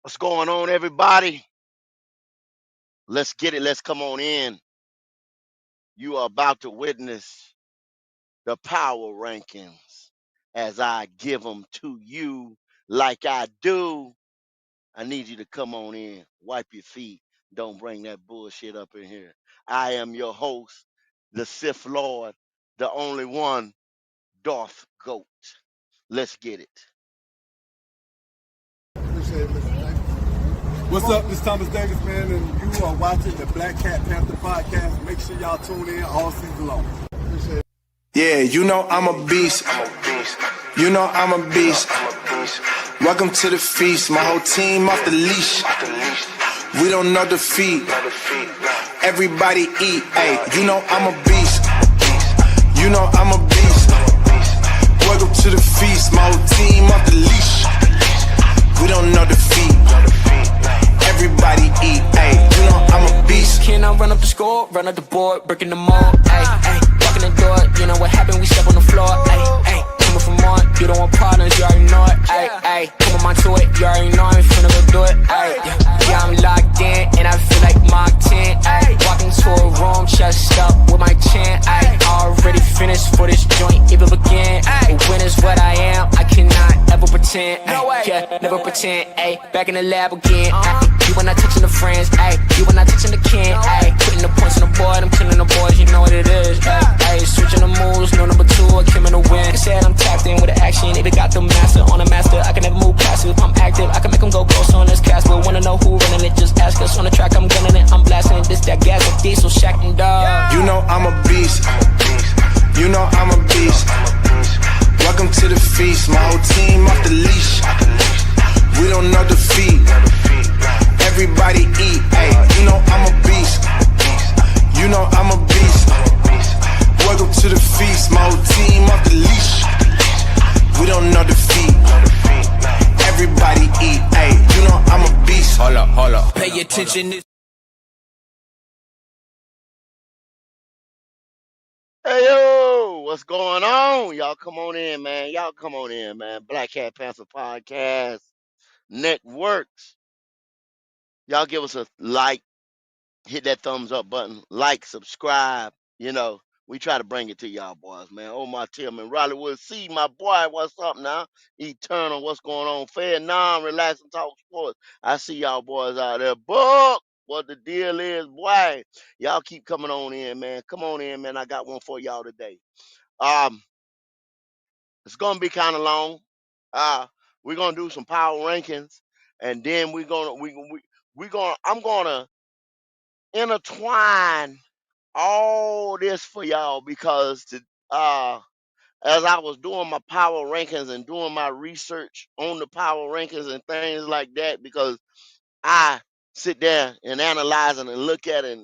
What's going on, everybody? Let's get it. Let's come on in. You are about to witness the power rankings as I give them to you like I do. I need you to come on in. Wipe your feet. Don't bring that bullshit up in here. I am your host, the Sith Lord, the only one, Darth Goat. Let's get it. Appreciate it, Mr. Davis. What's up? This is Thomas Davis, man, and you are watching the Black Cat Panther podcast. Make sure y'all tune in all season long. Appreciate it. Yeah, you know I'm a beast. You know I'm a beast. Welcome to the feast. My whole team off the leash. We don't know defeat. Everybody eat. Hey, you know I'm a beast. You know I'm a beast. Welcome to the feast. My whole team off the leash. We don't know defeat. Everybody eat. Hey, you know I'm a beast. Can I run up the score, run up the board, breaking the mold? Ay, ay, walking the door, you know what happened? We step on the floor. Ay, ay, coming from on, you don't want partners, you already know it. Ay, ay, come on to it, you already know I'm finna go do it. Ay, yeah, I'm locked in, and I feel like Mark 10. Ay, walking to a room, chest up with my chin. Ay, already finished for this joint, even begin. Ay, when is what I am, I cannot ever pretend. Ay, yeah, never pretend. Ay, back in the lab again. Ay, you were not touching the friends, ayy. You were not touching the kin, ayy. Putting the points on the board, I'm killing the boys, you know what it is, ayy. Switching the moves, no number two, I came in the win. Said I'm tapped in with the action, if it got the master on a master, I can never move passive. I'm active, I can make them go ghost on this cast. But wanna know who running it, just ask us. On the track, I'm gunning it, I'm blasting this, that gas, that diesel, shack and dog. You know I'm a beast. You know I'm a beast. Welcome to the feast. My whole team off the leash. We don't know defeat. Everybody eat, hey, you know I'm a beast. You know I'm a beast. Welcome to the feast, my whole team off the leash. We don't know defeat. Everybody eat, hey, you know I'm a beast. Hold up, pay attention. Hey, yo, what's going on? Y'all come on in, man. Y'all come on in, man. Black Cat Panther Podcast Networks. Y'all give us a like, hit that thumbs up button, like, subscribe. You know, we try to bring it to y'all boys, man. Oh, my Tillman, Rollywood C, my boy, what's up now? Eternal, what's going on? Fair non, relax and talk sports. I see y'all boys out there. Book, what the deal is, boy. Y'all keep coming on in, man. Come on in, man. I got one for y'all today. Um, it's gonna be kind of long. We're gonna do some power rankings, and then we're gonna I'm gonna intertwine all this for y'all because uh as I was doing my power rankings and doing my research on the power rankings and things like that, because I sit there and analyze it and look at it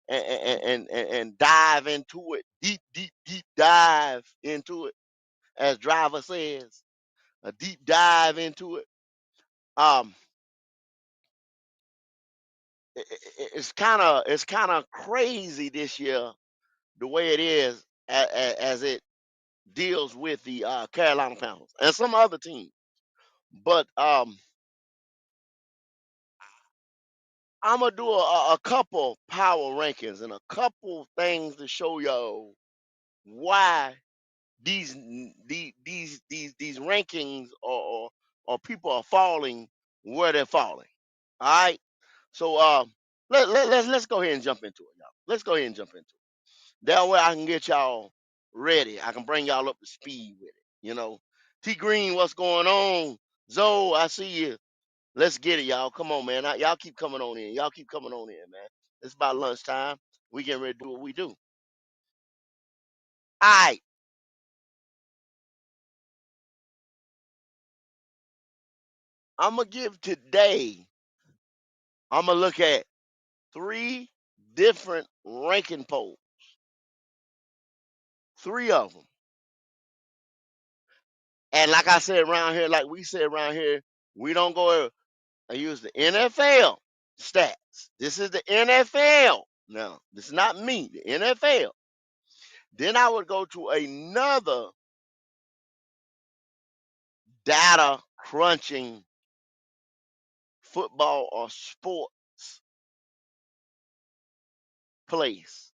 and dive into it, deep dive into it, as Driver says, a deep dive into it. Um, it's kind of crazy this year the way it is as it deals with the Carolina Panthers and some other teams. But I'm gonna do a couple power rankings and a couple things to show y'all why these rankings or people are falling where they're falling. All right. So let's go ahead and jump into it, y'all. Let's go ahead and jump into it. That way I can get y'all ready. I can bring y'all up to speed with it. You know, T Green, what's going on? Zoe, I see you. Let's get it, y'all. Come on, man. Y'all keep coming on in. Y'all keep coming on in, man. It's about lunchtime. We getting ready to do what we do. All right. I'm gonna give today. I'm gonna look at three different ranking polls. Three of them. And like I said around here, like we said around here, we don't go. I use the NFL stats. This is the NFL. Now, this is not me, the NFL. Then I would go to another data crunching football or sports place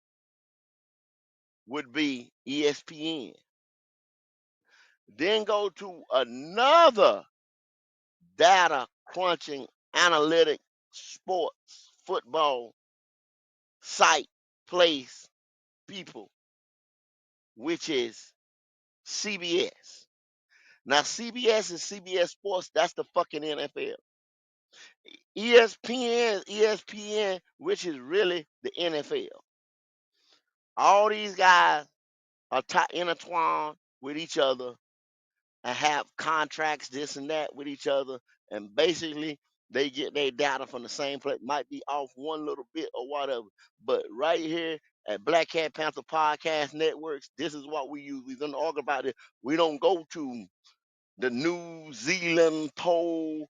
would be ESPN. Then go to another data crunching analytic sports football site place people, which is CBS. Now CBS is CBS Sports, that's the fucking NFL. ESPN, ESPN, which is really the NFL. All these guys are intertwined with each other and have contracts, this and that with each other. And basically, they get their data from the same place. Might be off one little bit or whatever. But right here at Black Cat Panther Podcast Networks, this is what we use. We're going to talk about it. We don't go to the New Zealand pole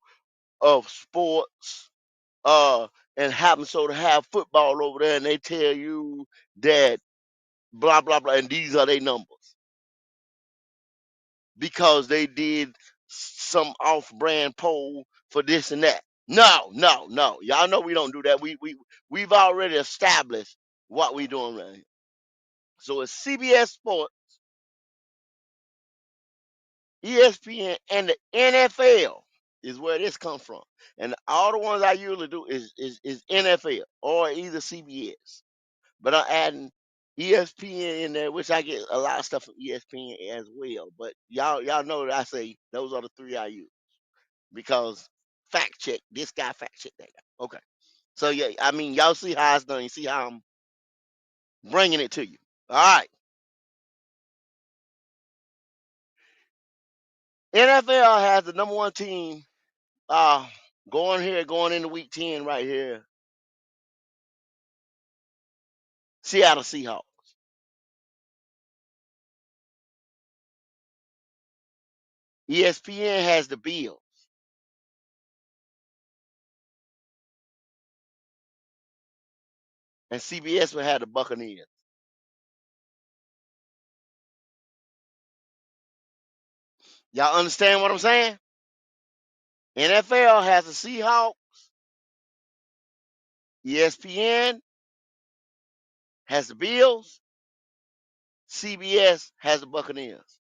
of sports and happen so to have football over there and they tell you that blah, blah, blah, and these are their numbers because they did some off-brand poll for this and that. No, no, no. Y'all know we don't do that. We've already established what we doing right here. So it's CBS Sports, ESPN, and the NFL is where this comes from. And all the ones I usually do is NFL or either CBS. But I'm adding ESPN in there, which I get a lot of stuff from ESPN as well. But y'all know that I say those are the three I use because fact check this guy, fact check that guy. Okay, so yeah, I mean y'all see how it's done. You see how I'm bringing it to you. All right, NFL has the number one team uh going into week 10 right here. Seattle Seahawks. ESPN has the Bills, and CBS will have the Buccaneers. Y'all understand what I'm saying? NFL has the Seahawks, ESPN has the Bills, CBS has the Buccaneers.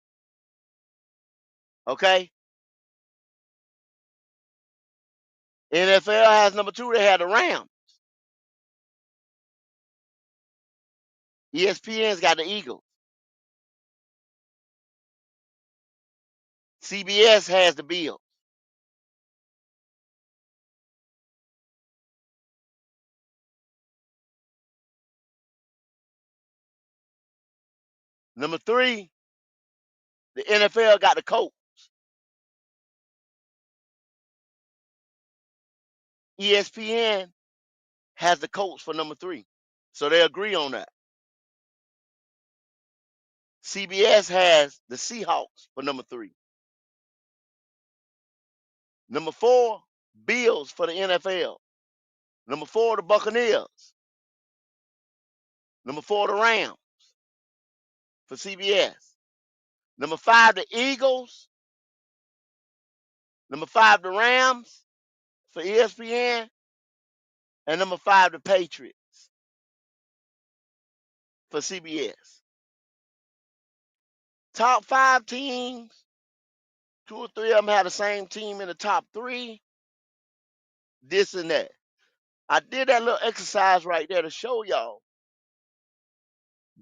Okay? NFL has number two, they had the Rams. ESPN's got the Eagles. CBS has the Bills. Number three, the NFL got the Colts. ESPN has the Colts for number three. So they agree on that. CBS has the Seahawks for number three. Number four, Bills for the NFL. Number four, the Buccaneers. Number four, the Rams for CBS. Number five, the Eagles. Number five, the Rams for ESPN. And number five, the Patriots for CBS. Top five teams, two or three of them have the same team in the top three, this and that. I did that little exercise right there to show y'all.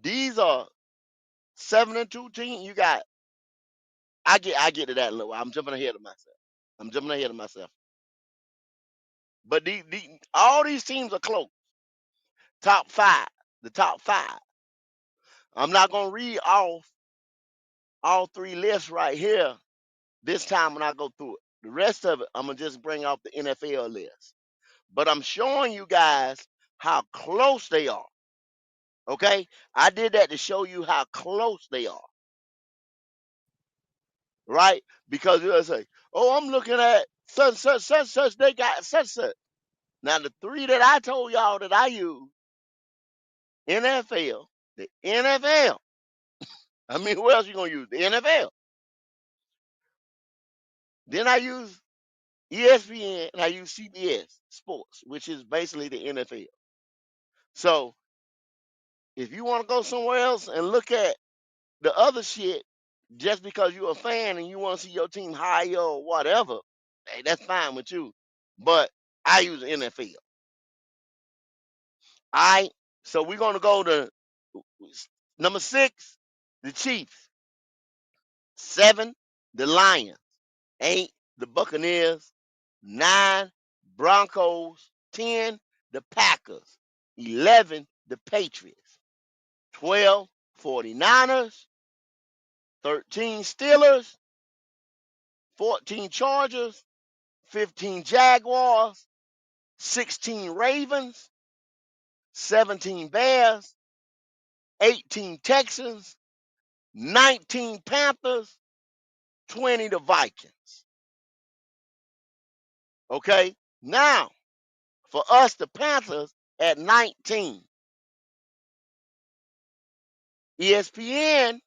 These are 7-2 teams. You got, I get to that a little. I'm jumping ahead of myself. But all these teams are close. Top five, the top five. I'm not gonna read off all three lists right here this time when I go through it. The rest of it, I'm gonna just bring off the NFL list. But I'm showing you guys how close they are. Okay? I did that to show you how close they are. Right? Because you'll say, oh, I'm looking at such, they got such. Now, the three that I told y'all that I use, NFL, the NFL. I mean, who else you going to use? The NFL. Then I use ESPN, and I use CBS Sports, which is basically the NFL. So if you want to go somewhere else and look at the other shit just because you're a fan and you want to see your team higher or whatever, hey, that's fine with you. But I use the NFL. All right. So we're gonna go to number 6, the Chiefs. 7, the Lions. 8, the Buccaneers. 9, Broncos. 10, the Packers. 11, the Patriots. 12, 49ers. 13, Steelers. 14, Chargers. 15, Jaguars. 16, Ravens. 17, Bears. 18, Texans. 19, Panthers. 20, the Vikings. Okay? Now, for us, the Panthers at 19. ESPN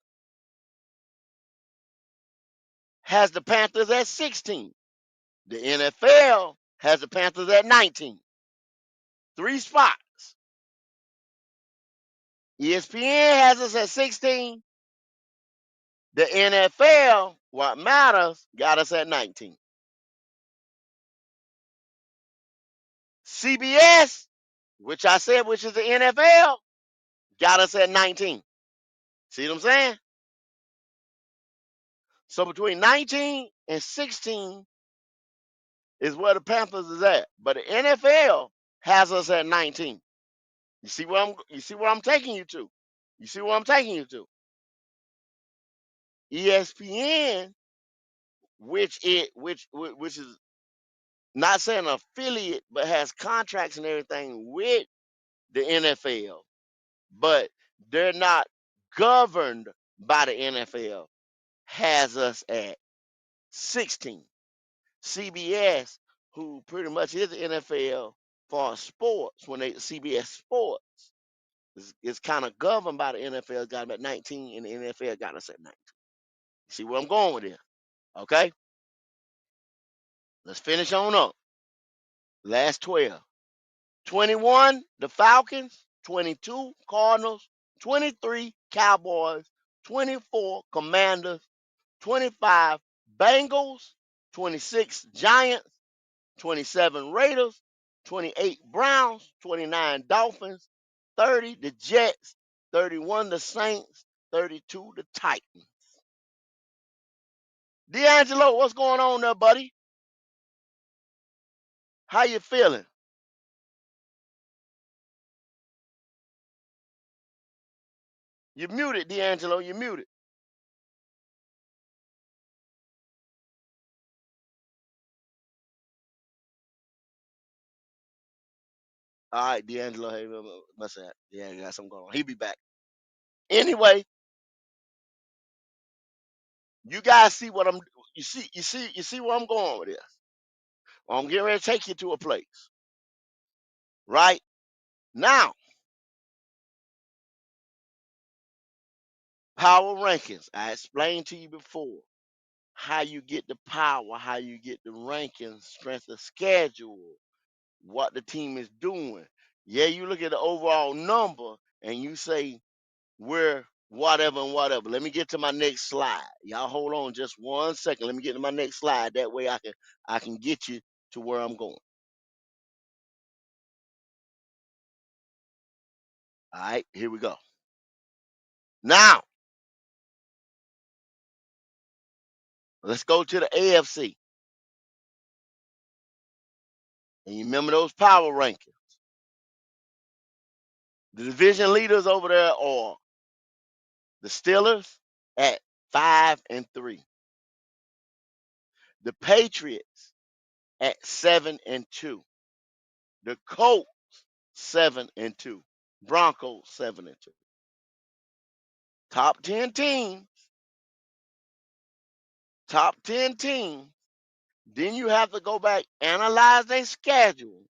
has the Panthers at 16. The NFL has the Panthers at 19. 3 spots. ESPN has us at 16. The NFL, what matters, got us at 19. CBS, which I said, which is the NFL, got us at 19. See what I'm saying? So between 19 and 16 is where the Panthers is at. But the NFL has us at 19. You see where I'm taking you to? You see where I'm taking you to? ESPN, which is not saying affiliate, but has contracts and everything with the NFL, but they're not governed by the NFL, has us at 16. CBS, who pretty much is the NFL for sports, when they CBS Sports is kind of governed by the NFL, got them at 19, and the NFL got us at 19. See where I'm going with this? Okay, let's finish on up. Last 12. 21, the Falcons. 22, Cardinals. 23, Cowboys. 24, Commanders. 25, Bengals. 26, Giants. 27, Raiders. 28, Browns. 29, Dolphins. 30, the Jets. 31, the Saints. 32, the Titans. D'Angelo, what's going on there, buddy? How you feeling? You're muted, D'Angelo. You're muted. All right, D'Angelo. Hey, must have. Yeah, got something going on. He'll be back. Anyway, you guys see what I'm. You see where I'm going with this. Well, I'm getting ready to take you to a place. Right now, power rankings. I explained to you before how you get the power, how you get the rankings, strength of schedule, what the team is doing. Yeah, you look at the overall number and you say we're whatever and whatever. Let me get to my next slide. Y'all hold on just 1 second. Let me get to my next slide. That way I can get you to where I'm going. All right, here we go. Now, let's go to the AFC. And you remember those power rankings. The division leaders over there are the Steelers at 5-3. The Patriots at 7-2. The Colts 7-2. Broncos 7-2. Top 10 teams. Top 10 teams. Then you have to go back, analyze their schedule,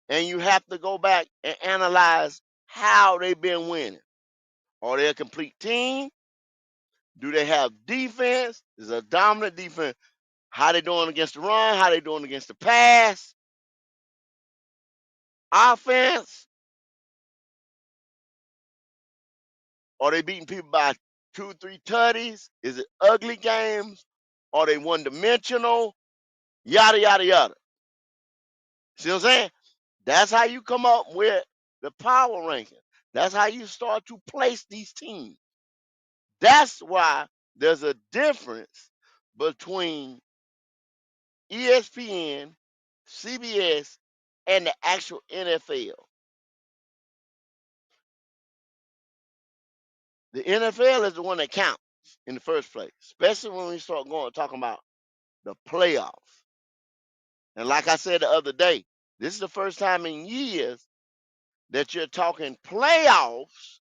and you have to go back and analyze how they've been winning. Are they a complete team? Do they have defense? Is a dominant defense? How they doing against the run? How they doing against the pass? Offense? Are they beating people by 2, 3 tutties? Is it ugly games? Are they one dimensional? Yada yada yada. See what I'm saying? That's how you come up with the power ranking. That's how you start to place these teams. That's why there's a difference between ESPN, CBS, and the actual NFL. The NFL is the one that counts in the first place, especially when we start going talking about the playoffs. And like I said the other day, this is the first time in years that you're talking playoffs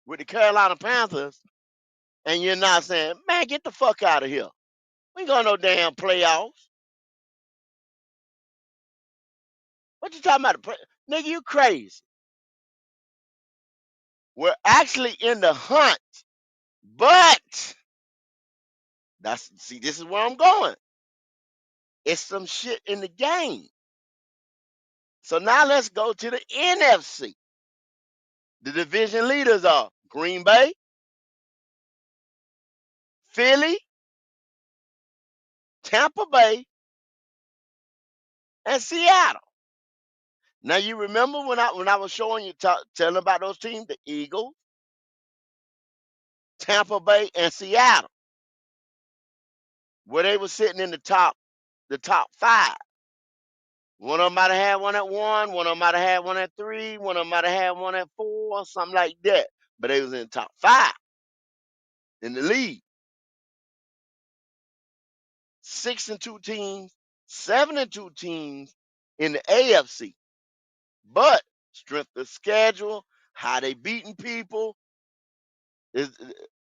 with the Carolina Panthers, and you're not saying, man, get the fuck out of here. We ain't got no damn playoffs. What you talking about? Nigga, you crazy. We're actually in the hunt, but this is where I'm going. It's some shit in the game. So now let's go to the NFC. The division leaders are Green Bay, Philly, Tampa Bay, and Seattle. Now you remember when I was showing you telling about those teams, the Eagles, Tampa Bay, and Seattle, where they were sitting in the top five. One of them might have had one at 1, one of them might have had one at 3, one of them might have had one at 4, something like that. But they was in the top five in the league. 6-2 teams, 7-2 teams in the AFC. But strength of schedule, how they beating people, is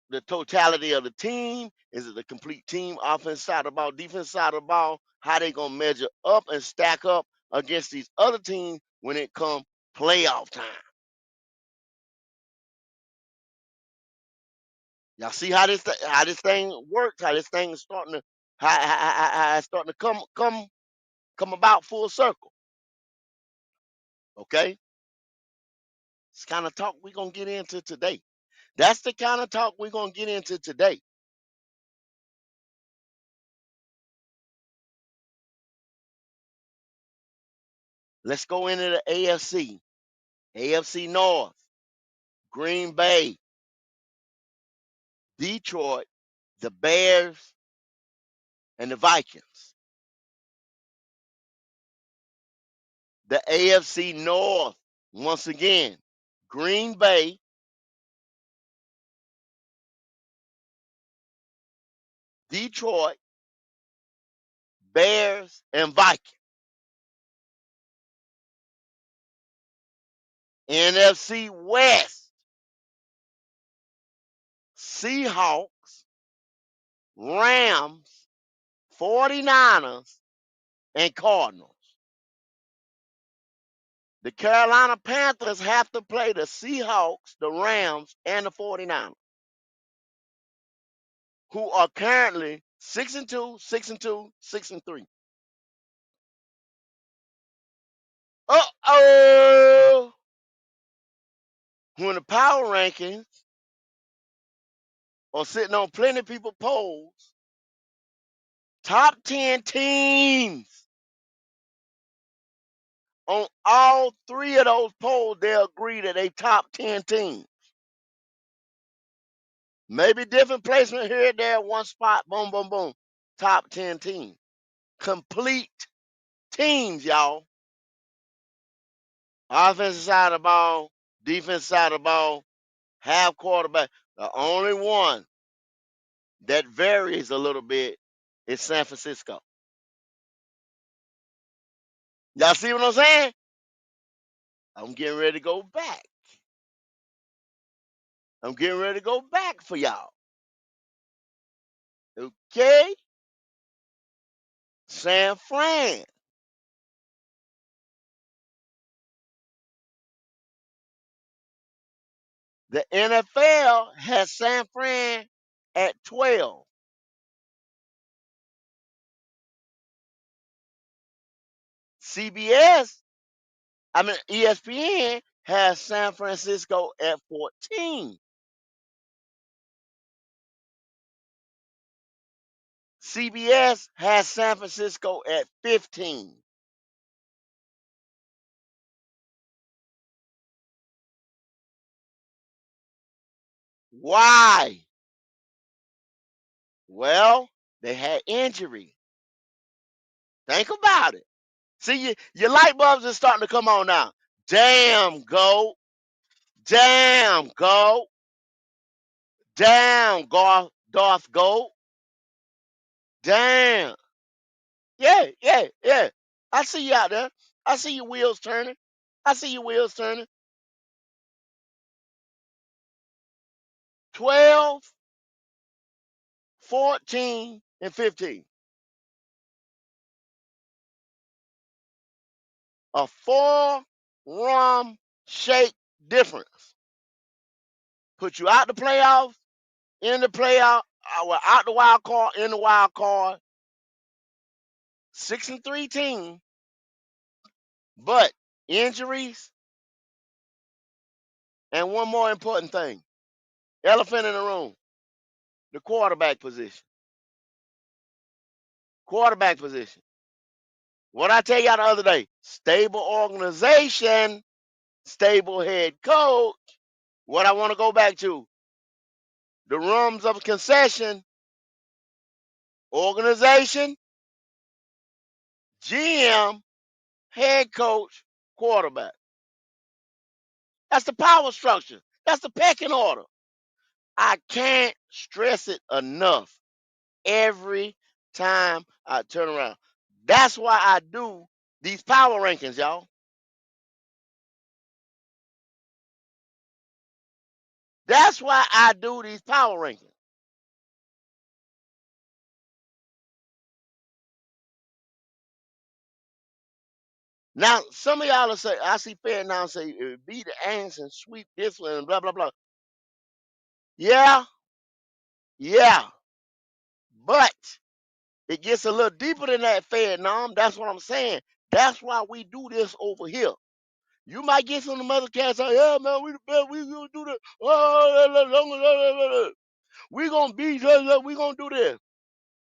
the totality of the team. Is it the complete team, offense side of the ball, defense side of the ball? How they gonna measure up and stack up against these other teams when it come playoff time? Y'all see how this thing works? How this thing is starting to how it's starting to come about full circle. Okay, it's kind of talk we're gonna get into today. That's the kind of talk we're gonna get into today. Let's go into the AFC. AFC North, Green Bay, Detroit, the Bears, and the Vikings. The AFC North, once again, Green Bay, Detroit, Bears, and Vikings. NFC West, Seahawks, Rams, 49ers, and Cardinals. The Carolina Panthers have to play the Seahawks, the Rams, and the 49ers, who are currently 6-2, 6-2, 6-3. Uh-oh! When the power rankings are sitting on plenty of people polls, top 10 teams on all three of those polls, they agree that they top 10 teams. Maybe different placement here, there, one spot, boom, boom, boom. Top 10 teams. Complete teams, y'all. Offensive side of the ball, defense side of the ball, half quarterback. The only one that varies a little bit is San Francisco. Y'all see what I'm saying? I'm getting ready to go back. I'm getting ready to go back for y'all. Okay? San Fran. The NFL has San Fran at 12. ESPN has San Francisco at 14. CBS has San Francisco at 15. Why? Well, they had injury. Think about it. See, your light bulbs are starting to come on now. Damn, go. Damn, go. Damn, Darth, go. Damn. Yeah, yeah, yeah. I see you out there. I see your wheels turning. I see your wheels turning. 12, 14, and 15. A four rum shake difference. Put you out the playoffs, in the playoff, well, out the wild card, in the wild card. 6-3 team, but injuries and one more important thing. Elephant in the room, the quarterback position. Quarterback position. What I tell y'all the other day, stable organization, stable head coach. What I want to go back to, the rooms of concession, organization, GM, head coach, quarterback. That's the power structure. That's the pecking order. I can't stress it enough every time I turn around. That's why I do these power rankings, y'all. That's why I do these power rankings. Now, some of y'all will say, I see Fed now say, beat the ants and sweep this one and blah, blah, blah. Yeah, yeah. But it gets a little deeper than that, Fed now. That's what I'm saying. That's why we do this over here. You might get some of the other cats out, yeah, man, we the best, we gonna do this. We gonna beat us, we gonna do this.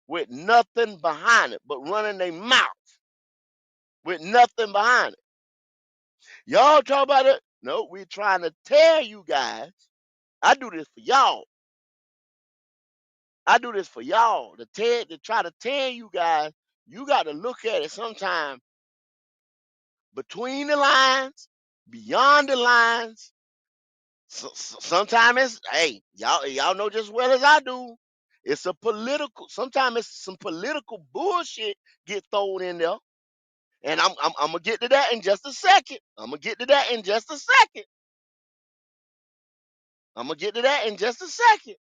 With nothing behind it, but running their mouth. With nothing behind it. Y'all talk about it. No, we're trying to tell you guys. I do this for y'all. I do this for y'all. To try to tell you guys, you got to look at it sometime between the lines, beyond the lines. Sometimes it's, hey, y'all know just as well as I do. It's a political. Sometimes it's some political bullshit get thrown in there, and I'm gonna get to that in just a second. I'm gonna get to that in just a second. I'm gonna get to that in just a second.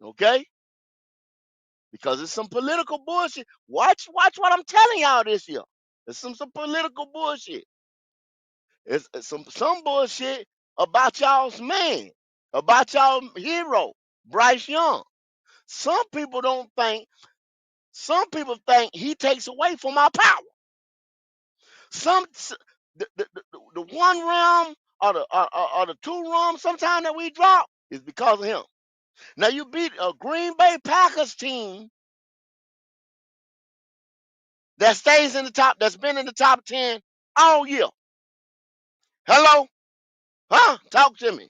Okay? Because it's some political bullshit. Watch what I'm telling y'all this year. It's some political bullshit. It's some bullshit about y'all's man, about y'all hero, Bryce Young. Some people don't think. Some people think he takes away from our power. Some the one rum or the two rum sometime that we drop is because of him. Now you beat a Green Bay Packers team that stays in the top, that's been in the top 10 all year. Hello? Huh? Talk to me.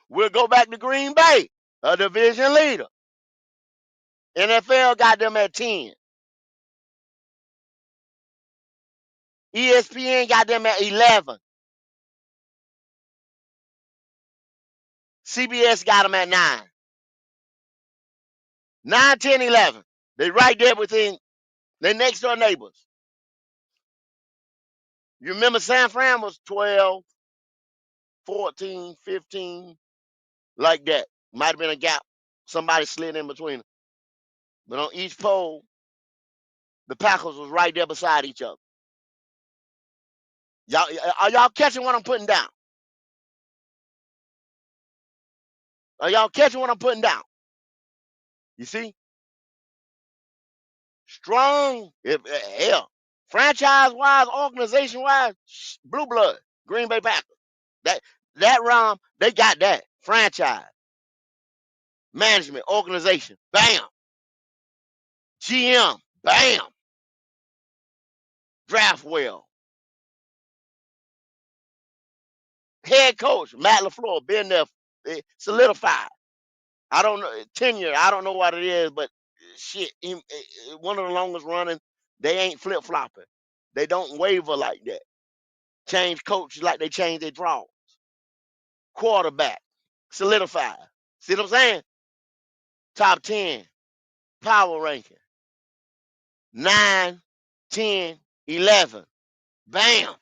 We'll go back to Green Bay, a division leader. NFL got them at 10. ESPN got them at 11. CBS got them at 9. 9, 10, 11. They right there within, they next door neighbors. You remember San Fran was 12, 14, 15, like that. Might have been a gap. Somebody slid in between them. But on each pole, the Packers was right there beside each other. Y'all, are y'all catching what I'm putting down? Are y'all catching what I'm putting down? You see, strong, hell, franchise wise, organization wise, blue blood, Green Bay Packers. That that realm, they got that franchise, management, organization, bam, GM, bam, draft well, head coach Matt LaFleur been there, solidified. I don't know tenure. I don't know what it is, but shit, one of the longest running. They ain't flip flopping. They don't waver like that. Change coaches like they change their draws. Quarterback solidified. See what I'm saying? Top 10 power ranking. 9, 10, 11. Bam.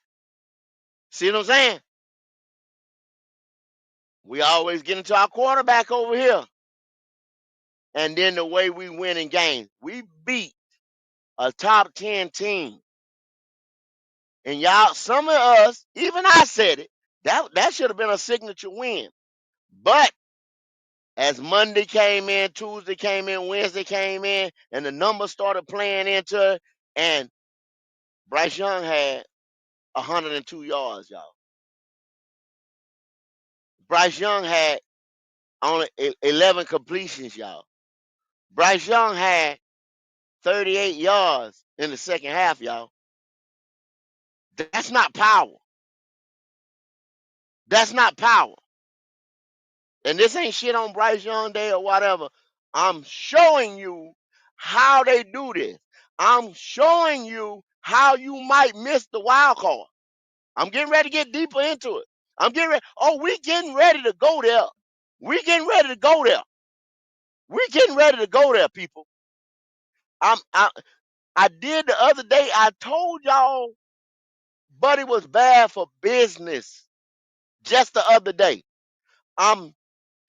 See what I'm saying? We always get into our quarterback over here. And then the way we win in games. We beat a top 10 team. And y'all, some of us, even I said it, that should have been a signature win. But as Monday came in, Tuesday came in, Wednesday came in, and the numbers started playing into it, and Bryce Young had 102 yards, y'all. Bryce Young had only 11 completions, y'all. Bryce Young had 38 yards in the second half, y'all. That's not power. That's not power. And this ain't shit on Bryce Young Day or whatever. I'm showing you how they do this. I'm showing you how you might miss the wild card. I'm getting ready to get deeper into it. I'm getting ready. Oh, we getting ready to go there. We getting ready to go there. We getting ready to go there, people. I did the other day. I told y'all Buddy was bad for business just the other day. I'm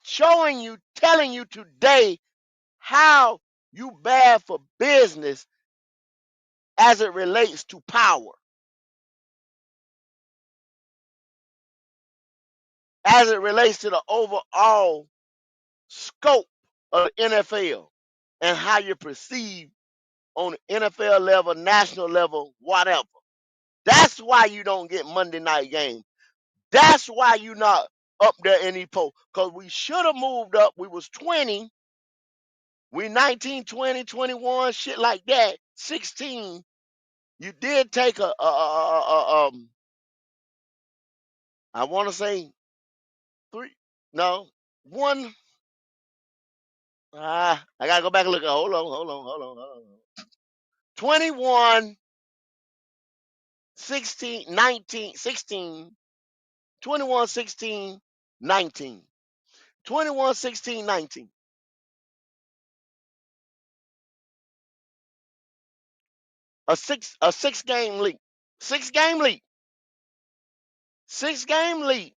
showing you, telling you today how you bad for business as it relates to power, as it relates to the overall scope of the NFL and how you perceive on the NFL level, national level, whatever. That's why you don't get Monday night games. That's why you not up there in these polls. Because we should have moved up. We was 20. We 19, 20, 21, shit like that. 16. You did take I want to say three, no, one. I gotta go back and look at. Hold on. 21, 16, 19, 16, 21, 16, 19. 21, 16, 19. A six game lead. 6 game lead. 6 game lead.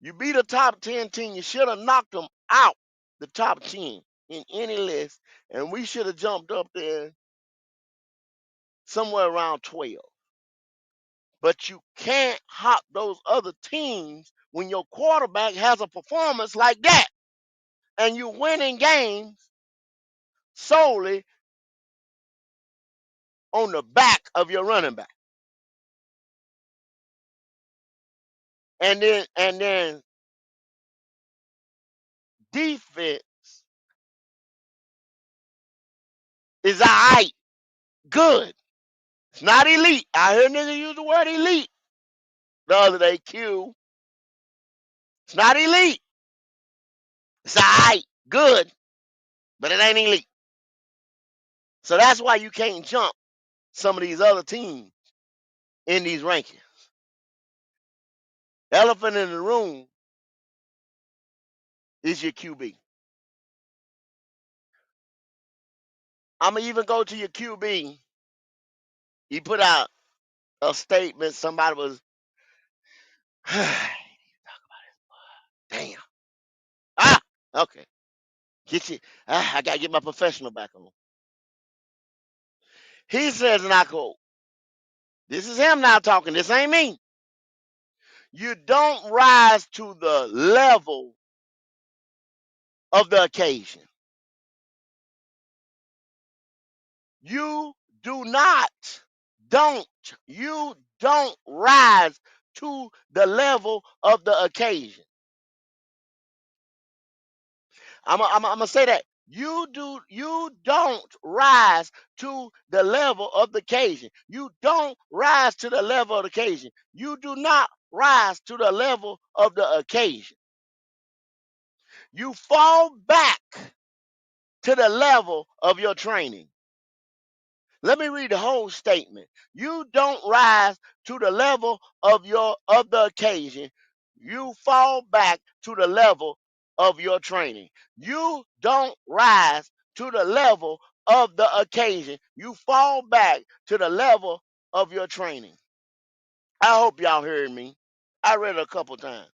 You beat a top 10 team. You should have knocked them out the top 10 in any list. And we should have jumped up there somewhere around 12. But you can't hop those other teams when your quarterback has a performance like that. And you're winning games solely on the back of your running back. And then defense is all right, good. It's not elite. I heard niggas use the word elite the other day, Q. It's not elite. It's all right, good, but it ain't elite. So that's why you can't jump some of these other teams in these rankings. Elephant in the room is your QB. I'm going to even go to your QB. He put out a statement. Somebody was, damn. Okay. Get you. I got to get my professional back on. He says, and I quote, this is him now talking. This ain't me. You don't rise to the level of the occasion. You do not, don't, you don't rise to the level of the occasion. I'm gonna say that. You don't rise to the level of the occasion. You don't rise to the level of the occasion. You do not rise to the level of the occasion. You fall back to the level of your training. Let me read the whole statement. You don't rise to the level of the occasion. You fall back to the level of your training. You don't rise to the level of the occasion. You fall back to the level of your training. I hope y'all heard me. I read it a couple times.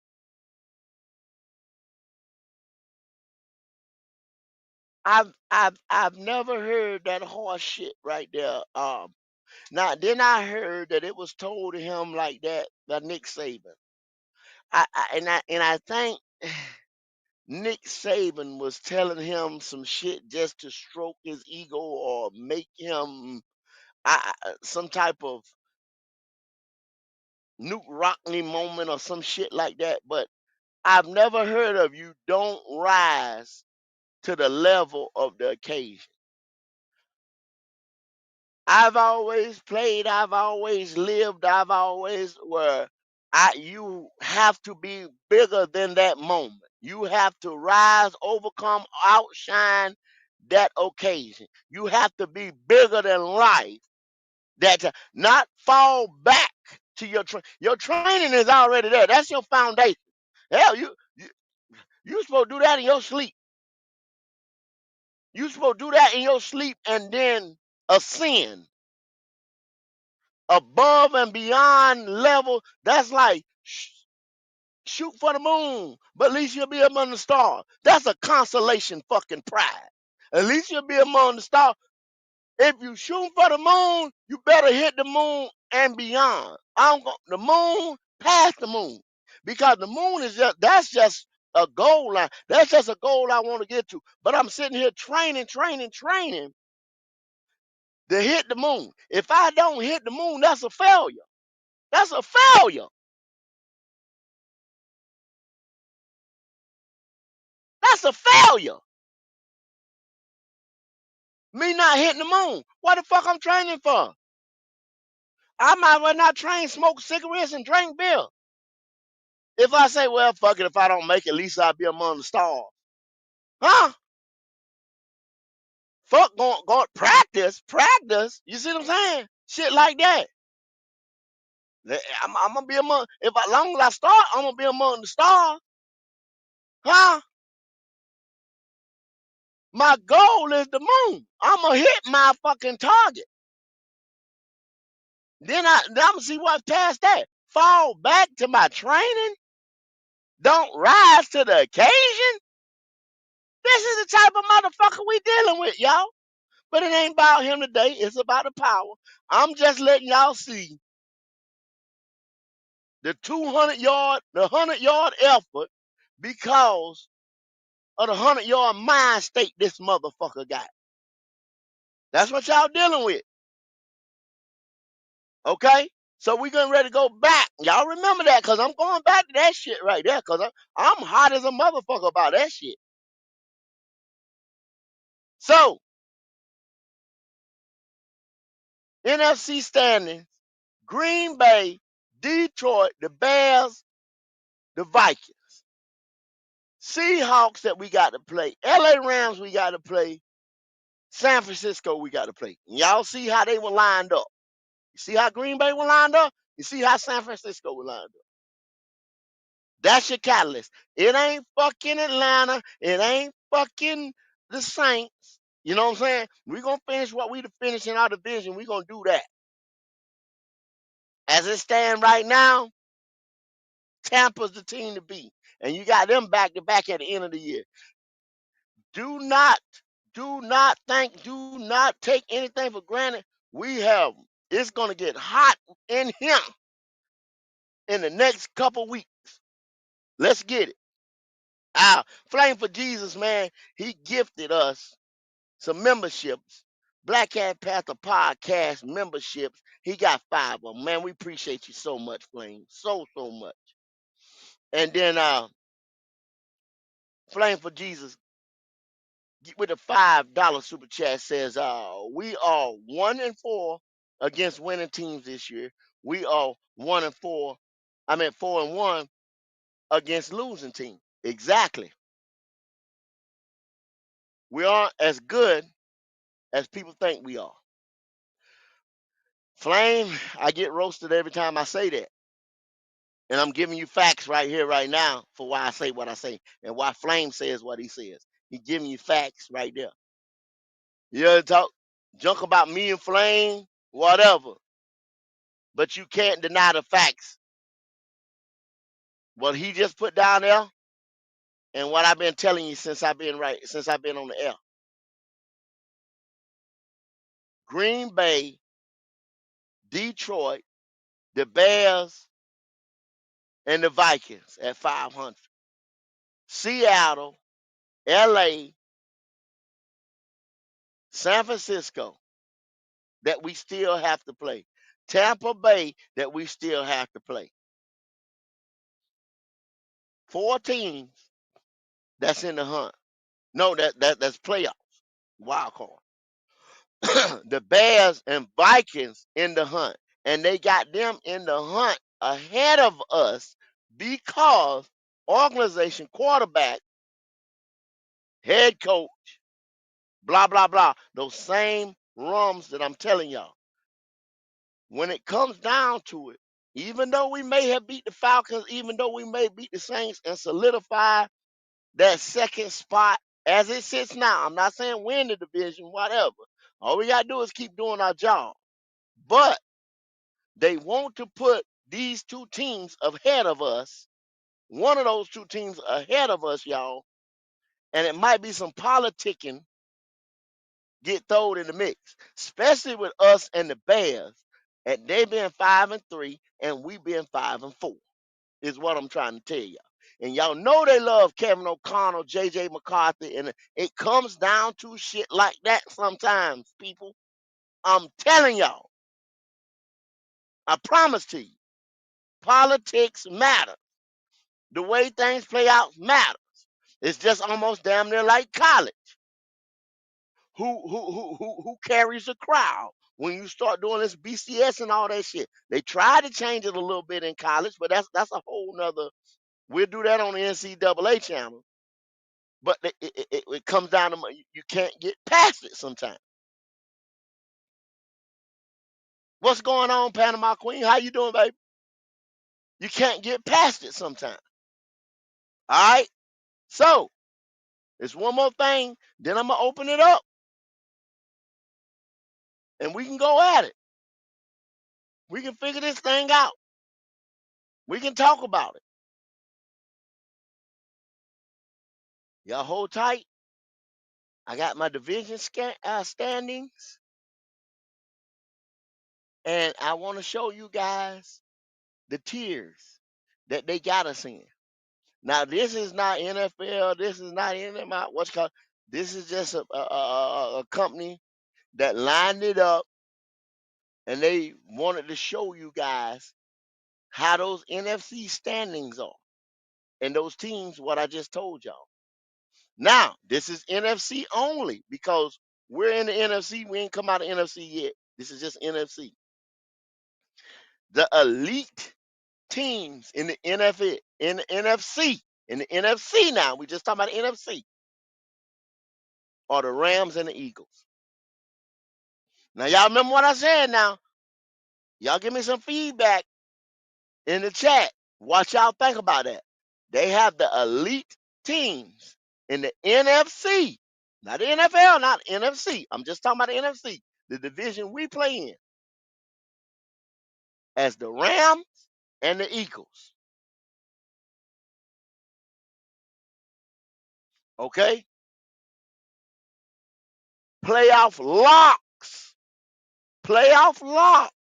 I've never heard that horse shit right there. Now then I heard that it was told to him like that by Nick Saban. I think Nick Saban was telling him some shit just to stroke his ego or make him some type of Nuke Rockney moment or some shit like that. But I've never heard of you don't rise to the level of the occasion. I've always played, I've always lived, I've always where you have to be bigger than that moment. You have to rise, overcome, outshine that occasion. You have to be bigger than life. Not fall back to your training is already there. That's your foundation. Hell, you supposed to do that in your sleep. You supposed to do that in your sleep and then ascend above and beyond level. That's like shoot for the moon, but at least you'll be among the stars. That's a consolation fucking prize. At least you'll be among the stars. If you shoot for the moon, you better hit the moon and beyond. The moon, past the moon, because the moon is just a goal line. That's just a goal I want to get to. But I'm sitting here training to hit the moon. If I don't hit the moon, that's a failure. That's a failure. That's a failure. Me not hitting the moon. What the fuck I'm training for? I might well not train, smoke cigarettes, and drink beer. If I say, well, fuck it, if I don't make it, at least I'll be among the stars. Huh? Fuck going practice. You see what I'm saying? Shit like that. I'm gonna be among. If as long as I start, I'm gonna be among the stars. Huh? My goal is the moon. I'm gonna hit my fucking target. Then I'm gonna see what's past that. Fall back to my training. Don't rise to the occasion. This is the type of motherfucker we dealing with, y'all. But it ain't about him today. It's about the power. I'm just letting y'all see the 100-yard effort because of the 100-yard mind state this motherfucker got. That's what y'all dealing with. Okay? So we getting ready to go back. Y'all remember that because I'm going back to that shit right there because I'm hot as a motherfucker about that shit. So, NFC standings, Green Bay, Detroit, the Bears, the Vikings. Seahawks that we got to play. LA Rams we got to play. San Francisco we got to play. And y'all see how they were lined up. You see how Green Bay were lined up? You see how San Francisco were lined up? That's your catalyst. It ain't fucking Atlanta. It ain't fucking the Saints. You know what I'm saying? We're going to finish what we to finish in our division. We're going to do that. As it stand right now, Tampa's the team to beat. And you got them back to back at the end of the year. Do not do not take anything for granted. It's going to get hot in here in the next couple weeks. Let's get it. Flame for Jesus, man, he gifted us some memberships Black Cat Panther podcast memberships. He got 5 of them. Man, we appreciate you so much, Flame. So much. And then Flame for Jesus with a $5 super chat says, we are 1-4 against winning teams this year. We are 1-4. I mean 4-1 against losing teams. Exactly. We aren't as good as people think we are. Flame, I get roasted every time I say that. And I'm giving you facts right here, right now, for why I say what I say and why Flame says what he says. He giving you facts right there. You ever talk junk about me and Flame, whatever, but you can't deny the facts. What he just put down there and what I've been telling you since I've been on the air. Green Bay, Detroit, the Bears, and the Vikings at 500. Seattle, LA, San Francisco that we still have to play. Tampa Bay that we still have to play. 4 teams that's in the hunt. No, that's playoffs. Wild card. The Bears and Vikings in the hunt. And they got them in the hunt ahead of us because organization, quarterback, head coach, blah, blah, blah. Those same rums that I'm telling y'all. When it comes down to it, even though we may have beat the Falcons, even though we may beat the Saints and solidify that second spot as it sits now, I'm not saying win the division, whatever. All we got to do is keep doing our job. But they want to put these 2 teams ahead of us, one of those 2 teams ahead of us, y'all, and it might be some politicking get thrown in the mix, especially with us and the Bears, and they been 5-3, and we been 5-4, is what I'm trying to tell y'all. And y'all know they love Kevin O'Connell, J.J. McCarthy, and it comes down to shit like that sometimes, people. I'm telling y'all. I promise to you. Politics matter. The way things play out matters. It's just almost damn near like college. Who carries the crowd when you start doing this BCS and all that shit? They try to change it a little bit in college, but that's a whole nother. We'll do that on the NCAA channel. But it comes down to you can't get past it sometimes. What's going on, Panama Queen? How you doing, baby? You can't get past it sometimes. All right. So it's one more thing. Then I'm gonna open it up, and we can go at it. We can figure this thing out. We can talk about it. Y'all hold tight. I got my division standings, and I want to show you guys the tiers that they got us in. Now, this is not NFL. This is not NMI. What's called? This is just a company that lined it up, and they wanted to show you guys how those NFC standings are, and those teams. What I just told y'all. Now, this is NFC only because we're in the NFC. We ain't come out of NFC yet. This is just NFC. The elite teams in the NFL, in the NFC, in the NFC now, we just talking about the NFC, are the Rams and the Eagles. Now, y'all remember what I said now? Y'all give me some feedback in the chat. What y'all think about that? They have the elite teams in the NFC, not the NFL, not NFC. I'm just talking about the NFC, the division we play in, as the Rams and the Eagles. Okay? Playoff locks. Playoff lock.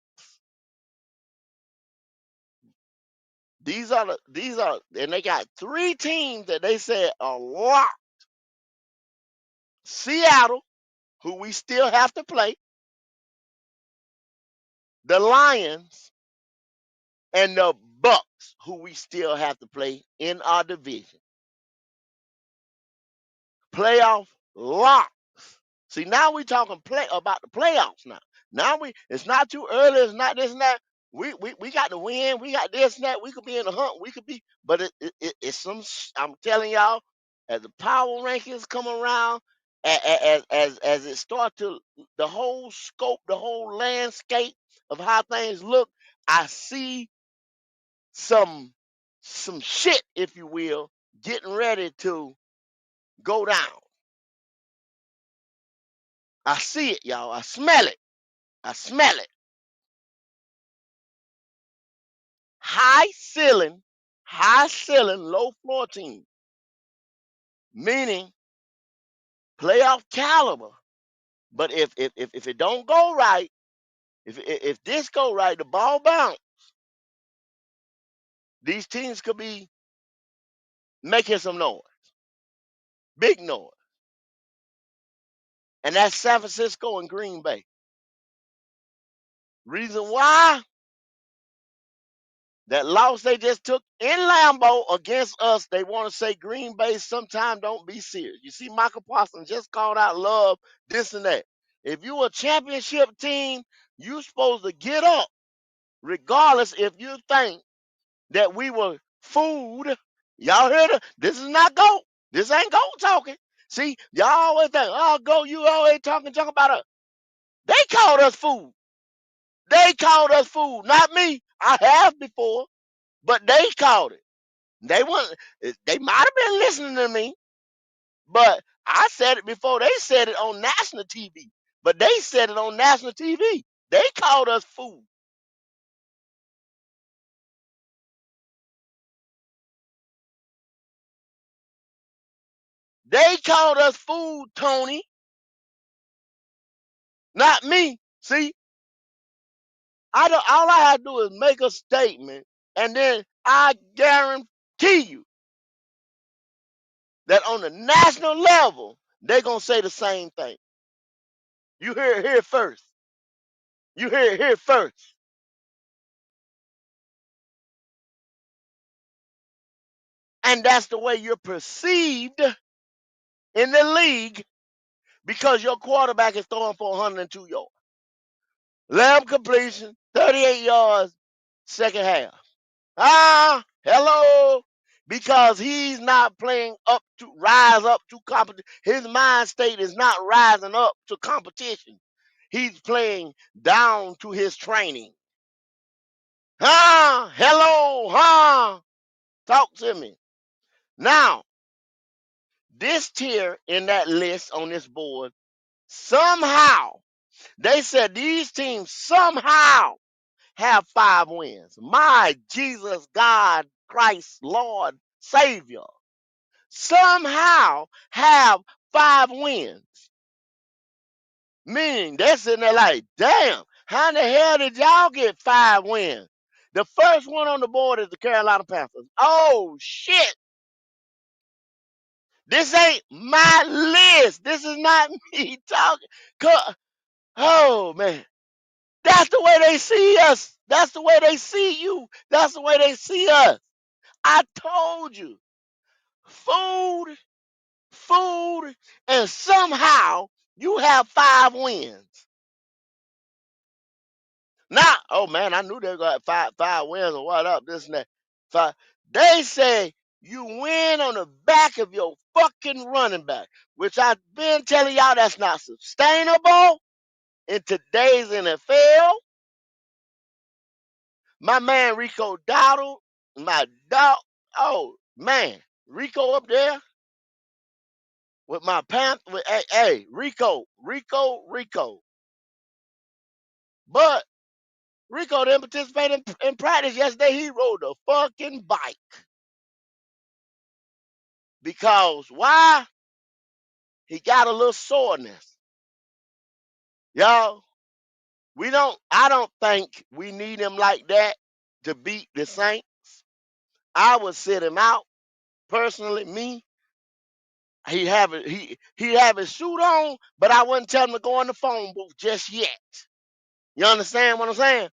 And they got 3 teams that they said are locked. Seattle, who we still have to play, the Lions, and the Bucks, who we still have to play in our division. Playoff lock. See, now we talking play about the playoffs now. Now it's not too early, it's not this and that. We got to win, we got this and that, we could be in the hunt, we could be, but it's I'm telling y'all, as the power rankings come around, as it starts to the whole scope, the whole landscape of how things look, I see some shit, if you will, getting ready to go down. I see it, y'all. I smell it. I smell it. High ceiling, low floor team, meaning playoff caliber. But if it don't go right, if this go right, the ball bounce, these teams could be making some noise, big noise, and that's San Francisco and Green Bay. Reason why? That loss they just took in Lambeau against us, they want to say Green Bay sometime don't be serious. You see, Michael Parsons just called out love, this and that. If you a championship team, you supposed to get up, regardless if you think that we were fooled. Y'all heard it? This is not GOAT. This ain't GOAT talking. See, y'all always think, oh, GOAT, you always talking junk about us. They called us food. They called us food, not me. I have before, but they called it. They want. They might have been listening to me, but I said it before they said it on national TV. But they said it on national TV. They called us food. They called us food, Tony, not me. See, I don't. All I have to do is make a statement, and then I guarantee you that on the national level, they're gonna say the same thing. You hear it here first. You hear it here first. And that's the way you're perceived in the league because your quarterback is throwing for 102 yards. 11 completion, 38 yards, second half. Hello. Because he's not playing rise up to competition. His mind state is not rising up to competition. He's playing down to his training. Hello. Talk to me. Now, this tier in that list on this board, somehow, they said these teams somehow have 5 wins. My Jesus, God, Christ, Lord, Savior, somehow have 5 wins. Meaning they're sitting there like, damn, how in the hell did y'all get 5 wins? The first one on the board is the Carolina Panthers. Oh, shit. This ain't my list. This is not me talking. Oh, man. That's the way they see us. That's the way they see you. That's the way they see us. I told you. Food, and somehow you have 5 wins. Now, oh man, I knew they were going to have five wins or what up, this and that. Five. They say you win on the back of your fucking running back, which I've been telling y'all that's not sustainable in today's NFL. My man Rico Dowdle, my dog. Oh man, Rico up there with my Panther. Hey, Rico. But Rico didn't participate in practice yesterday. He rode a fucking bike. Because why? He got a little soreness. Y'all, I don't think we need him like that to beat the Saints. I would sit him out personally, me. he have his suit on, but I wouldn't tell him to go in the phone booth just yet. You understand what I'm saying?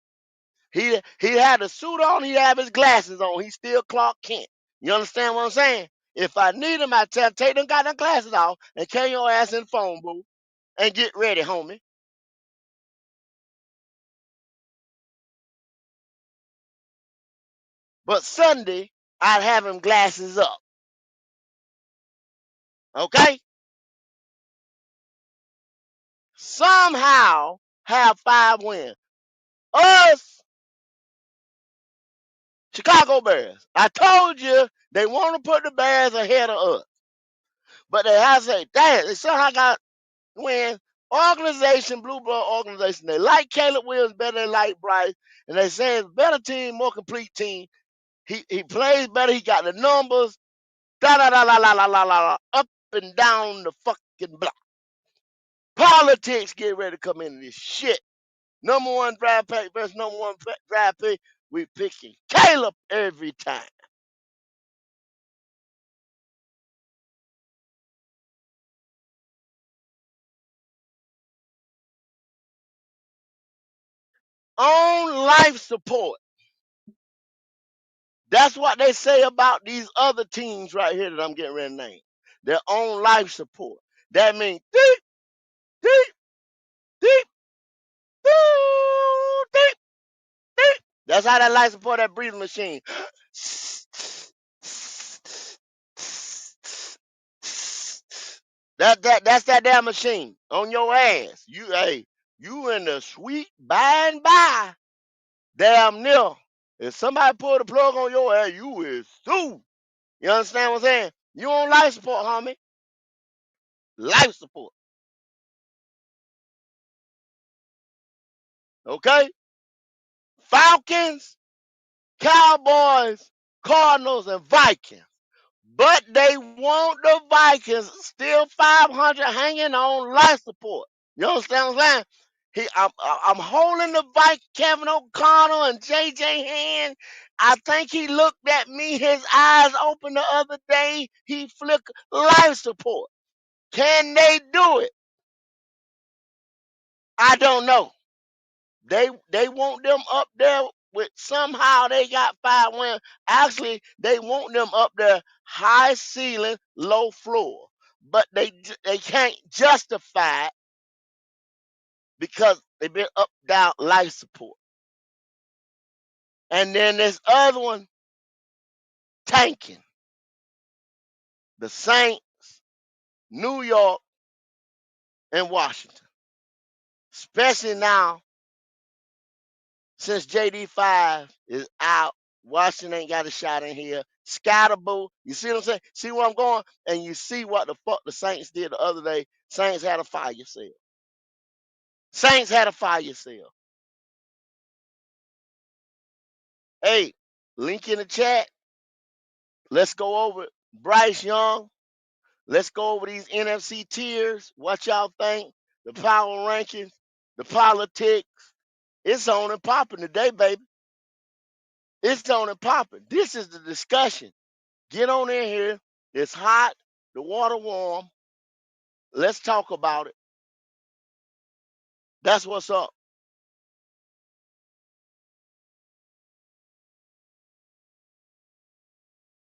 He had a suit on, he have his glasses on. He still Clark Kent. You understand what I'm saying? If I need him, I tell him, take them goddamn glasses off and carry your ass in the phone booth and get ready, homie. But Sunday, I'd have him glasses up. Okay? Somehow have 5 wins. Us, Chicago Bears. I told you they want to put the Bears ahead of us. But they have to say, damn, they somehow got win. Organization, blue blood organization. They like Caleb Williams better than like Bryce. And they say it's a better team, more complete team. He plays better. He got the numbers. Da da da la la la la la. Up and down the fucking block. Politics get ready to come into this shit. Number one draft pick versus number one draft pick. We picking Caleb every time. On life support. That's what they say about these other teams right here that I'm getting ready to name. They're on life support. That means deep, deep, deep, deep, deep. That's how that life support that breathing machine. That's that damn machine on your ass. You in the sweet by and by. Damn near. If somebody pull the plug on your ass, you is through. You understand what I'm saying? You on life support, homie. Life support. Okay? Falcons, Cowboys, Cardinals, and Vikings. But they want the Vikings still 500 hanging on life support. You understand what I'm saying? I'm holding the Vikings, Kevin O'Connell and JJ hand. I think he looked at me, his eyes open the other day. He flicked life support. Can they do it? I don't know. They want them up there with somehow they got 5 wins. Actually, they want them up there high ceiling, low floor. But they can't justify it because they've been up down life support. And then this other one tanking. The Saints, New York, and Washington. Especially now since JD5 is out, Washington ain't got a shot in here. Scatterboo. You see what I'm saying? See where I'm going? And you see what the fuck the Saints did the other day. Saints had a fire sale. Saints had a fire sale. Hey, link in the chat. Let's go over it. Bryce Young. Let's go over these NFC tiers. What y'all think? The power rankings, the politics. It's on and popping today, baby. It's on and popping. This is the discussion. Get on in here. It's hot. The water warm. Let's talk about it. That's what's up.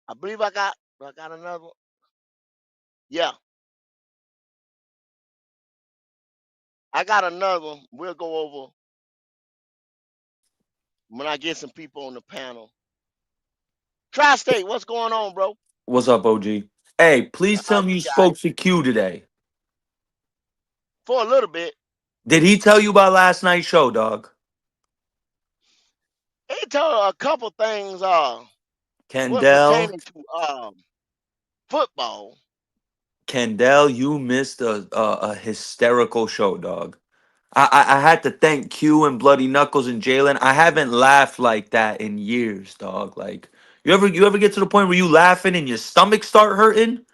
I believe I got another one. Yeah, I got another one. We'll go over when I get some people on the panel. Tri-State, what's going on, bro? What's up, OG? Hey, please tell I'll me be you all right spoke to Q today. for a little bit. Did he tell you about last night's show, dog? He told a couple things. What Kendall, pertaining to football. Kendall, you missed a hysterical show, dog. I had to thank Q and Bloody Knuckles and Jalen. I haven't laughed like that in years, dog. Like you ever get to the point where you laughing and your stomach start hurting?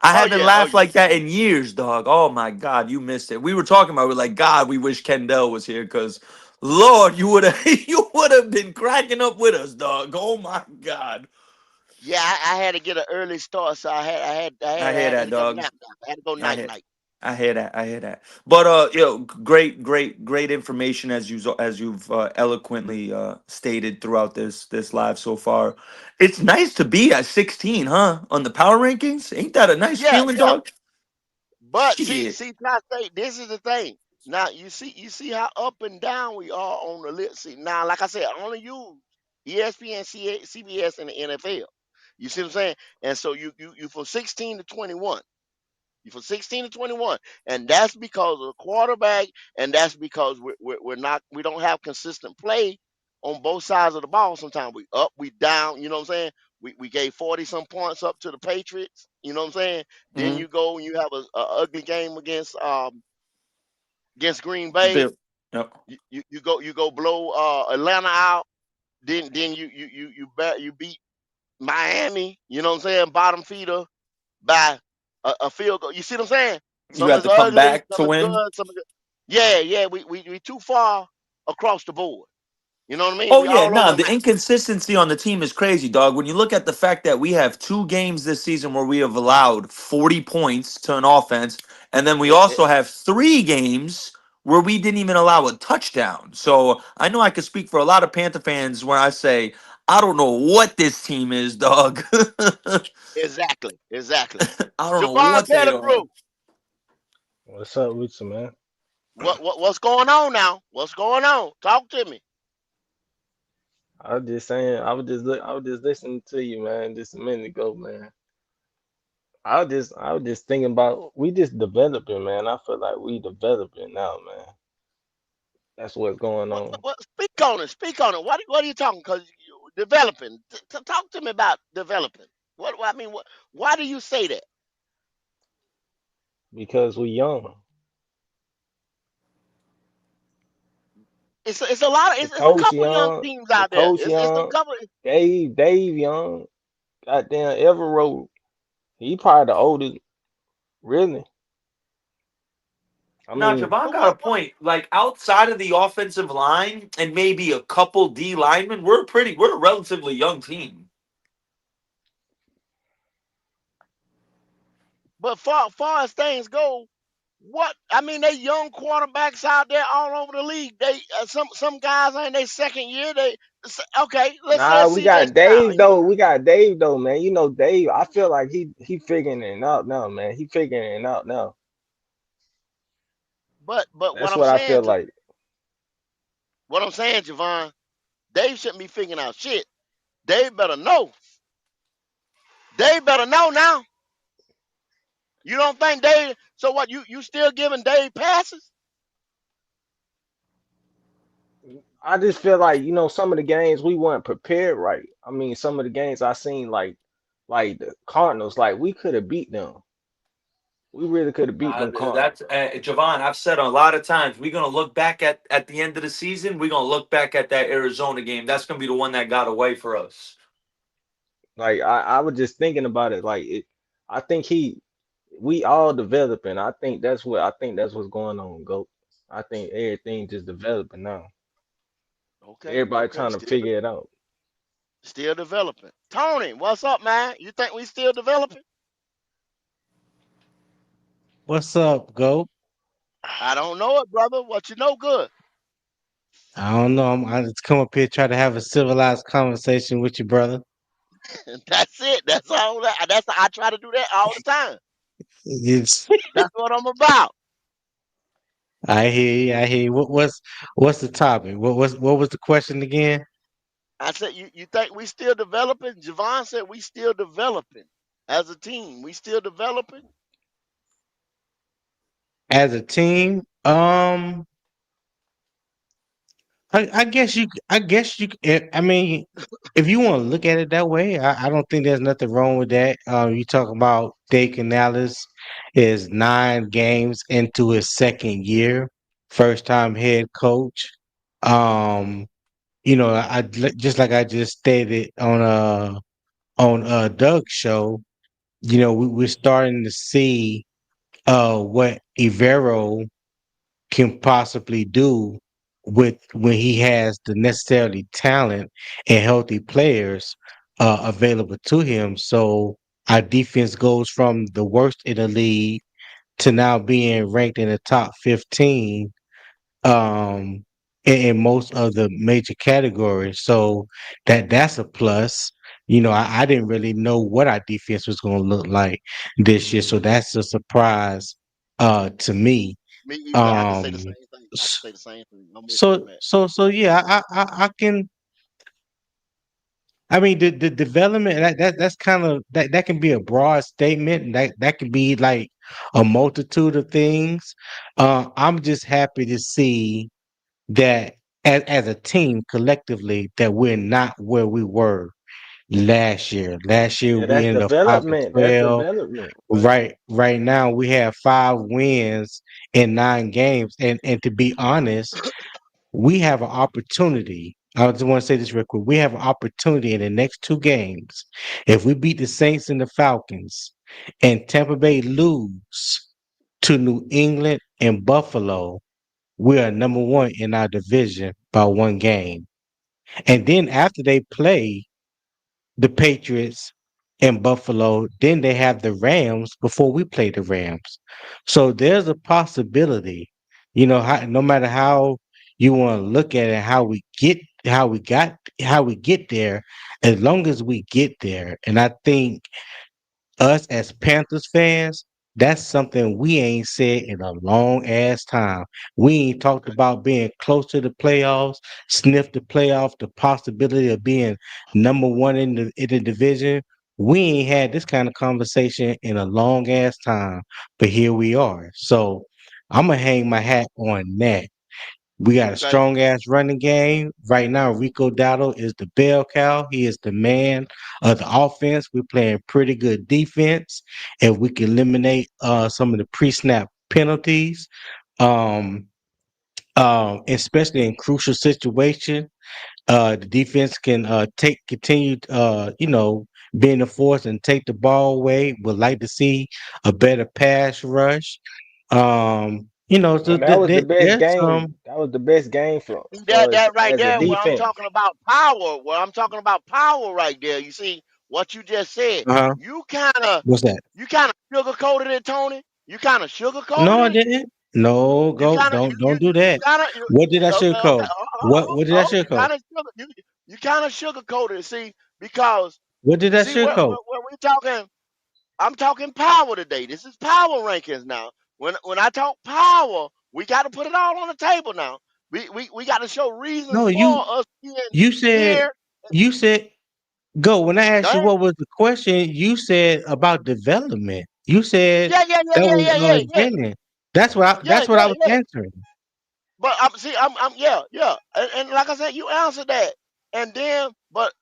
I Oh haven't yeah, oh laughed yeah. like that in years, dog. Oh my God, you missed it. We were talking about, we're like, God, we wish Kendall was here because, Lord, you would have you would have been cracking up with us, dog. Oh my God. Yeah, I had to get an early start, so I hear I had that, to go dog. nap nap. I had to go I night hear. night. I hear that. I hear that. But great information as you've eloquently stated throughout this live so far. It's nice to be at 16, huh? On the power rankings, ain't that a nice Yeah, feeling, yeah. dog? But Shit. Ty State, this is the thing. Now you see how up and down we are on the list. See, now, like I said, I only use ESPN, CBS, and the NFL. You see what I'm saying? And so you from 16 to 21. You from 16 to 21, and that's because of the quarterback, and that's because we don't have consistent play on both sides of the ball. Sometimes we up, we down. You know what I'm saying? We gave 40 some points up to the Patriots. You know what I'm saying? Then Mm-hmm. you go and you have a ugly game against Green Bay. Bill. Yep. You go blow Atlanta out. Then you beat Miami. You know what I'm saying? Bottom feeder by a field goal. You see what I'm saying? You Some have is to come ugly, back to some is win. good, some is good. Yeah, yeah, we too far across the board. You know what I mean? Oh We yeah, all over nah, the the map. inconsistency on the team is crazy, dog. When you look at the fact that we have two games this season where we have allowed 40 points to an offense, and then we It, also it, have three games where we didn't even allow a touchdown. So I know I could speak for a lot of Panther fans where I say, I don't know what this team is, dog. I exactly, exactly. don't know Javon what they are. Pettigrew, What's up with you, man? what's going on now? What's going on? Talk to me. I was just saying, I was just listening to you, man, just a minute ago, man. I was just thinking about we just developing, man. I feel like we developing now, man. That's what's going on. Speak on it. Speak on it. What are you talking? Because you developing. Talk to me about developing. What I mean. Why do you say that? Because we young. It's a lot of The it's a coach couple young young, teams the out there. coach It's a young, couple. Dave young, goddamn Everett. He probably the oldest, really. I Now, mean, Javon But got a point. Like outside of the offensive line and maybe a couple D linemen, we're a relatively young team. far as things go, what I mean, they young quarterbacks out there all over the league. They some guys in their second year. Okay. Let's say nah, we C.J. got Stroud. Dave though. We got Dave though, man. You know Dave. I feel like he figuring it out now, man. He figuring it out now. But That's what I feel like. What I'm saying, Javon, Dave shouldn't be figuring out shit. Dave better know. Dave better know now. You don't think Dave? So what? You still giving Dave passes? I just feel like some of the games we weren't prepared right. I mean, some of the games I seen like the Cardinals, like we could have beat them. We really could have beat them That's Cardinals. Javon. I've said a lot of times we're gonna look back at the end of the season. We're gonna look back at that Arizona game. That's gonna be the one that got away for us. Like I was just thinking about it. I think we all developing. I think that's what's going on, Goat. I think everything just developing now. Okay, Everybody okay, trying to figure it out. still developing. Tony, what's up, man? You think we still developing? What's up, Go? I don't know it, brother. What you know, good. I don't know. I just come up here try to have a civilized conversation with you, brother. That's it. That's all. I try to do that all the time. It's, That's what I'm about. I hear you. I hear you. What's the topic? What was the question again? I said, you think we still developing? Javon said we still developing as a team. We still developing. As a team, I guess you. I guess you. I mean, if you want to look at it that way, I don't think there's nothing wrong with that. You talk about Dave Canales is 9 games into his second year, first time head coach. Um, just like I just stated on Doug's show, we're starting to see what Ivero can possibly do with when he has the necessarily talent and healthy players. available to him. So our defense goes from the worst in the league to now being ranked in the top 15 in most of the major categories. So that's a plus. I didn't really know what our defense was going to look like this year, so that's a surprise to me. Me either. I can say the Um, same thing. I can s- say the same thing. I'm with you on so that. yeah, I can. I mean, the development that's kind of that can be a broad statement. And that can be like a multitude of things. I'm just happy to see that as a team collectively that we're not where we were last year. Last year Yeah, we that's ended up 5 and development. That's 12. development. Right now we have 5 wins in 9 games. And to be honest, we have an opportunity. I just want to say this real quick. We have an opportunity in the next 2 games. If we beat the Saints and the Falcons and Tampa Bay lose to New England and Buffalo, we are number one in our division by 1 game. And then after they play the Patriots and Buffalo, then they have the Rams before we play the Rams. So there's a possibility, no matter how you want to look at it, how we get there, as long as we get there. And I think us as Panthers fans, that's something we ain't said in a long ass time. We ain't talked Okay. about being close to the playoffs, sniff the playoff, the possibility of being number one in the division. We ain't had this kind of conversation in a long ass time, but here we are. So I'm gonna hang my hat on that. We got a Okay. strong ass running game. Right now, Rico Dowdle is the bell cow. He is the man of the offense. We're playing pretty good defense. If we can eliminate some of the pre-snap penalties, um, especially in crucial situations, the defense can continue being a force and take the ball away. Would like to see a better pass rush. So And that was the best there's game. some. That was the best game for See for us that right as a there, where I'm defense. talking about power, where I'm talking about power right there. You see what you just said. Uh-huh. You kind of What's that? you kind of sugarcoated it, Tony. You kind of sugarcoated No, I it. didn't. No, You go. kind of Don't do you that. kind of What did I okay, okay, sugarcoat? What did I you sugarcoat? kind of you kind of sugarcoated it. See, because What did I see sugarcoat? what we talking. I'm talking power today. This is power rankings now. When I talk power, we got to put it all on the table now. We got to show reasons No, for us being you said here. you said go. When I Go asked you ahead. what was the question, you said about development. You said Yeah, yeah, yeah, that yeah, was yeah, yeah, yeah, Jalen. yeah, That's what I yeah, was yeah. answering. But I'm yeah, yeah, and like I said, you answered that, and then, but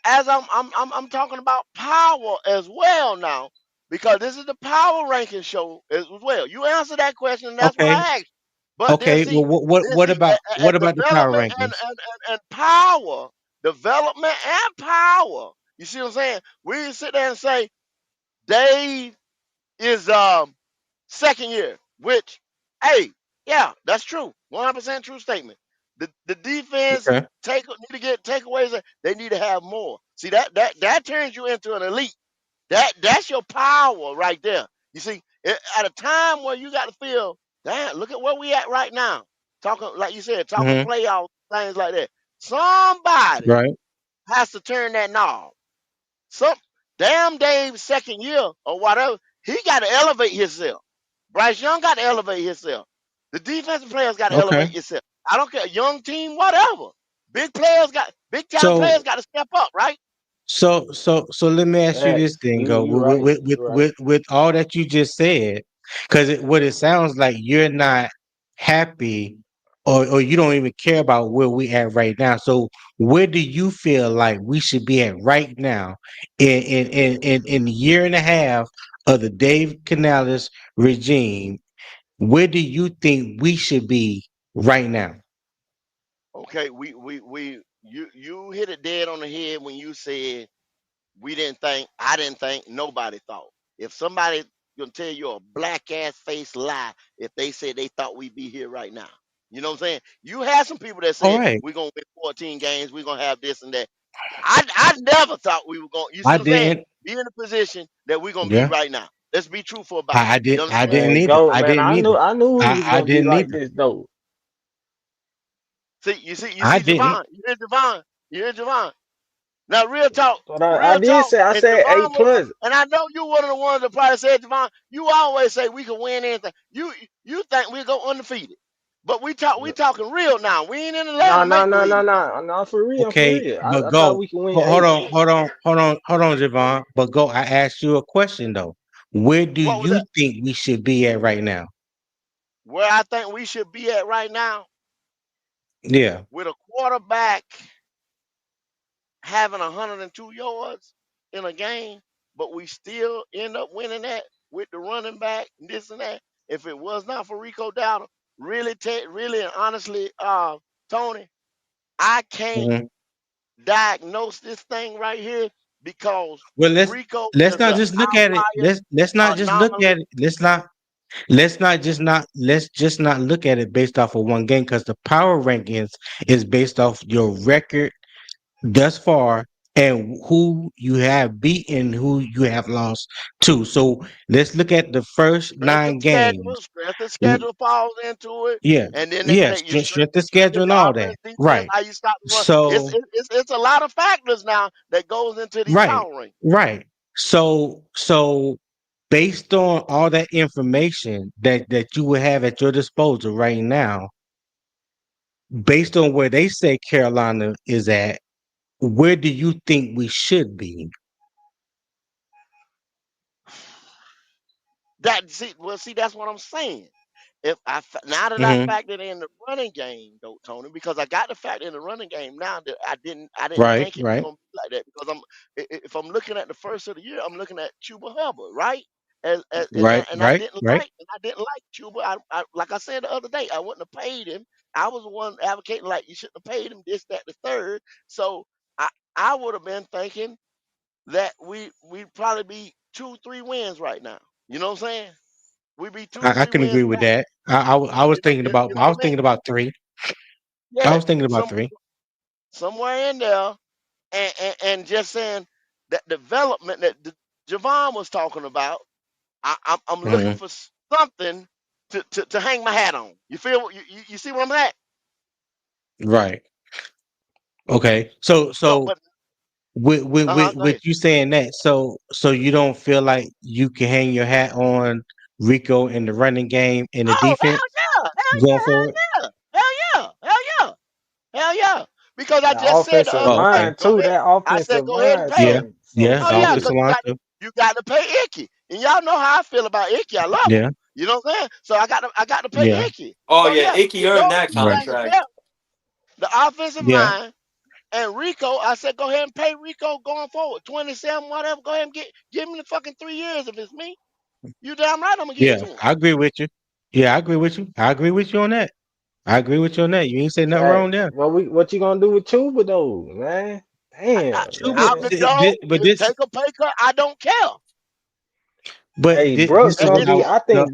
as I'm talking about power as well now, because this is the power ranking show as well. You answered that question, and that's what Okay. I asked. But Okay. Well, then see, what about the power development rankings? and power, development and power. You see what I'm saying? We didn't sit there and say Dave is second year, which, hey, yeah, that's true. 100% true statement. The defense Okay. need to get takeaways. They need to have more. See that turns you into an elite. That's your power right there. You see, at a time where you got to feel, damn, look at where we at right now. Talking like you said, talking Mm-hmm. playoffs, things like that. Somebody Right. has to turn that knob. Some damn Dave's second year or whatever, he got to elevate himself. Bryce Young got to elevate himself. The defensive players got to Okay. elevate himself. I don't care, young team, whatever. Big time So players got to step up, right? so let me ask you this Facts. thing, go You right. You right. with all that you just said, because what it sounds like you're not happy, or you don't even care about where we at right now. So where do you feel like we should be at right now in the year and a half of the Dave Canales regime? Where do you think we should be right now? Okay, we you hit it dead on the head when you said we didn't think, I didn't think, nobody thought. If somebody gonna tell you a black ass face lie if they said they thought we'd be here right now. You know what I'm saying? You had some people that All said right. we're gonna win 14 games, we're gonna have this and that. I never thought we were going. You see I what I'm saying? didn't. Be in the position that we're gonna be Yeah, right now. Let's be truthful about it. I You did. I understand? didn't Man, either. go, I man. didn't either. I knew he was I gonna be didn't like either. this though. You I see, didn't. Javon. You hear Javon? You hear Javon? Now, real talk, But I real did talk. say, I And said Javon eight was, plus. and I know you one of the ones that probably said, Javon, you always say we can win anything. You think we go undefeated, but we talking real now. We ain't in the No, land of no, make no, no, believe. no, no, for real, for Okay, real. but I thought go. we could win Hold eight. on, hold on, Javon. But go. I asked you a question though. Where do What was you that? think we should be at right now? Where I think we should be at right now Yeah. with a quarterback having 102 yards in a game, but we still end up winning that with the running back and this and that. If it was not for Rico Dowdle, really and honestly, Tony, I can't Mhm. diagnose this thing right here because Well, Rico let's is not an just look at it. outlier, Let's not just look at anomaly. it. Let's just not look at it based off of one game because the power rankings is based off your record thus far and who you have beaten, who you have lost to. So let's look at the first nine games. Strength of W- schedule falls into it, Yeah, and then yes, your strength the strength schedule of and your all that. offense, defense, Right. how you stop the run. So It's a lot of factors now that goes into these right, power rankings. right. So based on all that information that you would have at your disposal right now, based on where they say Carolina is at, where do you think we should be? See, that's what I'm saying. If now that I Hmm. factored in the running game, though, Tony, because I got to factor in the running game now that I didn't Right, think it was right, gonna be like that because if I'm looking at the first of the year, I'm looking at Chuba Hubbard, right? right, And right, right. I didn't like Chuba. Like I said the other day, I wouldn't have paid him. I was the one advocating like you shouldn't have paid him this, that, the third. So I I would have been thinking that we'd probably be 2, 3 wins right now. You know what I'm saying? We'd be two, I three can agree wins with back. that. I was thinking about You know what I mean? three. I Yeah, was thinking about three. somewhere in there, and just saying that development that Javon was talking about. I'm looking Hmm. for something to hang my hat on. You feel you see where I'm at? Right. Okay. So So, so but go with ahead. you saying that, so you don't feel like you can hang your hat on Rico in the running game in the Oh defense going forward? hell yeah, hell yeah, hell yeah. Because I That just said the offensive other Oh, day, okay. line go too. ahead. That I said offensive go ahead and line, pay Yeah. him. Yeah. Oh The yeah, something. offensive because line too. you got to pay Icky, and y'all know how I feel about Icky. I love him. Yeah. You know what I'm saying? So I got to pay Yeah. Icky. Oh So yeah, yeah, Icky with earned those that two Right. things there, contract. the offensive Yeah. line and Rico, I said go ahead and pay Rico going forward, 27, whatever. Go ahead and give him the fucking 3 years if it's me. You damn right I'm gonna give Yeah. it to him. I agree with you. Yeah, I agree with you. I agree with you on that. I agree with you on that. You ain't say nothing Hey, wrong there. what you gonna do with Chuba though, man? Damn, Chuba, Out the man. door, but this, take a pay cut. I don't care. but Hey, this Brooks is And what gonna it's be. I no.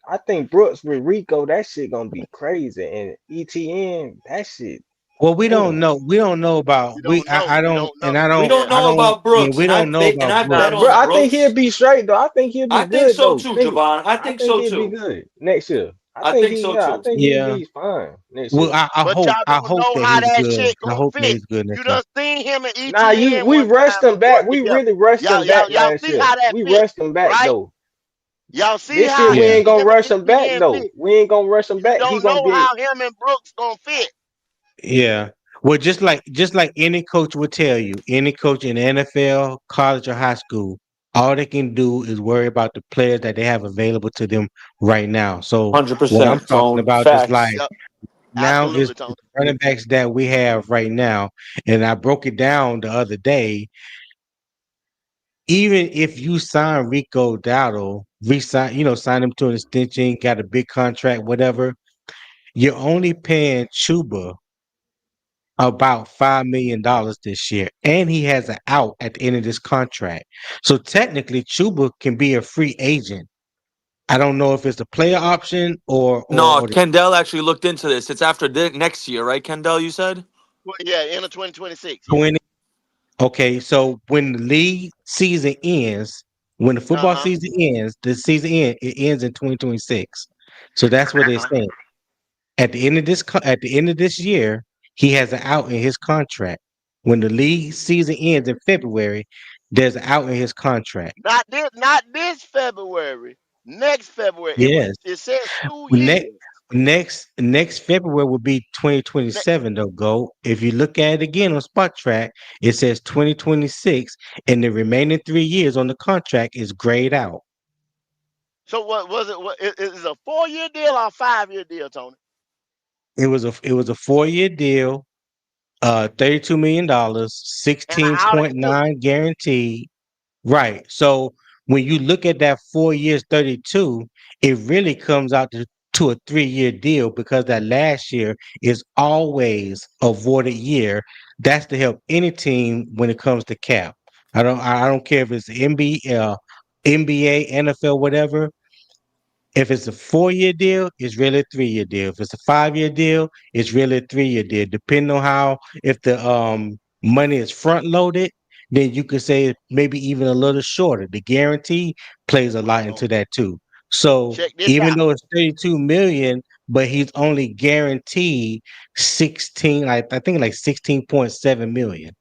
I think Brooks with Rico. That shit gonna be crazy. And ETN, that shit. Well, we don't Damn. know. We don't know about we don't know. I We don't, don't and know. Yeah, I We don't. don't know Yeah, about we Brooks, don't know and about I Brooks. Nah, bet bro. on I think he'll Brooks. be straight though. I think he'll be I think good so though. too, Think. Javon. I I think think so he'll be too. good next year. I I think think he. so Yeah. I too. think he'll Yeah. be fine next Well, year. but y'all I don't hope know that how he's that good. shit I gonna hope that fit. he's good You next year. done seen him and Nah, ETN we one rushed time him back. work We together. really rushed him back Y'all last see year. how that We fit, rushed him back right? though. Y'all see This year how we Yeah. ain't gonna him and rush him back ETN though. fit. We ain't gonna rush him You back. He don't gonna know be how him and Brooks gonna fit. Yeah. Well, just like any coach would tell you, any coach in the NFL, college, or high school, all they can do is worry about the players that they have available to them right now. So what I'm 100% talking Tone. about is like Facts. Yep, now is absolutely, Tony. the running backs that we have right now, and I broke it down the other day. Even if you sign Rico Dowdle, resign, sign him to an extension, got a big contract, whatever, you're only paying Chuba about $5 million this year, and he has an out at the end of this contract. So technically, Chuba can be a free agent. I don't know if it's a player option No, or the Kendall actually looked into this. It's after next year, right, Kendall? You said. Yeah, end of 2026. Yeah. 20. Okay, so when the league season ends, when the Uh football huh. season ends, it ends in 2026. So that's what Uh they're huh. saying. At the end of at the end of this year, he has an out in his contract. When the league season ends in February, there's an out in his contract. Not this February. Next February. Yes. It says 2 years. Next next February will be Ne- 2027 though, go. If you look at it again on Spot Track, it says 2026 and the remaining 3 years on the contract is grayed out. So what was it? Is a 4 year deal or a 5 year deal, Tony? It was a 4 year deal, $32 million, And an out at two. 16.9 guaranteed. Right. So when you look at that 4 years, 32, it really comes out to a 3 year deal because that last year is always a voided year. That's to help any team when it comes to cap. I don't care if it's NBA, NFL, whatever. If it's a 4 year deal, it's really a 3 year deal. If it's a 5 year deal, it's really a 3 year deal. Depending on how if the money is front loaded, then you could say maybe even a little shorter. The guarantee plays a lot Oh, into that too. So check this even out. though it's 32 million, but he's only guaranteed 16, I think like 16.7 million.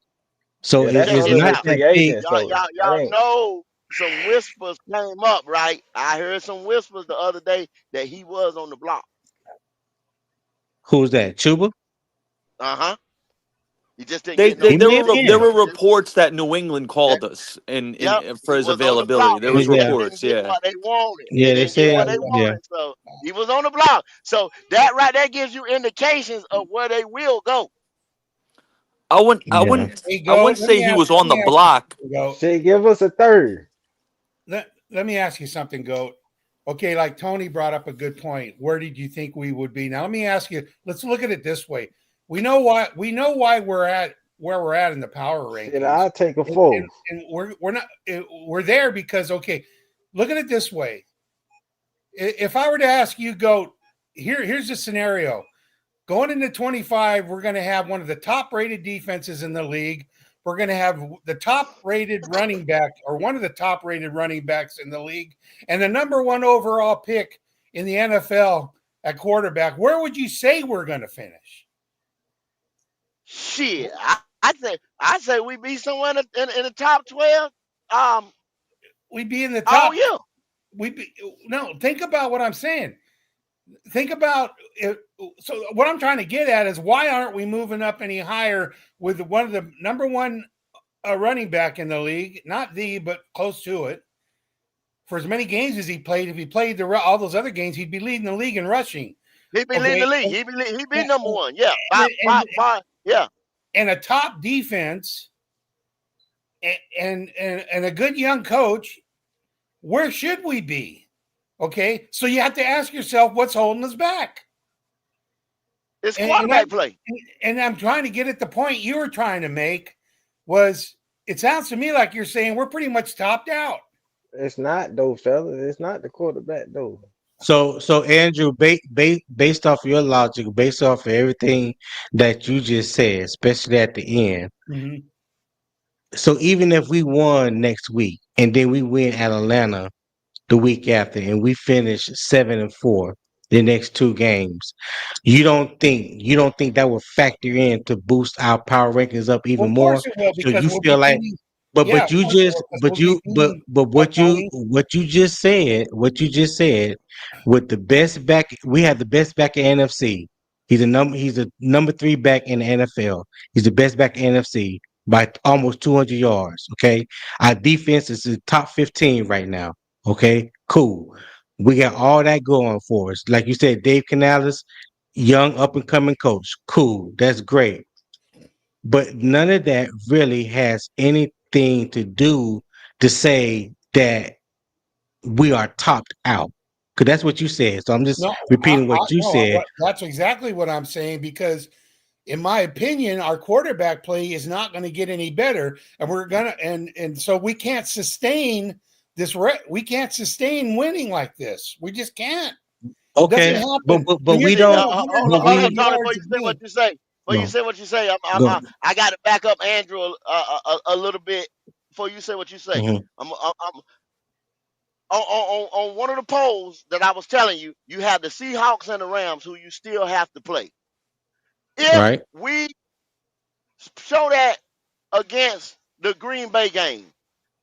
So Yeah, that's Check it's this only not with out. that free big. agents Y'all, though. y'all, That y'all ain't. know some whispers came up, right? I heard some whispers the other day that he was on the block. Who's that? Chuba? Uh huh. He just didn't They, get they no He there may have deal. were there been. were He just, reports that New England yeah, called us yep. for He his was on the block, availability. There and was they just Yeah. didn't reports, get yeah. what they wanted. They Yeah, they didn't get said what they yeah. wanted, so he was on the block. So that right there gives you indications of where they will go. I wouldn't I Yeah. wouldn't Hey, I go. wouldn't say he was on the block. Go. Shit, give us a third. Let me ask you something, Goat. Okay, like Tony brought up a good point. Where did you think we would be? Now let me ask you. Let's look at it this way. We know why we're at where we're at in the power Shit, rankings, I'll take a and, and, four. and we're not we're there because okay. Look at it this way. If I were to ask you, Goat, here's the scenario. Going into 25, we're going to have one of the top rated defenses in the league. We're going to have the top rated running back or one of the top rated running backs in the league and the number one overall pick in the NFL at quarterback. Where would you say we're going to finish? Shit, I say we be somewhere in the top 12. Um, We'd be in the all top. year. We'd be no. Think about what I'm saying. Think about it. So what I'm trying to get at is why aren't we moving up any higher with one of the number one running back in the league, not the, but close to it. For as many games as he played, if he played all those other games, he'd be leading the league in rushing. He be leading the Okay, league. He be number one. Yeah, and, and, yeah. and a top defense and a good young coach. Where should we be? Okay, so you have to ask yourself what's holding us back. It's And, and quarterback I'm play. and I'm trying to get at the point you were trying to make was it sounds to me like you're saying we're pretty much topped out. It's not though, fellas. It's not the quarterback though. So Andrew, based off your logic, based off of everything that you just said, especially at the end. Mm-hmm. So even if we won next week and then we win at Atlanta the week after and we finish 7-4 the next two games, you don't think that will factor in to boost our power rankings up Well, even of more? course it will So because you we'll feel be like beating. but Yeah, but of you course it just will because we'll be beating but what you Tony. what you just said with the best back, we have the best back in NFC. He's a number three back in the NFL. He's the best back in NFC by almost 200 yards. Okay, our defense is the top 15 right now. Okay, cool. We got all that going for us. Like you said, Dave Canales, young up and coming coach. Cool, that's great. But none of that really has anything to do to say that we are topped out. Because that's what you said. So I'm just No, repeating what you no, said. that's exactly what I'm saying because, in my opinion, our quarterback play is not going to get any better, and we're gonna and so we can't sustain this. We can't sustain winning like this. We just can't. It doesn't Okay, but happen but, when but you're we See, throwing don't. hold But on,105 we Tony, before yards you a say what game. you say. Before you Go, say what you say, go. I got to back up Andrew a little bit before you say what you say. Hmm. I'm on one of the polls that I was telling you. You have the Seahawks and the Rams, who you still have to play. If Right. we show that against the Green Bay game,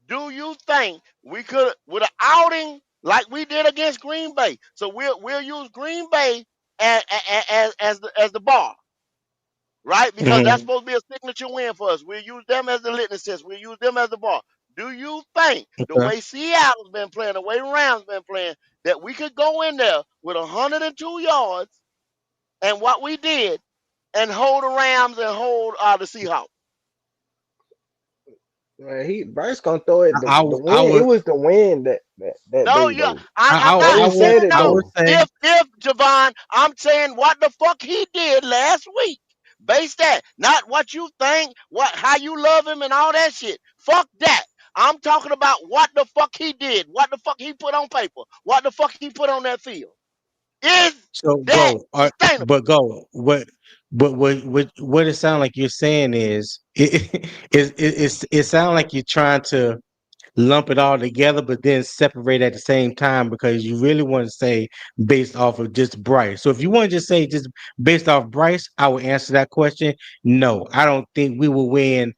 do you think we could, with an outing like we did against Green Bay? So we'll use Green Bay as the bar, right? Because that's Hmm. supposed to be a signature win for us. We'll use them as the litmus test. We'll use them as the bar. Do you think the Okay. way Seattle's been playing, the way Rams been playing, that we could go in there with 102 yards and what we did and hold the Rams and hold the Seahawks? Man, Bryce gonna throw it. The I win. It would, was the win that No, day yeah, though. I'm not Bryce saying said it I no. would though. say If Javon, I'm saying what the fuck he did last week. Base that, not what you think, how you love him and all that shit. Fuck that. I'm talking about what the fuck he did, what the fuck he put on paper, what the fuck he put on that field. Is so. that Go, sustainable? but go. What it sounds like you're saying is it sounds like you're trying to lump it all together, but then separate at the same time because you really want to say based off of just Bryce. So if you want to just say just based off Bryce, I will answer that question. No, I don't think we will win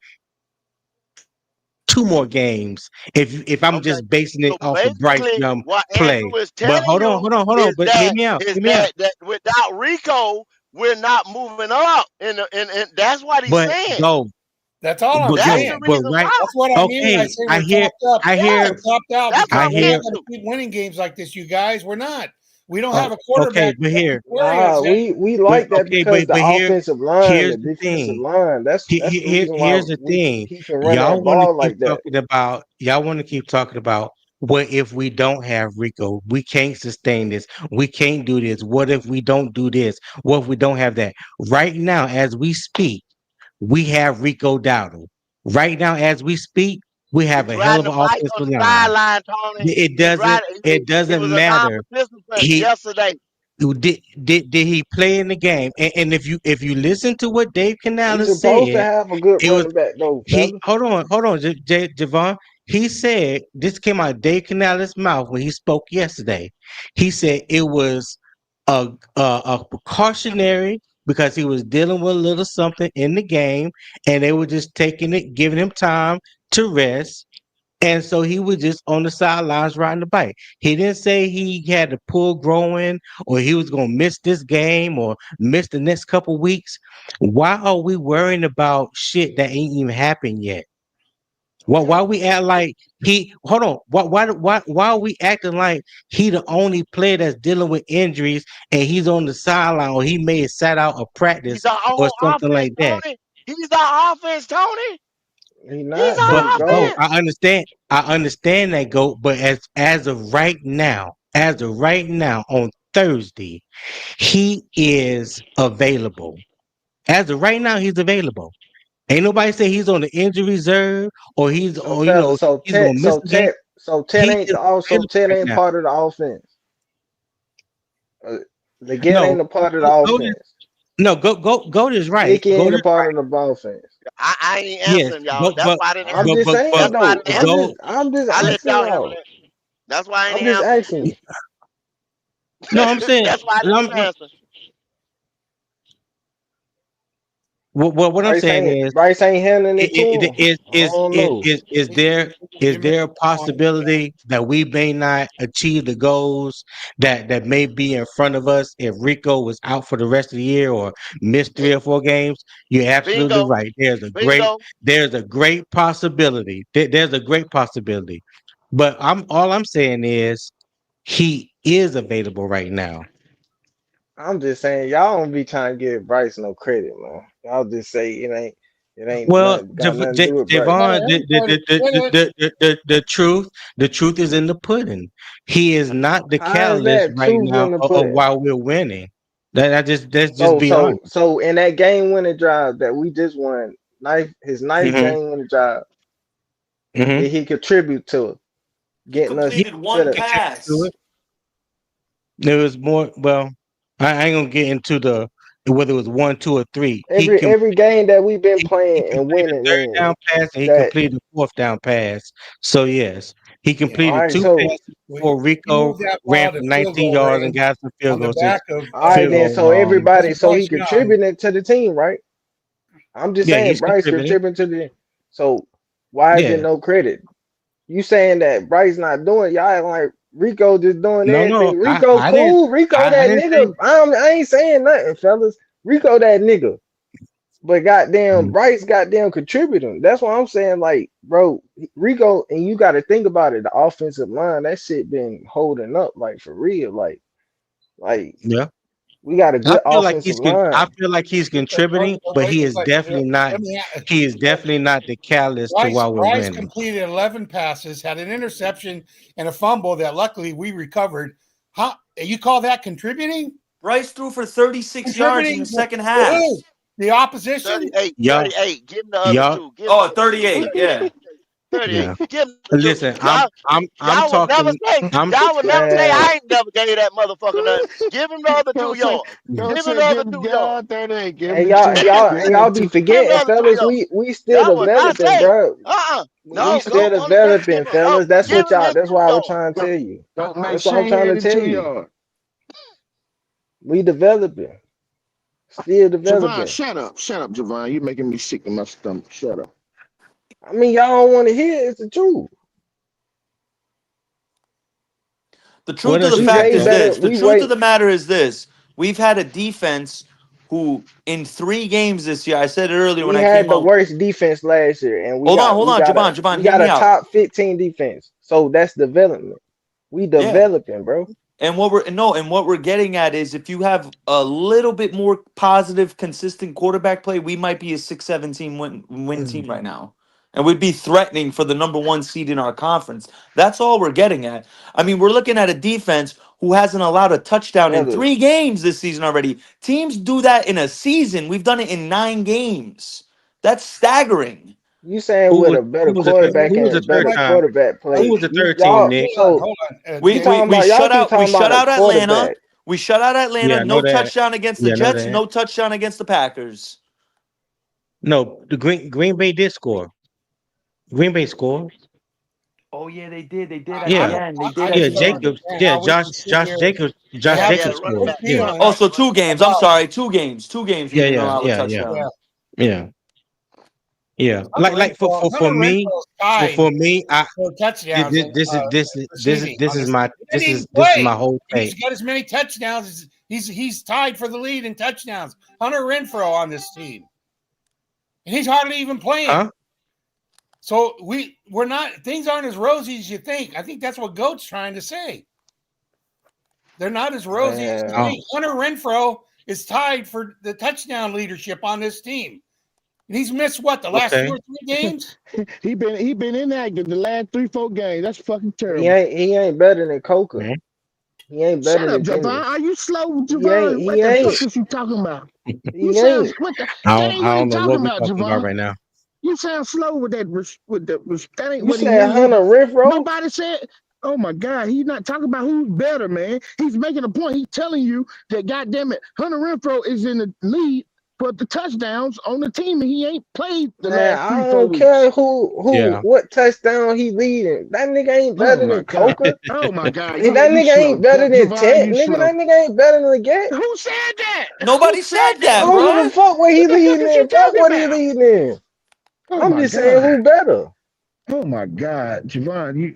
two more games if I'm Okay. just basing it So off of Bryce basically, Young what play. Andrew is But telling you hold on. But is hear me out. that without Rico, we're not moving up. And that's what he's But saying. go, That's all I'm but That's go, the saying. but reason right. why. That's what I mean when I Okay, say we're topped up. I Yeah, hear, We're topped out that's because what I I'm we're not hear. getting going to to. keep winning games like this, you guys. We're not. We don't have a Okay, quarterback but here, to carry Nah, us. we but like that okay, because the but here, offensive line, here's the the defensive thing. line. That's the reason why Here's the thing. he can run Y'all that want to ball keep like that. talking about. Y'all want to keep talking about. What if we don't have Rico? We can't sustain this. We can't do this. What if we don't do this? What if we don't have that? Right now, as we speak, we have Rico Dowdle. Right now, as we speak, we have He's a hell riding of a an bike on offensive the line. sideline, Tony. It He's doesn't. riding. It He doesn't was a matter. non-participant He yesterday. did he play in the game? And if you listen to what Dave He's Canales supposed to said, have a good it was running back though, he. fella. Hold on, Javon. He said this came out of Dave Canales' mouth when he spoke yesterday. He said it was a precautionary because he was dealing with a little something in the game, and they were just taking it, giving him time to rest. And so he was just on the sidelines riding the bike. He didn't say he had the pull growing or he was going to miss this game or miss the next couple weeks. Why are we worrying about shit that ain't even happened yet? Why we act like he hold on? Why are we acting like he the only player that's dealing with injuries and he's on the sideline or he may have sat out of He's practice our or whole something offense, like that? Tony. He's our offense, Tony. He He's not But though, our go. go, offense. I understand that go, but as of right now, on Thursday, he is available. As of right now, he's available. Ain't nobody say he's on the injury reserve or So fella, he's gonna miss the game. So Ted He ain't is also available Ted right ain't now. part of the offense. Uh, Leggett No, ain't a part of the go this, offense. no, go this right. Hickey Go ain't a this part right. of the offense. I ain't Yes, answering y'all. That's why I didn't I'm answer. just saying That's why I though. didn't answer. I'm just I let asking y'all handle y'all. that. That's why I ain't I'm just answer. asking you. no, I'm saying That's why I didn't even answer. what I'm saying is Bryce ain't handing it to it him. I don't know. is there a possibility that we may not achieve the goals that may be in front of us if Rico was out for the rest of the year or missed Eh, 3 or 4 games? You're absolutely Bingo, right. bingo. There's a great possibility. There's a great possibility. But all I'm saying is he is available right now. I'm just saying y'all don't be trying to give Bryce no credit, man. Y'all just say it ain't Well, nothing got nothing to do with Bryce. Javon, the truth is in the pudding. He is not the How is catalyst that right truth now in the of pudding? why we're winning. Let's just So be honest. so so in that game winning drive that we just won, his ninth Hmm. game winning drive, Hmm. did he contribute to He getting us Yeah, completed to one the to pass. it. There was more. Well, I ain't gonna get into the whether it was 1, 2, or 3. Every game that we've been He playing and completed winning a third in down pass and he that. completed a fourth down pass. So yes, he Yeah. All completed right, 2 so passes We, before he Rico moved that ran ball for to field 19 goal yards and range got some field on the goals. back all right Field then. goal. So it's everybody, a so he touchdown. contributing to the team, right? I'm just Yeah, saying he's Bryce contributing. contributing to the. So why is it Yeah. no credit? You saying that Bryce not doing? Y'all acting like Rico just doing No, no, everything. Rico I didn't cool. Rico I that didn't say nigga. I ain't saying nothing, fellas. Rico that nigga. But goddamn, Bryce goddamn contributing. That's what I'm saying. Like, bro, Rico, and you got to think about it. The offensive line, that shit been holding up, like for real. Like yeah. we got a I good feel like offensive I line. feel like he's But, contributing, but he is definitely not let me the catalyst to why we're Bryce winning. completed 11 passes, had an interception and a fumble that luckily we recovered. How you call that contributing? Bryce threw for 36 yards in the Contributing second to who? half. The opposition? 38, Y'all, 38. Give him the other y'all, two. Give him the Oh, other two. 38. Yeah. 38. yeah. Give him the two. Listen, I'm Y'all would never talking say, I'm y'all would never say Man, I ain't never gave that motherfucker nothing. Give him the other Don't 2 say, yards. don't Give him say the other give him 2 yards. God 38. Give and him the y'all, two. y'all, Give and him the y'all be two. Give him the forgetting, other two fellas. yards. We still Y'all would not developing, say, bro. We no, still go on and say, developing, fellas. That's give what him y'all. his That's two why I was yards. trying to Don't, tell you. don't make That's what I'm Shane trying had to it tell 2 you. yards. We developing, still Javon, developing. shut up. Shut up, Javon. You're making me sick in my stomach. Shut up. I mean, y'all don't want to hear it. It's the truth. The what truth of else the you We fact got way is there? better. this. The We truth of way the matter is this. We've had a defense who, in 3 games this year, I said it earlier when we I had came the on. worst defense last year, and Hold on, Javon. Javon, we hear got me a out. top 15 defense. So that's development. We Yeah. developing, bro. And what we're getting at is if you have a little bit more positive, consistent quarterback play, we might be a 6-17 win team right now. And we'd be threatening for the #1 seed in our conference. That's all we're getting at. I mean, we're looking at a defense who hasn't allowed a touchdown in Fellas, 3 games this season already. Teams do that in a season. We've done it in 9 games. That's staggering. you saying Who with was a who better was the quarterback who was the and third better But time? quarterback Who play, was the you third team, y'all. Nick? So hold on. we talking about y'all keep We talking about shut a out Atlanta. quarterback. We shut out Atlanta. Yeah, I know No that. touchdown against the Yeah, I know Jets. that. No touchdown against the Packers. No, the Green Bay did score. Green Bay scored. Oh yeah, they did. They did at the Yeah. end. They did I at Yeah, just the don't end. Jacobs. understand Yeah, how we can sit here and Josh Yeah, have he had this a Jacobs running good scored. back. Yeah. feeling Oh, so 2 games. I'm about sorry, 2 games. 2 games we Yeah, didn't yeah, allow a yeah, yeah. yeah. touchdown. Yeah. Yeah. Hunter Like Renfro. for Hunter me, Renfro's tied for me, for touchdowns and receiving this on is this. my He didn't even this is my play. whole He's take. got as many touchdowns as he's tied for the lead in touchdowns. Hunter Renfro on this team. And he's hardly even playing. Huh? So we're not things aren't as rosy as you think. I think that's what Goat's trying to say. They're not as rosy as you Oh, Man, think. Hunter Renfro is tied for the touchdown leadership on this team. And he's missed what, the last two okay. or three games? he been inactive the last 3-4 games. That's fucking he terrible. ain't better than Coker. Mhm. He ain't Shut better up, than Javon. Jimmy. Are you slow, He ain't. Javon? What He the fuck ain't. is you talking about? You He sound ain't. what the that ain't I what he don't know what talking we're about, talking about Javon. right now. You sound slow with that that ain't You what he said mean. Hunter Renfro? Nobody said, oh my God, he's not talking about who's better, man. He's making a point. He's telling you that goddamn it, Hunter Renfro is in the lead for the touchdowns on the team, and he ain't played the Man, last I three, four don't care weeks. who Yeah. what touchdown he leading. That nigga ain't Oh better my than God. Coker. Oh my God. If Yeah, that you nigga slow. ain't better than Javon, Tech, you nigga, slow. that nigga ain't better than the Get. Who said that? Who Nobody said said I that, that? don't give a bro. fuck what he What the fuck leading is you in. Fuck talking what he about? leading in. Oh I'm my just saying God. who better. Oh my God, Javon,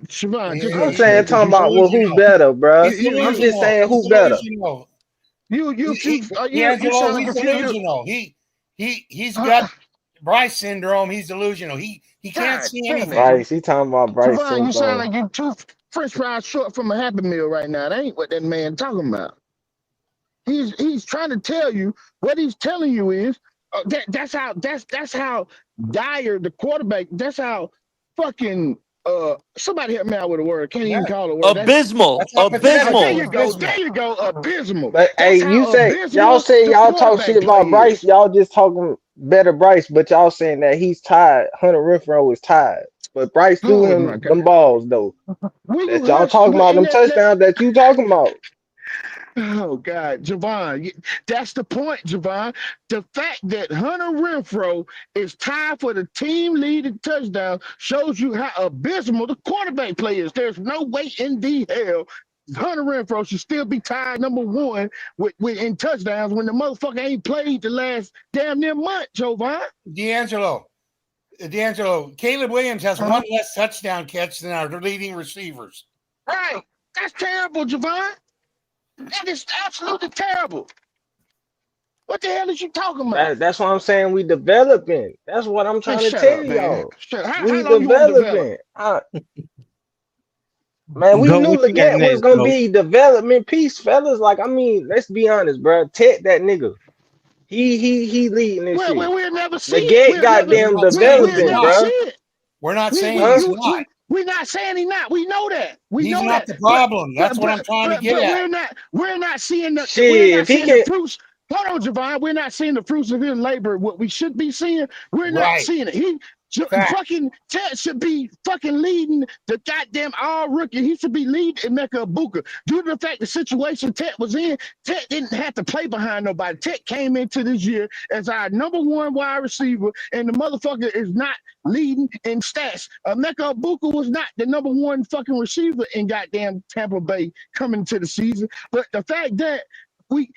just I'm look saying slow because talking you about slow. well who Delusional. better, bruh. He's You I'm just delusional. saying He's who better. delusional. you D'Angelo, sound like he's a few. delusional. He's got Uh, Bryce syndrome. He's delusional. He can't God see damn it, anything. Bryce, he talking about Bryce Javon, you sound syndrome. like you two French fries short from a Happy Meal right now. That ain't what that man talking about. He's trying to tell you what he's telling you is that's how dire the quarterback. That's how fucking somebody help me out with a word. Can't Yeah, even call a word. Abysmal. that's how pathetic There and you Abysmal. go. abysmal. There you go. Abysmal. But hey, That's you how y'all abysmal say the y'all talk shit quarterback play about Bryce, is. y'all just talking better Bryce, but y'all saying that he's tied. Hunter Renfro is tied. But Bryce threw Oh my him God. them balls though. When you That y'all hush, talking about them touchdowns that you talking about. Oh God, Javon, that's the point, Javon. The fact that Hunter Renfro is tied for the team lead in touchdown shows you how abysmal the quarterback play is. There's no way in the hell Hunter Renfro should still be tied number one with in touchdowns when the motherfucker ain't played the last damn near month, Javon. D'Angelo, Caleb Williams has Uh-huh. one less touchdown catch than our leading receivers. Right. That's terrible, Javon. That is absolutely terrible. What the hell is you talking about? That's what I'm saying. We developing. That's what I'm Man, trying to shut tell up, man. y'all. Shut up. How We long you want to develop? developing. Man, we Go, knew what you got Leggett was next, gonna go? be development piece, fellas. Like, I mean, let's be honest, bro. Tech that nigga. He leading this Well, shit. we'll never see it. Leggett goddamn We're not saying We'll he's developing, never not. see bro. it. We're not saying Huh? he's not. We're not saying he's not. We know that. We He's know not that. the problem. That's what I'm trying to get But at. we're not seeing Shit, if he the can, fruits. Hold on, Javon. We're not seeing the fruits of his labor. What we should be seeing, we're not Right. seeing it. Fact. Fucking Ted should be fucking leading the goddamn all rookie. He should be leading Emeka Ibuka. Due to the fact the situation Ted was in, Ted didn't have to play behind nobody. Ted came into this year as our number one wide receiver, and the motherfucker is not leading in stats. Emeka Ibuka was not the number one fucking receiver in goddamn Tampa Bay coming to the season. But the fact that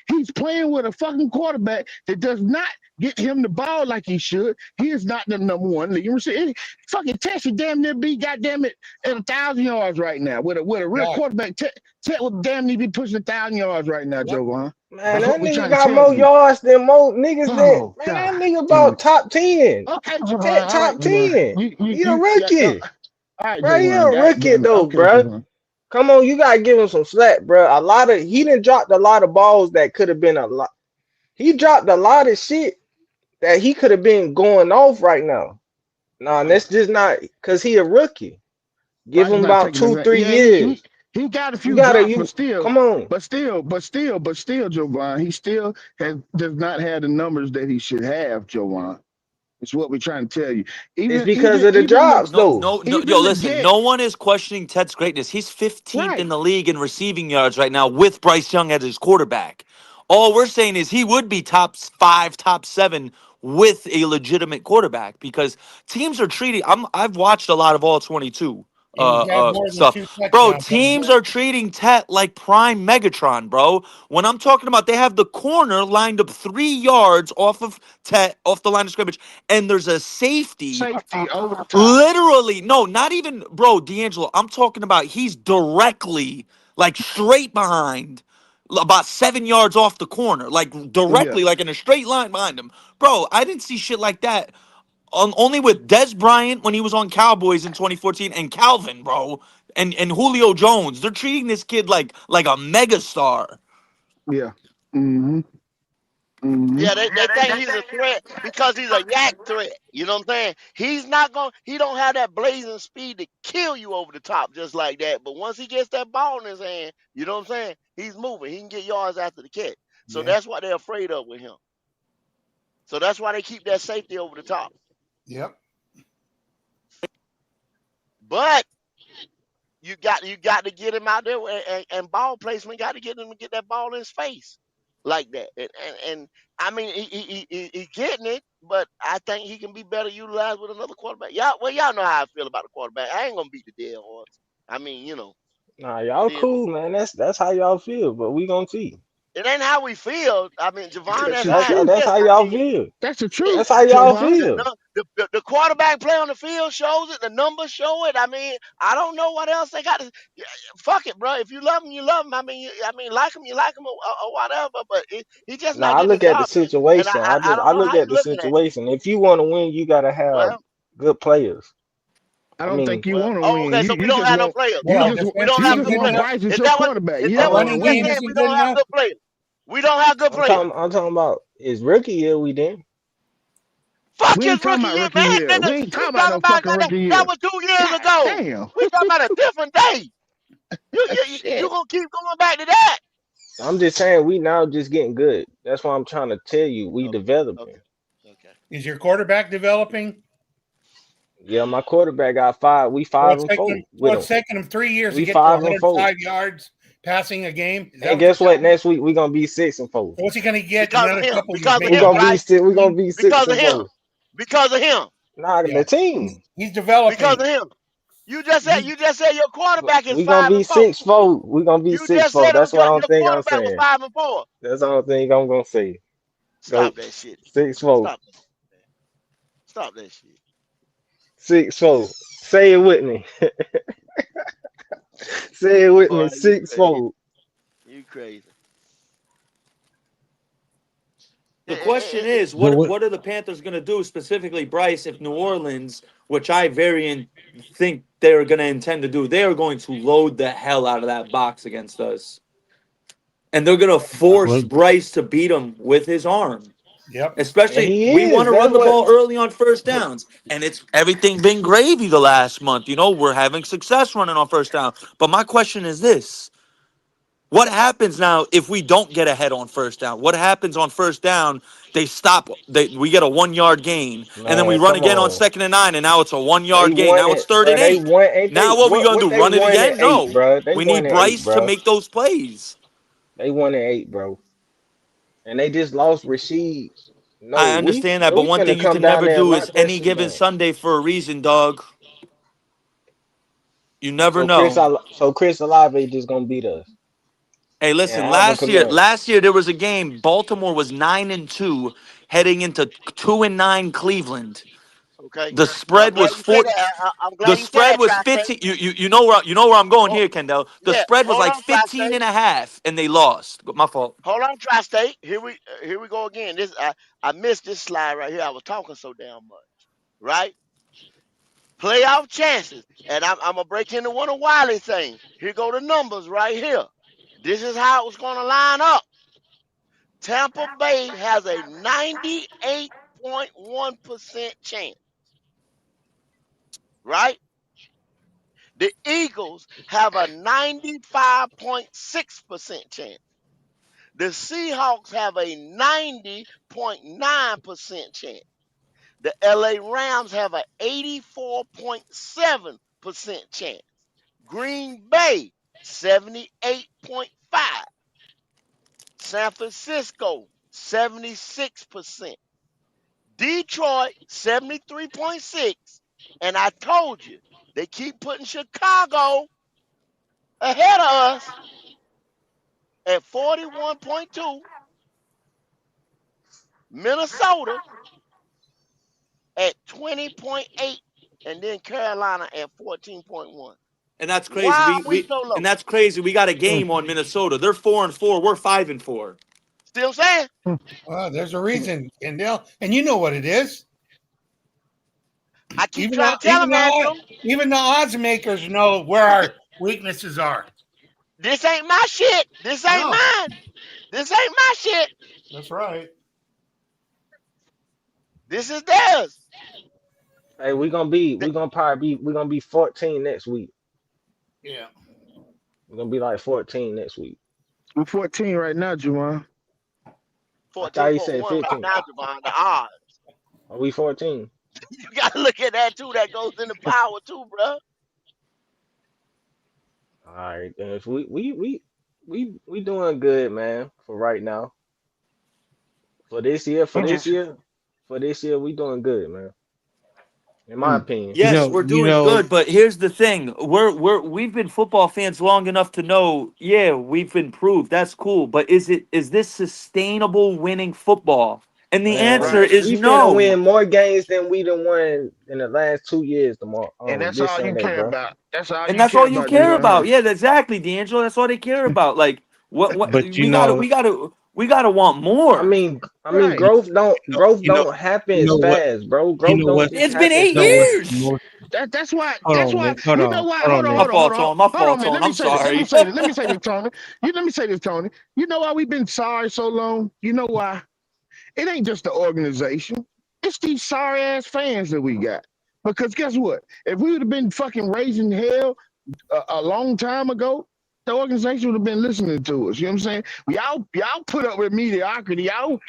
he's playing with a fucking quarterback that does not get him the ball like he should. He is not the number one leading receiver. Fucking Ted should damn near be goddamn it at 1,000 yards right now. With a real quarterback, Ted would damn near be pushing 1,000 yards right now, Joe. man, That's that what we're nigga trying to got tell more you. yards than most niggas that, Oh man, that God, nigga damn about it. top 10. Okay, Tech Javon. All right, top Javon. 10. He a Yeah, rookie. all right, Bro, he a Javon. God rookie damn it. though, Okay, bro. Javon. Come on, you gotta give him some slack, bro. He done dropped a lot of balls that could have been a lot. He dropped a lot of shit that he could have been going off right now. Nah, that's just not because he a rookie. Give Right, he's him not about taking two, it. three Yeah, years. he got a You few gotta drops, you come on. but still, Jovan, he still does not have the numbers that he should have, Jovan. It's what we're trying to tell you. It's Even because even of the even the drops No, though. no, no. Yo, even the listen. get No one is questioning Ted's greatness. He's 15th in right. the league in receiving yards right now with Bryce Young as his quarterback. All we're saying is he would be top five, top seven with a legitimate quarterback because teams are treating. I've watched a lot of all 22 And he's got more than stuff, 2 bro. touchdowns on the Teams year. are treating Tet like prime Megatron, bro. When I'm talking about, they have the corner lined up 3 yards off of Tet, off the line of scrimmage, and there's a safety. Safety over the top. Literally, no, not even, bro, D'Angelo. I'm talking about he's directly, like straight behind, about 7 yards off the corner, like Yeah, directly, like in a straight line behind him. Bro, I didn't see shit like that. Only with Des Bryant when he was on Cowboys in 2014 and Calvin, bro, and Julio Jones. They're treating this kid like a megastar. yeah. Mm-hmm. Mm-hmm. Yeah, they think he's a threat because he's a yak threat. You know what I'm saying? He don't have that blazing speed to kill you over the top just like that. But once he gets that ball in his hand, you know what I'm saying? He's moving. He can get yards after the catch. So Yeah. that's what they're afraid of with him. So that's why they keep that safety over the top. Yep. But you got to get him out there and ball placement got to get him to get that ball in his face like that. And I mean he getting it, but I think he can be better utilized with another quarterback. Y'all know how I feel about the quarterback. I ain't gonna beat the dead horse. I mean, Nah, y'all it is what cool, man. That's how y'all feel, but we gonna see. it ain't how we feel. I mean, Javon, That's that's the how it truth. That's is. how I y'all mean, feel. That's the it, That's truth, how y'all Jovan. feel. the quarterback play on the field shows it. The numbers show it. I mean, I don't know what else they got to. Fuck it, bro. If you love him, you love him. I mean, like him, you like him, or whatever. But he just Nah, not I getting the look at the job done. And situation. I I don't know look how you at the looking at it. situation. If you want to win, you gotta have Well, good players. I I don't mean, think you want to oh, win. okay. So we don't have no players. Well, So our we defense don't You have isn't just good good want players. enough. Bryce as Is your that what quarterback. is You Our that don't what want you to running just game win. saying? We isn't good don't have enough. good players. We don't have good players. I'm talking about his rookie year. We did. Fuck We ain't his talking rookie about year, rookie man. year. Nigga, We ain't we talking about talking no about fucking that. rookie That year. was 2 years God ago. damn. We talking about a different day. You Shit. gonna keep going back to that? I'm just saying we now just getting good. That's why I'm trying to tell you we Okay, developing. okay, okay. Is your quarterback developing? Yeah, my quarterback got five. We Well, 5 it's and taken 4 him. with Well, him. it's taken him 3 years to We get to 5 and 4. 105 yards passing a game? Is that And what you're guess what? telling me? Next week we're gonna be 6-4. So what's he going to get Because of another him. couple years? Because of Maybe We're him, a gonna be decade. right? six. We're gonna be six Because of and him. four. Because of him. Nah, Yeah. the team. He's Because developing. of him. He's You just said your quarterback is We gonna five be and four. 6-4. We gonna be You six just four. said That's what I'm your think I'm quarterback was saying. 5 and 4. That's the only thing I'm gonna say. Go Stop that shit. 6-4. Stop that, man. Stop that shit. 6-4. Say it with me. Say it with me. Boy, you crazy. 6-4. You crazy. The question is, But what? what are the Panthers going to do specifically, Bryce, if New Orleans, which I think they're going to intend to do, they are going to load the hell out of that box against us, and they're going to force What? Bryce to beat him with his arm. yep. And Especially, he we want is. to That's run the what. ball early on first downs, and it's everything been gravy the last month. You know, we're having success running on first down. But my question is this: what happens now if we don't get ahead on first down? What happens on first down? They stop. We get a 1 yard gain, and then we Man, run come again on on. 2nd and 9, and now it's a one They yard gain. won Now it's it, third bro. and They eight. won. Ain't they? Now what we gonna What do? they Run it won in again? 8, No. bro. They We won need in 8, Bryce to bro. make those plays. They won in 8, bro. And they just lost Rasheed. No, I understand that, but we one finna thing you come can down never there and do rock is that any shit given down. Sunday for a reason, dog. You never know. So Chris Olave just gonna beat us. Hey, And listen. Alvin Kamara. Last year there was a game. Baltimore was 9-2, heading into 2-9 Cleveland. Okay. The I'm spread glad was you said 4. that. I'm The glad you said spread that, was Tri-State. 15. You know where I'm going Oh, here, Kendall. The yeah. spread was Hold like on, 15 Tri-State. and a half, and they lost. My fault. Hold on, Tri-State. Here we go again. I missed this slide right here. I was talking so damn much. Right? Playoff chances. And I'm gonna break into one of Wiley's things. Here go the numbers right here. This is how it's gonna line up. Tampa Bay has a 98.1% chance, right? The Eagles have a 95.6% chance. The Seahawks have a 90.9% chance. The LA Rams have an 84.7% chance. Green Bay, 78.5. San Francisco, 76%. Detroit, 73.6. And I told you, they keep putting Chicago ahead of us at 41.2. Minnesota at 20.8. And then Carolina at 14.1. And that's crazy. Why are We we we so and low? that's crazy. We got a Mm, game on Minnesota. They're 4-4. We're 5-4. Still saying? mm, Well, there's a mm. reason, Kendall, and you know what it is. I keep Even trying the to tell even them, the Andrew, even the odds makers know where our weaknesses are. this ain't my shit. This ain't No, mine. This ain't my shit. that's right. This is theirs. Hey, Th- we gonna be 14 next week. Yeah. We're gonna be like 14 next week. We're 14 right now, Juwan. I thought you said 14.1 right 15. now, Javon. The odds. Are we 14? You gotta look at that too. That goes into power too, bro. All right, then if we doing good, man, for right now. For this year, I'm just we doing good, man. In my mm. opinion. Yes, we're You doing know, good, but here's the thing: we've been football fans long enough to know. Yeah, we've improved. That's cool, but is this sustainable winning football? And the Man, answer Right. is we finna no. win more games than we done won in the last 2 years tomorrow, And that's this all you Sunday, care bro. about. That's all And you that's care all you about, care about. Juwan. Yeah, exactly, D'Angelo. That's all they care about. Like what but you know, we gotta want I more. mean, I mean, Right. growth you know, don't happen you as know what, fast, bro. you Growth know don't what, just It's been happen eight know what's fast. the years. most? That's why. Hold That's on, why. Nick. Hold You on, know why? hold Hold on, on. My Nick. Hold on. Hold fault, on. Tone. My Hold on fault, a minute. Tone. Let me I'm say this. Let me sorry. say this. Let me say this, Tony. Let me say this, Tony. You know why we've been sorry so long? You know why? It ain't just the organization. It's these sorry ass fans that we got. Because guess what? If we would have been fucking raising hell a long time ago, the organization would have been listening to us. You know what I'm saying? Y'all put up with mediocrity. Y'all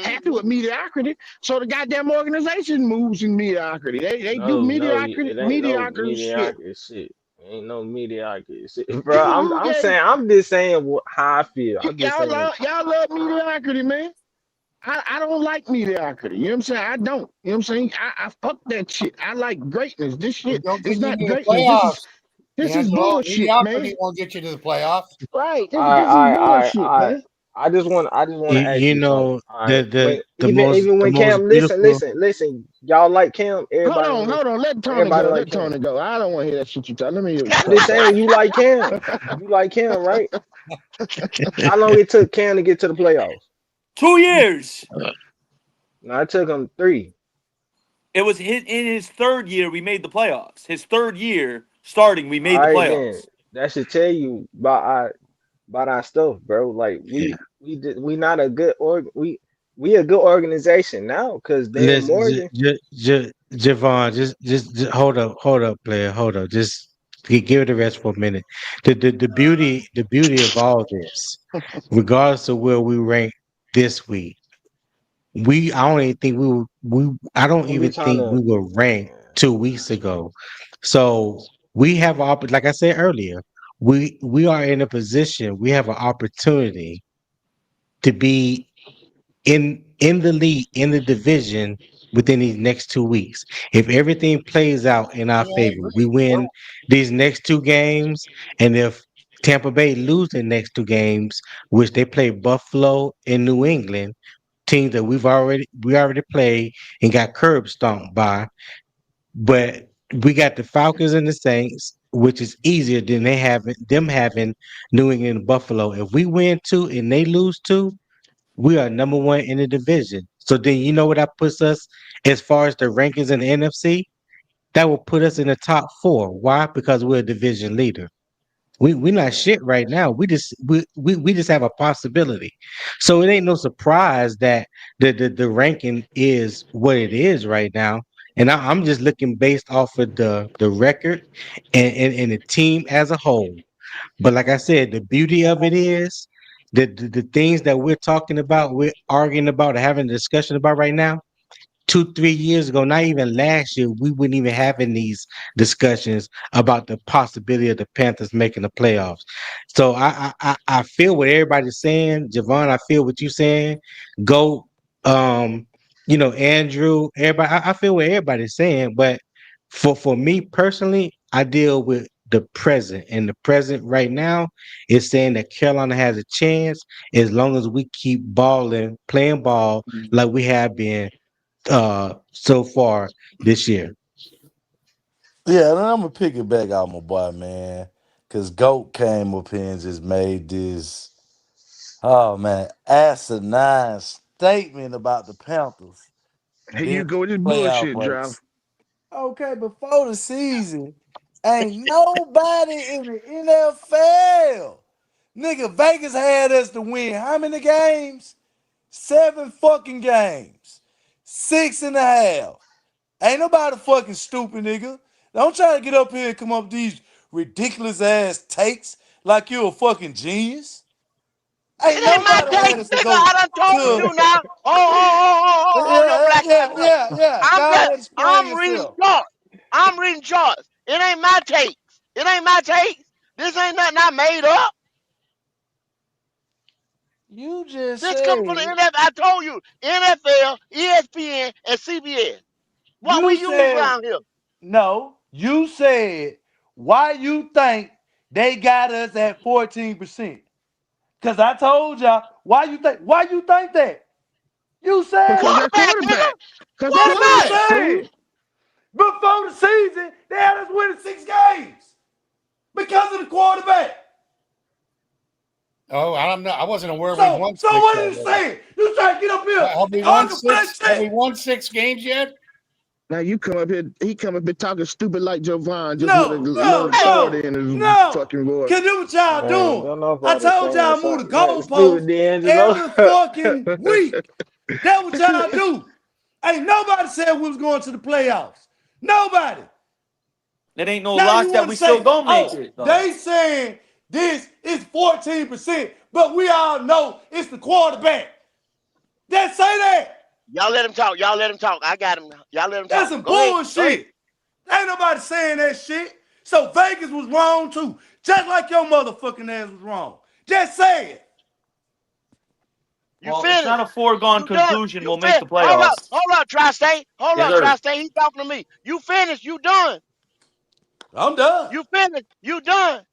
happy with Mm-hmm. mediocrity. So the goddamn organization moves in mediocrity. They do No, mediocrity it ain't no mediocre shit. mediocrity shit. Ain't no mediocrity, bro. I'm Who I'm gave saying I'm just saying how I feel. I'm just y'all saying. love mediocrity, man? I don't like mediocrity. You know what I'm saying? I don't. You know what I'm saying? I fuck that shit. I like greatness. This It shit don't is get you not to the greatness. playoffs, This is D'Angelo. bullshit, man. Mediocrity won't get you to the playoffs. Right. All This is right, all right, bullshit, all right. man. I just want to ask You you something. know All right, when the even most even the when most Cam, beautiful. listen, y'all like Cam. Everybody on this, Hold on. Let Tony everybody go. like Let Cam. Tony go. I don't want to hear that shit you talk. Let me hear what you I'm talking just about. saying you like Cam. You like Cam, right? How long it took Cam to get to the playoffs? 2 years. Now it took him 3. It was in his third year we made the playoffs. His third year starting, we All made the right, then playoffs. that should tell you about our stuff, bro. Like Yeah. we not a good we a good organization now because Dan Listen, Morgan. Javon, just hold up, player, hold up. Just give it a rest for a minute. The beauty of all this, regardless of where we rank this week, I don't even think I don't Don't be even trying think to, we were ranked man. 2 weeks ago. So we have like I said earlier, we are in a position, we have an opportunity to be in the league, in the division within these next 2 weeks. If everything plays out in our Yeah, I favor, we agree. win these next 2 games, and if Tampa Bay lose the next 2 games, which they play Buffalo and New England, teams that we already played and got curb stomped by, but we got the Falcons and the Saints, which is easier than them having New England and Buffalo. If we win 2 and they lose 2, we are number 1 in the division. So then you know what that puts us as far as the rankings in the NFC? That will put us in the top 4. Why? Because we're a division leader. We're not shit right now. We just have a possibility. So it ain't no surprise that the ranking is what it is right now. And I'm just looking based off of the record and the team as a whole. But like I said, the beauty of it is that the things that we're talking about, we're arguing about, having a discussion about right now, 2, 3 years ago, not even last year, we wouldn't even having these discussions about the possibility of the Panthers making the playoffs. So I feel what everybody's saying, Javon. I feel what you're saying. Go, um, Andrew. Everybody, I feel what everybody's saying. But for me personally, I deal with the present, and the present right now is saying that Carolina has a chance as long as we keep balling, playing ball like we have been so far this year. Yeah, and I'm gonna pick it back out, my boy, man. Cause Goat came up here and just made this, oh man, asinine statement about the Panthers Here being you go with this playoff bullshit, Drought. race. Okay, before the season, ain't nobody in the NFL. Nigga, Vegas had us to win how many games? 7 fucking games. 6.5. Ain't nobody fucking stupid, nigga. Don't try to get up here and come up with these ridiculous ass takes like you a fucking genius. It Ain't ain't my nobody take, had us to nigga. go I done told to. you now. Your Yeah, black hat yeah, pants. yeah, yeah. Go I'm ahead just, and explain I'm reading yourself. charts. I'm reading charts. It ain't my takes. It ain't my takes. This ain't nothing I made up. You just This coming from the said, NFL. I told you, NFL, ESPN, and CBS. What we you use said, around here. no, you said, why you think they got us at 14%? Because I told y'all, why you think that? You said Because it. that Quarterback, nigga. quarterback. Because the That's what quarterback, Quarterback. I'm fool. saying. Before the season, they had us winning 6 games because of the quarterback. Oh, I don't know. I wasn't aware we So, won so six what are you already. saying? You trying to get up here Have we and won argue for that six? Have we shit? won 6 games yet? Now you come up here, he come up here talking stupid like Jovan, just with a No, little no, Hey, authority no, in his no. fucking voice. Cause do what y'all Man, doing. don't I nobody told saying y'all move the something that stupid, goalposts D'Angelo. every fucking week. That what y'all do. Ain't nobody said we was going to the playoffs. Nobody. It ain't no Now lock you that want we to still say, don't make oh, it though. they saying this is 14%, but we all know it's the quarterback. That say that. y'all let him talk. Y'all let him talk. I got him. Y'all let him That's talk. some Go ahead. Go ahead. bullshit. Ain't nobody saying that shit. So Vegas was wrong too. Just like your motherfucking ass was wrong. Just say it. You Well, it's not finished. a foregone You done. conclusion. You We'll make fin. the Hold up. playoffs. Hold up, Tri-State. Hold Yes, up, sir. Tri-State. He talking to me. You finished. You done. I'm done. You finished. You done.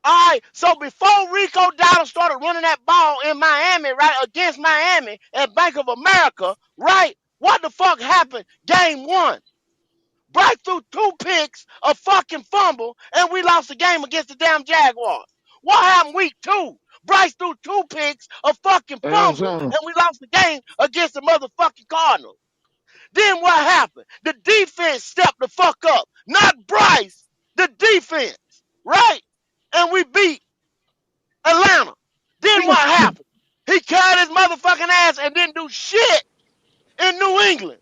All right. So before Rico Dowdle started running that ball in Miami, right, against Miami at Bank of America, right, what the fuck happened? Game one. Bryce threw two picks, a fucking fumble, and we lost the game against the damn Jaguars. What happened week two? Bryce threw two picks, a fucking fumble, Arizona. and we lost the game against the motherfucking Cardinals. Then what happened? The defense stepped the fuck up. Not Bryce, the defense, right? And we beat Atlanta. Then what happened? He carried his motherfucking ass and didn't do shit in New England.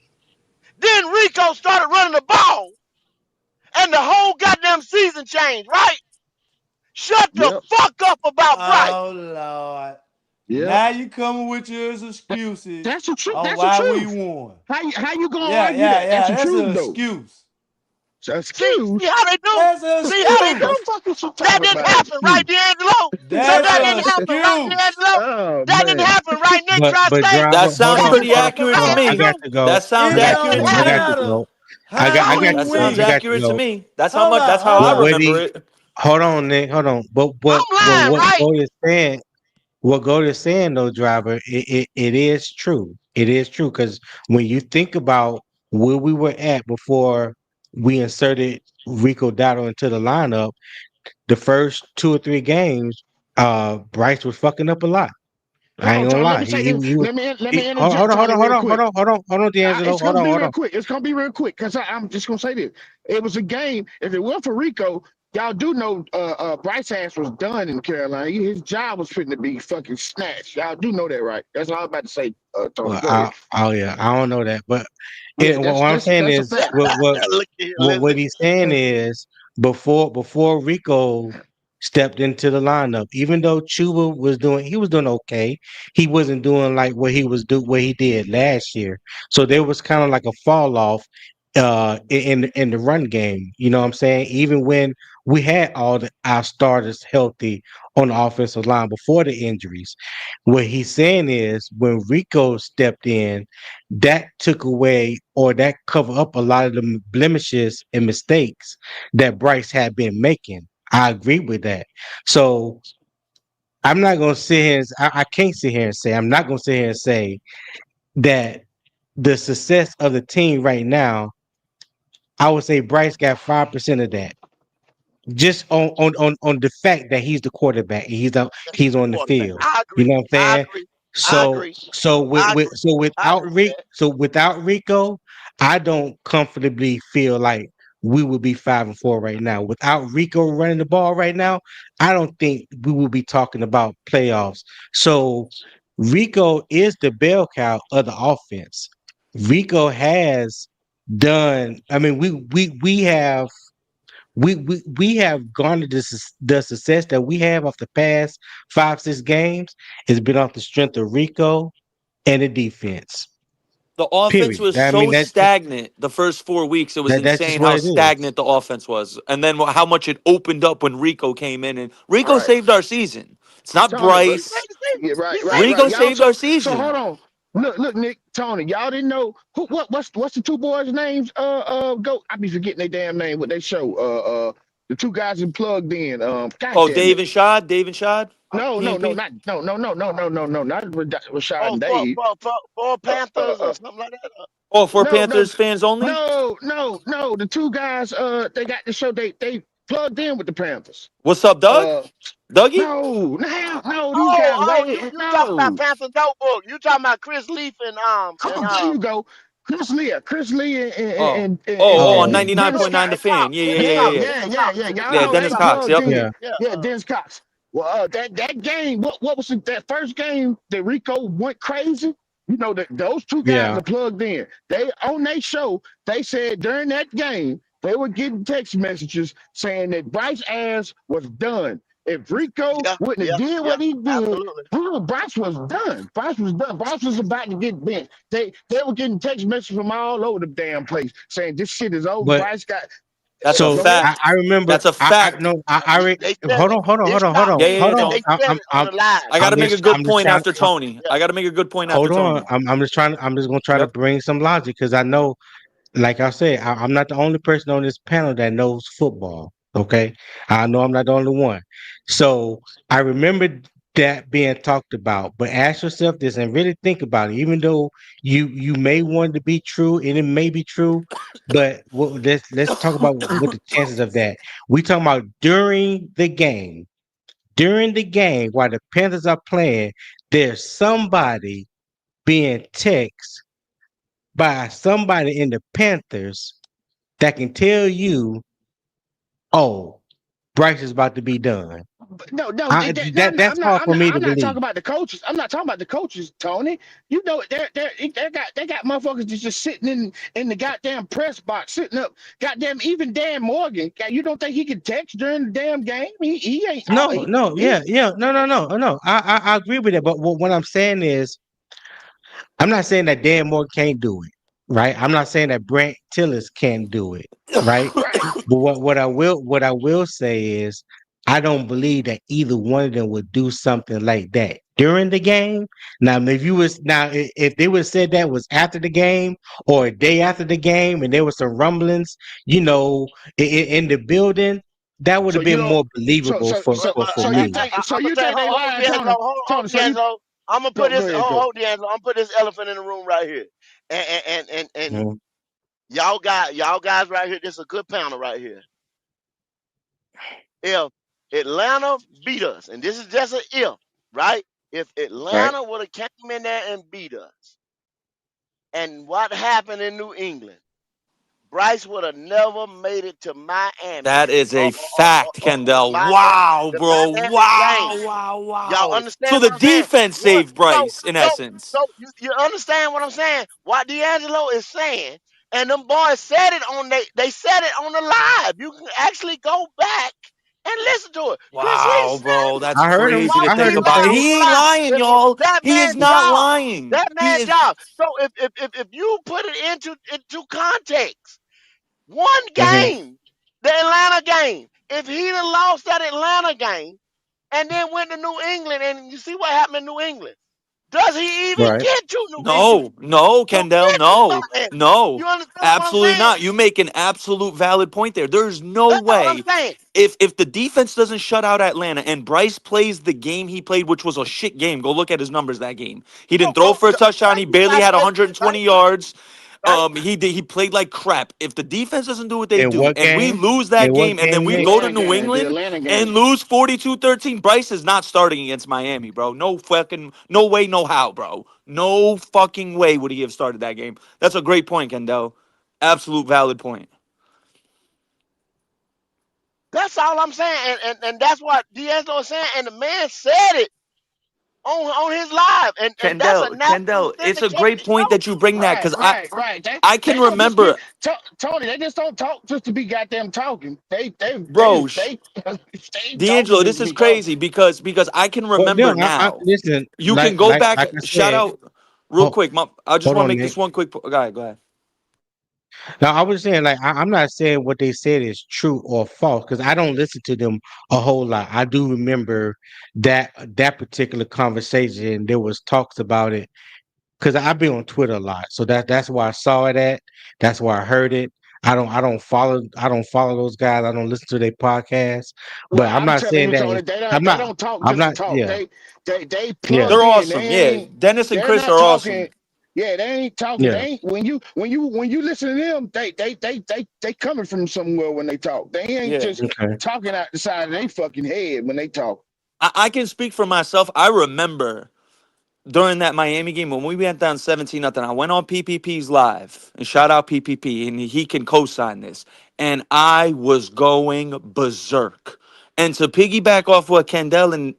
Then Rico started running the ball and the whole goddamn season changed, right? Shut the Yep. fuck up about Bryce. Oh Lord. Yep. Now you coming with your excuses That's the truth. on That's the why we truth. won. How you gonna Yeah, argue yeah, that? That's yeah. the That's truth an though. excuse. So See excuse. how they do? That's an See how they What do? excuse. the fuck is you That talking didn't about? happen, right, Excuse. D'Angelo? So That's that an didn't happen, right, excuse. D'Angelo? Oh That didn't man. happen, right, Nick But Tri-State? That driver, hold sounds That on, didn't pretty hold on, happen, accurate hold right, to on. I me. got D'Angelo? to go. That sounds It I got That to don't didn't accurate go. to I got happen. me. to matter go. how I That we got to sounds go. I win. got to accurate to go. me. That's how Hold much. That's on, how hold I What on. remember he? it. Hold on, Nick. Hold on. I'm lying, What right? Gold is saying? What Gold is saying, though, driver, it is true. It is true because when you think about where we were at before we inserted Rico Dotto into the lineup, the first 2 or 3 games, Bryce was fucking up a lot. I Hold ain't on, gonna Tony. Let lie. me say this. Let me Hold interject, on, hold Tony, on, hold real on, hold quick. on, hold on, hold on, D'Angelo. It's Hold gonna on, be hold real on. quick. It's gonna be real quick because I'm just gonna say this. It was a game. If it weren't for Rico, y'all do know Bryce ass was done in Carolina. His job was fitting to be fucking snatched. Y'all do know that, right? That's all I'm about to say, Tony. Well, Go ahead. oh yeah, I don't know that, but Yeah, what I'm saying that's a is fact. Look here, listen. what he's saying is before Rico stepped into the lineup, even though Chuba he was doing okay. He wasn't doing like what he did last year. So there was kind of like a fall off in the run game. You know what I'm saying? Even when we had our starters healthy on the offensive line before the injuries. What he's saying is when Rico stepped in, that took away or that covered up a lot of the blemishes and mistakes that Bryce had been making. I agree with that. So I'm not gonna sit here I can't sit here and say I'm not gonna sit here and say that the success of the team right now, I would say Bryce got 5% of that just on the fact that he's the quarterback and he's on the Quarterback. field. I You agree. know what I'm I saying? agree. I So agree. so I agree. I agree with that. without Rico, I don't comfortably feel like we would be 5-4 right now. Without Rico running the ball right now, I don't think we will be talking about playoffs. So Rico is the bell cow of the offense. Rico has done. I mean, we have garnered the success that we have off the past 5-6 games has been off the strength of Rico and the defense. The offense Period. was I mean so stagnant the first 4 weeks. It was that's just insane what how it is. stagnant the offense was, and then how much it opened up when Rico came in. And Rico Right. saved our season. It's not Tony. He Bryce. saved the season. Yeah, He right, right, saved the right. Rico season. Y'all saved our so hold season. on. Look, Nick, Tony. Y'all didn't know what's the two boys' names? Go. I be forgetting their damn name. What they show? The two guys who plugged in. God Oh, damn it. Dave and Shad, No, PNP. not no, not Rashad Oh, and Dave. for Uh, Panthers uh, or something like that. Oh, for no, no, Panthers fans only. no. The two guys. They got the show. They plugged in with the Panthers. What's up, Doug? Uh, Dougie? no. These Oh, guys oh, way you talking about no. Panther Notebook. You talking about Chris Leaf and There you go. Chris Lee Oh, on Oh and Dennis 99.9 Scott. The Fan. Yeah, yeah, Dennis yeah, yeah, Cox, yeah. Dennis Cox, Y'all Yeah, know Dennis they Cox. Cox. plugged Yep. in. yeah. Yeah, Yeah, Dennis Cox. Well, that game, what was it? That first game that Rico went crazy. You know that those two guys Yeah. are plugged in. They on their show. They said during that game they were getting text messages saying that Bryce ass was done. If Rico yeah, wouldn't have yeah, did yeah. what he did, Absolutely. Bryce was done. Bryce was done. Bryce was about to get benched. They were getting text messages from all over the damn place saying this shit is over. But Bryce got. That's a So Go fact. I remember. That's a I fact. no. I They said hold it. on. Hold on. This Hold on. Hold stopped on. Yeah, me, yeah, yeah, Hold and on. they talk. said it on the live. I got to make a good I'm just point trying. after Tony. Yeah. I got to make a good point after Hold on. Tony. I'm just trying. I'm just gonna try to Yep. bring some logic because I know, like I said, I'm not the only person on this panel that knows football. Okay, I know I'm not the only one. So I remember that being talked about. But ask yourself this and really think about it. Even though you may want it to be true and it may be true, but let's talk about what the chances of that. We talking about during the game. During the game, while the Panthers are playing, there's somebody being texted by somebody in the Panthers that can tell you, oh, Bryce is about to be done. No, no, no, That's hard for me to I'm not talking believe. about the coaches. I'm not talking about the coaches, Tony. You know, they got motherfuckers just sitting in the goddamn press box, sitting up. Goddamn, even Dan Morgan. You don't think he can text during the damn game? He ain't. No, no, yeah, yeah, no, no, no, no. I agree with it, but what I'm saying is I'm not saying that Dan Moore can't do it, right? I'm not saying that Brent Tillis can't do it, right? right. But what I will say is I don't believe that either one of them would do something like that during the game. Now, if they would have said that was after the game or a day after the game, and there was some rumblings, in the building, that would So have you been don't. more believable for Well, for, well, for You me. think? So I'm gonna you say, think they hold, lying, D'Angelo, Tony? hold, Tony. So you D'Angelo. I'm gonna put go this, ahead, go. D'Angelo. I'm gonna put this elephant in the room right here, and Mhm. y'all guys right here. This is a good panel right here. If Atlanta beat us, and this is just an if, right? If Right. Atlanta would have came in there and beat us, and what happened in New England, Bryce would have never made it to Miami That is or, a fact, Kendall. Miami, Wow, the bro. Miami Wow, game. wow, Y'all wow. So understand the what I'm saying? defense What? saved So, Bryce in so, essence. you understand what I'm saying? What D'Angelo is saying, and them boys said it they said it on the live. You can actually go back and listen to it. Chris Reed Wow, bro. said it. That's I heard him. crazy Why to I would heard think he him about. lie say. on He the ain't live? lying, If y'all. that He is man's not job, lying. that He man's is. job. So if you put it into context, one Mhm. game, the Atlanta game, if he'd have lost that Atlanta game and then went to New England, and you see what happened in New England, does he even Right. get to New England No, no, to Kendall, get to no, Miami? no, You understand what I'm absolutely saying? not. You make an absolute valid point there. There's no That's all I'm way saying. if the defense doesn't shut out Atlanta and Bryce plays the game he played, which was a shit game. Go look at his numbers that game. He didn't throw for a touchdown. Thank He you, barely Pastor. had Thank 120 you. yards. Right? He played like crap. If the defense doesn't do what they In do what and we game? lose In that what game and then game, we The Nick? go to Atlanta New game. The England Atlanta and game. lose 42-13, Bryce is not starting against Miami, bro. No fucking no way, no how, bro. No fucking way would he have started that game. That's a great point, Kendall. Absolute valid point. That's all I'm saying. And that's what D'Angelo is saying. And the man said it on his live. And that's a nationally Kendall, it's a syndicated great point show. that you bring that Right, because I right, right. I They can don't just be remember, Tony. They just don't talk just to be goddamn talking. bro. They talking D'Angelo, just this to is be talking. crazy because I can Well, no, remember I now. listen. You can go back. Like I Shout said. out real Hold, quick. I just hold want to on, make Nick. this one quick. Go ahead. Go ahead. Now I was saying, like, I'm not saying what they said is true or false because I don't listen to them a whole lot. I do remember that particular conversation. There was talks about it because I be on Twitter a lot, so that's why I saw it at. That's why I heard it. I don't follow those guys. I don't listen to their podcasts. Well, But I'm I'm not telling saying you, that. Tony, I'm they not. don't talk I'm just to not. talk. Yeah. They Yeah. They're plugged in. awesome. Yeah, Dennis and They're Chris not are awesome. talking. Yeah, they ain't talking. They Yeah. ain't when you listen to them, they coming from somewhere when they talk. They ain't Yeah, just Okay. talking out the side of their fucking head when they talk. I can speak for myself. I remember during that Miami game when we went down 17-0, I went on PPP's live and shout out PPP, and he can co-sign this. And I was going berserk. And to piggyback off what Kendall and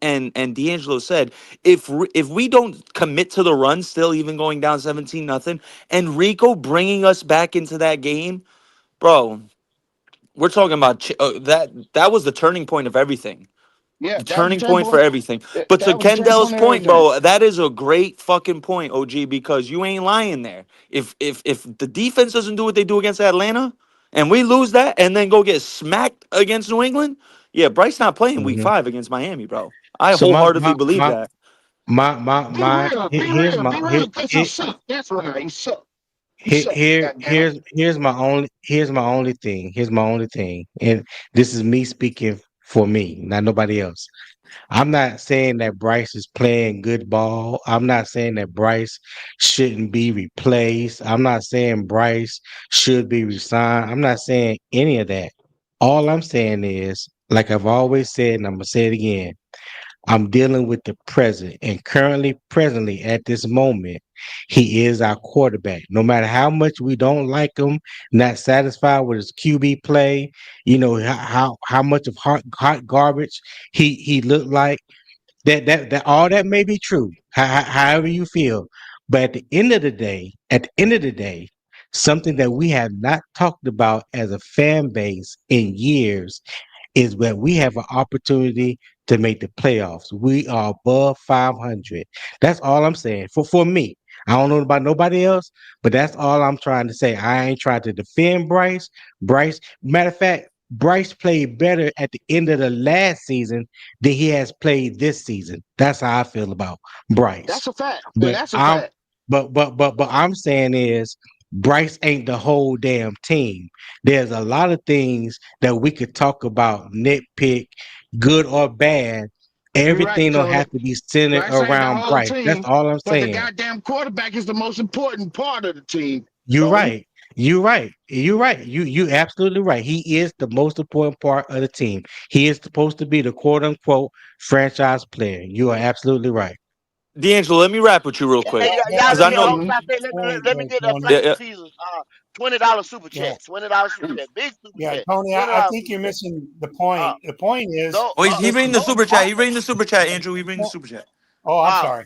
D'Angelo said, if we don't commit to the run, still even going down 17-0, and Rico bringing us back into that game, bro, we're talking about that was the turning point of everything, Yeah, the that was the turning turn point for point. everything. But to That was the turn Kendall's point of point, everything. bro, that is a great fucking point, OG, because you ain't lying there. If the defense doesn't do what they do against Atlanta, and we lose that and then go get smacked against New England, yeah, Bryce not playing week Mhm. 5 against Miami, bro. I So my wholeheartedly my believe my that. Be real, be here's real, my be real, because he suck. That's right, he suck. He suck. God damn it. here's my only thing. Here's my only thing. And this is me speaking for me, not nobody else. I'm not saying that Bryce is playing good ball. I'm not saying that Bryce shouldn't be replaced. I'm not saying Bryce should be resigned. I'm not saying any of that. All I'm saying is, like I've always said, and I'm gonna say it again, I'm dealing with the present. And currently, presently, at this moment, he is our quarterback. No matter how much we don't like him, not satisfied with his QB play, how much of hot garbage he looked like. That all that may be true. However you feel, but at the end of the day, something that we have not talked about as a fan base in years is that we have an opportunity to make the playoffs. We are above 500. That's all I'm saying. For me, I don't know about nobody else, but that's all I'm trying to say. I ain't trying to defend Bryce. Matter of fact, Bryce played better at the end of the last season than he has played this season. That's how I feel about Bryce. That's a fact. And But that's a I'm fact. but I'm saying is Bryce ain't the whole damn team. There's a lot of things that we could talk about, nitpick, good or bad. You're right, Everything don't Tony. have to be centered Bryce ain't the around whole Bryce. That's team, all I'm but the saying. goddamn quarterback is the most important part of the team, You're Tony. right. You're right. You're right. You absolutely right. He is the most important part of the team. He is supposed to be the quote unquote franchise player. You are absolutely right. D'Angelo, let me rap with you real Hey, quick, y'all, because That's let I a me know. good hold Hmm. stop there. point Let me there, get Tony. Yeah, Flat yeah. Caesar's $20 super Yeah, chats. $20 super chat. Big super yeah, chat. Tony. I $20 think super you're chat. missing the Uh, point. The point is, Oh, he reading listen. the those super chat. He reading the super chat, Andrew. He reading the super chat. Oh, I'm uh sorry.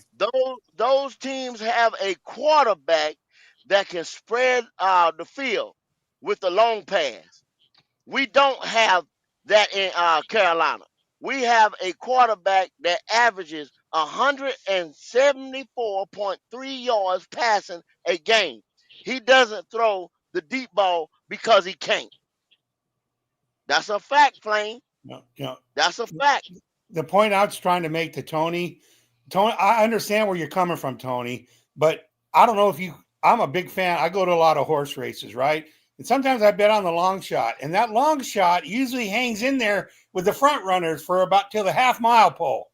those teams have a quarterback that can spread the field with the long pass. We don't have that in Carolina. We have a quarterback that averages 174.3 yards passing a game. He doesn't throw the deep ball because he can't. That's a fact, Flame. No, no. That's a fact. The point I was trying to make to Tony, Tony, I understand where you're coming from, Tony, but I don't know if you. I'm a big fan. I go to a lot of horse races, right? And sometimes I bet on the long shot, and that long shot usually hangs in there with the front runners for about till the half mile pole.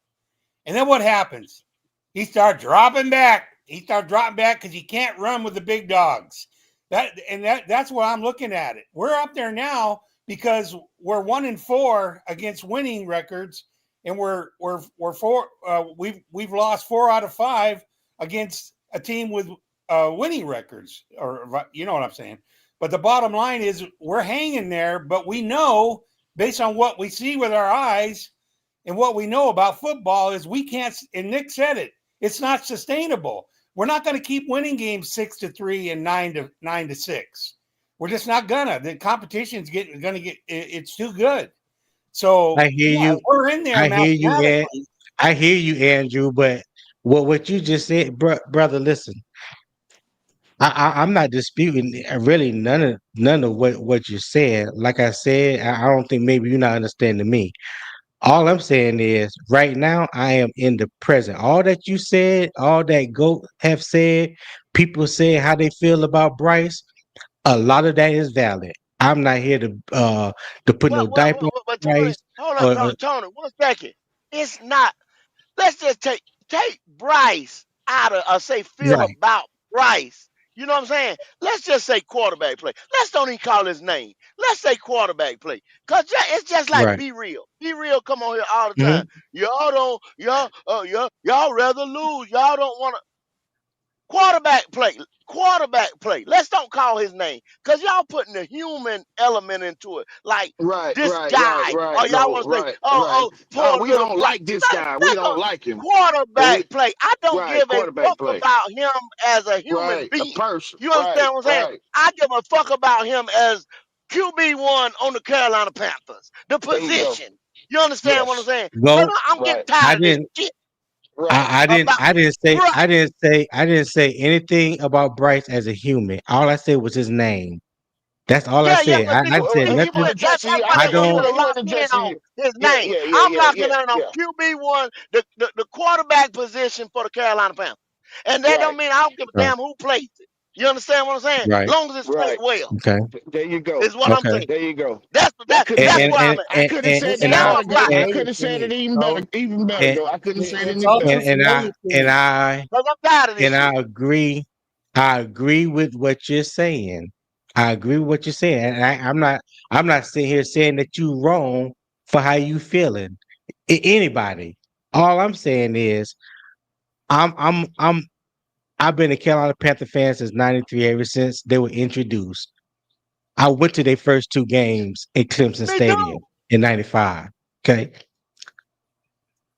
And then what happens? He starts dropping back. He starts dropping back because he can't run with the big dogs. That's what I'm looking at it. We're up there now because we're 1-4 against winning records, and we're four. We've lost 4 out of 5 against a team with winning records, or you know what I'm saying. But the bottom line is we're hanging there, but we know based on what we see with our eyes and what we know about football is we can't, and Nick said it, it's not sustainable. We're not going to keep winning games 6-3 and 9-6. We're just not gonna. The competition's gonna get it's too good. So I hear yeah, you. we're in there I hear you, Ed. mathematically. I hear you, Andrew. But what you just said, brother, listen. I'm not disputing really none of what you said. Like I said, I don't think maybe you're not understanding me. All I'm saying is right now I am in the present. All that you said, all that GOAT have said, people say how they feel about Bryce. A lot of that is valid. I'm not here to put no diaper on But Tony, Bryce. hold up, Or, Tony, 1 second. It's not. Let's just take Bryce out of say feel right, about Bryce. You know what I'm saying? Let's just say quarterback play. Let's don't even call his name. Let's say quarterback play. Cause it's just like right. be real. Be real. Come on here all the time. Hmm. Y'all don't y'all rather lose. Y'all don't want to quarterback play. Quarterback play. Let's don't call his name. Cause y'all putting the human element into it. Like Right, this right, right, guy. right. Or y'all No, want to say, right, oh, right. oh, poor We little don't Bryce. like this guy. We don't like him. But we Quarterback play. I don't right, give a quarterback fuck play. about him as a human Right, a being. person. You Right, understand what I'm saying? right. I give a fuck about him as QB1 on the Carolina Panthers. The There you go. position. You understand what I'm Yes. saying? Cause Go. I'm getting Right, I tired of this didn't. shit right. about Bryce. I didn't say anything about Bryce as a human. All I said was his name. That's all I Yeah, yeah, said. but see, I said see, He nothing. went to that's Jesse. I why I know they want you don't. to he lock went to in on Jesse. his Yeah, name. yeah, yeah, I'm yeah, locking yeah, in on yeah. QB1, the quarterback position for the Carolina Panthers. And that don't Right, mean I don't give a Right. damn who plays it. You understand what I'm saying? Right. Long as it's played right. well, Okay. There you go. is what I'm Okay. saying. There you go. That's I that could have And that's said and where and I'm at. and, and, It's and That's I my all block. I related could have to said it me. even better, and, though. I couldn't have said it It's any all better. just related to and me. Cause I'm tired of this and shit. I agree. I agree with what you're saying. I agree with what you're saying. And I'm not sitting here saying that you're wrong for how you feeling. Anybody. All I'm saying is I'm I've been a Carolina Panther fan since '93, ever since they were introduced. I went to their first two games in Clemson Me too. Stadium in '95. Okay.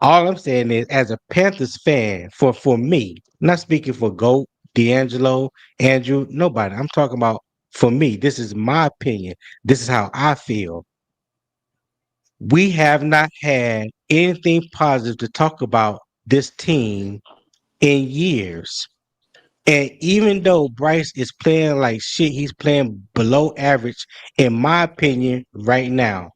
All I'm saying is, as a Panthers fan, for me, not speaking for Goat, D'Angelo, Andrew, nobody. I'm talking about for me. This is my opinion. This is how I feel. We have not had anything positive to talk about this team in years. And even though Bryce is playing like shit, he's playing below average, in my opinion, right now.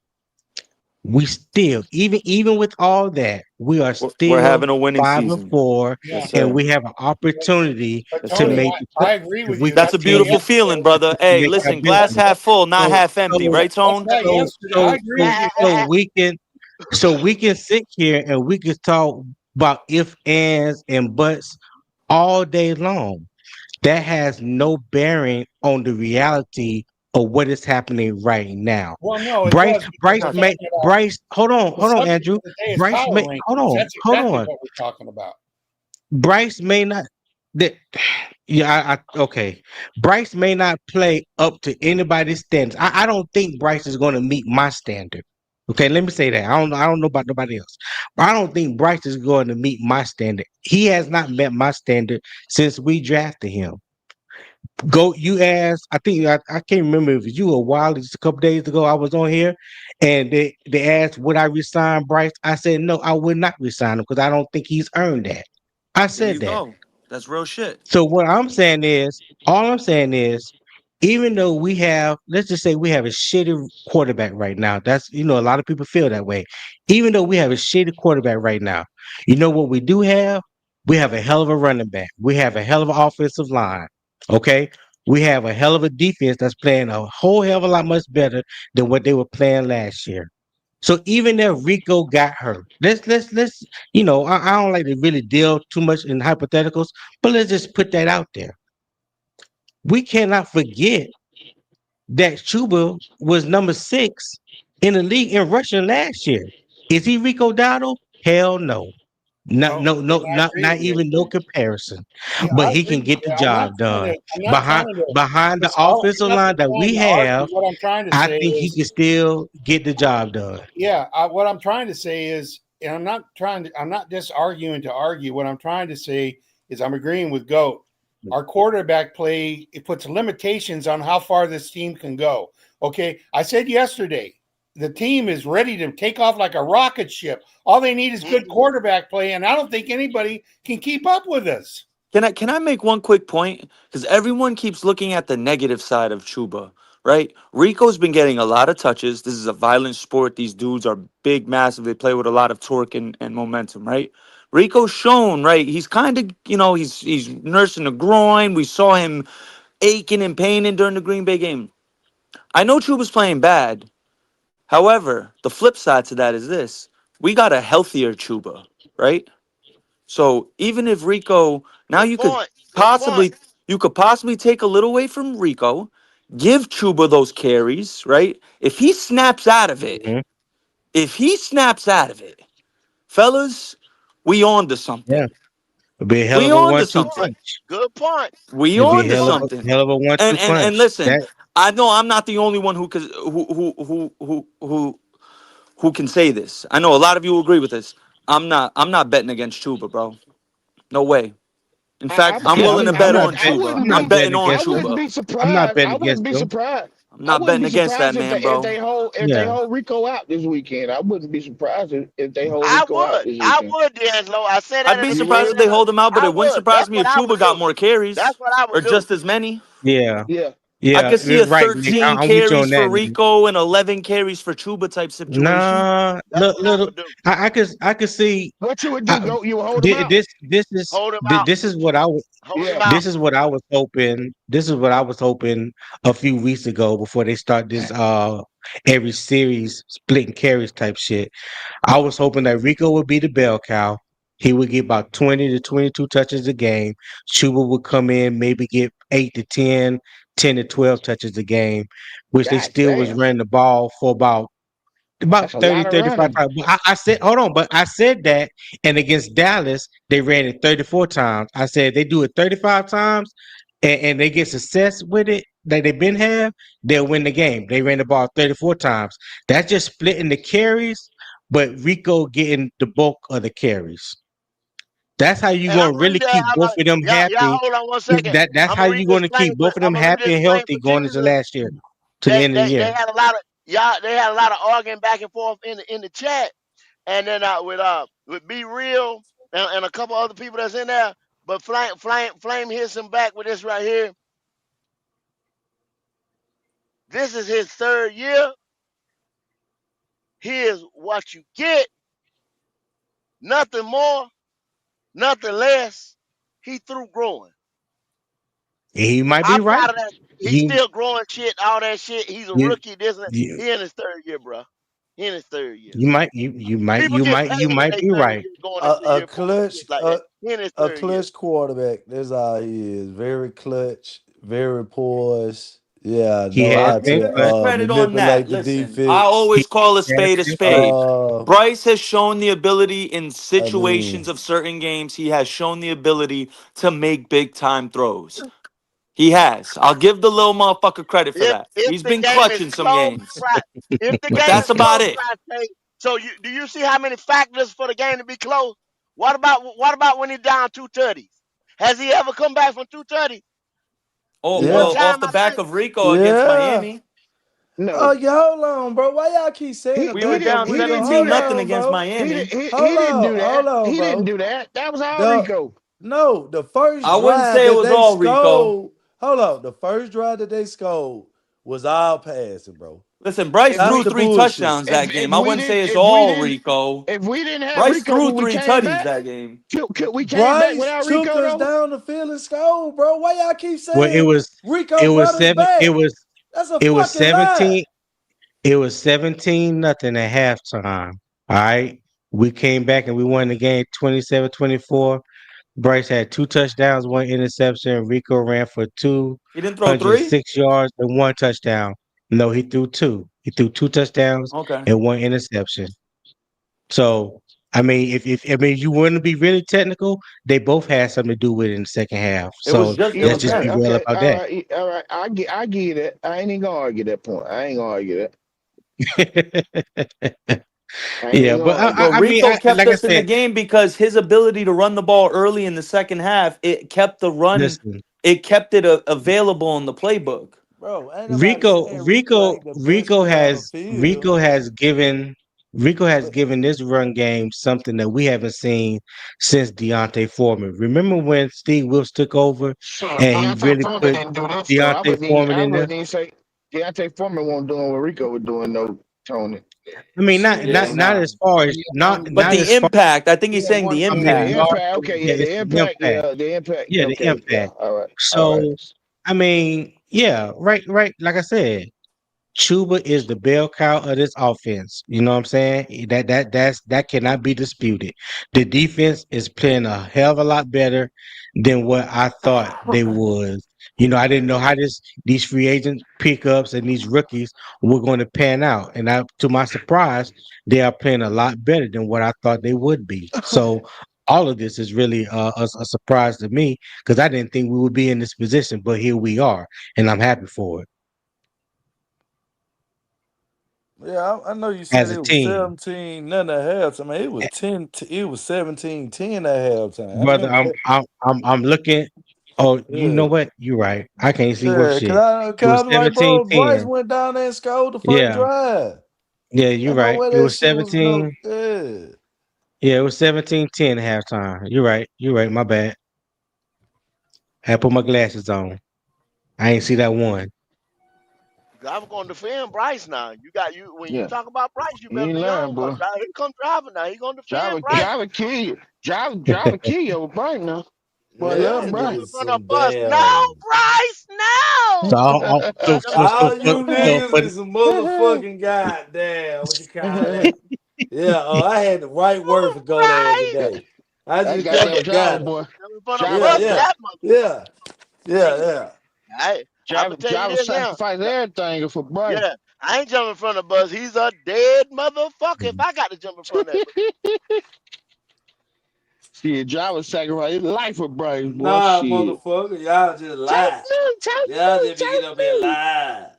We still, even with all that, we are We're still having a winning 5 and season. 4, Yeah. Yes, and sir. we have an opportunity But Yes, to Tony, sir. make the I agree if with we you. That's a That's why beautiful feeling, yesterday, brother. Hey, make our listen, glass business. half full, not So half empty, so right, that's Tone? why so yesterday, I so agree so with you. so we can sit here and we can talk about if ands and buts all day long. That has no bearing on the reality of what is happening right now. Well, no, it does because we're talking about the Hold on, subject Andrew. of the day is Bryce power may hold rankings. on, That's hold exactly on. what we're talking about. Bryce may not that yeah, okay. Bryce may not play up to anybody's standards. I don't think Bryce is gonna meet my standard. Okay, let me say that. I don't know about nobody else. But I don't think Bryce is going to meet my standard. He has not met my standard since we drafted him. Go, you asked. I can't remember if it was you a while, just a couple days ago. I was on here, and they asked would I resign Bryce. I said no, I would not resign him because I don't think he's earned that. I There said you that. go. That's real shit. So all I'm saying is, even though we have, let's just say we have a shitty quarterback right now. That's a lot of people feel that way. Even though we have a shitty quarterback right now, you know what we do have? We have a hell of a running back. We have a hell of an offensive line. Okay. We have a hell of a defense that's playing a whole hell of a lot much better than what they were playing last year. So even if Rico got hurt, let's I don't like to really deal too much in hypotheticals, but let's just put that out there. We cannot forget that Chuba was number 6 in the league in rushing last year. Is he Rico Dowdle? Hell no. Not No, no no and I not agree not with you. even no comparison. Yeah, But I he agree can with get you. the job done. I'm not trying to. Behind the It's all. I'm offensive not line that trying we to have, argue. What I'm trying to I say think he is, can still get the job done. yeah, what I'm trying to say is, and I'm not trying to. I'm not just arguing to argue. What I'm trying to say is, I'm agreeing with Goat. Our quarterback play it puts limitations on how far this team can go. Okay, I said yesterday the team is ready to take off like a rocket ship. All they need is good quarterback play, and I don't think anybody can keep up with us. Can I make one quick point? Because everyone keeps looking at the negative side of Chuba, right? Rico's been getting a lot of touches. This is a violent sport. These dudes are big, massive. They play with a lot of torque and momentum, right? Rico's shown, right? He's kind of, he's nursing a groin. We saw him aching and paining during the Green Bay game. I know Chuba's playing bad. However, the flip side to that is this: we got a healthier Chuba, right? So even if Rico, now Good point. Good point. possibly you could possibly take a little away from Rico, give Chuba those carries, right? Mhm. If he snaps out of it, fellas, we on to Yeah. something. It'd be a hell We of a on to Good one-two point. something. punch. Good point. We It'd be on a to hell of something. a And one-two and and punch. listen, I know I'm not the only one who can say this. I know a lot of you agree with this. I'm not betting against Chuba, bro. No way. In fact, I'm Yeah, willing to bet on Chuba. I'm I'm not betting betting on against I him. wouldn't Chuba. be I'm not surprised. betting I wouldn't against be him. surprised. I'm I not wouldn't betting be against that surprised man, bro. if they Yeah. hold Rico out this weekend. I wouldn't be surprised if they hold I Rico out would. this I weekend. would, D'Angelo. I said that I'd in be the You surprised beginning if would? they of the. hold him out, but I it wouldn't would. surprise That's me what if I would Chuba got do. more That's carries what I or would do. just as many. Yeah. Yeah. I Yeah, could see a right, Nick. 13 I'm with you on carries that, for Nick. Rico and 11 carries for Chuba type situation. Nah, That's what I little. would do. I could see. What you would do? I, Go, you would hold him out. Hold him out. this is what I was. Hold him Yeah. out. This is what I was hoping. This is what I was hoping a few weeks ago before they start this every series splitting carries type shit. I was hoping that Rico would be the bell cow. He would get about 20 to 22 touches a game. Chuba would come in, maybe get 8 to 10, 10 to 12 touches a game, which they God still was damn. running the ball for about That's a 30, lot of 35 running. times. But I said, hold on, but I said that, and against Dallas, they ran it 34 times. I said they do it 35 times and they get success with it that they've been have, they'll win the game. They ran the ball 34 times. That's just splitting the carries, but Rico getting the bulk of the carries. That's how you And I'm gonna gonna read really that. keep both of them Y'all happy. hold on 1 second. That's I'm how gonna read you this gonna claim keep for. both of them I'm gonna read happy this and claim healthy for going into Jesus. last year to the end of the They year. had a lot of y'all. They had a lot of arguing back and forth in the chat, and then with Be Real and a couple other people that's in there. But Flame hits him back with this right here. This is his third year. Here's what you get. Nothing more, nothing less. He through growing. He might be Outside right. of that, he's You still growing shit, all that shit. He's a you rookie. This and that. you He in his third year, bro. He in his third year. People get paid you in might their be third right. year going A, into a year four and clutch shit like a, that. He in his a third year. clutch quarterback. That's all he is. Very clutch, very poised. Yeah, He know has I'll how give been to him his cut. credit on that. manipulate the Listen, I defense. He always call a has spade a been cut. spade. Uh, Bryce has shown the ability in I situations mean, of certain games. He has shown the ability to make big time throws. He has. I'll give the little motherfucker credit for that. If He's the been game clutch is in some close, games, right? If the but game that's is about close, it. right? So do you see how many factors for the game to be close? What about when he's down 230s? Has he ever come back from 230? Oh One yeah, well, time, off the I back think. of Rico against yeah. Miami, No. Yeah, hold on, bro. Why y'all keep saying He the we he were back didn't of down he Rico? didn't do 17 Hold that. nothing on, against bro. Miami. Hold He didn't do on, hold that. on, He didn't bro. do that. That was all The Rico. no, the first I wouldn't drive say it that was they all Rico. scored. Hold on, the first drive that they scored was all passing, bro. Listen, Bryce If That's threw the we three bullshit. touchdowns that if game. I we wouldn't didn't say it's if we all didn't Rico. if we didn't have Bryce Rico threw when we three came tutties back, that game. could we came back Bryce without took Rico us though? down the field and scored, bro. Why y'all keep Well, saying it Rico was brought us seven. back? That's a It was fucking lie. 17. It was 17 nothing at halftime. All right. We came back and we won the game 27-24. Bryce had two touchdowns, one interception. Rico ran for He didn't throw three? 206 yards and one touchdown. No, he threw two. He threw two touchdowns Okay. and one interception. So, I mean, if I mean you want to be really technical, they both had something to do with it in the second half. It was So just Yeah, let's them just okay, be 10. real okay, about that. all right. I give you that. I ain't even gonna argue that point. I ain't gonna argue that. I ain't Yeah, even but gonna argue But that. Rico kept like I us in the said, game because his ability to run the ball early in the second half, it kept the run, listen. it kept it available in the playbook. Bro, ain't nobody saying Rico ain't the best player on the field. Rico has given this run game something that we haven't seen since Deontay Foreman. Remember when Steve Wilkes took over Sure, and he Deontay really Foreman put didn't do this though. Deontay Foreman I in there? wouldn't even say Deontay Foreman wasn't doing what Rico was doing though, Tony. I mean, Shit. not as far as But not the as far. impact, I think He he's had saying one the I Yeah, mean, the the impact. yard, impact. Okay, yeah, yeah, it's the the impact. impact. Yeah, the impact. Yeah, the Okay, yeah. impact. All right, all right. So, I mean, yeah, right. Like I said, Chuba is the bell cow of this offense. You know what I'm saying? That cannot be disputed. The defense is playing a hell of a lot better than what I thought they would. I didn't know how these free agent pickups and these rookies were going to pan out. And to my surprise, they are playing a lot better than what I thought they would be. So all of this is really a surprise to me because I didn't think we would be in this position, but here we are, and I'm happy for it Yeah, I know you said as a it was team. 17 nothing at halftime. It was 10 it was 17-10 at halftime. I Brother. remember I'm that. I'm I'm looking. Oh, you know Yeah. what? You're right. I can't see worth Yeah, shit. It cause was I was like, bro, Bryce 17-10. went down there and scored the first Yeah, drive. yeah, you're Ain't no right. way It that was shit was 17. no yeah. Yeah, it was 17-10 at halftime. You're right. You're right. My bad. I had to put my glasses on. I ain't see that one. Driver gonna defend Bryce now. You got you when you Yeah, talk about Bryce, you he better ain't be lying, on. Cause boy. here come driver now. He gonna defend Driver, Bryce. driver kill you. Driver kill you over Bright now. Boy, I Yeah, love ain't Man, jumping Bright. in niggas front of some a bus. No, damn. Bryce, So, no. Jumping in front All of you bus. No. niggas is some motherfucking goddamn. What you call that? Yeah, oh, I had the right word for go there Bryce. today. I that just goddamn driver, got it. boy. Jumping in front of Yeah, bus Driver, for yeah, that motherfucker. yeah, yeah, Hey, yeah. I'm gonna tell you driver this now. sacrifice everything for Bright. Yeah, I ain't jumping in front of bus. He's a dead motherfucker if I got to jump in front of that bus. Shit, driver sacrifice his life for Bright, boy. Nah, Shit. motherfucker, y'all just Take lie. me, take Y'all me, just be take getting up here me. lie.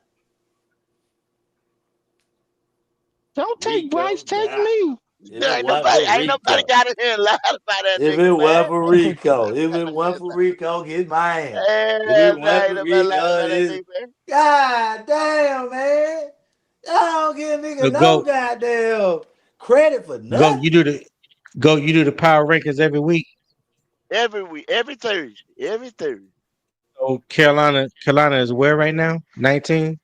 Don't take Bryce, Rico, take nah. me. If it wasn't for Ain't nobody Rico, got in here and lied about that if nigga, it man. wasn't for Rico, if it wasn't for Rico, get mine. If it Hell no, wasn't ain't for nobody lied Rico, about that it's nigga, man. God damn, man. Y'all don't give a nigga so no go, goddamn credit for go. nothing. You do the power rankings every week. Every week, every Thursday, every Thursday. So Carolina is where right now? 19.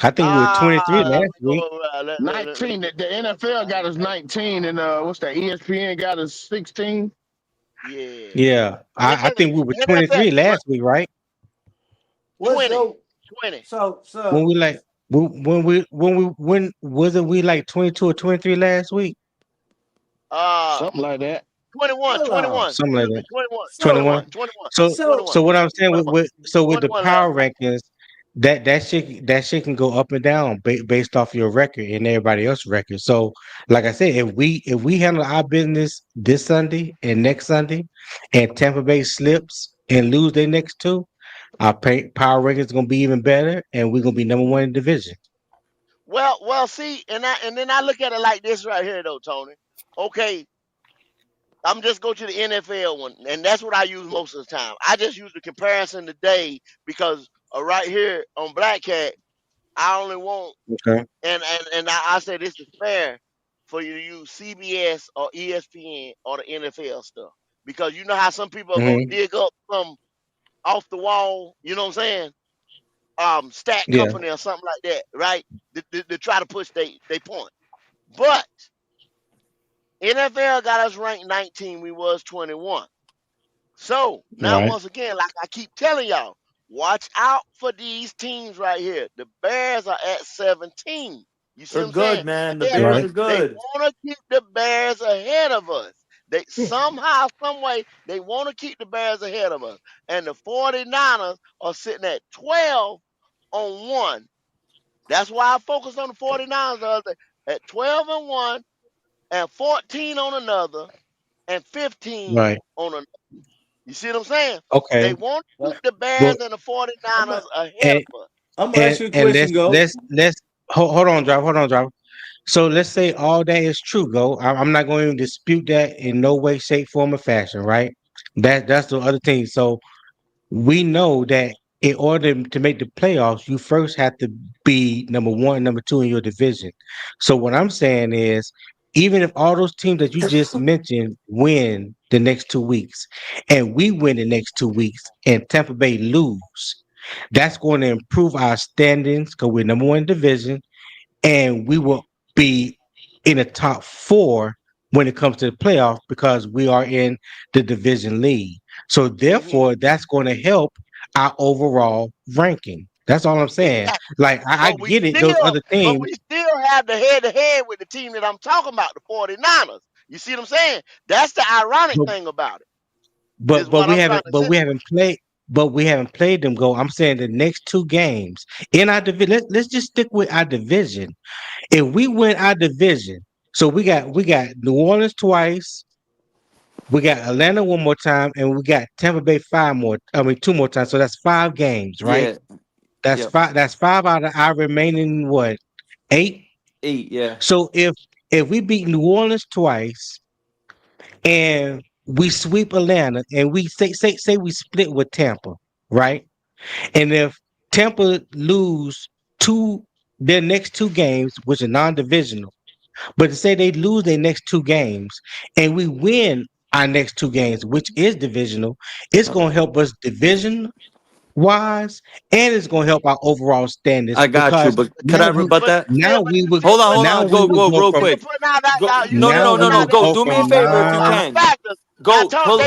I think we were 23 Let last me week. go. Let me 19. get The this right so NFL I got ain't us talking. 19, and what's that? ESPN got us 16. Yeah. Yeah, I think we were NFL 23 last week, right? What's 20, your 20. When so we like when wasn't we like 22 or 23 last week? Uh, Something like that. 21, hold on. 21. Something like Excuse me, that. 21, So 21. 21, 21, So so 21, so what I'm saying 21, with the 21 last power week. rankings, that shit can go up and down based off your record and everybody else's record. So like I said, if we handle our business this Sunday and next Sunday, and Tampa Bay slips and lose their next two, our power rankings is gonna be even better, and we're gonna be number one in the division. See, and then I look at it like this right here, though, Tony. Okay, I'm just go to the NFL one, and that's what I use most of the time. I just use the comparison today because right here on Black Cat, I only want Okay. and I say this is fair for you to use CBS or ESPN or the NFL stuff because you know how some people are gonna Hmm. dig up some off the wall, you know what I'm saying? Stat Yeah. company or something like that, right? To try to push they point. But NFL got us ranked 19, we was 21. So now, Right. once again, like I keep telling y'all, watch out for these teams right here. The Bears are at 17. You see they're what I'm good, saying? man. The Ahead of Bears us. Right. are They good. want to keep the Bears ahead of us. They somehow, some way, they want to keep the Bears ahead of us. And the 49ers are sitting at 12 on one. That's why I focused on the 49ers the other day, at 12 on one and 14 on another and 15 Right. on another. You see what I'm saying? They Okay. want to keep But the Bears But and the I'm 49ers a, ahead and of us. I'm gonna ask and you a and question, go. let's hold on, driver. So let's say all that is true, go. I'm not going to dispute that in no way, shape, form, or fashion, right? That's the other thing. So we know that in order to make the playoffs, you first have to be number one, number two in your division. So what I'm saying is, even if all those teams that you just mentioned win the next 2 weeks, and we win the next 2 weeks, and Tampa Bay lose, that's going to improve our standings because we're number one in division, and we will be in the top four when it comes to the playoffs because we are in the division lead. So Hmm. therefore, that's going to help our overall ranking. That's all I'm saying. Exactly. Like I But we get it; those still, other but teams, we still have the head to head with the team that I'm talking about, the 49ers. You see what I'm saying? That's the ironic but thing about it, is but what we I'm trying haven't, to but say. we haven't played. But we haven't played them. Go. I'm saying the next two games in our division. Let's just stick with our division. If we win our division, so we got New Orleans twice, we got Atlanta one more time, and we got Tampa Bay five more. I mean, two more times. So that's 5 games, right? Yeah. That's Yep. five. That's five out of our remaining what 8. 8. Yeah. So if we beat New Orleans twice and we sweep Atlanta and we say we split with Tampa, right? And if Tampa lose two their next two games, which are non-divisional, but to say they lose their next two games and we win our next two games, which is divisional, it's Yep. gonna help us division. wise, and it's going to help our overall standards I got you, because but could now I we rebut But that? still, but you still Hold putting on, now we go, would go, go real from quick. putting out that Go, you no, no, still now no, no, we putting no. out would that Go, go do me a from favor if you lot 9. of can. factors. I Go, told hold,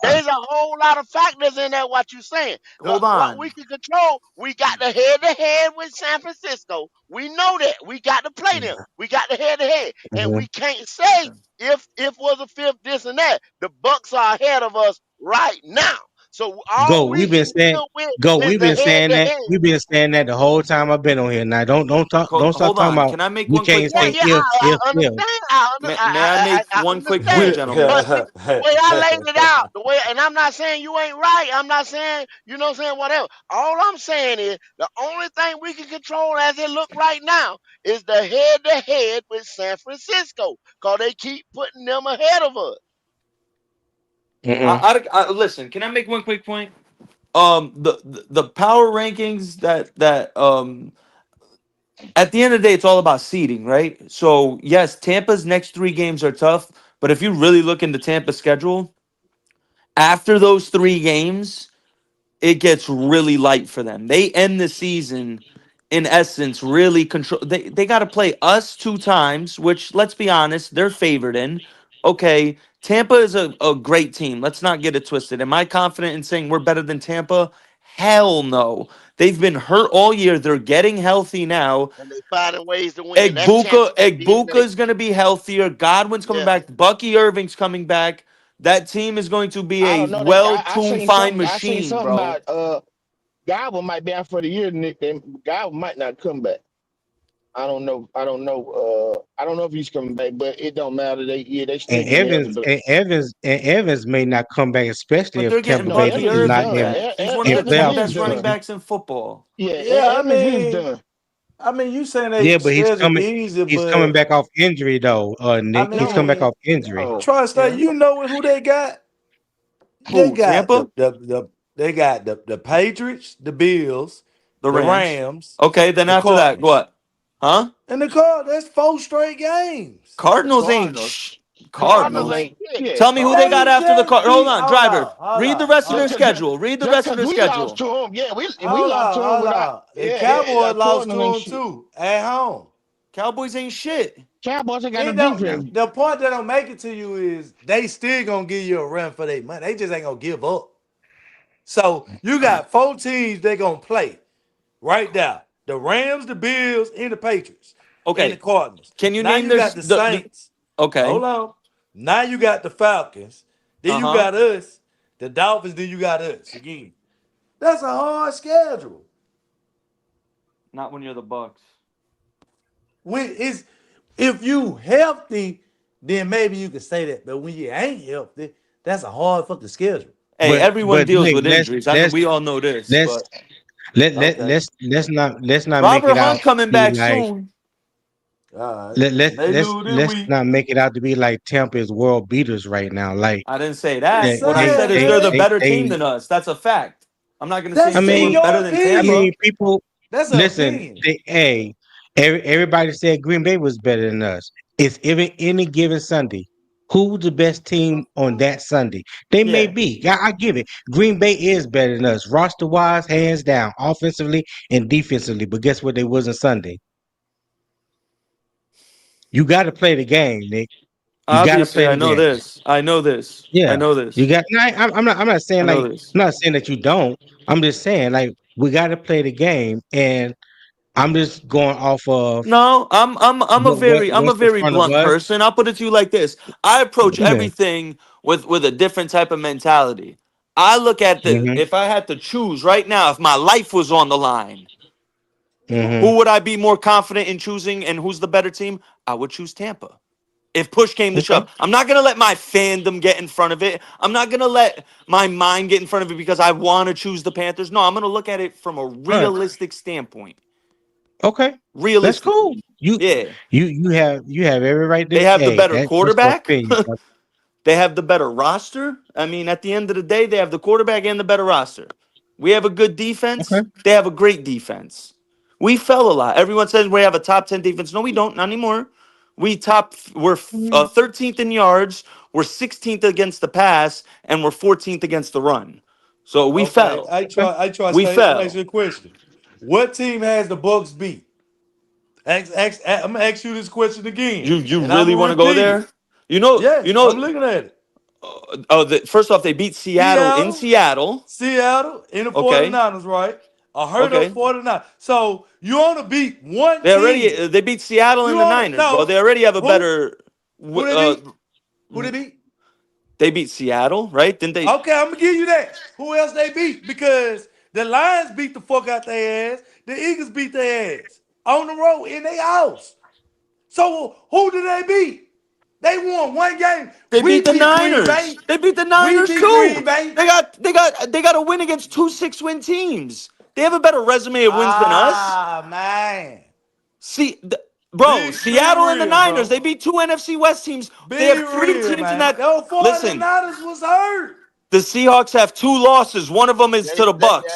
there's a whole lot of factors in there. What you saying? hold What on. we can control, we got the head to head with San Francisco. We know that we got to play them. We got the head to head, and Mhm. we can't say if was a fifth this and that. The Bucks are ahead of us right now. So Go. all we We've been can saying deal with go. is We've the been head saying to that. head. We've been saying that the whole time I've been on here. Now don't start Hold, talking hold on. about Can I make we one can't quick Yeah, say point? yeah, I if. understand. May I make I one quick point, understand. gentlemen? But see, the way I laid it out, the way, and I'm not saying you ain't right. I'm not saying, you know what I'm saying, whatever. All I'm saying is the only thing we can control as it look right now is the head to head with San Francisco. Because they keep putting them ahead of us. Mm-mm. Listen. Can I make one quick point? The power rankings that at the end of the day, it's all about seeding, right? So yes, Tampa's next 3 games are tough, but if you really look into Tampa's schedule, after those 3 games, it gets really light for them. They end the season in essence really control they got to play us 2 times, which let's be honest, they're favored in. Okay, Tampa is a great team. Let's not get it twisted. Am I confident in saying we're better than Tampa? Hell no. They've been hurt all year. They're getting healthy now. And they finding ways to win. That's championship Egbuka DNA. is going to be healthier. Godwin's coming Yeah. back. Bucky Irving's coming back. That team is going to be I a don't know that guy. well-tuned fine I seen machine, something bro. about Godwin might be out for the year, Nick. Godwin might not come back. I don't know. I don't know. I don't know if he's coming back, but it don't matter. They still And getting healthy. But Evans may not come back, especially But they're if getting Tampa no, Bay Bucky Evans is is not Irving done. in back. He's one of the Evans 10 is best running done. playoffs. backs in football. Yeah, Yeah, I Evans is mean, done. you saying they Yeah, but schedule easy, he's coming but back off injury though, I Nick. He's coming No, back mean, off injury. no, Tri-State, no. you know who they got? They Who? got Tampa? they got the Patriots, the Bills, The the Rams. Rams, Okay, then the after that, Cardinals. what? Huh? And the Card that's 4 straight games. Cardinals ain't Cardinals. Cardinals Cardinals. ain't. Yeah, Tell me who they got They after the just card. Hold beat. on, driver. Hold Read the on, rest of hold their on. schedule. Read the just rest of because their we lost schedule. to them, yeah, we Hold lost to on, them hold without. on. The Yeah, Cowboys lost to Cardinals ain't them shit. too at home. Cowboys ain't shit. Cowboys ain't got no It don't. defense. The point that I'm making to you is they still gonna give you a run for their money. They just ain't gonna give up. So you got 4 teams they gonna play right now: the Rams, the Bills, and the Patriots, and the Okay, Cardinals. can you Now name you got the the Saints. okay. Hold on. Now you got the Falcons. Then you Uh-huh. got us, the Dolphins. Then you got us again. That's a hard schedule. Not when you're the Bucks. When is if you healthy, then maybe you can say that. But when you ain't healthy, that's a hard fucking schedule. Hey, everyone But deals Nick, with injuries. I know we all know this, let's but Okay. let's not make Robert it out Hunt to coming be back like soon. All right. They lose this let's week. not make it out to be like Tampa is world beaters right now. Like I didn't say Just that. What I said saying, is they're the man. better team than us. That's a fact. I'm not gonna I say That's say in we're mean better your than I Tampa. mean opinion. people That's an listen. opinion. Everybody said Green Bay was better than us. It's even any given Sunday. Who's the best team on that Sunday? They may Yeah. be. I give it. Green Bay is better than us, roster wise, hands down, offensively and defensively. But guess what? They wasn't Sunday. You got to play the game, Nick. You got to Obviously, play I the know game. this. I know this. I Yeah, know you this. got. No, I'm not. I'm not I saying know like. this. I'm not saying that you don't. I'm just saying like we got to play the game, and I'm just going off of No, I'm a what's in very front of blunt us. person. I'll put it to you like this. I approach Yeah. everything with a different type of mentality. I look at the Mm-hmm. if I had to choose right now, if my life was on the line, Mm-hmm. who would I be more confident in choosing and who's the better team? I would choose Tampa. If push came to Okay. shove, I'm not gonna let my fandom get in front of it. I'm not gonna let my mind get in front of it because I want to choose the Panthers. No, I'm gonna look at it from a All right. realistic standpoint. Okay. That's cool. Realistically, yeah, You have every right they to. have the Hey, better that's your quarterback. opinion. But They have the better roster. I mean, at the end of the day, they have the quarterback and the better roster. We have a good okay. defense. They have a great defense. We fell a lot. Everyone says we have a top 10 defense. No, we don't, not anymore. We're Mhm. 13th in yards, we're 16th against the pass, and we're 14th against the run. So we Okay, fell. I try to We say. I'm gonna ask fell. you a question. What team has the Bucks beat? I'm gonna ask you this question again, You and I'm really gonna want to go repeat it. there? You know, you Yes, I'm know. looking at it. First off, they beat Seattle in Seattle, Seattle. Seattle, in the Okay, 49ers, right? I heard of okay. 49. So you want to beat one They already team. they beat Seattle You and the want to Niners, bro. no They already have a who? better. Who w- they Uh, beat? Who they beat? they beat Seattle, right? Didn't they? Okay, I'm gonna give you that. Who else they beat? Because the Lions beat the fuck out their ass. The Eagles beat their ass on the road in their house. So who did they beat? They won one game. They We beat the beat Green Niners. Bay. They beat the We Niners beat Green too. Bay. They got a win against two 6-win teams. They have a better resume of wins than us. Ah man, See, bro, be Seattle and the real, Niners. bro. They beat two NFC West teams. They Be have three real, teams in man. that. Those Listen, 49ers was hurt. the Seahawks have two losses. One of them is to the Bucks.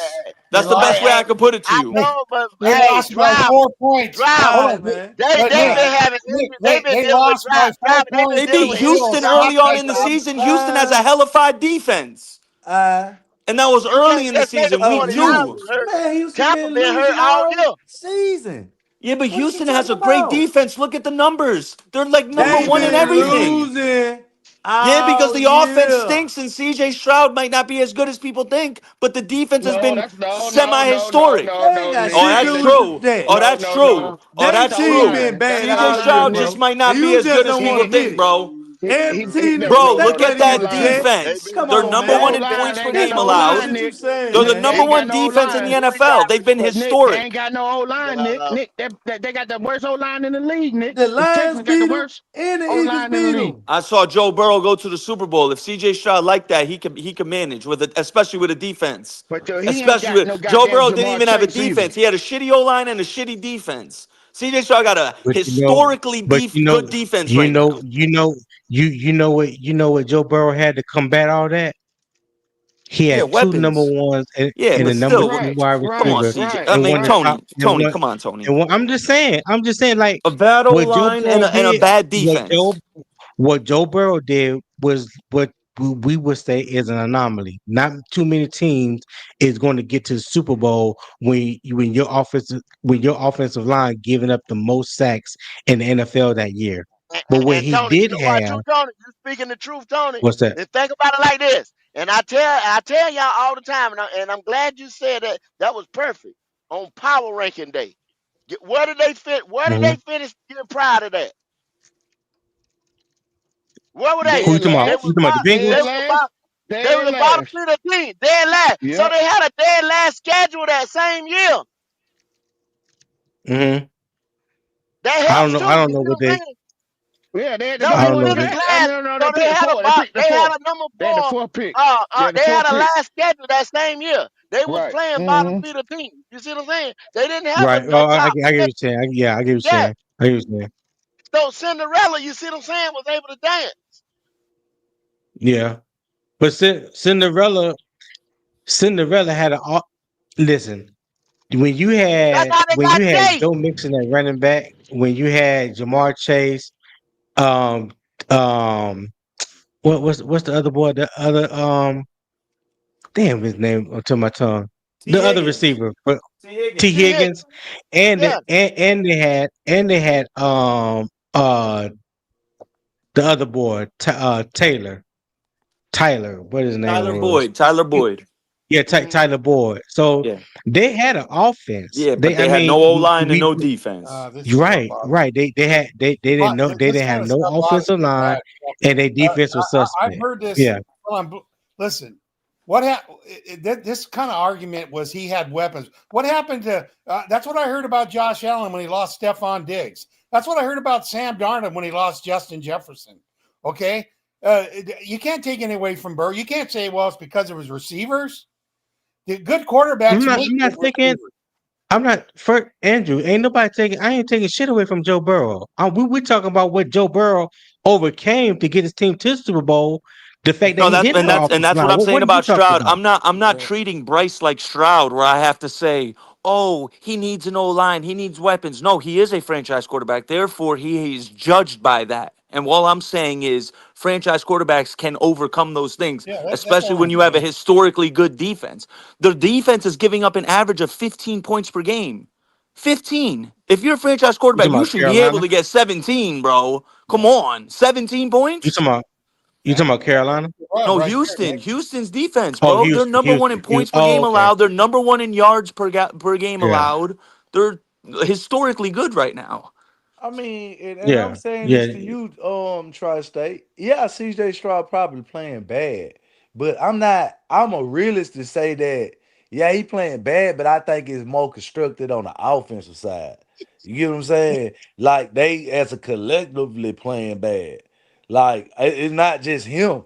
They That's the lost. best way I could put it to I you. They, know, but they hey, lost by driver, 4 points. driver. Hold All right, on, man. They've Nick, All been right. having Nick, they've wait. been They dealing with lost by four They've been They points to dealing beat the with Bills. Houston injuries, Stop early y'all. on that, in the dog. season. Houston has a hellified defense, Uh, and that was You early can't in the just say the season, week oh, 49ers two. Houston. was hurt. Man, Houston Tampa been been hurt losing all all year. season. Yeah, but What are you Houston has talking a great about? defense. Look at the numbers. They're like number They one in been everything. losing Yeah, because all the offense year. stinks and CJ Stroud might not be as good as people think, but the defense has No, been that's semi-historic. no, They ain't no, got Nick. Oh, shit to That, that's do that, with true. that. Oh, no, that's no, true. no. Oh, That's They that's O team true. been line. That bad ain't O CJ all year, line, Stroud Nick. just bro. might And not be you as just good as don't people want to think, admit it. bro. Every team No, that Bro, no, they no. look That's at played the O against that the line. Jets. defense. Come They're on, number That O one man. in line points ain't per got Come game no O on, man. allowed. line, What you Nick. They're saying, the They number man? ain't got one no O defense in the line. NFL. They've been But Nick, they historic. ain't got no O line, Nick. No, Nick, they got the worst O line in the league, Nick. The The Lions Texans got the beat them worst and the O Eagles line in the beat league. them. I saw Joe Burrow go to the Super Bowl. If CJ Stroud like that, he could manage with it, especially with a defense. But he ain't Especially got no with Joe goddamn Burrow didn't Jamar even have a Chase either. defense. He had a shitty O line and a shitty defense. CJ Stroud got a But historically but good defense right now. you know what Joe Burrow had to combat all that. He Yeah, had two number weapons. ones Yeah, and but a number still, two Right, wide come on, right, receiver, CJ. right, I and mean, one of the right. top Tony, come on, Tony. and one, I'm just saying, like A bad O what Joe line and Burrow and a did, bad what defense. Joe Burrow did was what we would say is an anomaly. Not too many teams is going to get to the Super Bowl when your offensive line giving up the most sacks in the NFL that year. But what and he Tony, you did know what, have true Tony, you speaking the truth, Tony. was that. And think about it like this. And I tell y'all all the time, and I'm glad you said that. That was perfect on Power Ranking Day. Where did they fit? Where did they Mhm. finish the year prior to that? Where were they? Who you Dead talking about? They You was last, talking about the bottom. They dead Bengals? was about. last, They dead was the bottom last. feeder of the team, dead last. So Yep. they had a dead last schedule that same year. Hmm. That I don't helps know. I too. don't You know see what what I'm they. saying? Yeah, they had the No, I they number don't know. one What finished they, draft. last. No, So they picked the fourth. They they picked the had fourth. a number They had the four. fourth pick. They had the They had fourth a pick. last schedule that same year. They was Right. playing bottom Mm-hmm. feeder team. You see what I'm saying? They didn't have right. a Oh, top I get what you're schedule. saying. Yeah, I get what you're Yeah. saying. I get what you're saying. So Cinderella, you see what I'm saying, was able to dance. Yeah, but Cinderella had a. Listen, That's how they when got you had Jay. Joe Mixon at running back, when you had Jamar Chase, um, um, what's the other boy? The other damn his name to my tongue. T. The other Higgins. receiver, but T. T See Higgins. Higgins. Higgins, and Yeah. they had the other boy Tyler, what his name Tyler was. Boyd. Tyler Boyd. Yeah, Hmm. Tyler Boyd. So Yeah. they had an offense. Yeah, but I they had mean, no O line and no defense. This is you're gonna right, bother me. right. They didn't know they This didn't kind have of no stuff bothers offensive me line, bad. and their defense was I've suspect. heard this. Yeah, Hold on, listen. What happened? This kind of argument was he had weapons. What happened to? That's what I heard about Josh Allen when he lost Stephon Diggs. That's what I heard about Sam Darnold when he lost Justin Jefferson. Okay, you can't take any away from Burrow. You can't say, well, it's because of his receivers. The good quarterbacks make I'm not good thinking. receivers. I'm not for Andrew. Ain't nobody taking. I ain't taking shit away from Joe Burrow. We talking about what Joe Burrow overcame to get his team to the Super Bowl. The fact that No, he that's didn't and have an that's and offensive that's line. what I'm What saying are you about talking Stroud. about? I'm not treating Bryce like Stroud, where I have to say, oh, he needs an O line, he needs weapons. No, he is a franchise quarterback. Therefore, he is judged by that. And all I'm saying is franchise quarterbacks can overcome those things, Yeah, that's especially all when I'm you have a saying. historically good defense. The defense is giving up an average of 15 points per game. 15. If you're a franchise You quarterback, talking you about should be able Carolina? to get 17, bro. Come Yeah, on. 17 You points? talking about you talking about Carolina? Rob No, right there, Houston. man. Houston's defense, Oh, bro. They're Houston, number one in Houston, Houston. points per Oh, game okay. allowed. They're number one in yards per game Yeah, allowed. They're historically good right now. I mean, and I'm yeah, saying yeah, this to you, Tri-State. Yeah, CJ Stroud probably playing bad, but I'm not. I'm a realist to say that. Yeah, he playing bad, but I think it's more constructed on the offensive side. You get what I'm saying? Like they, as a collectively, playing bad. Like it's not just him.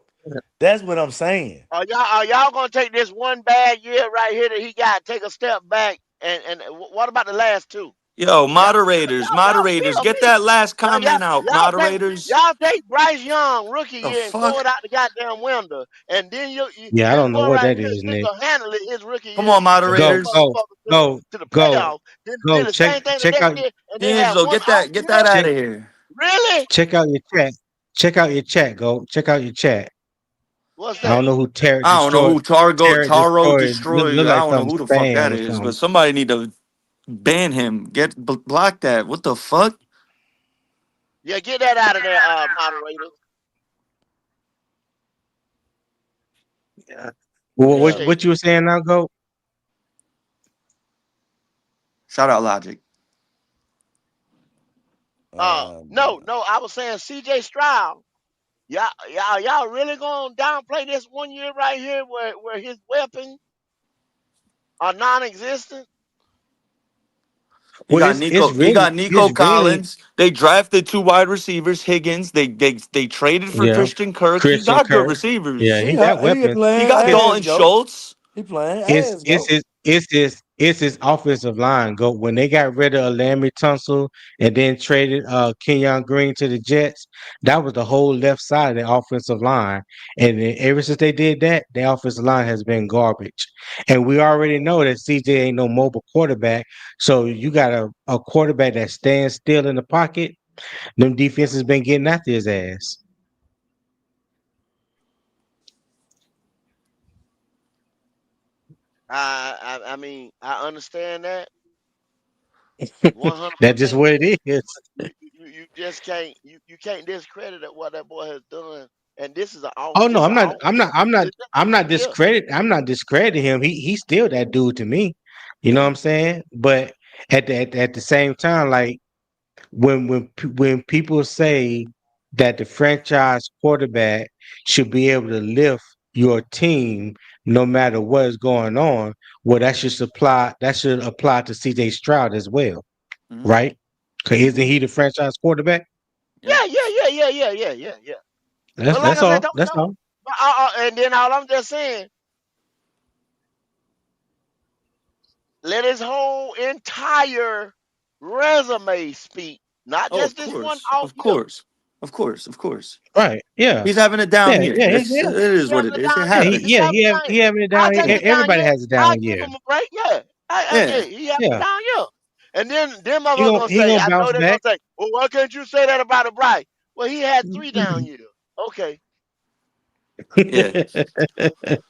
That's what I'm saying. Are y'all gonna take this one bad year right here that he got, take a step back, and what about the last two? Yo, Y'all moderators, y'all moderators, feel get me? that last Y'all comment out, y'all take moderators. y'all take Bryce Young rookie The year and throw fuck? it out the goddamn window, and then yeah. I this don't know boy what right that here is, Nick. single handedly his rookie Come year on, took them Go, moderators. go, motherfuckers go, to the go, playoffs. Then go. did the Check, same thing the check next out, year, and then had D'Angelo, one off get year. that out check, of here. Really? check out your chat. Check out your chat. Go, check out your chat. What's I don't that? know who I don't know who Tara Taro destroyed. destroyed. Look I like don't know something who the fuck spam that or is, but something. somebody need to ban him. Block that. What the fuck? Yeah, get that out of there, moderator. Yeah. Yeah. Appreciate What you you. were saying now? Go. Shout out Logic. No, no, I was saying C.J. Stroud. Y'all really gonna downplay this one year right here where his weapons are non-existent? He Well, got it's Nico. He really got Nico it's really Collins. They drafted two wide receivers, Higgins. They traded for yeah. Christian Kirk. He Christian got good Kirk. Yeah, receivers. he got He weapons. He playing got It's ass Dalton go. Schultz. He playing it's ass it's go. his it's his offensive line. Go when they got rid of Laramie Tunsil and then traded Kenyon Green to the Jets. That was the whole left side of the offensive line. And then ever since they did that, the offensive line has been garbage. And we already know that CJ ain't no mobile quarterback. So you got a quarterback that stands still in the pocket. Them defenses been getting after his ass. I mean, I understand that 100%. That's just what it is. You just can't discredit what that boy has done. And this is Oh no, just I'm an not. off I'm year. not. I'm not. It's just an off year. I'm not discrediting him. He's still that dude to me. You know what Yeah. I'm saying? But at the same time, like when people say that the franchise quarterback should be able to lift your team no matter what is going on, well, that should apply to C.J. Stroud as well, Hmm. right? Because isn't Hmm. he the franchise quarterback? Yeah. Yeah. That's But like that's I said, all. That's all. but and then all I'm just saying, let his whole entire resume speak, not Oh, just of this one course, off of year. course, of course, of course. Right? Yeah. He's having a down Yeah. year. Yeah. It's Yeah. it is He what having it a is. It down year. Yeah, He happens. having a down he year. having it I'll down. take his down Everybody year. has a I'll down give year. him a break. Yeah. Yeah. He having a Yeah, down year. And then them motherfuckers gonna he say, gonna I know bounce they're gonna back. say, well, why can't you say that about a Bryce? Well, he had three down years. Okay. Yeah.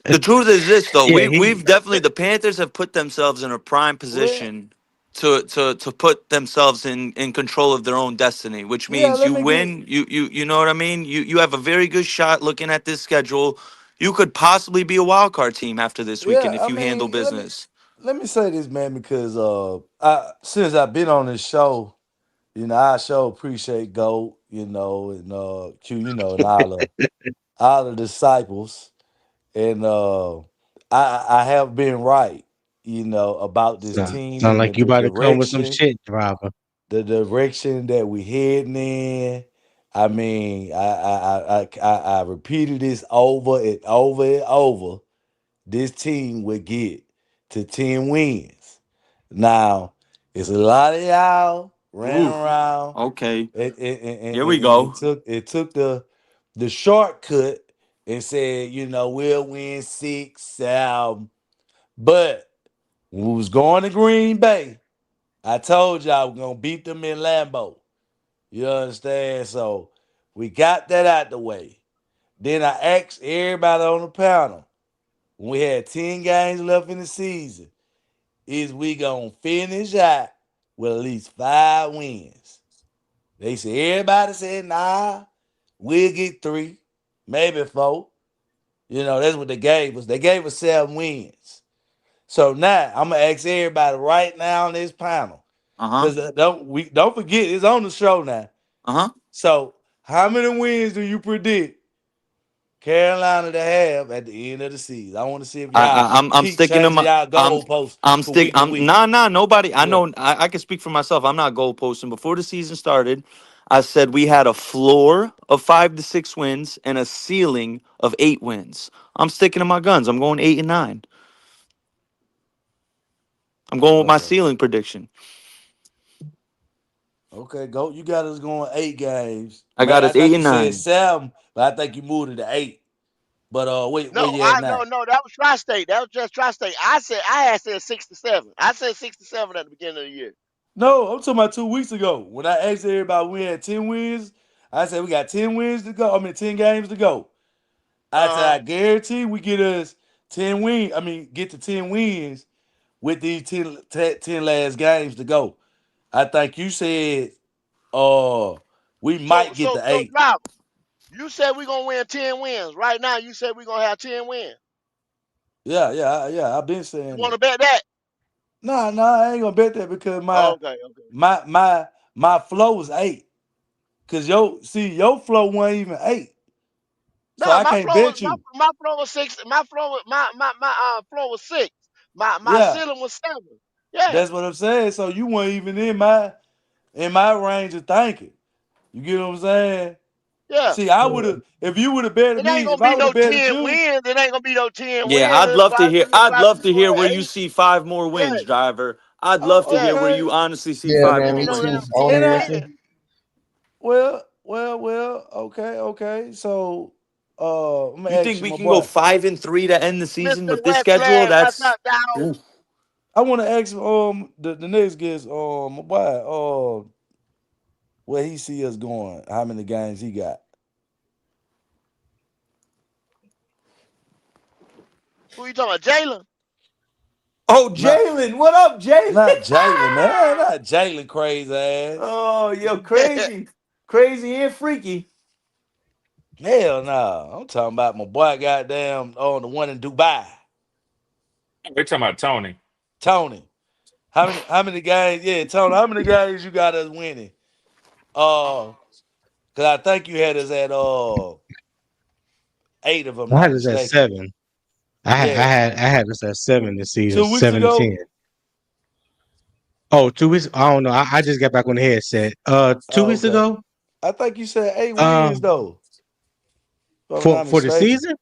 The truth is this though. Yeah, We've definitely the Panthers have put themselves in a prime Well, position to put themselves in control of their own destiny, which yeah. means Let you me get. win, you know what I mean? You have a very good shot looking at this schedule. You could possibly be a wild card team after this weekend Yeah, if I you handle mean, business. let me say this, man, because I since I've been on this show, I sure appreciate Goat, and Q, and all the disciples, and I have been right, about this team sound and like you about to come with some shit, driver. the direction that we heading in. I mean, I repeated this over and over and over. This team would get to 10 wins. Now, it's a lot of y'all ran Ooh. around. Okay. Here we And go. it took the shortcut and said, we'll win 6. But when we was going to Green Bay, I told y'all we're gonna beat them in Lambeau. You understand? So We got that out the way. Then I asked everybody on the panel when we had 10 games left in the season, is we gonna finish out with at least 5 wins? They said everybody said nah, we'll get 3, maybe 4. That's what they gave us. They gave us 7 wins. So now I'm gonna ask everybody right now on this panel, Uh huh. because don't forget it's on the show now. Uh huh. So how many wins do you predict Carolina to have at the end of the season? I want to see if y'all I'm keep sticking to changing my. y'all goalposts I'm from stick. week to I'm week. nah. Nobody. I Yeah. know. I can speak for myself. I'm not goalposting. Before the season started, I said we had a floor of 5 to 6 wins and a ceiling of 8 wins. I'm sticking to my guns. I'm going 8 and 9. I'm going with my Okay. ceiling prediction. Okay, go. You got us going 8 games. I Man, got I us think eight you and said nine. 7, but I think you moved it to 8. But where No, you at I now? no, that was tri-state. That was just tri-state. I had said 6 to 7. I said 6 to 7 at the beginning of the year. No, I'm talking about 2 weeks ago. When I asked everybody we had 10 wins, I said we got 10 wins to go. I mean 10 games to go. I said Uh huh. I guarantee we get us 10 wins. I mean, get to 10 wins with these 10 last games to go. I think you said we So might get so to so 8. drop. You said we're gonna win 10 wins. Right now, you said we're gonna have 10 wins. Yeah. I've been You saying want to that. bet that? Nah, I ain't gonna bet that because Oh, my okay, okay. my my my flow was 8. Cause your flow wasn't even 8. So No, I can't bet you. my flow was 6. My flow was my flow was 6. My Yeah, ceiling was 7. Yeah, that's what I'm saying. So you weren't even in my range of thinking. You get what I'm saying? yeah. See, I would have if you would have betted It ain't me, gonna if I be would no have betted 10 you, wins. It ain't gonna be no 10 Yeah, wins. I'd It'll love to probably hear. be I'd love probably to hear what where you 8. see 5 more Yeah, wins, driver. I'd love to oh, yeah. hear where okay. you honestly see Yeah, five Give man. more me Me no too. damn wins. I want to And 10 hear I it too. wins. well, okay. So I'm gonna You ask think you, we my can go boy. 5-3 to end the season Mr. with this schedule? Westland, what's That's up, dog? oof. I want to ask the next guest, my boy, where he see us going, how many games he got. Who you talking about? Jalen? Oh, Not Jalen, what up, Jalen? not Jalen, man. Not Jalen crazy ass. Oh, yo, crazy, crazy and freaky. Hell no. I'm talking about my boy goddamn on the one in Dubai. We're talking about Tony. Tony. How many games? Yeah, Tony, how many games you got us winning? Uh cause I think you had us at 8 if I'm I had not us at mistaken. 7. Yeah. I had us at 7 this season, 2 weeks 7 and 10. ago. Oh, 2 weeks. I don't know. I just got back on the headset. 2 weeks Okay. ago. I think you said 8 wins Um, though, if I'm for not the mistaken. season.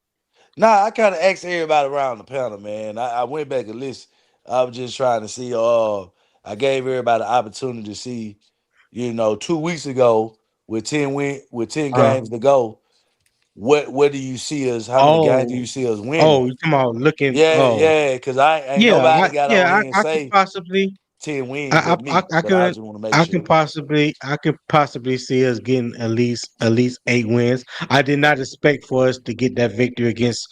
Nah, I kind of asked everybody around the panel, man. I went back and listened. I was just trying to see. I gave everybody the opportunity to see. 2 weeks ago with 10 games to go. What do you see us? How many games do Oh, you see us winning? you talking about looking? Yeah, Oh, yeah. Because I ain't yeah. nobody got on here and I could say possibly. 10 wins but me. I But I could just want to make sure. I could possibly see us getting at least 8 wins. I did not expect for us to get that victory against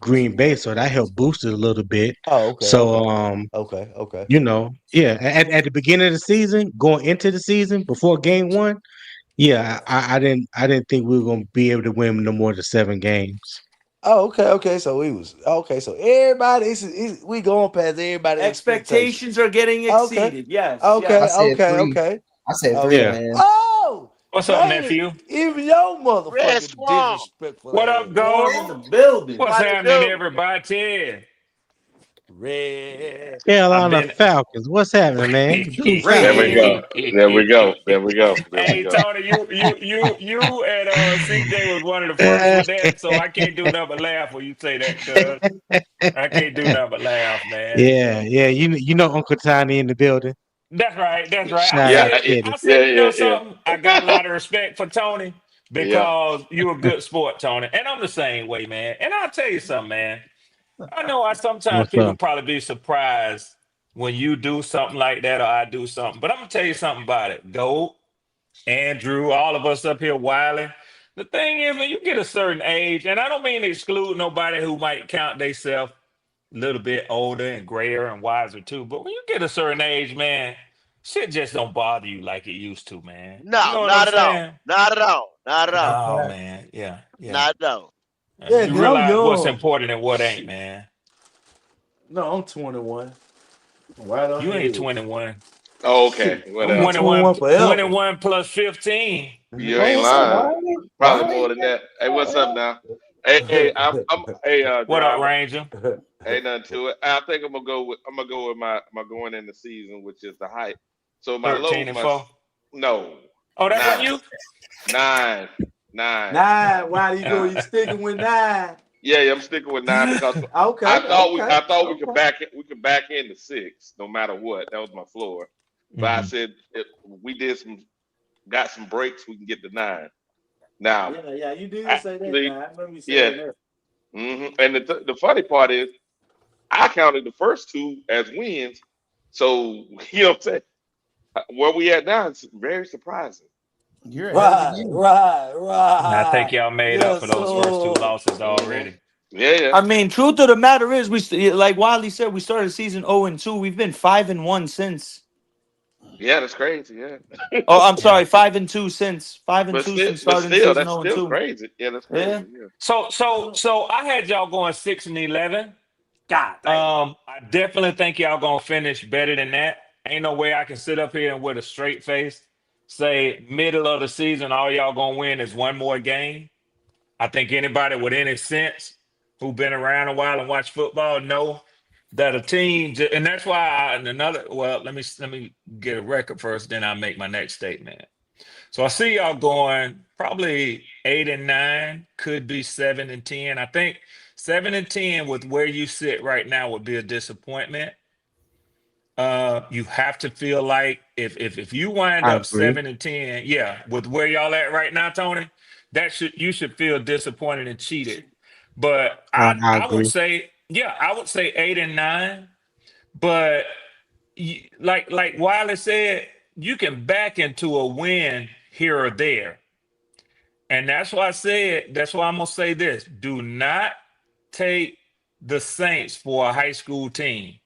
Green Bay, so that helped boost it a little bit. Oh, okay, So okay, okay. yeah, at the beginning of the season, going into the season before game one, yeah, I didn't think we were gonna be able to win no more than 7 games. Oh, okay. So we was okay. So everybody, we going past everybody's expectation. Expectations are getting Okay, exceeded. Yes, I okay, yes. said okay, 3. okay, I said 3, okay. Yeah. man. Oh, What's up, dang it! nephew? Even your Red motherfucking Squall. disrespectful What up, ass. Storm in the Gold? building. What's What it happening, do? everybody? Red, I've Carolina been. Falcons, what's happening, man? Go There we Falcons. go. Red. There we go. There we go. There we Hey go. Tony, you and CJ was one of the first with that, so I can't do nothing but laugh when you say that, cuz I can't do nothing but laugh, man. Yeah. You know Uncle Tiny in the building. That's right. That's right. Shout out Yeah, Kitty. I said, you know yeah. something? I got a lot of respect for Tony Yeah. because you a good sport, Tony. And I'm the same way, man. And I'll tell you something, man. I know I sometimes What's people up? probably be surprised when you do something like that or I do something. But I'm gonna tell you something about it. Go, Andrew, all of us up here, Wiley. The thing is, when you get a certain age, and I don't mean to exclude nobody who might count themselves a little bit older and grayer and wiser too, but when you get a certain age, man, shit just don't bother you like it used to, man. You No, know what I'm not at all. saying? Not at all. Not at all. No, man. Yeah, yeah. Not at all. Yeah, You cause I'm realize what's young. important and what ain't, man. No, I'm 21. Right on You ain't head. 21. Oh, okay, Shit, I'm gonna be whatever. 21, 21 forever. 21 plus 15. You Oh, ain't what's up, lying. Riley? Probably Riley? more than that. Hey, what's up now? Hey, hey, What up, driver. Ranger? Ain't nothing to it. I think I'm gonna go with my going in the season, which is the height. So my low 13 and must 4. no Oh, that wasn't nine you? nine nine. Nine. Why do you go? Uh, You sticking with nine? yeah, yeah, I'm sticking with nine because Okay, okay, I thought okay. we could back into six no matter what. That was my floor. But I Hmm. said if we did some got some breaks, we can get to nine. Now, Yeah, yeah, you did say that. actually, Now I remember you yeah. saying that. And the funny part is, I counted the first two as wins. So you know what I'm saying? Where we at now is very surprising. You're ahead of the Right, game. right, I think right. y'all made up for Yes, those first two so losses Hmm. already. Yeah, yeah, I mean, truth of the matter is, like Wiley said, we started the season 0-2. We've been 5-1 since. yeah. That's crazy. Yeah, Oh, I'm Yeah. sorry, 5-2 since five and but two still, since starting the season that's zero and still two. crazy. Yeah, that's Yeah. crazy. Yeah. So I had y'all going 6-11. God damn. I definitely think y'all gonna finish better than that. Ain't no way I can sit up here and with a straight face say middle of the season all y'all gonna win is one more game. I think anybody with any sense who been around a while and watch football know that a team, and that's why and another. Well, let me get a record first, then I make my next statement. So I see y'all going probably 8-9, could be 7-10. I think 7-10 with where you sit right now would be a disappointment. You have to feel like if you wind I up agree. 7-10, yeah, with where y'all at right now, Tony, that should you should feel disappointed and cheated. But I I would agree. say, yeah, I would say 8-9. But like Wiley said, you can back into a win here or there. And that's why I said, that's why I'm gonna say this. Do not take the Saints for a high school team.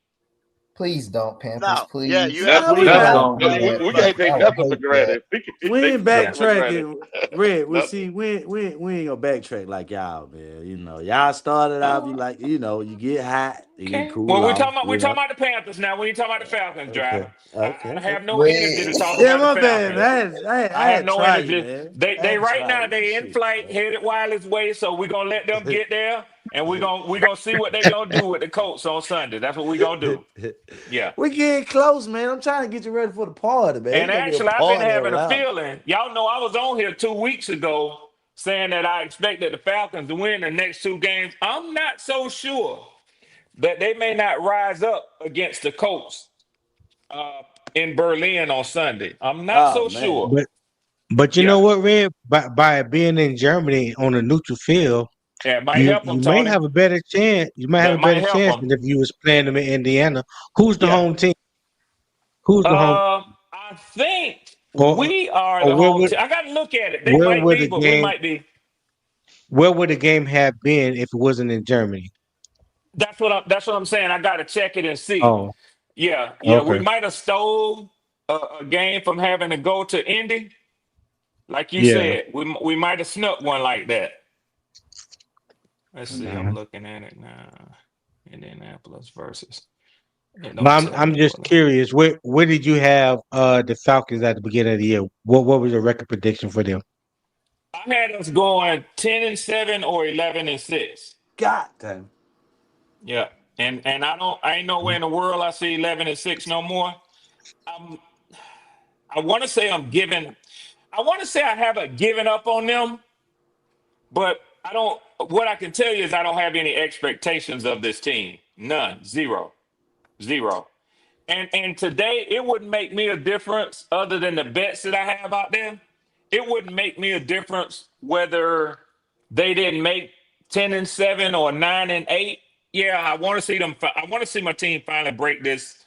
Please don't, Panthers. No. Yeah, Please. you That Nah, we absolutely Please that right. not. don't. Do You that. we right. can't I take would nothing for hate that. granted. We We can't take ain't nothing for granted. backtracking. Red, well, Nothing. see, we ain't gonna backtrack like y'all, man. You know, y'all started out, you like, you get hot, and you Okay. cool Well, off, we're talking about the Panthers now. We ain't talking about the Falcons, Okay, driver. I okay. have no energy to Wait. talk Yeah, about the my bad, Falcons. man. I I have had to no try you, energy. man. I They had to right try now you. they in Shit, flight, man. headed wireless way. So we're gonna let them get there, and we're gonna see what they gonna do with the Colts on Sunday. That's what we're gonna do. Yeah. We getting close, man. I'm trying to get you ready for the party, man. It's And gonna be a actually, I've been party having a around. feeling. Y'all know I was on here 2 weeks ago saying that I expected the Falcons to win the next two games. I'm not so sure that they may not rise up against the Colts uh, in Berlin on Sunday. I'm not Oh so man. sure. But you Yeah, know what, Red? By being in Germany on a neutral field, yeah, it might you help them, you may Tony. have a better chance. You might have That a might better help chance them. than if you was playing them in Indiana. Who's the Yeah. home team? Who's the home I think or we are or the home team. I got to look at it. They where might would be, the but we game might be. where would the game have been if it wasn't in Germany? That's what I'm saying. I got to check it and see. Oh, Yeah, yeah. We okay. might have stole a game from having to go to Indy, like you Yeah. said. We might have snuck one like that. Let's see. I'm Mhm. looking at it now. Indianapolis versus. It But don't tell I'm me just what. curious, where did you have the Falcons at the beginning of the year? What was your record prediction for them? I had us going 10-7 or 11-6. God damn. Yeah, and I ain't nowhere in the world I see 11-6 no more. I'm I want to say I'm giving. I want to say I haven't given up on them, but I don't. What I can tell you is I don't have any expectations of this team. None. Zero. Zero. And today it wouldn't make me a difference other than the bets that I have out there. It wouldn't make me a difference whether they didn't make 10-7 or 9-8. Yeah, I want to see them. I want to see my team finally break this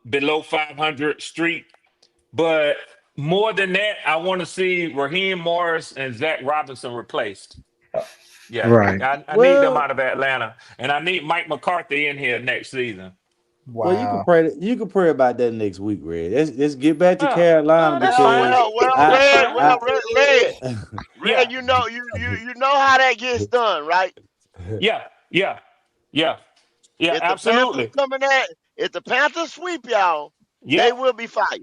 below 500 streak. But More than that, I want to see Raheem Morris and Zach Robinson replaced. Yeah, Right. I need them Well, out of Atlanta, and I need Mike McCarthy in here next season. well, you can Wow. pray. You can pray about that next week, Red. Let's get back to Carolina That's Well, fine. because That's Red, fine. Red, I Yeah, you know, you know how that gets done, right? yeah, yeah, yeah, yeah. If the Panthers Absolutely. if the Panthers sweep y'all, they Yep, will be fired.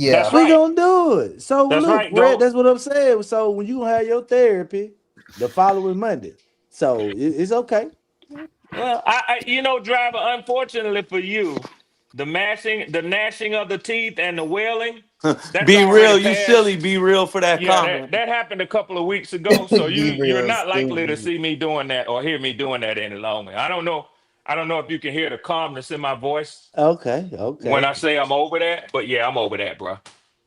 that's Yeah. we right. gonna do it. So That's look, right. Red, Go. that's what I'm saying. So when you gonna have your therapy the following Monday, so it's okay. Well, driver. Unfortunately for you, the gnashing of the teeth and the wailing, that's Be already real, you silly. passed. Be real for that Yeah, comment. that happened a couple of weeks ago. So Be you're real not likely to stupid. see me doing that or hear me doing that any longer. I don't know. I don't know if you can hear the calmness in my voice Okay, when okay. I say I'm over that, but yeah, I'm over that, bro.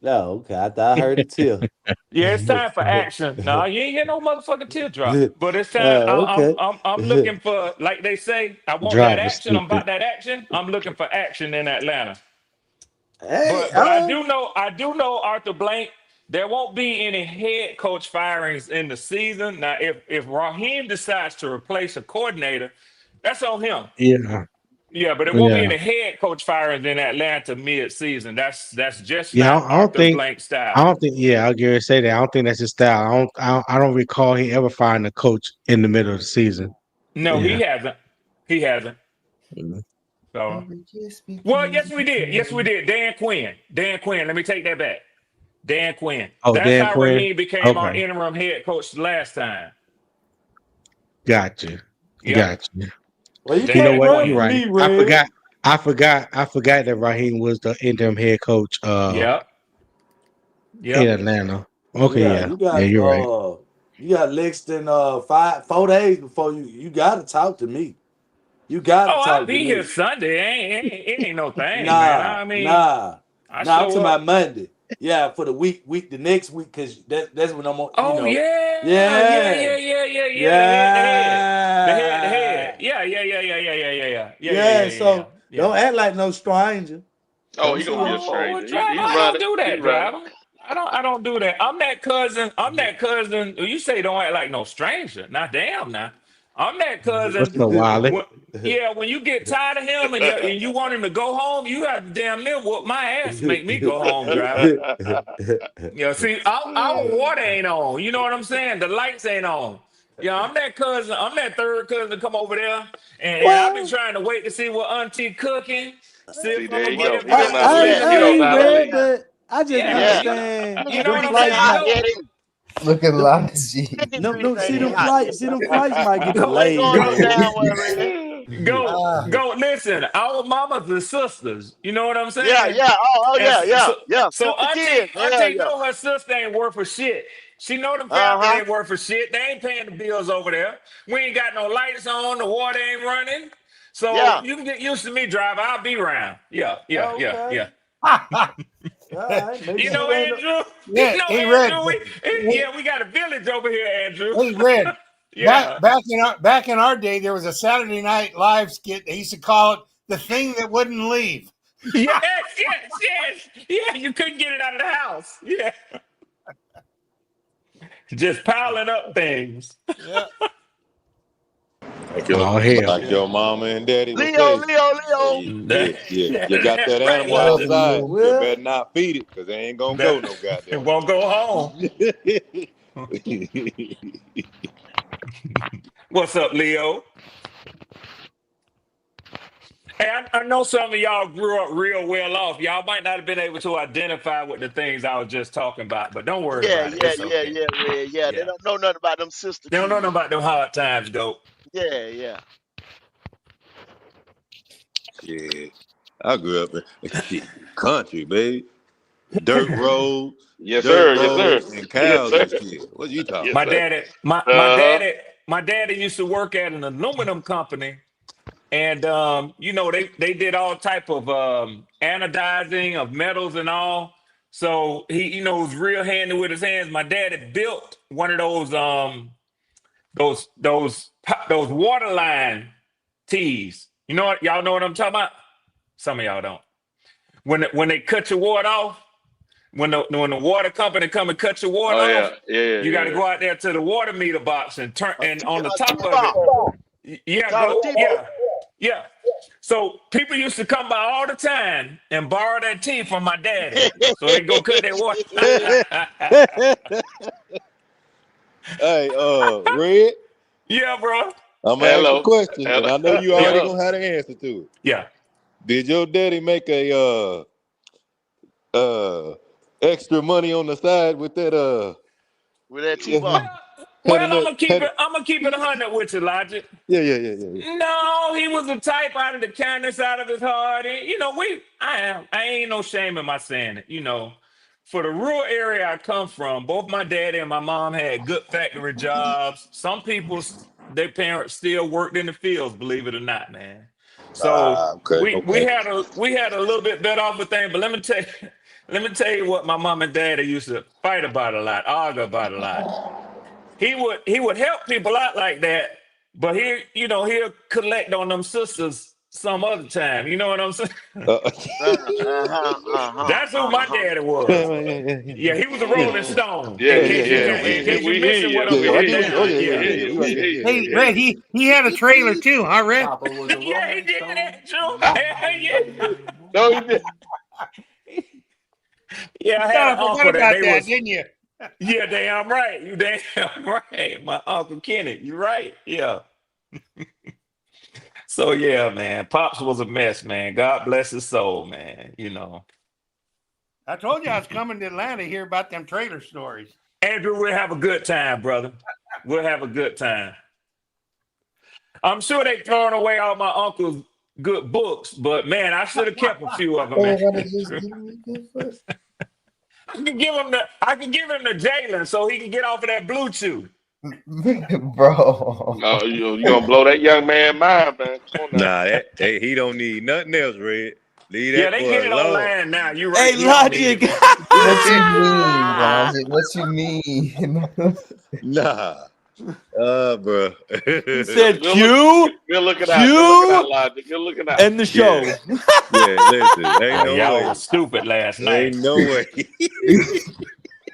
No, okay. I thought I heard it too. Yeah, it's time for action. No, you ain't hear no motherfucking teardrop. But it's time. Okay. I'm looking for, like they say, I want that Driver action. I'm stupid. about that action. I'm looking for action in Atlanta. Hey, But I do know Arthur Blank. There won't be any head coach firings in the season. Now, if Raheem decides to replace a coordinator, that's on him. Yeah. Yeah, but it won't be Yeah. any head coach firings in Atlanta mid-season. That's just Yeah. not I don't Arthur think. Blank I style. don't think. Yeah, I'll give it say that. I don't think that's his style. I don't recall he ever firing a coach in the middle of the season. No, he Yeah. hasn't. He hasn't. Mhm. So, Every kiss well, between yes, we did. Yes, we us. did. Dan Quinn. Dan Quinn. Let me take that back. Dan Quinn. Oh, That's Dan how Quinn. Raheem became our Okay, interim head coach the last time. gotcha. Yep. Gotcha. well, you You know Dan can't what? run You're from Quinn. right. me, Red. I forgot that Raheem was the interim head coach Yep. in Yep. Atlanta. Okay, Yeah, yeah. Yeah, you're right. you got Lexington 4 days before you gotta talk to me. You gotta Oh, I'll talk to be here me. Sunday. It ain't no thing, man. Nah, I mean, nah, I nah. I'm talking show about up. Monday. Yeah, for the the next week, cause that's when I'm on. Oh yeah, yeah, Yeah, yeah, yeah, yeah, yeah. The head. yeah, Yeah, yeah, yeah, yeah, yeah, yeah, yeah, yeah, yeah, yeah, yeah. yeah, yeah, yeah. So Yeah. don't act like no stranger. Oh, Come he see gonna be a us. Oh, well, stranger. driver, He I don't running. do He that, running. driver. I don't do that. I'm that cousin. I'm that cousin. You say don't act like no stranger. Now, damn, now. I'm that What's cousin. up, Wiley? Yeah, when you get tired of him and you want him to go home, you have to damn near whoop my ass to make me go home, driver. Yeah, see, our water ain't on. You know what I'm saying? The lights ain't on. Yeah, I'm that cousin. I'm that third cousin to come over there, and I've been Well, trying to wait to see what Auntie cooking. See See, if I'm there gonna you get go. him He don't something know how to wait. sweet. He I don't ain't know how to read, wait. but I just Yeah, Yeah. understand Nigga, them know what I'm flights saying? hot, might Eddie. Looking like G. no see Everything them hot, flights Eddie. might get Go, What ain't delayed, going no Red. damn way, Red. go, Ah, go. Listen, our mamas and sisters. You know what I'm Yeah, saying? yeah. Oh, And yeah, yeah, yeah. so Sister kids. Hell auntie yeah. know her sister ain't worth for shit. She know them family Uh-huh. ain't worth for shit. They ain't paying the bills over there. We ain't got no lights on. The water ain't running. So Yeah. you can get used to me, driver. I'll be around. Yeah, yeah, yeah, Okay. yeah. All right. Maybe You see know, that. Andrew. You Yeah, know, he read. Andrew. Yeah, we got a village over here, Andrew. He read. Yeah. Back in our day, there was a Saturday Night Live skit. They used to call it "The Thing That Wouldn't Leave." Yes, yes, yes. Yeah, you couldn't get it out of the house. Yeah. Just piling up things. Yeah. Oh hell. Like Yeah. your mama and daddy would Leo, say, Leo, Leo. you got That's that right, animal what up, Walter. outside, Leo? you Well, better not feed it because they ain't gonna go That no it goddamn won't go home. where. What's up, Leo? Hey, I know some of y'all grew up real well off. Y'all might not have been able to identify with the things I was just talking about, but don't worry Yeah, about it. yeah, It's yeah, okay. yeah, Red. Yeah, they Yeah. don't know nothing about them sister They don't know nothing kids. about them hard times, though. Yeah, yeah. Shit. I grew up in country, baby. Dirt roads, Yes, sir. Yes, sir. and Yes, cows sir. and shit. What you talking Yes, My about? sir. daddy, my my Uh huh. daddy, my daddy used to work at an aluminum company. And they did all type of anodizing of metals and all. So he, was real handy with his hands. My daddy built one of those water line tees. You know what? Y'all know what I'm talking about? Some of y'all don't. When they cut your water off, when the water company come and cut your water Oh yeah, off, yeah, you got to yeah. go out there to the water meter box and turn, and on the A top of T-ball. it, yeah, Called a go, T-ball. yeah, yeah. So people used to come by all the time and borrow that tea from my daddy, so they go cut their water. Hey, Red, Yeah, bro. I'm gonna ask a Hello, question, and hello, I know you Yeah, already hello. gonna have the answer to it. yeah. Did your daddy make a uh extra money on the side with that With that Well, T-ball. well, handing I'm that gonna keep hand, it. I'm gonna keep it 100 with you, Logic. yeah, yeah, yeah, yeah, yeah. No, he was the type out of the kindness out of his heart. And, I ain't no shame in my saying it. For the rural area I come from, both my daddy and my mom had good factory jobs. Some people's their parents still worked in the fields, believe it or not, man. So Ah, okay, we okay. had a little bit better off of thing. But let me tell you what my mom and daddy used to fight about a lot, argue about a lot. He would help people out like that, but he'll collect on them sisters some other time. You know what I'm saying? Uh, That's who my daddy yeah, was. yeah, yeah, yeah, Yeah, yeah, he was a yeah, Rolling Mm. Stone. Yeah, In yeah, he, yeah, case you yeah, yeah, can, yeah, in yeah, case we you're hear missing you. what yeah, I'm yeah. I putting get what you. Oh down. yeah, yeah, Yeah, yeah, yeah. We right, yeah, yeah, yeah, Hey, yeah. Red, he had a trailer too, huh, Red? Papa was a yeah, he Rolling did Stone. that, Joe. Hell yeah, No, he did. yeah. You I had kind an of forgot uncle that about they that, was. didn't you? Yeah, damn right. You damn right. My uncle Kenny. You right. Yeah. So yeah, man, Pops was a mess, man. God bless his soul, man. I told you I was coming to Atlanta to hear about them trailer stories. Andrew, we'll have a good time, brother. We'll have a good time. I'm sure they throwing away all my uncle's good books, but man, I should have kept a few of them, man. Everybody just give me good foot. I can give him the Jalen so he can get off of that Bluetooth. Bro. No, you gonna blow that young man mind, man. Come on now. Nah, he don't need nothing else, Red. Leave Yeah, that they get boy it alone. online now. You're right. Hey, He don't need it, Logic. man. What you mean, Logic? What you mean? Nah, bro. He said Good look, Q, good looking out. Good looking out, Q, Logic. Good looking out. and the Yeah, show. yeah. Listen, ain't Boy, no y'all way. was stupid last night. Ain't no way.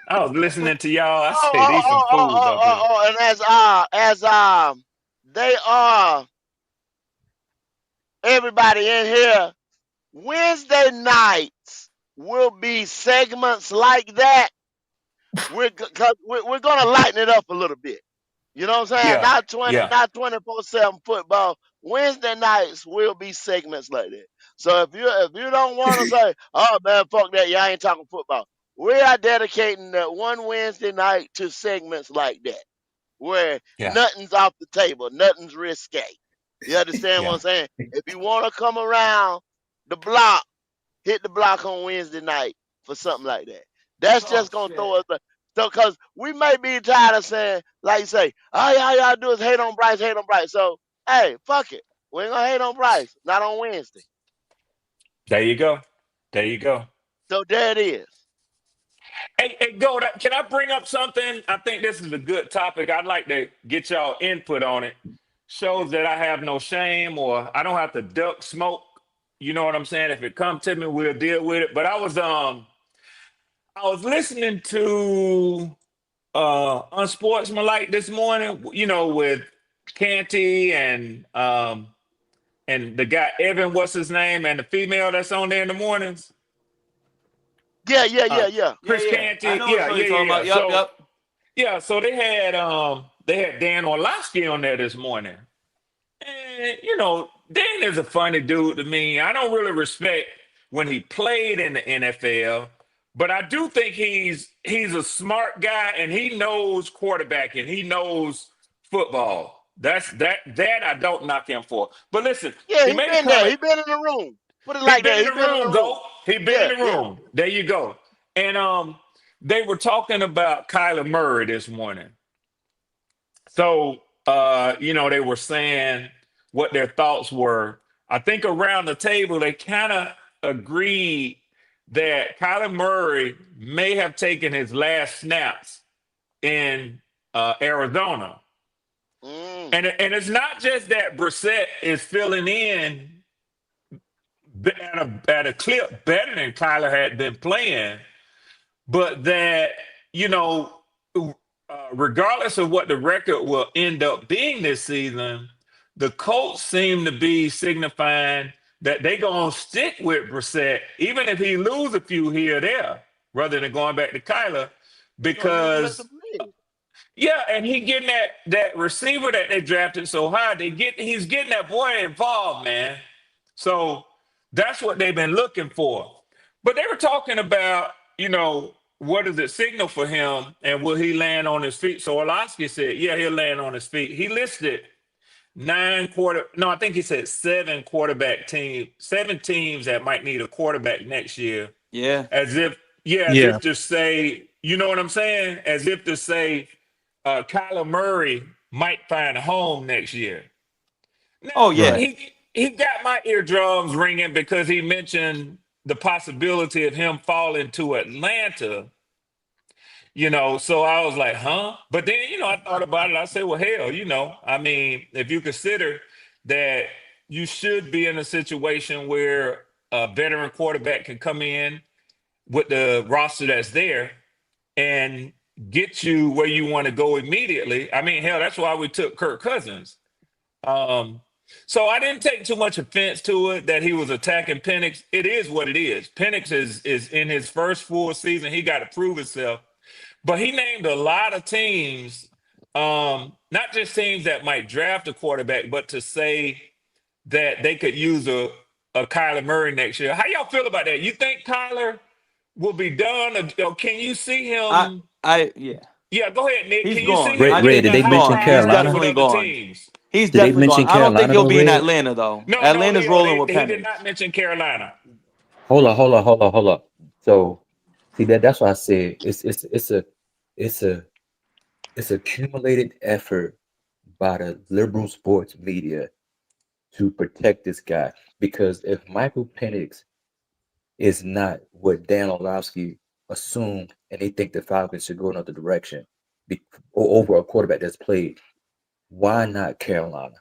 I was listening to y'all. I Oh, say oh, these some oh, oh, fools oh, up oh, here. oh, and they are everybody in here. Wednesday nights will be segments like that. We're gonna lighten it up a little bit. You know what I'm saying? Yeah, yeah, Not 24/7 football. Wednesday nights will be segments like that. So if you don't want to say, oh man, fuck that, y'all ain't talking football. We are dedicating that one Wednesday night to segments like that, where yeah, nothing's off the table, nothing's risque. You understand what yeah. I'm saying? If you want to come around the block, hit the block on Wednesday night for something like that. That's Oh just gonna throw shit. us. So, cause we may be tired of saying, like you say, all y'all do is hate on Bryce, hate on Bryce. So, hey, fuck it, we ain't gonna hate on Bryce, not on Wednesday. There you go. There you go. So there it is. Hey, go. Can I bring up something? I think this is a good topic. I'd like to get y'all input on it. Shows that I have no shame or I don't have to duck smoke. You know what I'm saying? If it come to me, we'll deal with it. But I was listening to Unsportsmanlike this morning, with Canty and the guy Evan, what's his name, and the female that's on there in the mornings. Yeah, yeah, Uh yeah, yeah. Yeah, Chris yeah. I Canty. know what Yeah, show yeah, you're yeah, talking yeah. about. Yep, So yep. yeah, so they had Dan Orlovsky on there this morning. And Dan is a funny dude to me. I don't really respect when he played in the NFL, but I do think he's a smart guy and he knows quarterbacking. He knows football. That I don't knock him for. But listen, Yeah, he he made a been there. comment. He been in the room. Put it He like been that. in He the been in the room, room. go. He been in Yeah, the yeah. room. There you go. And they were talking about Kyler Murray this morning. So, they were saying what their thoughts were. I think around the table, they kind of agreed that Kyler Murray may have taken his last snaps in Arizona. Mm. And it's not just that Brissett is filling in at a clip better than Kyler had been playing, but that, you know, regardless of what the record will end up being this season, the Colts seem to be signifying that they gonna stick with Brissett, even if he lose a few here or there, rather than going back to Kyler, They're gonna use him as a because blade. yeah, and he getting that receiver that they drafted so high, he's getting that boy involved, man. So that's what they've been looking for. But they were talking about, what does it signal for him and will he land on his feet? So Orlowski said, yeah, he'll land on his feet. He listed I think he said seven teams that might need a quarterback next year. Yeah. As if, yeah, as Yeah. if to say, you know what I'm saying? As if to say, Kyler Murray might find a home next year. Oh Now Right. yeah. he got my eardrums ringing because he mentioned the possibility of him falling to Atlanta. So I was like, huh? But then, I thought about it. I said, well, hell, I mean, if you consider that you should be in a situation where a veteran quarterback can come in with the roster that's there and get you where you want to go immediately. I mean, hell, that's why we took Kirk Cousins. Um, so I didn't take too much offense to it that he was attacking Penix. It is what it is. Penix is in his first full season. He got to prove himself. But he named a lot of teams, not just teams that might draft a quarterback, but to say that they could use a Kyler Murray next year. How y'all feel about that? You think Kyler will be done, or can you see I him? I yeah. Yeah, go ahead, Nick. He's Can you see gone. him I Red, getting think did a they he's high mention gone. He's prize Carolina? with definitely other gone. teams? He's Did they definitely gone. mention I don't think Carolina he'll though, be in Red? Atlanta though. No, no, Atlanta's Leo. rolling They with he did Penix. not mention Carolina. Hold on. So see that's why I said it's a it's accumulated effort by the liberal sports media to protect this guy. Because if Michael Penix is not what Dan Orlovsky assumed, and they think the Falcons should go another direction over a quarterback that's played, why not Carolina?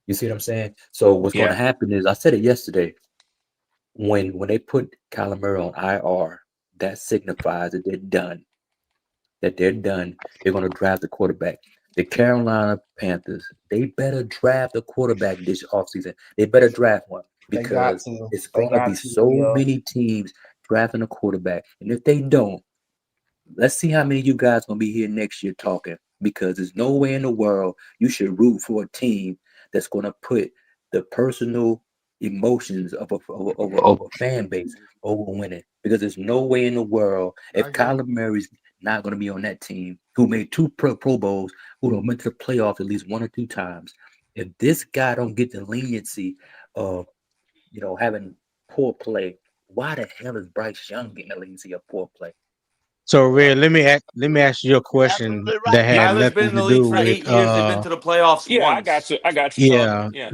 You see what I'm saying? So what's going to Yeah, happen is I said it yesterday. When they put Kyler Murray on IR, that signifies that they're done. That they're done. They're going to draft a quarterback. The Carolina Panthers, they better draft a quarterback this offseason. They better draft one They got because to. it's They going to got be to, so Leo. many teams drafting a quarterback. And if they don't, let's see how many of you guys gonna be here next year talking, because there's no way in the world you should root for a team that's gonna put the personal emotions of a fan base over winning. Because there's no way in the world I if agree. Kyler Murray's not gonna be on that team who made two Pro Bowls, who don't went to the playoffs at least one or two times. If this guy don't get the leniency of having poor play, why the hell is Bryce Young getting the leniency of poor play? So, Right. Red, let me ask you a You're question absolutely right. that You're yeah, had Kyler's absolutely been nothing in to the league do for with 8 years. They've been to the playoffs yeah. I once. got you. I got you, Tony. yeah. Yeah,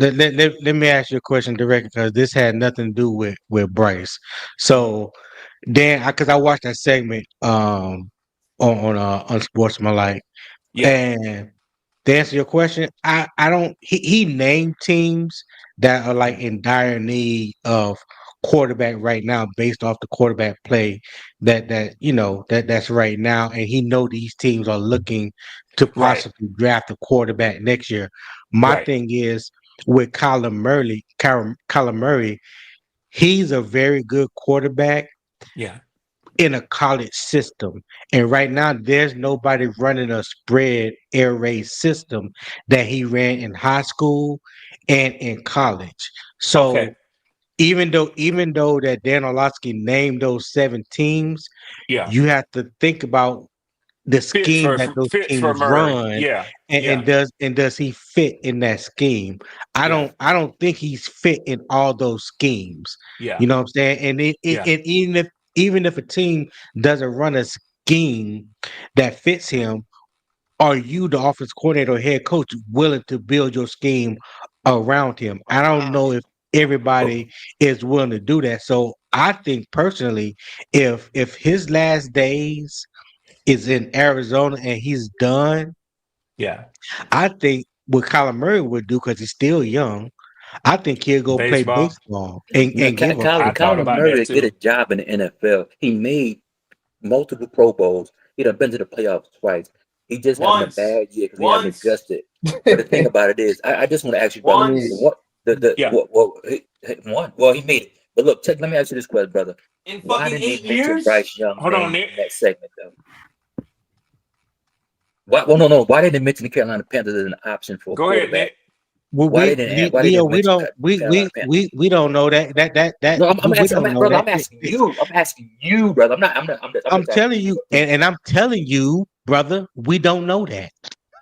Let me ask you a question directly because this had nothing to do with Bryce. So Dan, because I watched that segment on Unsportsmanlike, yeah, and to answer your question, I don't. He named teams that are like yeah. in dire need of quarterback right now, based off the quarterback play that's right now, and he know these teams are looking to Right, possibly draft a quarterback next year. My right. thing is with Kyler Murray, he's a very good quarterback Yeah, in a college system. And right now, there's nobody running a spread air raid system that he ran in high school and in college. okay. So even though that Dan Orlovsky named those seven teams, Yeah, you have to think about the fits scheme for that those fits for teams Murray. run, Yeah, and, yeah, and does he fit in that scheme? I yeah, don't I don't think he's fit in all those schemes. yeah, You know what I'm saying? yeah, And even if a team doesn't run a scheme that fits him, are you the offense coordinator or head coach willing to build your scheme around him? I don't Around know him. if everybody is willing to do that. So I think personally, if his last days is in Arizona and he's done, yeah. I think what Kyler Murray would do, because he's still young, I think he'll go play Baseball. baseball and give up I some thought Kyler about time. that Murray get a too. job in the NFL. He made multiple Pro Bowls. He done been to the playoffs twice. He just having a Once. bad year because he haven't Once. adjusted. But the thing about it is, I just want to ask you, brother, Once. what the Yeah. one? Well, he made it. But look, let me ask you this question, brother. In Why fucking didn't they 8 mention years? Bryce Young Hold on, name Nick. in that segment though? Why? Well, no. Why didn't they mention the Carolina Panthers as an option for a Go ahead, quarterback? Nick. Why they didn't? Why they Leo, didn't we mention don't the Carolina Panthers? we don't know that No, I'm we asking, don't know brother. that. I'm asking you. I'm asking you, brother. I'm I'm just asking telling you you, your opinion. and I'm telling you, brother, we don't know that.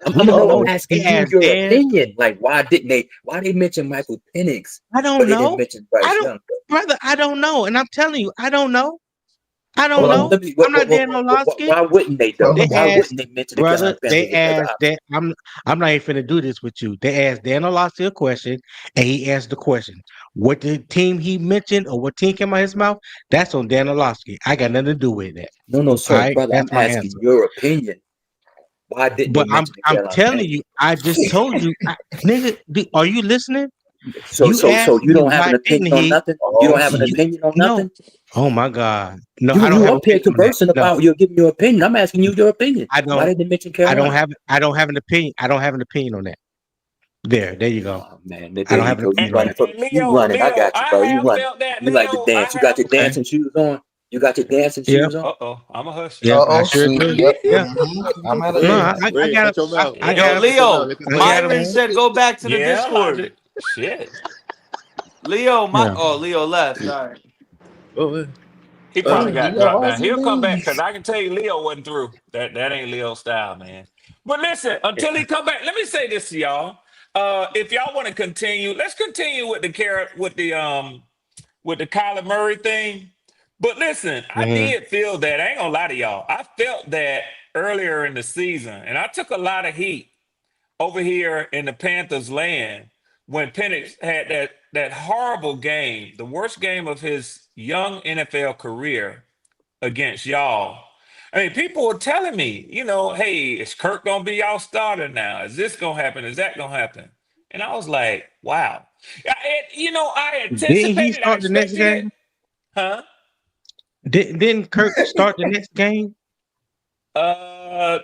I'm, We I'm, don't no, I'm know that. They asking you asked your Dan. opinion. Like, why didn't they? Why they mention Michael Penix, I don't but they didn't know. mention I Bryce don't, Young? brother. I don't know, and I'm telling you, I don't know. I don't Well, know. let me. I'm not Dan Orlovsky. Why wouldn't they though? They Why asked, wouldn't they mention the brother. Carolina They Panthers as an asked option? that. I'm not even finna do this with you. They asked Dan Orlovsky a question, and he answered the question. What the team he mentioned or what team came out of his mouth? That's on Dan Orlovsky. I got nothing to do with that. No, no, All sir, right, brother. I'm that's my asking answer. your opinion. Why didn't they But I'm mention the I'm Carolina telling Panthers? you, I just told you, nigga. Are you listening? So, You so, so asked you me don't have why an opinion didn't on he? nothing. You don't Oh have an You shit. opinion on no. nothing. Oh my God. No, I don't You have an up here opinion on that. conversing No, about you're giving your opinion. I'm asking you your opinion. I Why don't. didn't they mention Carolina? I don't have an opinion. I don't have an opinion on that. There you go. Oh man, I there don't you have an go. You opinion on And, that. running for and you Leo, running. I Leo, got you, I bro. You have running. felt that, You like to Leo. I dance. You got have. your Okay. dancing shoes on. You got your dancing Yep. shoes on. I'm a hush. Yep. I Oh sure shoot. do. Yep. Yeah. I'm out of No, there. I Red, got shut your mouth. I Yeah. Yo, got Shut your mouth. Leo, Let this I man got him talk. Myron on. said go back to the Yeah, Discord. Logic. Shit. Leo, my Yeah. oh, Leo left. All right. Oh, He uh, probably got Leo dropped down. always He'll come back leave. because I can tell you Leo wasn't through. That ain't Leo style, man. But listen, until he come back, let me say this to y'all. If y'all want to continue, let's continue with the carrot with the Kyler Murray thing. But listen, I Hmm. did feel that. I ain't gonna lie to y'all. I felt that earlier in the season, and I took a lot of heat over here in the Panthers land when Penix had that horrible game, the worst game of his young NFL career against y'all. I mean, people were telling me, hey, is Kirk gonna be y'all starter now? Is this gonna happen? Is that gonna happen? And I was like, wow. I Didn't he anticipated, I start the next expected it, game? huh? Didn't Kirk start the next game?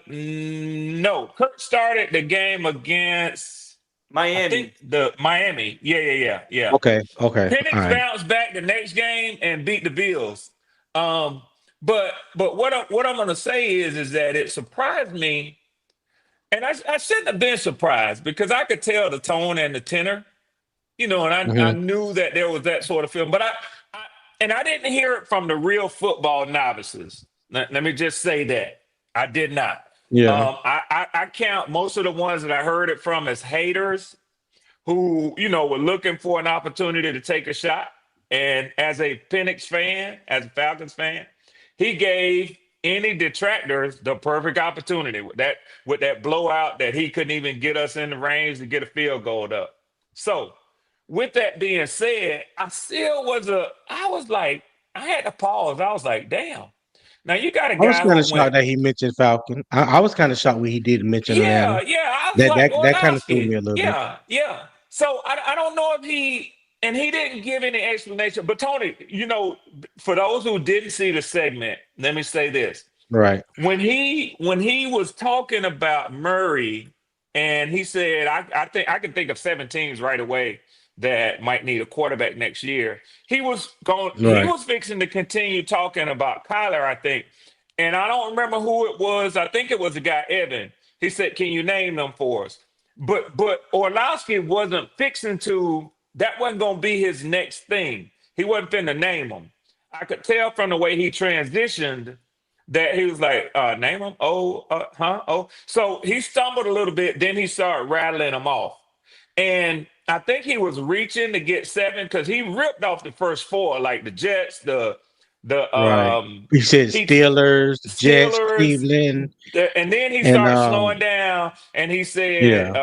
No. Kirk started the game against, I think, Miami. the Miami. Yeah. Okay. Okay. All Penix right. bounced back the next game and beat the Bills. Um, but what I'm gonna say is that it surprised me, and I shouldn't have been surprised because I could tell the tone and the tenor, and I Hmm. knew that there was that sort of feeling, but I didn't hear it from the real football novices. Let me just say that I did not. Yeah. I count most of the ones that I heard it from as haters who, were looking for an opportunity to take a shot. And as a Penix fan, as a Falcons fan, he gave any detractors the perfect opportunity with that blowout that he couldn't even get us in the range to get a field goal up. So, with that being said, I was like, I had to pause. I was like, damn. Now you got a I was guy kind who of went, shocked that he mentioned Falcon. I was kind of shocked when he did mention Atlanta. yeah. I was like, That kind of threw Orlowski. me a little bit. Yeah. So I don't know if he didn't give any explanation. But Tony, for those who didn't see the segment, let me say this. Right. When he was talking about Murray, and he said, I think I can think of 7 teams right away that might need a quarterback next year. He Right. was fixing to continue talking about Kyler, I think. And I don't remember who it was. I think it was the guy Evan. He said, "Can you name them for us?" But Orlowski wasn't fixing to. That wasn't going to be his next thing. He wasn't finna name them. I could tell from the way he transitioned that he was like, name them? Oh, huh? Oh. So he stumbled a little bit. Then he started rattling them off. And I think he was reaching to get 7 because he ripped off the first 4, like the Jets, the Right. He said he Steelers, Jets, Steelers, Cleveland, and then he and started slowing down, and yeah,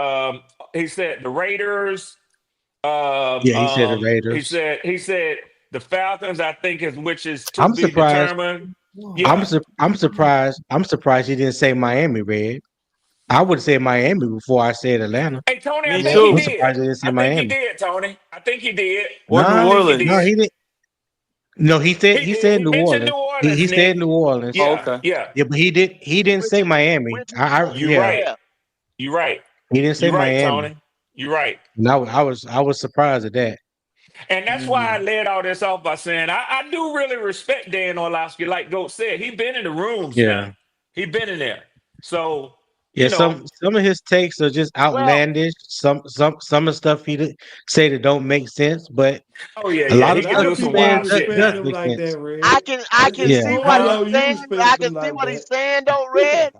he said the Raiders, yeah. He said the Raiders. he said the Falcons, I think is which is to I'm be surprised. determined. Yeah. I'm surprised. I'm surprised he didn't say Miami. Red. I would say Miami before I said Atlanta. Hey Tony, I Me think he I'm too. did. surprised he didn't say I think he Miami. did, Tony. I think he did. Or New I Nah, think he no, Orleans. did. he didn't. No, he said He he did. said He New mentioned New Orleans. He Orleans, said Nick. New Orleans. Oh, Yeah, okay. yeah. Yeah, but he didn't Which say is Miami. which is which You is Yeah, right. fair. You right. he didn't say You right, Miami. Tony. You right. And I was surprised at that. And that's why I led all this off by saying I do really respect Dan Orlovsky, like Goat said. He been in the rooms Yeah. now. He been in there. So, Yeah, you know, some of his takes are just Well, outlandish. Some of the stuff say that don't make sense, but oh yeah, a yeah. A lot of He can lot stuff of do he's some people don't saying wild shit respect does now. him make like sense. that, Red. I That's can just Yeah, see what I he's know you saying. I respect can him see like what he's that. saying though, Red.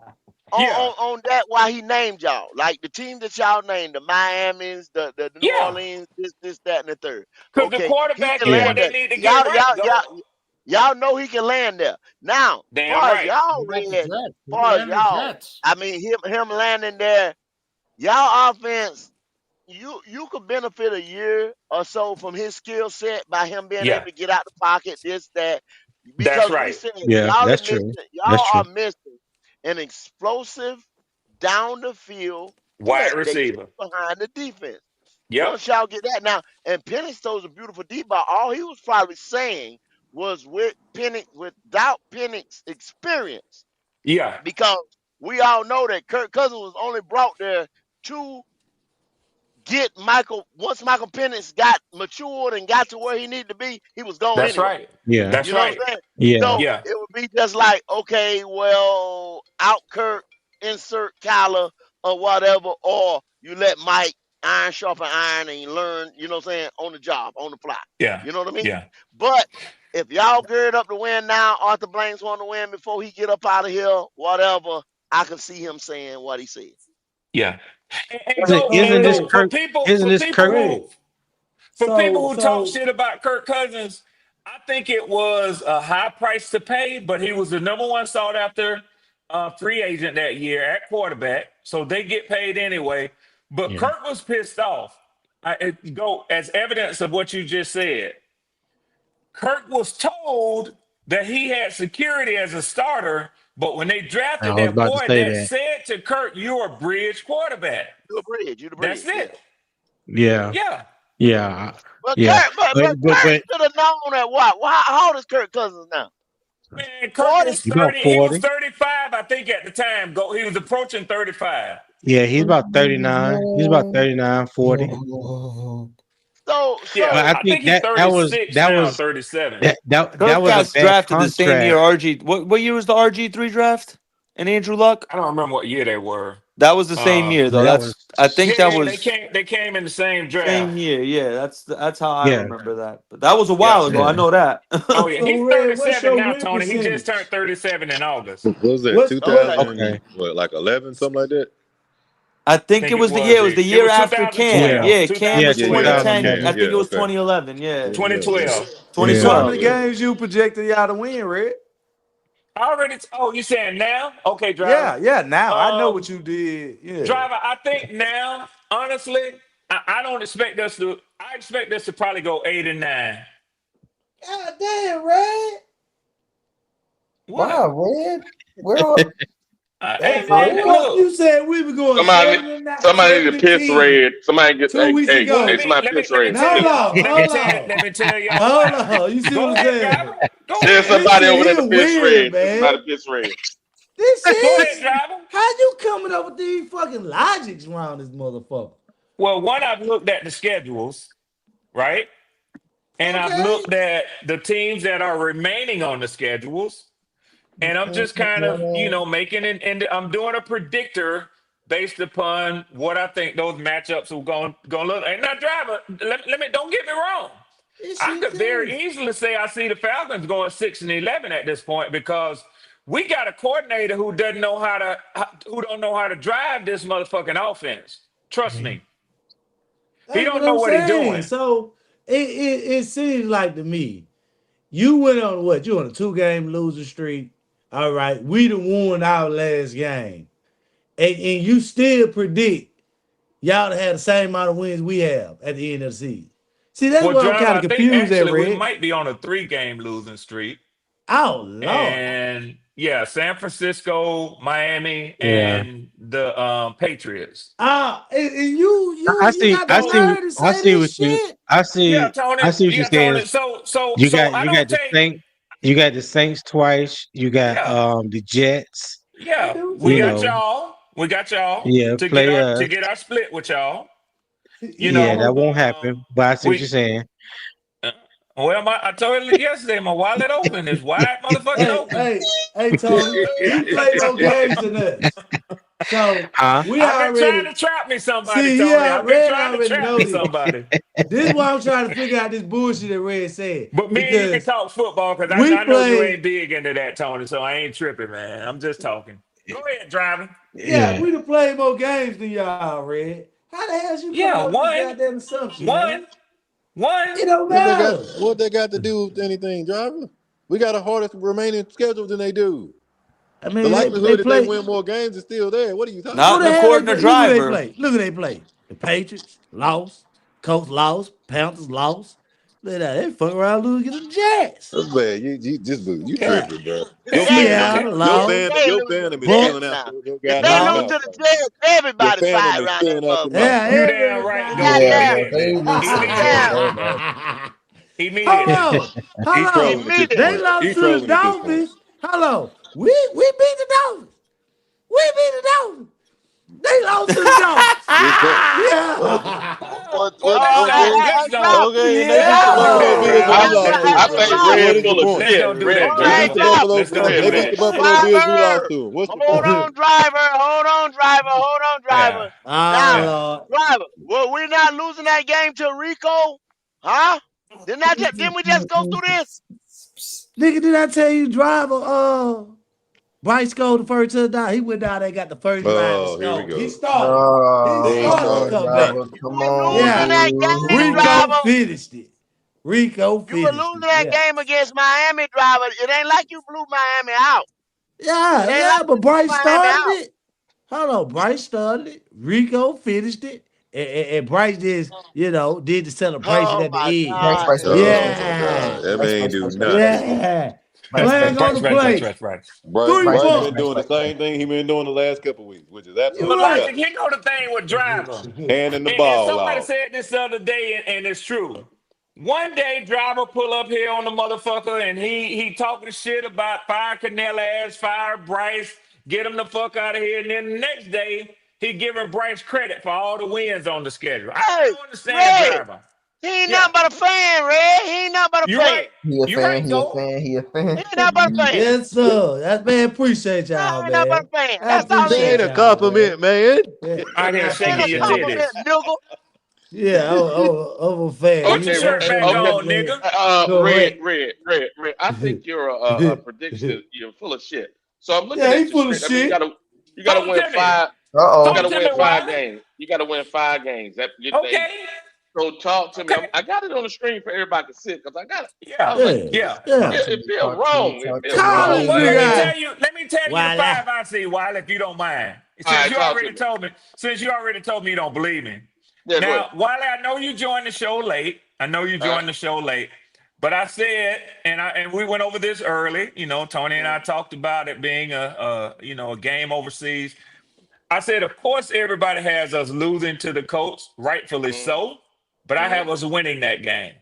Yeah. On that why he named y'all. Like the team that y'all named, the Miamis, the New Yeah. Orleans, this, that, and the third. Because the Okay. He quarterback can is yeah, what land they that. need to get Y'all, right, y'all, go. y'all, y'all know he can land there. Now, Damn far as right. y'all He got the Red, Jets. He far as landed the y'all, Jets. I mean him landing there, y'all offense, you could benefit a year or so from his skill set by him being Yeah. able to get out the pocket, this, that. That's Because we right. said yeah. y'all are That's missing, true. That's y'all true. are missing an explosive down the field Wide threat that gets receiver. behind the defense. Yep. Once y'all get that now, and Penix throws a beautiful deep ball. All he was probably saying was with Penix, without Penix experience, Yeah. because we all know that Kirk Cousins was only brought there to get Michael. Once Michael Penix got matured and got to where he needed to be, he was gone That's anyway. right. Yeah, That's You know what right. I'm saying? yeah. So Yeah. it would be just like, okay, well, out Kirk, insert Kyler or whatever, or you let Mike iron sharpen iron and you learn, you know what I'm saying, on the job, on the fly. Yeah. You know what I mean? Yeah. But if y'all geared up to win now, Arthur Blanks want to win before he get up out of here, whatever, I can see him saying what he said. Yeah. So And go Red, Isn't this Kirk? Red. for people So who talk so shit about Kirk Cousins, I think it was a high price to pay, but he was the number one sought after free agent that year at quarterback, so they get paid anyway. But Yeah. Kirk was pissed off. Go as evidence of what you just said. Kirk was told that he had security as a starter, but when they I drafted was that about to boy, say that that. said to Kirk, "You're a bridge quarterback." You the That's bridge, yeah. it. Yeah, Yeah, yeah, But yeah. Kirk, but Kirk But should have known that. What? How old is Kirk Cousins now? man. Kirk 40. is about 30. He was 40. 35, I think, at the time. Go. He was approaching 35. Yeah, he's about 39. He's about 39, 40. Yeah, But I So I think think he's 36 now, 37. that Kirk was a got bad drafted the same year contract. RG. What year was the RG3 draft? And Andrew Luck? I don't remember what year they were. That was the same year Yeah, though. that was I think Yeah, that yeah, they was came. They came in the same same draft. year. Yeah, that's how I yeah, remember that. But that was a Yeah. while ago. I yeah. know that. Oh yeah, so he's Red, what's 37 your now, win Tony. He just turned percentage? 37 in August. What was that? What's okay. 2000, Okay. what, like 11, something like that? I I think think it it was the was year. It was the the it year was after Cam. Yeah. 2012. Yeah, Cam was Yeah, yeah, after 2010. 2012. Cam. I Yeah, think it was okay. 2011. Yeah. 2012. Yeah. so how 2012. many 2012, yeah. games you projected y'all to win, Red? I already. Oh, you saying now? Okay, driver. Yeah, yeah. Now I know what Um, you did. Yeah. driver. I think now, honestly, I don't expect us to. I expect us to probably go 8 and 9. God damn, Red. What? Wow, Red. Where Hey that's The man, Red. fuck look. you said we were going Somebody, 7 and 9, somebody need seven to and piss 10 red. Somebody get, two hey, weeks hey, Well, hey, let ago. me somebody let me piss let me red. tell Hold y'all. on, hold Let on, me tell y'all hold why. on. You see what Go I'm ahead, saying? driver. Go Tell ahead. This somebody shit over there to here piss weird, red. Tell somebody man. to piss red. This Go ahead, is driver. how you coming up with these fucking logics around this motherfucker. Well, one, I've looked at the schedules, right? And I've Okay. looked at the teams that are remaining on the schedules. And I'm just kind of, making it, and I'm doing a predictor based upon what I think those matchups are going to look. And now, driver, let me don't get me wrong. This I shit could very crazy. easily say I see the Falcons going 6-11 at this point because we got a coordinator who doesn't know who don't know how to drive this motherfucking offense. Trust me, he That's what don't know I'm what he's saying. doing. So it seems like to me, you went on what? You on a 2-game losing streak. All right. We done won our last game. And you still predict y'all to have the same amount of wins we have at the end of the season. See, that's Well, where I'm driver, kind of I think confused at, actually we Red. might be on a 3-game losing streak. Oh Lord. And yeah, San Francisco, Miami, Yeah. and the Patriots. And you got the So nerve to say this shit. yeah, Tony. I see what you're Yeah, saying. Tony. So You I got don't the take Saints. You got the Saints twice. You got Yeah, the Jets. yeah. Man, what We You you got know, mean? y'all. We got y'all yeah, play to us. get our split with y'all. You Yeah, Yeah, know, that hold won't happen. But I see what you're we saying. uh, well, I told you yesterday, my wallet open is wide motherfucking hey, open. hey, hey, Tony, he play more games than us. So Huh? we I've been trying already to trap me somebody, see. Tony. Yeah, I've been Red trying to already trap know me this. somebody. This is why I'm trying to figure out this bullshit that Red said But me and you can because talk football because we I know you play. ain't big into that, Tony. So I ain't tripping, man. I'm just talking. Go ahead, driving. Yeah, Yeah. we done played more games than y'all, Red. How the hell you Yeah, coming up with this one, goddamn assumption, man? one, one. It don't matter. What they got to do with anything, driver? We got a harder remaining schedule than they do. I The mean, they likelihood that they play. win more games is still there. What are you talking Who Not the about? hell they according to play? Look who they driver. play. Look who they play. The Patriots lost. Colts lost. Panthers lost. Look at that. They fuck around losing to the Jets. That's bad. You Yeah, tripping, bro. yeah, yeah. Seattle If lost. they Your lose to fandom the is Jets feeling out Bucks now, your if they goddamn lose lost. mouth to the right now. Jets, Your everybody fight fandom is around that spilling out your mouth motherfucker. Yeah, right You now. damn right, everybody. though. Yeah, man. Immediately, They lose to the Jets. immediately, Oh no. Hold immediately. on. Hold He's on. trolling at this They Immediately. point. lost He's to the trolling at this point. Dolphins. Hold on. We beat the Dolphins. We beat the Dolphins. They lost to the Dolphins. Yes, sir. Yeah. Let's Hey, Okay. don't hey, let's hey, don't driver. Okay, and they beat the let's don't do Buffalo that, Yeah. Bills driver. when we I lost to Hey, them. got So you. driver. what Let's is the point? let's don't do that, Hold, hey, driver. driver. Let's don't do They beat that. the Buffalo Bills we lost Driver. to. What's the Hold point? on, driver. Hold on, driver. Hold on, Yeah, driver. Now, yeah. Oh, driver. Well, we're not losing that game to Rico, huh? Didn't we just go through this? nigga, did I tell you driver Bryce scored the first touchdown? He went down there, got the first drive and Oh, here we scored. He go. started. He Oh, They come started the start. on, comeback. driver. You Come were on, losing Yeah. that game, dude. Rico driver. finished it. Rico You were finished losing it. that Yeah. game against Miami, driver. It ain't like you blew Miami out. It Yeah, ain't yeah, like but you blew Bryce Miami started out. it. Hold on, Bryce started it. Rico finished it. And Bryce just, did the celebration Oh at my the end. Bryce, God, Bryce, Bryce, Bryce, Oh Bryce, my Yeah. God, that Bryce, man ain't Bryce, do Bryce, Bryce, Bryce, nothing. Yeah. Bryce, Bryce, Flag on the play. Right. Three Bryce, Bryce Bryce, been points. doing the Bryce, Bryce. same thing he been doing the last couple of weeks, which is You But absolutely look, right. nothing. here go the thing with driver. Handing the And ball somebody off. said this the other day, and it's true. One day, driver pull up here on the motherfucker, and he talking shit about fire Canella, fire Bryce, get him the fuck out of here. And then the next day, he giving Bryce credit for all the wins on the schedule. I hey, don't understand Red. driver. He ain't Yeah, nothing but a fan, Red. He ain't nothing but a you fan. right. He a You fan. right, He a go. fan. He a He fan. ain't nothing but a fan. Yes, sir. That man appreciate No, y'all, he ain't nothing but man. a fan. I That's all it That is. ain't appreciate a y'all, man. compliment, man. Yeah, Out here I Ain't a shaking your appreciate it. compliment, titties. nigga. Yeah, I'm a fan. Put your Okay, shirt back Let on, that man nigga. Red, correct. Red. I think your prediction you're full of shit. So I'm looking Yeah, he at your full of strength. I mean, shit. you gotta Talk win to me. five. You Uh gotta Talk to me, win five Wiley. games. You gotta win 5 games. That you think. Okay. So talk to me. Okay. I got it on the screen for everybody to see because I got it. I Yeah. was like, Yeah, this. Yeah. Talk yeah. to It me. feels Talk to me. wrong. It Talk to feels me. Call Well, this wrong. well, nigga let me out. tell you. Let me tell you the Voila. five I see, Wiley, if you don't mind. All Since right, you talk to already me. told me. Since you already told me you don't believe me. Yeah, go ahead. Now, Wiley, I know you joined the show late. I know you Uh, joined the show late. But I said, and we went over this early. Tony and I mm, talked about it being a game overseas. I said, of course, everybody has us losing to the Colts, rightfully mm, so. But I mm. have us winning that game.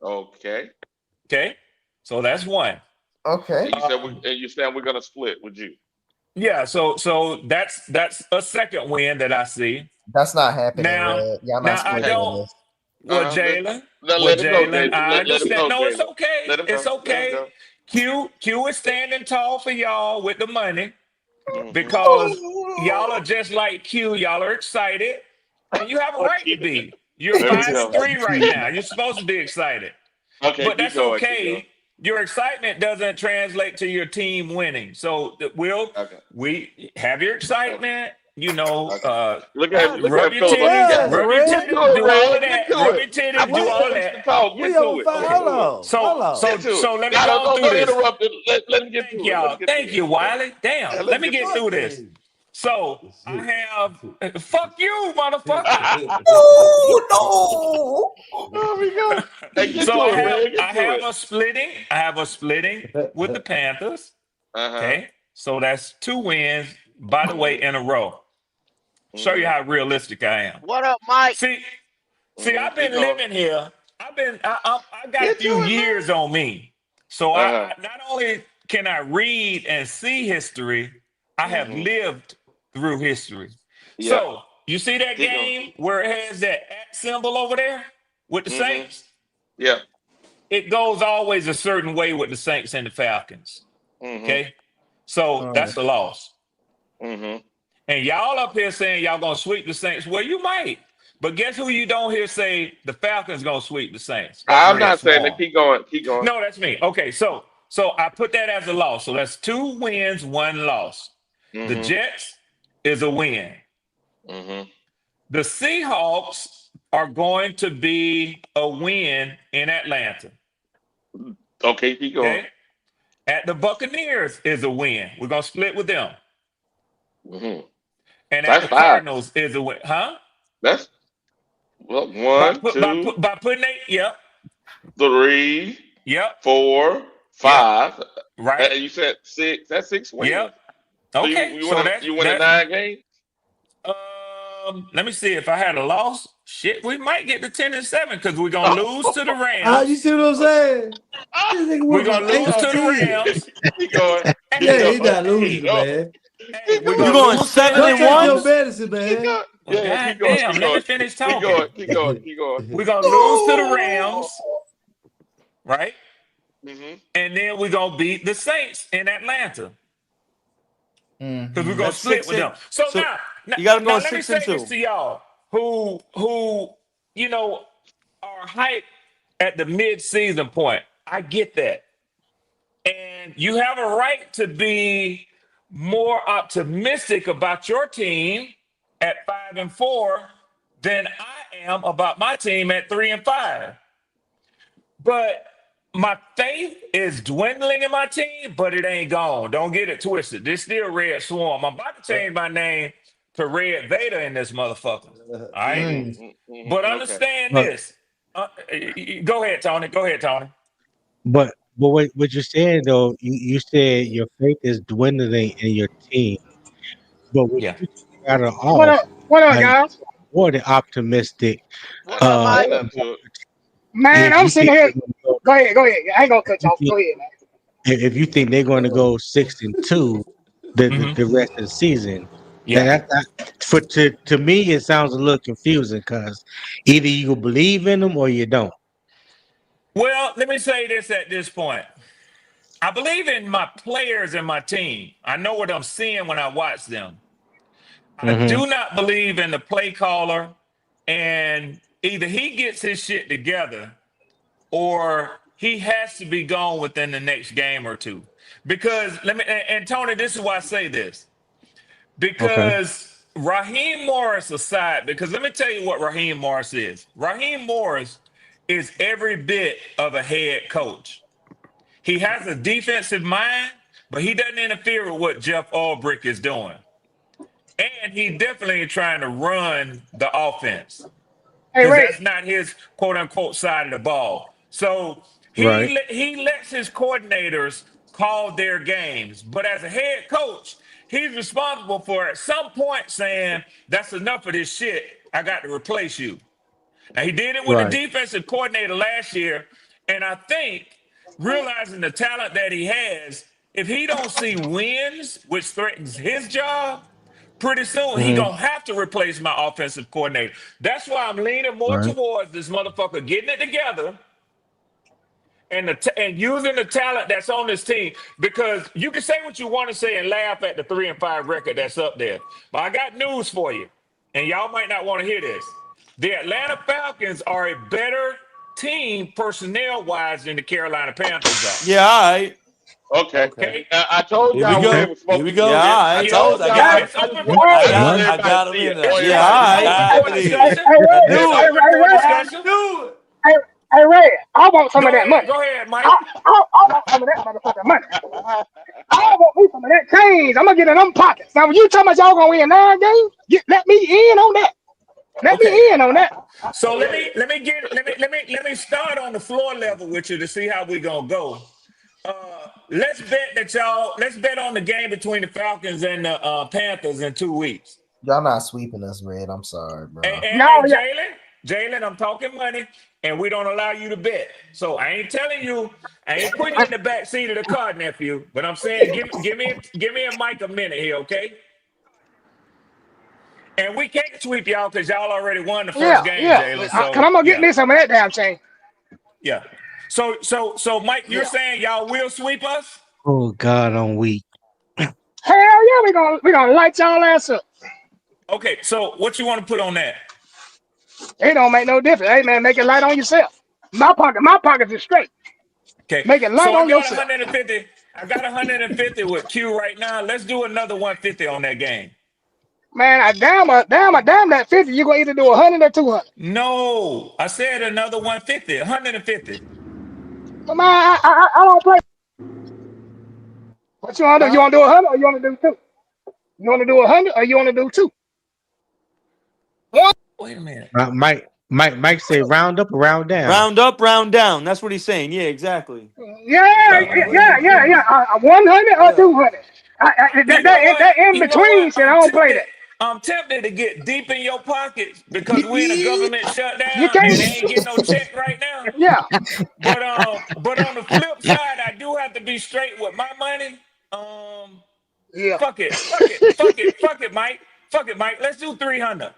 Okay. Okay, so that's one. Okay. And you said we're gonna split with you. Yeah, so that's a second win that I see. That's not happening, Now, Red. Y'all not now I Okay. splitting don't. this. Well, Let, Jalen, well, let him go, Jalen, Jalen. I Let him understand. go, No, it's Jalen. okay. Let him It's go. Let him okay. go. Q is standing tall for y'all with the money Mm-hmm. because y'all are just like Q. Y'all are excited, and you have a right to Okay. be. You're Let me five go. and three right now. You're supposed to be excited. Okay, But keep that's going. Keep going. okay. Your excitement doesn't translate to your team winning. So Okay. we have your Okay. excitement, Okay. Look at rub him your feeling like he titties, got. Yes, rub your Red. Get to titties, it, do all of Red. Get that, to rub it. your titties, I've do been What? all waiting that. to talk. Get We on to it. fire. Get Okay. Hold to it. on. Hold So on. so Get to it. so let me Now go don't through this. interrupt it. Let him get Thank to it. Let him y'all. get to Thank it. you, Wiley. Damn. Let Let him me get get to through Fuck this. this. So I have fuck you, motherfucker. it. Oh Oh my God. Hey, get So to it, Red. Get I to have it. a splitting. I have a splitting with the Panthers. Uh-huh. Okay. So that's 2 wins, by the way, in a row. Show you Mm-hmm. how realistic I am. What up, Mike? See, Mm-hmm. I've Keep been going. living here. I got a Get to few it, man. years on me. So Uh-huh. I not only can I read and see history, I have Mm-hmm. lived through history. Yeah. So you see that Keep going. game where it has that at symbol over there with the Mm-hmm. Saints? Yeah. It goes always a certain way with the Saints and the Falcons. Mm-hmm. Okay. So that's a loss. Mm-hmm. And y'all up here saying y'all gonna sweep the Saints. Well, you might. But guess who you don't hear say the Falcons gonna sweep the Saints? That's I'm Red not saying that. Swan. Keep going. Keep going. No, that's me. Okay, so I put that as a loss. So that's 2 wins, 1 loss. The Mm-hmm. Jets is a win. Mm-hmm. The Seahawks are going to be a win in Atlanta. Okay, keep going. Okay. At the Buccaneers is a win. We're gonna split with them. Mm-hmm. And at That's the five. Cardinals is a win. Huh? That's well, By one, put by two, put by putting eight, yep, three, yep, 4, yep, 5. right, You said 6. That's 6 yep. wins. So Okay, so you win a that 9 games. let me see if I had a loss. Shit, we might get to 10-7 because we're gonna lose to the You Rams. see what I'm saying? This nigga We're went from gonna 8 lose to to the 10. Rams. Keep going. Keep Yeah, Hey, he going. not Keep losing, hey, going. man. hey, Keep we're You going. gonna going lose to the seven Go and take one? your Rams. medicine, Keep man. going. Well, Yeah, keep god going. damn, Keep let me going. finish Keep going. talking. Keep going. Keep going. We're gonna lose to the Rams, right? Mm-hmm. And then we're gonna beat the Saints in Atlanta because we're gonna That's split six with and them. So so you got them now going let me six and say this two. to y'all who you know are hyped at the mid-season point. I get that. And you have a right to be more optimistic about your team at 5-4 than I am about my team at 3-5. But my faith is dwindling in my team, but it ain't gone. Don't get it twisted. This still Red Swarm. I'm about to change my name to Red Vader in this motherfucker. All right. Mm-hmm. But Mm-hmm. Okay. understand But this. Go ahead, Tony. Go ahead, Tony. but what you're saying though, you said your faith is dwindling in your team. But what Yeah. you started What off up? What up, as y'all? more than optimistic. What up, Ain't Mike? nothing to it. Man, If I'm you sitting think here. they're going to go, Go ahead, go ahead. I ain't gonna cut you you off. think, Go ahead, man. if you think they're going to go 6-2, Hmm. the rest of the season, then Yeah. to me it sounds a little confusing because either you believe in them or you don't. Well, let me say this at this point. I believe in my players and my team. I know what I'm seeing when I watch them. I Hmm. do not believe in the play caller, and either he gets his shit together or he has to be gone within the next game or two. Because and Tony, this is why I say this. Okay. Because Raheem Morris aside, because let me tell you what Raheem Morris is. Raheem Morris is every bit of a head coach. He has a defensive mind, but he doesn't interfere with what Jeff Ulbrich is doing. And he definitely ain't trying to run the offense Hey, because Ray. that's not his quote unquote side of the ball. So Right. he lets his coordinators call their games. But as a head coach, he's responsible for at some point saying, that's enough of this shit. I got to replace you. Now, he did it with the Right. defensive coordinator last year, and I think realizing the talent that he has, if he don't see wins, which threatens his job, pretty soon he Hmm. gonna have to replace my offensive coordinator. That's why I'm leaning more Right. towards this motherfucker getting it together and and using the talent that's on this team. Because you can say what you want to say and laugh at the 3-5 record that's up there, but I got news for you, and y'all might not want to hear this. The Atlanta Falcons are a better team personnel wise than the Carolina Panthers are. Yeah, all right. Okay. Okay, I told Here we y'all where Okay. they go. were Here supposed we to be. go. yeah, I yeah, told. I yeah. got. It's open for I I just got. want Right. I everybody to got him see in it. there. I want Yeah, everybody to it's all see right. it. open I for believe it. Hey, discussion. hey, I Ray. It's knew it. open Hey, for Ray. I discussion. knew it. Hey, hey, Ray. I want some of that money. Go ahead, Mike. I want some of that motherfucking money. I want me some of that change. I'm gonna get in them pockets. Now, when you tell me y'all gonna win 9 games, let me in on that. Let Okay. me in on that. So let me start on the floor level with you to see how we gonna go. Let's bet on the game between the Falcons and the Panthers in 2 weeks. Y'all not sweeping us, Red. I'm sorry, Hey, bro. hey, No, hey yeah. Jalen, I'm talking money. and we don't allow you to bet. So I ain't telling you, I ain't putting you in the back seat of the car, nephew. But I'm saying, give me a mic a minute here, okay? And we can't sweep y'all because y'all already won the first Yeah, game, yeah. Jalen. Cause So I'm gonna get yeah, me some of that damn chain. yeah. So Mike, you're Yeah. saying y'all will sweep us? Oh God, I'm weak. Hell yeah, we gonna light y'all ass up. Okay, so what you want to put on that? It don't make no difference. Hey man, make it light on yourself. My pockets is straight. Okay, Make it so light I on got yourself. 150. I got 150 with Q right now. Let's do another 150 on that game. Man, damn that 50. You gonna either do 100 or 200. No, I said another 150, 150. But man, I don't play. What you wanna do? You Huh? wanna do 100 or you wanna do two? You wanna do 100 or you wanna do two? One. Wait a minute. Mike say round up or round down. Round up, round down. That's what he's saying. Yeah, exactly. Yeah, Lord, what yeah, you yeah, give yeah. me? 100 or Yeah. 200. You know what? That in You know what? between shit, I don't play that. I'm tempted to get deep in your pockets because we're in a government You shutdown and can't. they ain't getting no check right now. Yeah, But on the flip side, I do have to be straight with my money. Um, yeah. fuck it, Mike. Fuck it, Mike. Let's do 300.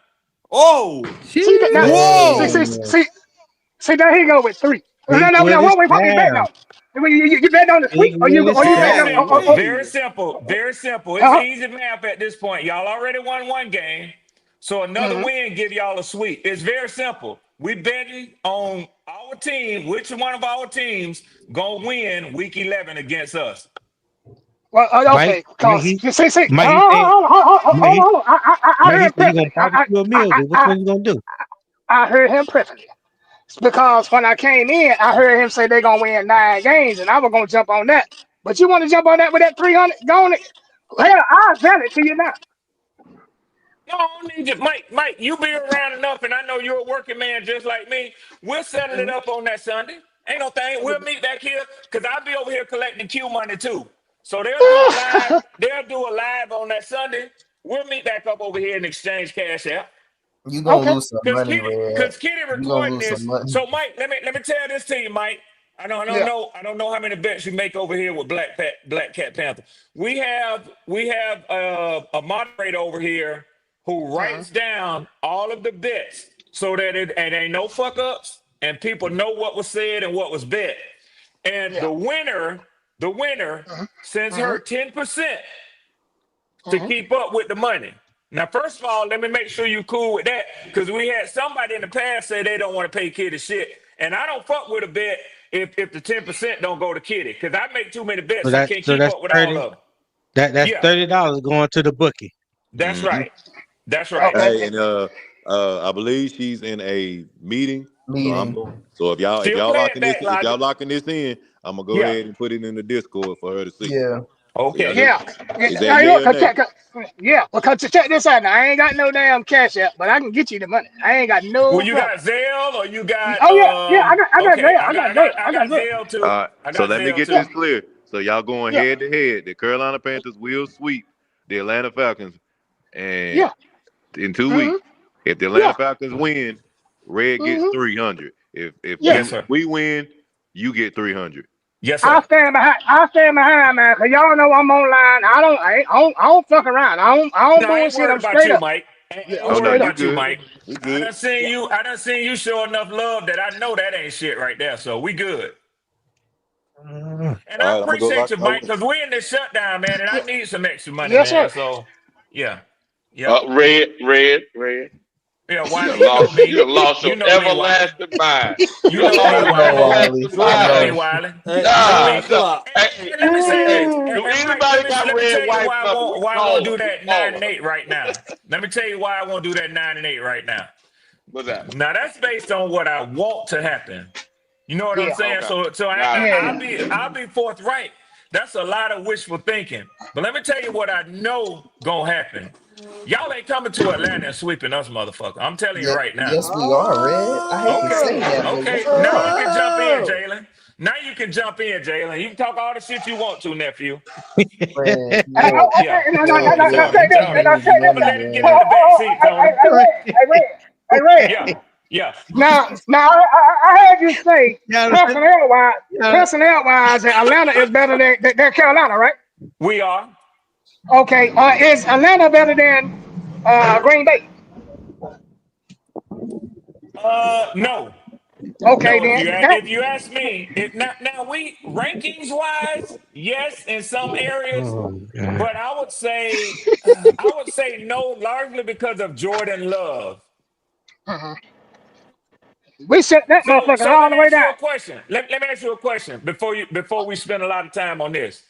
Oh, See that now? See, see, Man. Whoa! see, see. There he go with three. No, He no, no. put his What we betting tab. on? You betting on the He sweep, or put his you Very betting tab. on? simple, Oh, very wait. simple, very simple. It's uh-huh. easy math at this point. Y'all already won one game, so another Mm-hmm. win give y'all a sweep. It's very simple. We betting on our team. Which one of our teams gonna win Week 11 against us? Well, Mike, okay. Mike, Cause he, see. Mike, he say, Hold on. I Mike, he heard say he gonna perfectly. barbecue a meal. Dude. Which one you gonna do? I heard him perfectly. Because when I came in, I heard him say they're gonna win 9 games, and I was gonna jump on that. But you want to jump on that with that 300? Go on it. Hell, I'll sell it to you now. No, I don't need you. Mike, you be around enough, and I know you're a working man just like me. We'll settle it up on that Sunday. Ain't no thing. We'll meet back here because I'll be over here collecting Q money too. So they'll do a live. They'll do a live on that Sunday. We'll meet back up over here and exchange cash out. You gonna Okay. lose some money, Red. Cause Kitty You gonna recording lose some this. money. So Mike, let me tell this to you, Mike. Yeah. I don't know how many bets you make over here with Black Cat Panther. We have a moderator over here who Uh-huh. writes down all of the bets so that it ain't no fuck ups and people know what was said and what was bet. And Yeah. the winner Uh-huh. sends Uh-huh. her 10% to Uh-huh. keep up with the money. Now, first of all, let me make sure you cool with that because we had somebody in the past say they don't want to pay Kitty shit, and I don't fuck with a bet if the 10% don't go to Kitty because I make too many So bets. I that can't so keep that's up with all 30. of them. That's Yeah, $30 going to the bookie. that's Hmm. right. That's right. Okay. Hey, and I believe she's in a meeting. So I'm Meeting. going. So if Still y'all play it locking this, back, if y'all Logic. locking this in, I'm gonna go Yeah. ahead and put it in the Discord for her to see. Yeah. So y'all Okay. just Yeah. is Yeah. that Now, yay or nay? yeah. Because check this out. Now, I ain't got no damn cash app, but I can get you the money. I ain't got Well, no you problem. got Zelle or you got Oh yeah. Yeah. I got okay. Zelle. I got Zelle. Zelle All too. right. I So got let me Zelle get Yeah. too. this clear. So y'all going Yeah. head to head. The Carolina Panthers will sweep the Atlanta Falcons, and Yeah. in 2 weeks, Mm-hmm. if the Atlanta Yeah. Falcons win, Red gets Mm-hmm. 300. Yeah. Yes, sir. We win, you get 300. Yes, sir. I stand behind, man. Cause y'all know I'm online. I don't fuck around. I don't No, I ain't bullshit. worried I'm about straight you, up. Mike. Yeah. I I'm ain't Oh no, worried straight you up. about you, good. Mike. We good. Yeah. I done seen you show enough love that I know that ain't shit right there. So we good. And All I right, I'm gonna go appreciate lock you, y'all Mike, in. because we're in this shutdown, man, and I Yeah. need some extra money, Yes, man. sir. So yeah. Yep. Red. Yeah, You Wiley, done you know lost. You me. done lost You your know me, Wiley. everlasting mind. You You done know me, lost I your know, Wiley. Wiley. everlasting You I know me, mind. know. Wiley. You know Nah, me. nah. And, let me say this. Do And Mike, anybody got let me red tell you wife number? We why I won't call her. do We that call 9 her. and 8 right now. Let me tell you why I won't do that 9 and 8 right now. What's that? Now that's based on what I want to happen. You know what I'm Yeah. saying? Okay. So Got it. Yeah. I'll be forthright. That's a lot of wishful thinking. But let me tell you what I know gonna happen. Y'all ain't coming to Atlanta and sweeping us, motherfucker. I'm telling you Yeah, right now. yes, we are, Red. I hate to Okay, say that, but okay. yes, we Now you are. can jump in, Oh, Jalen. Now you can jump in, Jalen. You can talk all the shit you want to, nephew. Red, Yeah. Okay. Red, Now you're So, check this. so Now losing check this I'm gonna out. money, let him get Hold man. in on, the back seat, Hey, Tony. Red. Hey, Red. Hey, Red. Yeah. Yeah. Now, I heard you say Yeah, yeah. personnel wise, that Atlanta is better than Carolina, right? We are. Okay, is Atlanta better than Green Bay? No. Okay, No, then. if you ask me, now we rankings wise, yes, in some areas, Oh, God. but I would say no, largely because of Jordan Love. Uh-huh. We set that motherfucker So all let the me way ask you down. a question. Let me ask you a question before we spend a lot of time on this.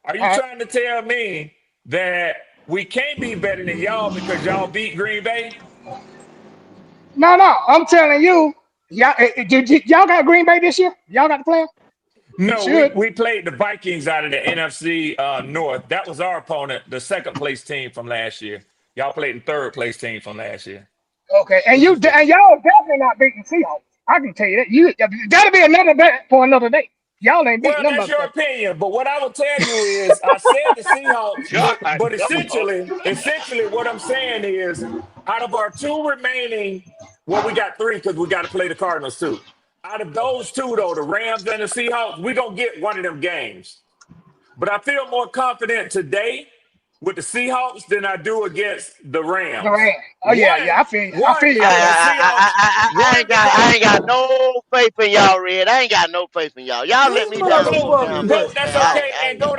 Are you All right. trying to tell me that we can't be better than y'all because y'all beat Green Bay? No. I'm telling you, y'all got Green Bay this year? Y'all got the plan? You No, should. we played the Vikings out of the NFC North. That was our opponent, the second place team from last year. Y'all played the third place team from last year. Okay, and y'all definitely not beating Seahawks. I can tell you that. That'll be another bet for another day. Y'all ain't beating Well, them that's your motherfuckers. opinion, but what I will tell you is, I said the Seahawks, God, but dog. essentially, what I'm saying is, out of our two remaining, well, we got three because we got to play the Cardinals too. Out of those two, though, the Rams and the Seahawks, we gonna get one of them games. But I feel more confident today with the Seahawks than I do against the The Rams. Rams. Oh yeah. One, I feel one you with because the that. Seahawks. One because I ain't got no faith in y'all, Red. I ain't got no faith in y'all. Y'all let This me well, down so motherfucker damn go. much, here. That's man. okay. I And ain't got.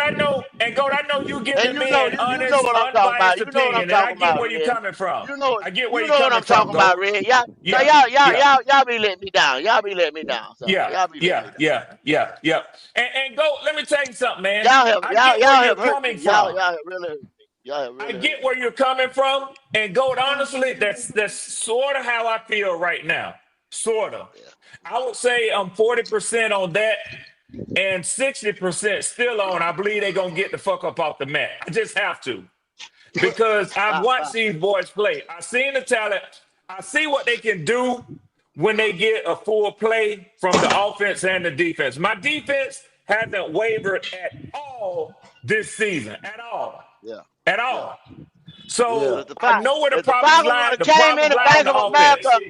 go. I know you And giving me an you know honest, what I'm talking about. unbiased You know what I'm opinion, and I talking get about, where you're Red. coming from. I get where You you're know what coming I'm from. talking about, Go. Red. Y'all, so Yeah. Yeah. y'all be letting me down. Y'all be letting me down. So Yeah. y'all be letting Yeah. me down. Yeah. Yeah. Yeah. And go. Let me tell you something, man. I Y'all get where you're have hurt coming me. from. Y'all have really hurt me. Y'all have I really hurt get me. where you're coming from, and go. Honestly, that's sort of how I feel right now. Sort of. Yeah. I would say I'm 40% on that and 60% still on. I believe they're gonna get the fuck up off the mat. I just have to. Because I've watched Bye. these boys play. I've seen the talent. I see what they can do when they get a full play from the offense and the defense. My defense hasn't wavered at all this season. At all. Yeah. At Yeah. all. Yeah. So I know where the If the problems Falcons would lie. have The came in problems the lie on Bank the of offense. America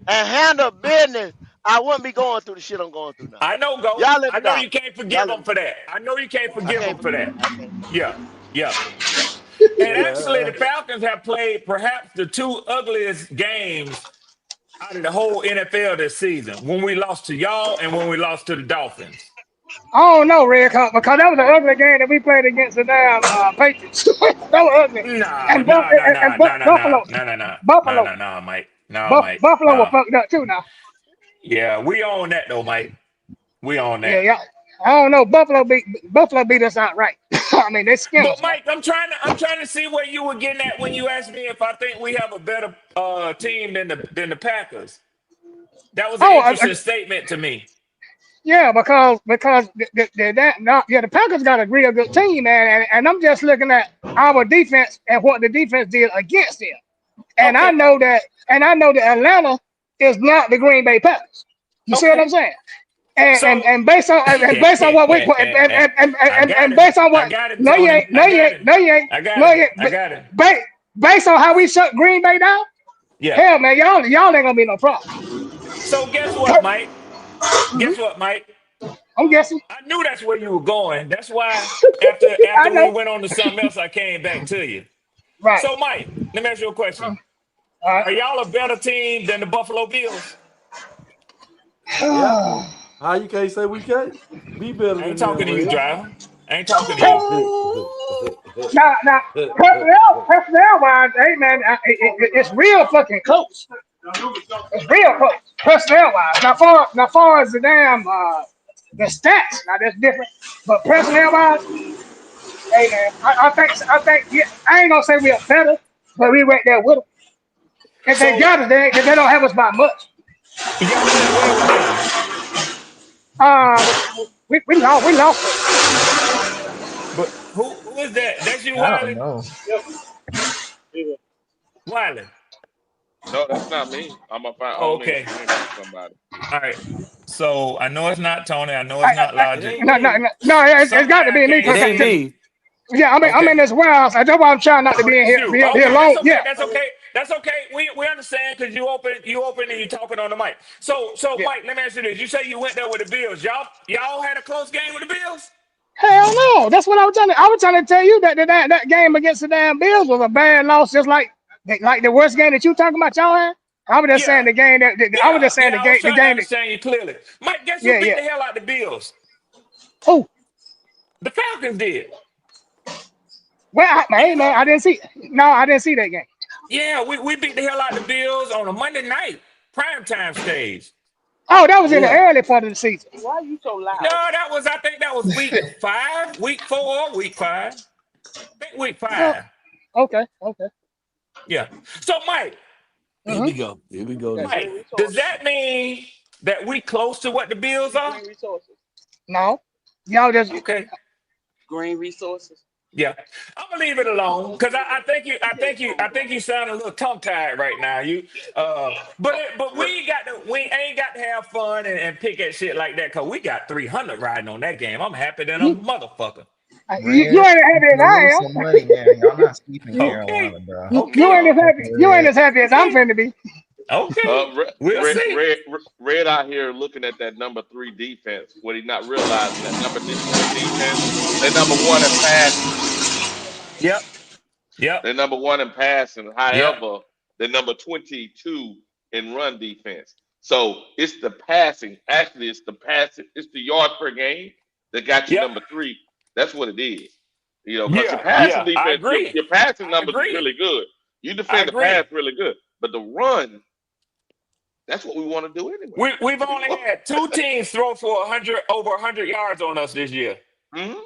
and handled business, I wouldn't be going through the shit I'm going through now. I know, Goat. Y'all let I me know down. you can't Y'all forgive let them me for down. that. I know you can't I forgive can't them for forgive. that. I can't forgive. Yeah. Yeah. And actually, Yeah. the Falcons have played perhaps the two ugliest games out of the whole NFL this season. When we lost to y'all and when we lost to the Dolphins. I don't know, Red, because that was an ugly game that we played against the damn Patriots. That was ugly. Nah, And nah, nah, nah, nah, nah, nah, Buffalo, nah, nah, nah, nah, Buffalo, nah, nah, Mike. No, Mike. Buffalo was No. fucked up too now. Yeah, we own that though, Mike. We own Yeah, that. yeah. I don't know. Buffalo beat us outright. I mean, they skinned But us, man. Mike, I'm trying to see where you were getting at when you asked me if I think we have a better team than the Packers. That was an Oh, interesting statement to me. yeah, because the Packers got a real good team, man, and I'm just looking at our defense and what the defense did against them, and I Okay. know that Atlanta is not the Green Bay Packers. You see what I'm Okay. saying? And and, So and based on what we I got and it. based on I what got it, no you Tony. ain't I got it. I got no it. you ain't I got it. based on how we shut Green Bay down, Yeah. hell man, y'all ain't gonna be no problem. So guess what, Mike? Mhm. Guess what, Mike? I'm guessing. I knew that's where you were going. That's why after I after we know. went on to something else, I came back to you. Right. So, Mike, let me ask you a question. All Are y'all a better team than the Buffalo Bills? Yeah. right. How you can't say we can't be better I ain't than them, talking to you, Red? driver. I ain't talking to you. Now, personnel wise, hey man, it's real fucking close. It's real close, personnel wise. Now far as the damn the stats, now that's different. But personnel wise, hey man, I think yeah, I ain't gonna say we are better, but we right there with them. If they So got us, they don't have us by much. y'all play well with them. We lost But who is that? That's you, I don't Wiley? know. Wiley. No, that's not me. I'm Oh, gonna make okay. screen for somebody. All right. So I know it's not Tony. I know I, it's not It Logic. ain't me. no, it's got Somebody to I be me can't It ain't see. me. yeah, I'm in Okay. this warehouse. That's why I'm trying not to be in That's here, you. be here Okay, that's long. okay. Yeah, That's okay. That's okay. We understand because you open and you talking on the mic. So Yeah. Mike, let me ask you this. You say you went there with the Bills. Y'all had a close game with the Bills? Hell no. That's what I was trying to. I was trying to tell you that game against the damn Bills was a bad loss, just like the worst game that you talking about y'all had. I was just saying Yeah. the game I was Yeah. just saying Yeah. I was the trying to game that understand you clearly. Mike, guess who yeah beat yeah. the hell out the Bills? Who? The Falcons did. Well, You hey know? man, I didn't see. No, I didn't see that game. Yeah, we beat the hell out the Bills on a Monday night, primetime stage. Oh, that was in the Yeah. early part of the season. No, I think that was week 5, week 4, week 5. I think week Oh, 5. okay, okay. Yeah. So Mike, Here Uh-huh. we go. Here we go. This. Mike, does that mean that we close to what the Bills are? No, y'all just Okay. Yeah. I'm gonna leave it alone because I think you sound a little tongue tied right now. But we ain't got to have fun and pick at shit like that because we got 300 riding on that game. I'm happy than a you, motherfucker. you Red, ain't as you happy as finna I lose am. some money, man. Y'all not sweeping You, Carolina, Okay. bro. you Okay. ain't as happy. You ain't Red. as happy as I'm Okay. finna be. Okay. We'll Red, see. Red, Red out here looking at that number 3 defense. What he's not realizing that number 3 defense, they're number one in passing. Yep. Yep. They're number one in passing. Yep. However, they're number 22 in run defense. So it's the passing. Actually, it's the passing. It's the yard per game that got you Yep. number 3. That's what it is. Because your Yeah. passing Yeah. I defense, agree. your passing I numbers is agree. really good. You I defend the pass agree. really good, but the run, that's what we want to do anyway. We've only had two teams throw for 100 over 100 yards on us this year. Mhm.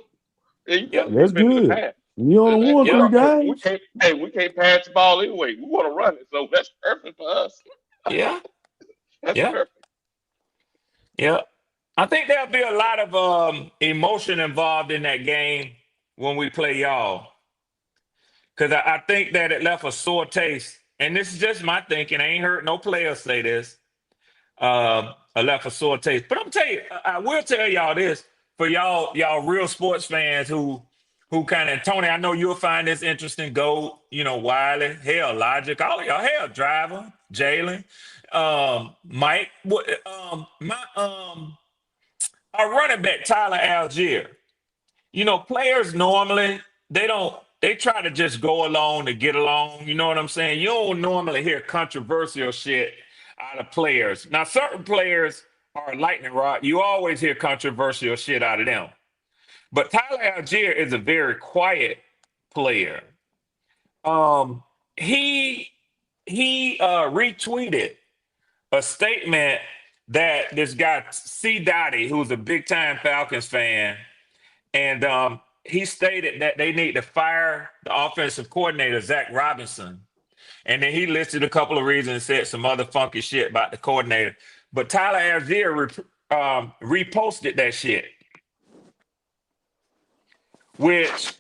Yeah, you Yep. better That's defend the good. pass. We only won We Yep. three don't. We games. can't. Hey, we can't pass the ball anyway. We want to run it, so that's perfect for us. Yeah. That's Yeah. perfect. Yeah. I think there'll be a lot of emotion involved in that game when we play y'all. Because I think that it left a sore taste. And this is just my thinking. I ain't heard no players say this. I left a sore taste. But I'm tell you, I will tell y'all this for y'all real sports fans who kind of Tony. I know you'll find this interesting. Go, Wiley, hell, Logic, all of y'all, hell, Driver, Jalen, Mike, my our running back Tyler Algier. Players normally they try to just go along to get along. You know what I'm saying? You don't normally hear controversial shit out of players. Now, certain players are lightning rod. You always hear controversial shit out of them. But Tyler Algier is a very quiet player. Um, he he retweeted a statement that this guy C. Dottie, who's a big time Falcons fan, and he stated that they need to fire the offensive coordinator, Zach Robinson. And then he listed a couple of reasons and said some other funky shit about the coordinator. But Tyler Algier reposted that shit, which,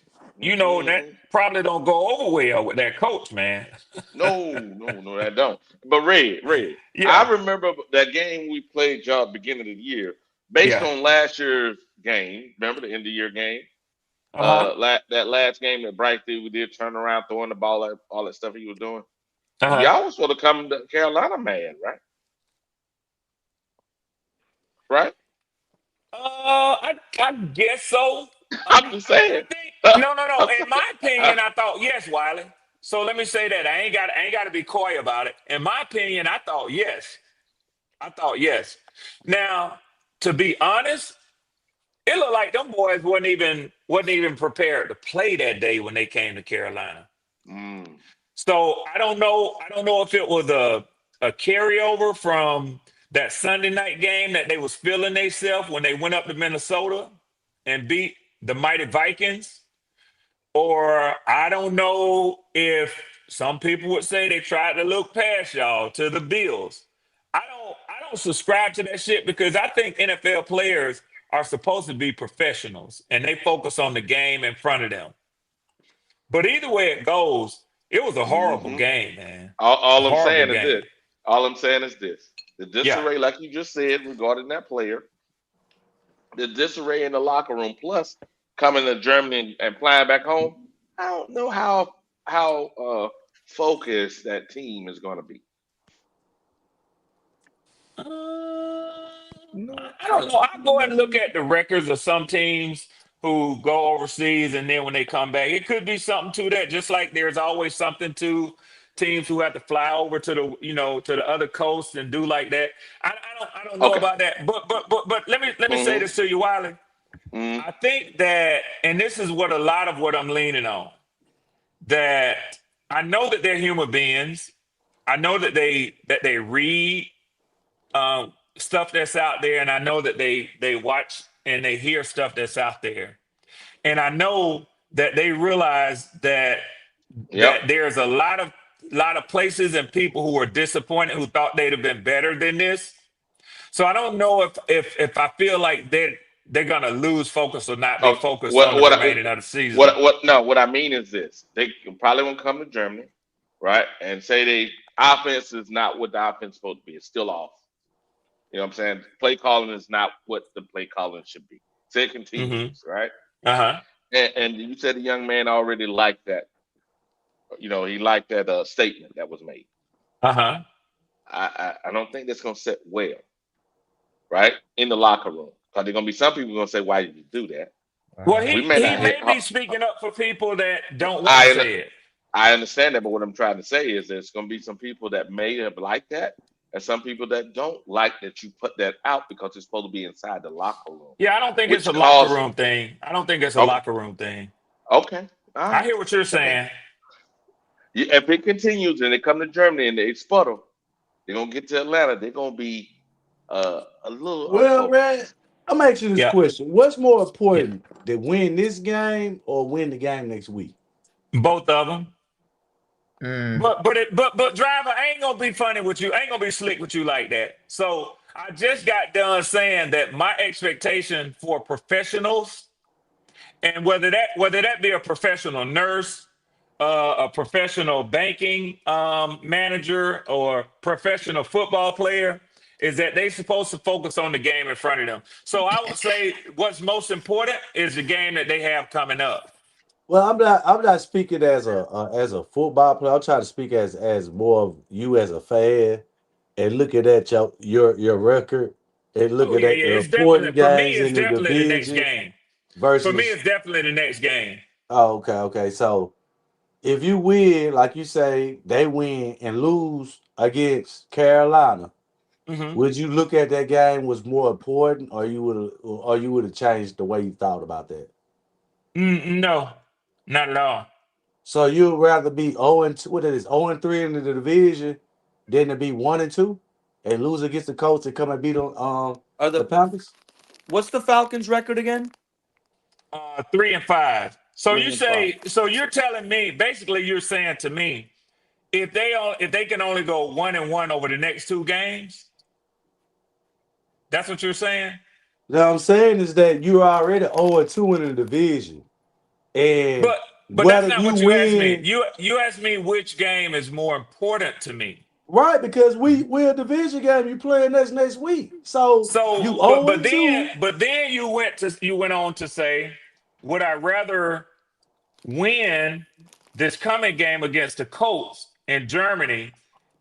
that Hmm. probably don't go over well with that coach, man. No, no, no, that don't. But Red, I Yeah. remember that game we played y'all beginning of the year, based Yeah. on last year's game. Remember the end of the year game? Uh-huh. That last game that Bryce did, we did turn around, throwing the ball, all that stuff he was doing. Uh-huh. Y'all was sort of coming to Carolina, man, right? Right? I guess so. I'm just I saying. think no. In my opinion, I thought yes, Wiley. So let me say that I ain't got to be coy about it. In my opinion, I thought yes. I thought yes. Now, to be honest, it looked like them boys wasn't even prepared to play that day when they came to Carolina. Mm, So I don't know if it was a carryover from that Sunday night game that they was feeling themselves when they went up to Minnesota and beat the mighty Vikings, or I don't know if some people would say they tried to look past y'all to the Bills. I don't subscribe to that shit because I think NFL players are supposed to be professionals and they focus on the game in front of them. But either way it goes, it was a horrible hmm game, man. A all I'm horrible saying is this. game. All I'm saying is this. The Yeah. disarray, like you just said, regarding that player, the disarray in the locker room, plus coming to Germany and flying back home. I don't know how focused that team is going to be? No. I don't know. I go and look at the records of some teams who go overseas and then when they come back, it could be something to that. Just like there's always something to teams who have to fly over to the to the other coast and do like that. I don't know Okay. about that. But let me say Mm-hmm. this to you, Wiley. Mm-hmm. I think that, and this is what a lot of what I'm leaning on. That I know that they're human beings. I know that they read stuff that's out there, and I know that they watch and they hear stuff that's out there, and I know that they realize Yep. that there's a lot of places and people who are disappointed who thought they'd have been better than this. So I don't know if I feel like they're gonna lose focus or not be Okay. focused What on the what I- remaining of the season. what no, what I mean is this. They probably won't come to Germany, right? And say they offense is not what the offense is supposed to be. It's still off. You know what I'm saying? Play calling is not what the play calling should be. Say it Mm-hmm. continues, right? Uh-huh. And you said the young man already liked that. He liked that statement that was made. Uh-huh. I don't think that's gonna sit well, right? In the locker room. Because there's gonna be some people gonna say, why did you do that? Well, We he may he not hit may be speaking up for people that don't want to I say it. I understand that, but what I'm trying to say is there's gonna be some people that may have liked that, and some people that don't like that you put that out because it's supposed to be inside the locker room. Yeah, I don't think it's Which a locker caused room thing. I don't think it's a okay, locker room thing. okay, all I right. hear what you're Hey, saying. if it continues and they come to Germany and they sputter, they're gonna get to Atlanta. They're gonna be a little Well, Red, unfocused. I'm asking you this Yeah. question. What's more Yeah. important, to win this game or win the game next week? Both of them. Mm. But driver, I ain't gonna be funny with you. I ain't gonna be slick with you like that. So I just got done saying that my expectation for professionals, and whether that be a professional nurse, a professional banking manager, or professional football player, is that they supposed to focus on the game in front of them. So I would say what's most important is the game that they have coming up. Well, I'm not speaking as a football player. I'm trying to speak as more of you as a fan and looking at your record and Oh looking yeah, at yeah. the It's definitely important for me. games It's in the definitely the next division game. For me, versus. it's definitely the next game. Oh, okay. So if you win, like you say, they win and lose against Carolina, Hmm. would you look at that game was more important, or you would have changed the way you thought about that? No, not at all. So you'd rather be 0 and 2, what it is, 0 and 3 in the division than to be 1 and 2 and lose against the Colts and come and beat on Are the the Panthers? What's the Falcons record again? 3-5. So you 3-5. say, so you're telling me, basically, you're saying to me, if they can only go 1-1 over the next two games, that's what you're saying. Now I'm saying is that you're already 0 and 2 in the division. And But that's whether not you what you asked me. win, You asked me which game is more important to me. right, because we're a division game, you playing next week. So you So, but 0 but and then 2. but then you went on to say, would I rather win this coming game against the Colts in Germany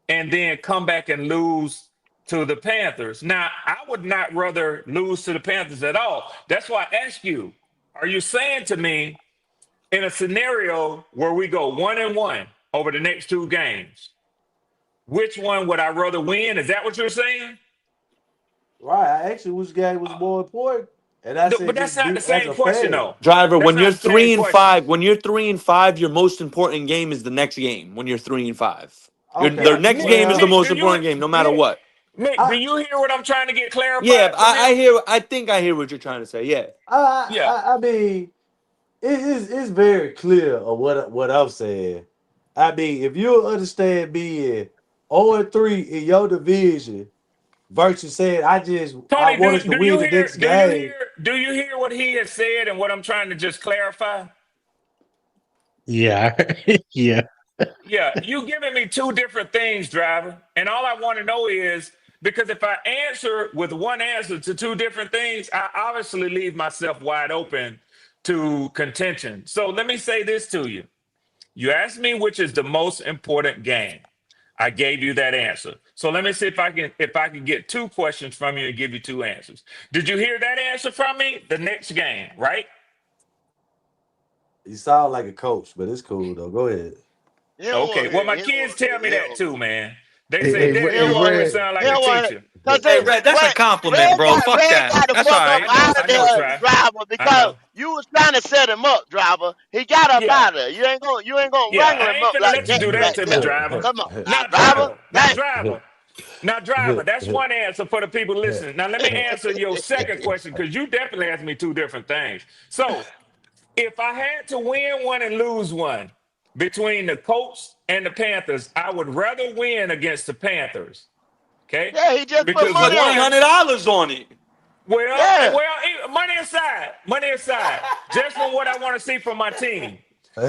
and then come back and lose to the Panthers? Now, I would not rather lose to the Panthers at all. That's why I ask you, are you saying to me in a scenario where we go 1-1 over the next two games, which one would I rather win? Is that what you're saying? Right. I asked you which game was more important. And I But said that's just not the be as same a question, fan. though. Driver, That's when you're not the same three and question. five, your most important game is the next game. When you're 3-5, their Yeah, Okay. next Nick, game is the Well, Nick, most do you, important game, no matter Nick, what. Nick, do I you hear what I'm trying to get Yeah, clarified from I him? hear. I think I hear what you're trying to say. Yeah. Yeah. I mean, it's very clear of what I'm saying. I mean, if you understand being 0 and 3 in your division versus saying I Tony, want do us to do win you the hear next do you game. hear do you hear what he has said and what I'm trying to just clarify? Yeah, yeah. Yeah, you giving me two different things, driver. And all I want to know is because if I answer with one answer to two different things, I obviously leave myself wide open to contention. So let me say this to you. You asked me which is the most important game. I gave you that answer. So let me see if I can get two questions from you and give you two answers. Did you hear that answer from me? The next game, right? You sound like a coach, but it's cool though. Go ahead. He don't want Okay. to Well, hear it. my He don't kids want to hear tell it. me He don't that want to too, hear it. man. They Hey, say, hey, Daddy, He don't you want to always hear Red. it. sound He like a don't want to. teacher. Cause Hey, Red, that's a what compliment, bro. Fuck Red that. got the That's all fuck up right. out of I know, there, Trav. driver, I because know. you was trying to set him up, driver. He got up Yeah. out of there. You ain't gonna Yeah. wrangle I him ain't up finna like let you that do that right to me, there. driver. Come on, now, Now, driver. driver. Now, Dang. driver. Now, driver, that's one answer for the people listening. Now, let me answer your second question because you definitely asked me two different things. So, if I had to win one and lose one between the Colts and the Panthers, I would rather win against the Panthers. Okay? Yeah, he just You put just Because put money three on one, him. hundred dollars on it. Yeah. money aside, just from what I want to see from my team.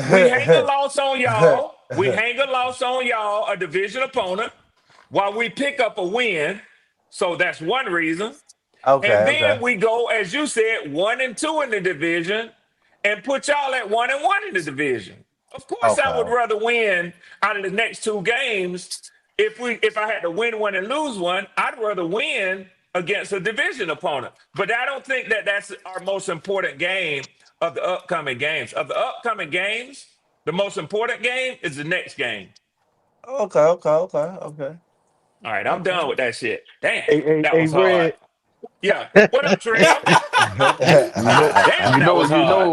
We hang a loss on y'all. We hang a loss on y'all, a division opponent, while we pick up a win. So that's one reason. Okay, And then okay. we go, as you said, 1-2 in the division and put y'all at 1-1 in the division. Of course, I would Okay. rather win out of the next two games. If I had to win one and lose one, I'd rather win against a division opponent. But I don't think that that's our most important game of the upcoming games. Of the upcoming games, the most important game is the next game. Okay, okay, okay, okay. All right, I'm Okay. done with that shit. Damn, that Hey, was hard. Red. Yeah. What up, Trail? You know, Damn, that was hard.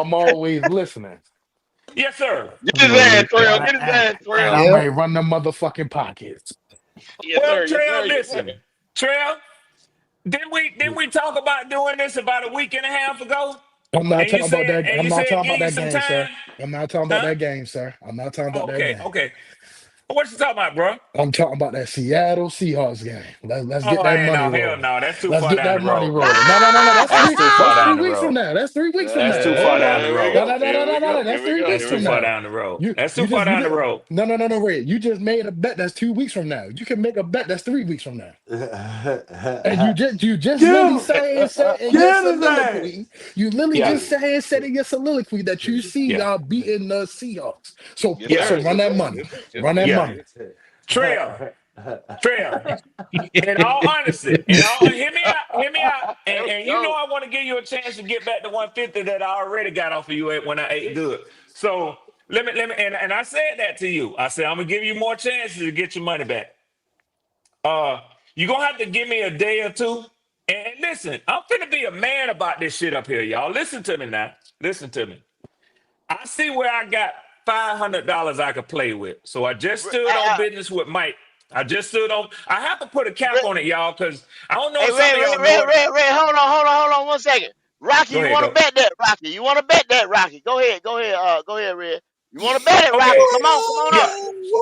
I'm always listening. Yes, sir. Get his ass, Trail. And, Get his and, ass, and Trail. I'm Yep. ready to run them motherfucking pockets. Yes, Well, sir. Yes, Trail, sir. Yes, sir. listen. Trail, didn't we talk about doing this about a week and a half ago? I'm not And you talking about said that. and I'm you not said talking give about you that some game, sir. time? I'm not talking about Huh? that game, sir. I'm not talking about that Okay, game. okay. What you talking about, bro? I'm talking about that Seattle Seahawks game. Let's get Oh, that hey, money no, hell rolling. no. That's too Let's far get down that the money road. rolling. No. That's too far That's down three the weeks from road. now. That's 3 weeks from That's now. too Hold far on. down Here the we road. go. Here we go. That's Here we three go. weeks That's Here we too from go. far now. down the road. You That's too you far just you down the just road. no, Red. You just made a bet that's 2 weeks from now. You can make a bet that's 3 weeks from now. And you just literally Get him! said in your Get his ass! soliloquy, you literally Yeah, just said in your soliloquy that you see yeah, y'all beating the Seahawks. So Yes, yeah, so sir. run Yes, that sir. money. Yes, sir. Yes, Run sir. that Yes, yeah. sir. money. Trail, trail. In all honesty, hear me out, Let's and you know go. I want to give you a chance to get back to 150 that I already got off of you when I ate good. So let me, and I said that to you. I said I'm gonna give you more chances to get your money back. Uh, you're gonna have to give me a day or two. And listen, I'm finna be a man about this shit up here, y'all. Listen to me now. Listen to me. I see where I got $500 I could play with. So I just stood on business with Mike. I just stood on. I have to put a cap on it, y'all, because I don't know Hey, if some of y'all know it. Red. Hold on 1 second. Rocky, Go you ahead, want to go. bet that, Rocky? You want to bet that, Rocky? Go ahead, Red. You want to bet it, Okay, Rocky? Come on up. yeah.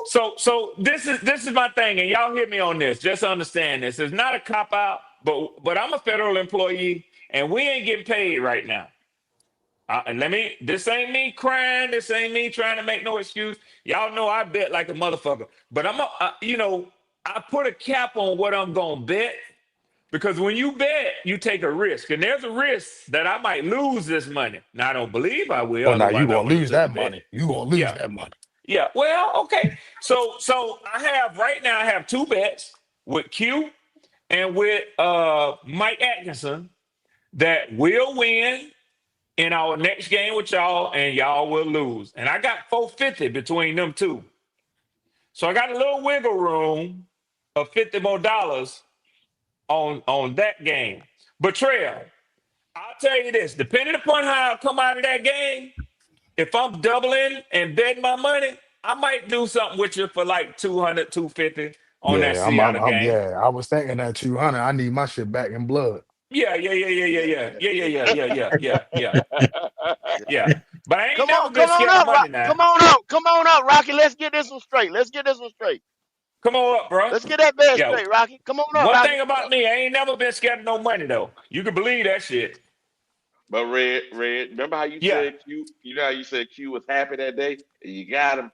So this is my thing, and y'all hear me on this. Just understand this. It's not a cop out, but I'm a federal employee, and we ain't getting paid right now. And this ain't me crying. This ain't me trying to make no excuse. Y'all know I bet like a motherfucker. But I put a cap on what I'm going to bet because when you bet, you take a risk. And there's a risk that I might lose this money. Now, I don't believe I will. Oh, now you Otherwise, I gonna wouldn't have lose took the that bet. money. You gonna lose Yeah. that money. Yeah. Well, okay. So right now, I have two bets with Q and with Mike Atkinson that will win in our next game with y'all, and y'all will lose. And I got 450 between them two. So I got a little wiggle room of $50 more on that game. But Trail, I'll tell you this: depending upon how I come out of that game, if I'm doubling and betting my money, I might do something with you for like 200, 250 on that Yeah, Seattle game. yeah. I was thinking that 200. I need my shit back in blood. Yeah. Yeah. But I ain't Come never on, been come on scared of up, money now. come on up, Rocky. Let's get this one straight. Come on up, bro. Let's get that bed Yeah. straight, Rocky. Come on up, One Rocky. thing about me, I ain't never been scared of no money though. You can believe that shit. But Red, remember how you Yeah. said Q? You know how you said Q was happy that day? And you got him.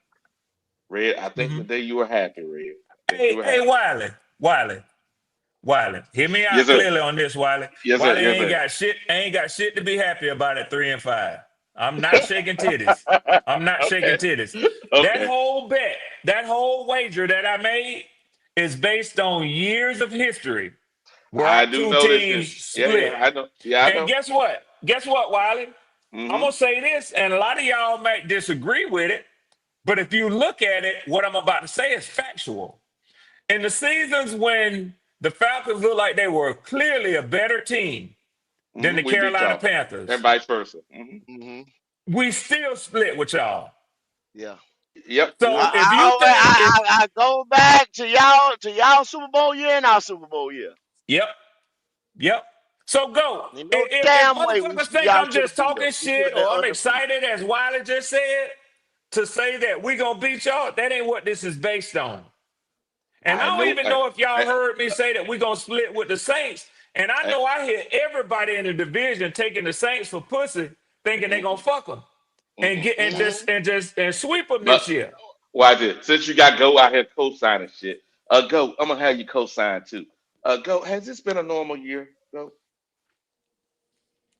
Red, I think hmm the day you were happy, Red. I think you Hey, were hey, happy. Wiley. Hear me Yes, out sir. clearly on this, Wiley. Yes, sir. Wiley Yes, ain't sir. got shit. Ain't got shit to be happy about at 3-5. I'm not shaking titties. I'm not shaking Okay. titties. That Okay. whole bet, that whole wager that I made is based on years of history where I our do two know this shit. teams Yeah, split. I know. Yeah, I And know. guess what? Guess what, Wiley? I'm Mm-hmm. gonna say this, and a lot of y'all might disagree with it, but if you look at it, what I'm about to say is factual. In the seasons when the Falcons looked like they were clearly a better team than Mm-hmm. the We beat Carolina y'all. And Panthers, vice versa. Mm-hmm. Hmm. we still split with y'all. Yeah. Yep. So Mm-hmm. if you think if I go back to y'all Super Bowl year and our Super Bowl year. yep, yep. So go. Ain't no If damn way motherfuckers think y'all I'm should have just beat talking us. We should shit have been or I'm undefeated. excited as Wiley just said to say that we gonna beat y'all, that ain't what this is based on. And I I don't know. even know if y'all heard me say that we're gonna split with the Saints. And I I, know I hear everybody in the division taking the Saints for pussy, thinking they gonna mm-mm, fuck them and mm-mm. get Hmm. and sweep them But this year. why did since you got go out here co-signing shit? Go. I'm gonna have you co-sign too. Go. Has this been a normal year? Go.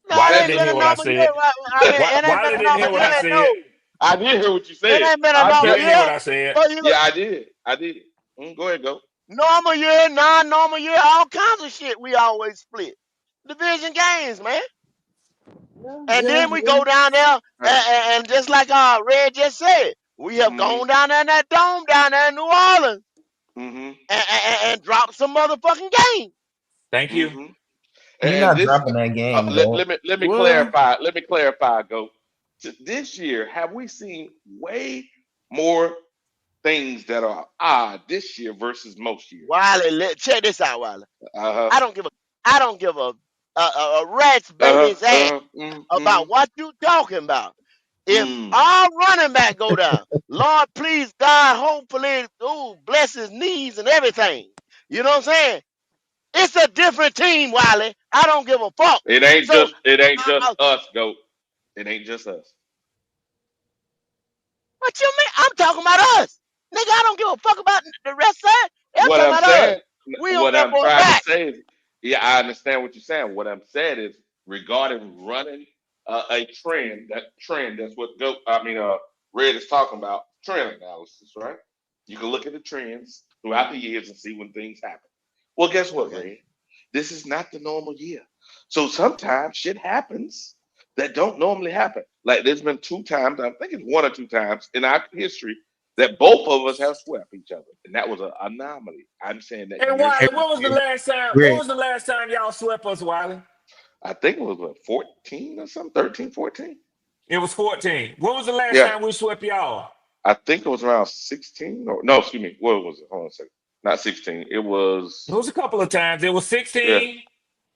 No, it Wiley Has ain't it? didn't been hear a what I normal year. said. I mean, it ain't been Wiley a didn't normal hear what I year. said. No, I did hear what you it said. ain't been a I'm You normal telling didn't you. hear year. what I said. So you Yeah, I did. I did. Go ahead, go. normal year, non-normal year, all kinds of shit. We always split division games, man. Yeah, And yeah, then we yeah. go down there, Uh, and just like Red just said, we have mm-hmm. gone down there in that dome down there in New Orleans Mm-hmm. and dropped some motherfucking game. Thank you. Mm-hmm. You're And not this, dropping that game, go. let me Well, clarify. Let me clarify. Go. This year, have we seen way more things that are odd this year versus most years? Wiley, check this out, Wiley. Uh huh. I don't give a I don't give a rat's Uh baby's ass huh. Mm about what you talking about. If mm. our running back go down, Lord, please God, hopefully, ooh, bless his knees and everything. You know what I'm saying? It's a different team, Wiley. I don't give a fuck. So, It ain't just uh, us, goat. It ain't just us. what you mean? I'm talking about us, nigga. I don't give a fuck about the rest side. I'm What talking I'm about us. saying, We on what that I'm boy trying to back. say is, yeah, I understand what you're saying. What I'm saying is regarding running a trend. That trend, that's what go. Red is talking about trend analysis, right? You can look at the trends throughout the years and see when things happen. Well, guess what, Okay. Red? This is not the normal year. So sometimes shit happens that don't normally happen. Like there's been two times, I think it's one or two times in our history that both of us have swept each other, and that was an anomaly. I'm saying that Hey year Hey, Wiley, should when was the repeat. last time? When Greg, was the last time y'all swept us, Wiley? I think it was what, 14 or something, 13, 14. It was 14. When was the last Yeah, time we swept y'all? I think it was around 16. Or no, excuse me. What was it? Hold on a second. Not 16. It It was was a couple of times. It was yeah, 16.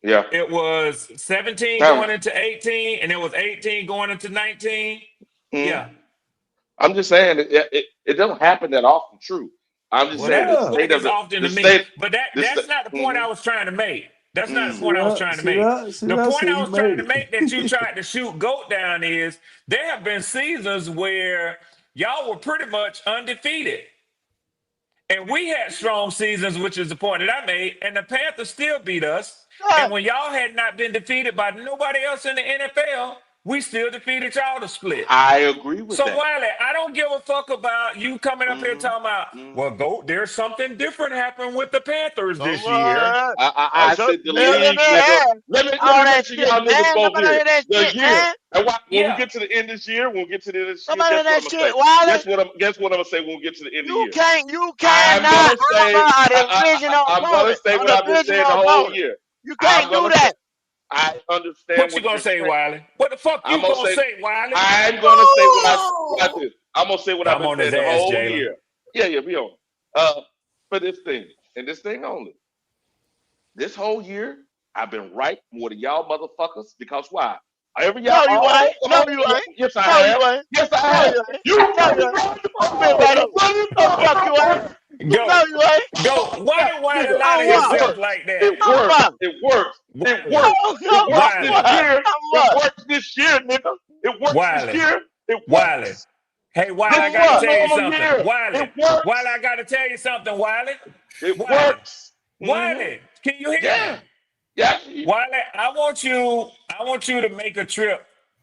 yeah. It was 17 Time. going into 18, and it was 18 going into 19. Mm. Yeah. I'm just saying it doesn't happen that often. True. I'm just Well, saying that the looked yeah. like state of it's often the to me, state but that the state. that's not the point I Mm-hmm, was trying to make. That's not the mm, See point I was that? trying to See make. that? See The that? point See, I you was trying made to make that you it. tried to shoot goat down is there have been seasons where y'all were pretty much undefeated. And we had strong seasons, which is the point that I made, and the Panthers still beat us. Yeah. And when y'all had not been defeated by nobody else in the NFL, we still defeated y'all to split. I agree with So that. Wiley, I don't give a fuck about you coming up here Mm-hmm, talking about, well, mm-hmm. go. There's something different happened with the Panthers Come this year. on. I So said the nail in league the is a. ass. Let All me that make sure shit, y'all niggas man. both Nobody here. hear that The shit, year, man. and when we Yeah. get to the end of this year, when we get to the end of this year, Nobody guess hear what that I'm gonna shit, say? Wiley. Guess what I'm gonna say when we get to the end of the year? You I'm cannot gonna say hammer a divisional I'm gonna opponent, say what a I've been saying divisional the whole opponent. year. You I'm can't do gonna say that. I understand What you what gonna you're say, saying. Wiley? What the fuck I'm you gonna gonna say say, Wiley? I'm gonna say what I watch this. I'm gonna say what I've I'm been on his saying the ass, whole Jalen. year. Yeah, yeah, be on. For this thing and this thing only. This whole year, I've been right more than y'all motherfuckers because why? Every y'all, No, you ain't. come No, on. you ain't. Yes, I No, you have. ain't. Yes, I No, have. you ain't. You No, you fucking ain't. right the You been right up. What are you No, talking fuck you ain't. about? Go. No, you ain't. Go. Why Yeah, did Wiley nigga, lie to On it what? himself works. like that? It On works. what? It works. It Wiley. works. Oh, It no, works on this Wiley. what? year. On It what? works this year, nigga. It works this Wiley. year. It Wiley. works. Hey, Wiley, This I On is gotta the what? tell you normal something. year. Wiley. It Wiley, works. I gotta tell you something, Wiley. It Wiley. works. Hmm. Wiley, can you hear me? Yeah. Yeah. Wiley, I want you to make a trip.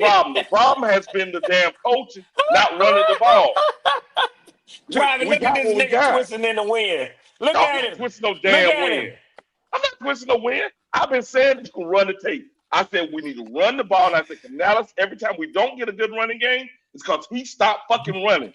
problem. The problem has been the damn coaching not running the ball. Driving, We look at got this what we nigga got. twisting in the wind. Look No, I'm at not him. twisting no Look damn at wind. him. I'm not twisting no wind. I've been saying to run the tape. I said we need to run the ball, and I said Canales, every time we don't get a good running game, it's because he stopped fucking running.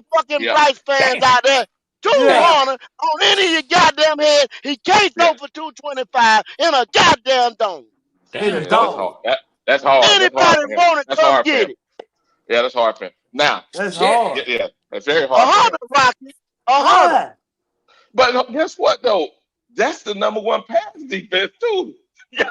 motherfucking Yeah. Bryce fans Damn. out there, Yeah. Damn. 200 on any of your goddamn head. He can't Yeah. throw for 225 in a goddamn dome. In a Damn, Yeah. That's dog. hard. dog. That's hard. That's hard Anybody for him. want it, That's come hard for get him. it. Yeah, that's hard for him. Now, That's Shit. yeah, hard. yeah, that's very A hard for him. hundred, Rocky. A hundred. Huh. But guess what though? That's the number one pass defense too. Yeah.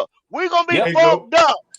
We're gonna be Yep. Hey, go. fucked up.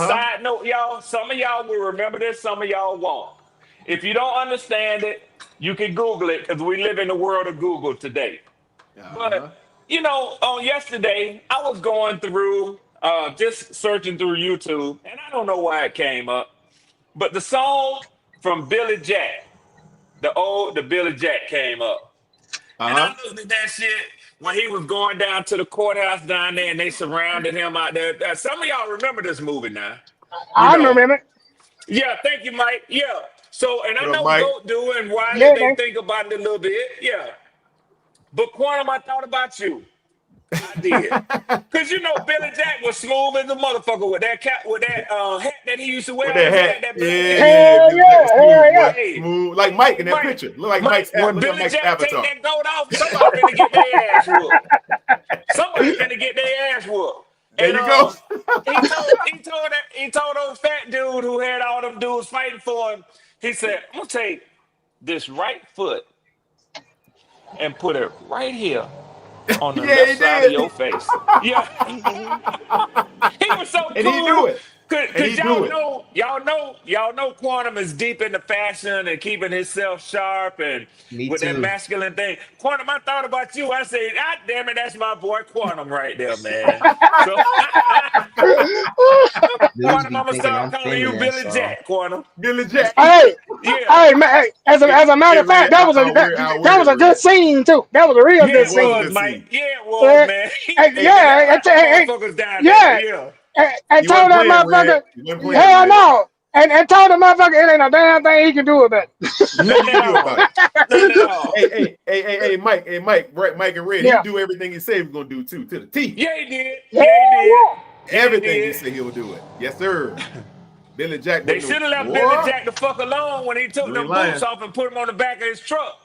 huh. side note, y'all, some of y'all will remember this, some of y'all won't. If you don't understand it, you can Google it because we live in the world of Google today. Uh But huh. on yesterday, I was going through. just searching through YouTube, and I don't know why it came up, but the song from Billy Jack, the Billy Jack came up. And I Uh-huh. looked at that shit when he was going down to the courthouse down there and they surrounded him out there. Some of y'all remember this movie now. You I know. remember it. Yeah, thank you, Mike. Yeah. So, and I What up, know Mike? Goat do and Wiley, Yeah, they man. think about it a little bit. Yeah. But Quantum, I thought about you. I did. Cause you know Billy Jack was smooth as a motherfucker with that cap, with that hat that he used to wear With on that his hat. head, that black Yeah, hat. yeah. Hell Billy Jack was yeah, hell smooth, yeah. boy. Hey, Smooth. Like Mike in hey, that Mike, picture. Look like Mike, Mike's when look at Billy Mike's Jack take avatar. that goat off, somebody finna get their ass whooped. Somebody finna get their ass whooped. There And you go. he told those fat dude who had all them dudes fighting for him. He said, "I'm gonna take this right foot and put it right here on the Yeah, left he side of did. your face." Yeah, he was so And he do cool. it. And Cause he do it. y'all know Quantum is deep into fashion and keeping himself sharp and Me with that too. masculine thing. Quantum, I thought about you. I said, God damn it, that's my boy Quantum right there, man. So Dudes Quantum, be I'm gonna thinking start I'm calling you feminine, Billy so Jack, Quantum. Billy Jack. Hey, Yeah. hey, man, hey, Hey, as a matter hey of fact, Red, that was a I'll that wear was that, a good Red. scene too. That was a real Yeah, good That it was a scene. was, good Mike. scene. Yeah, it was, man. Hey, They Yeah, had them motherfuckers down there. yeah, Yeah. and he wasn't told that playing, Red. motherfucker, He wasn't playing, hell Red. no, and told the motherfucker it ain't a damn thing he can do about it. Nothing Nothing you at can do about all. it. Nothing at all. Mike, right, Mike and Red, he Yeah, do everything he said he was gonna do too, to the T. Yeah, he did. yeah, Yeah, he did. yeah. Yeah, he Everything he did. said he'll do it. Yes, sir. Billy Jack They wouldn't know. should have left Billy Boy, Jack the fuck alone when he took you ain't them boots lying. off and put them on the back of his truck.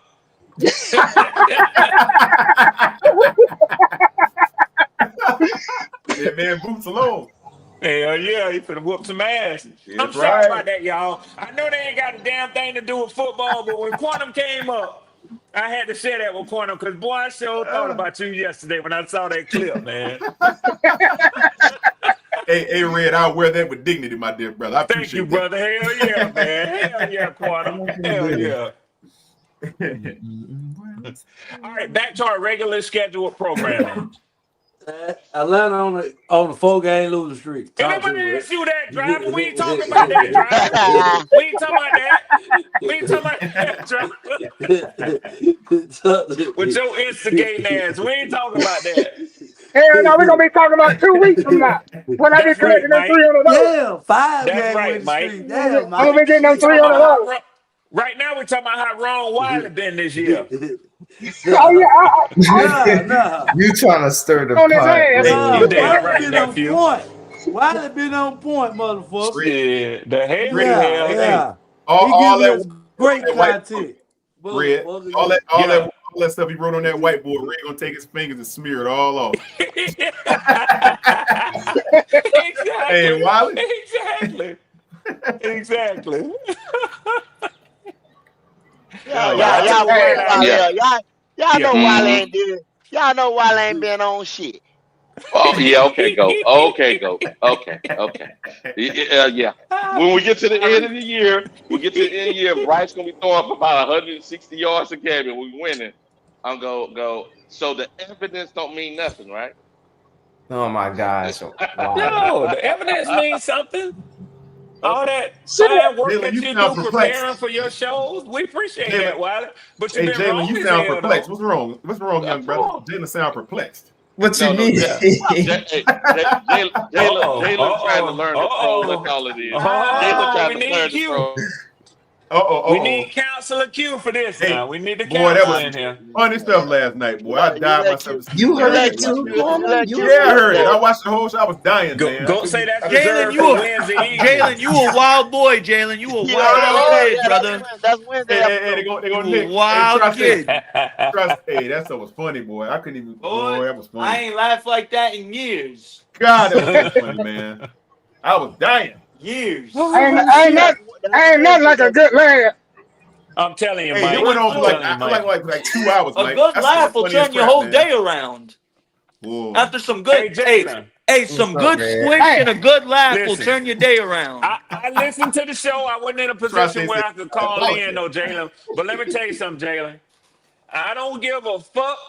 That man boots alone. Hell yeah, he finna whoop some ass. I'm That's sorry right. about that, y'all. I know they ain't got a damn thing to do with football, but when Quantum came up, I had to share that with Quantum because boy, I sure thought Uh, about you yesterday when I saw that clip, man. hey, Red, I'll wear that with dignity, my dear brother. I Thank you, appreciate that. brother. Hell yeah, man. Hell yeah, Quantum. Hell yeah. All right, back to our regular scheduled programming. Atlanta on the 4-game losing streak. Ain't Talk to nobody me. asked you that, driver. We ain't talking about that, driver. We ain't talking about that. We ain't talking about that, driver. Talk to With me. your instigating ass. We ain't talking about that. Hell no, we're gonna be talking about 2 weeks from now when I get That's right, collecting them Mike. 300 dollars. Yeah, five That's game right, winning Mike. streak. Damn, I'm gonna be Mike. getting them We talking about $300. right now we're talking about how Ron Wiley been this year. Oh nah, yeah, nah. You trying to stir the on his pot, ass. Hey, Nah, You hey, damn Wiley right, been on nephew. point. Wiley been on point, motherfucker. Red, Shit. The hell Red, he Yeah, has. hey, yeah. all, He all giving that, us great that whiteboard, content. Red, Motherfucker, all yeah. that, all that, Yeah. all that stuff he wrote on that whiteboard. Red gonna take his fingers and smear it all off. Hey, Exactly. Wiley. Exactly. Exactly. Y'all, Oh, But y'all, I Wiley. y'all told forget Wiley, Yeah, I Wale. yeah. said, Y'all yeah. know Wale Hmm. ain't did. Y'all know Wale ain't been on shit. Oh, yeah. Okay, go. Okay, go. Okay, okay. Yeah. When we get to the end of the year, we get to the end of the year. Bryce gonna be throwing up about 160 yards a game, and we winning. I'm go. So the evidence don't mean nothing, right? Oh my gosh. Wow. No, the evidence means something. All Okay. that Shit. fine work Jalen, that you you sound do perplexed. preparing for your shows, we appreciate Jalen, that, Wiley. But you've hey, been Jalen, wrong you as sound hell, perplexed. though. What's wrong? What's wrong, young That's brother? wrong. Jalen sound perplexed. What you No. mean? Uh-oh, Jalen trying to uh-oh, learn to throw. That's uh-oh. all it is. Jalen Oh, we trying to need learn to Q. throw. We Uh-oh. need counselor Q for this Hey, now. We need the boy, that counselor was in here. funny stuff last night, boy. I You died let myself Q, to sleep You you last heard let night it Q too, watching that do, shit. you Quantum? let You Q Yeah, I do heard it heard it. I though. watched the whole show. I was dying, man. I Go couldn't say even. that's I couldn't. Jalen, reserved you for a Wednesday Jalen, evenings. you a wild boy, Jalen. You a wild Yeah, kid, yeah, brother. that's Wednesday Hey, episode. they You go a Nick. Hey, wild trust it. kid. Trust. Hey, that stuff was funny, boy. I couldn't even. Boy, Boy, that was I funny. ain't laughed like that in years. God, that was so funny, man. I was dying. Years. Ain't That's not that's ain't nothing Wednesday like a though. good laugh. I'm telling you, Hey, it Mike. went What on for I'm like look, telling you, Mike. like 2 hours, a Mike. good That shit was laugh will funny as turn your crap, whole man. day around. Whoa. After some Hey, good, Jalen, What's some up, good man? squish Hey, and a good laugh will listen. turn your day around. I listened to the show. I wasn't in a Trust position they where said I could call in, bullshit. no, Jalen. But let me tell you something, Jalen. I don't give a fuck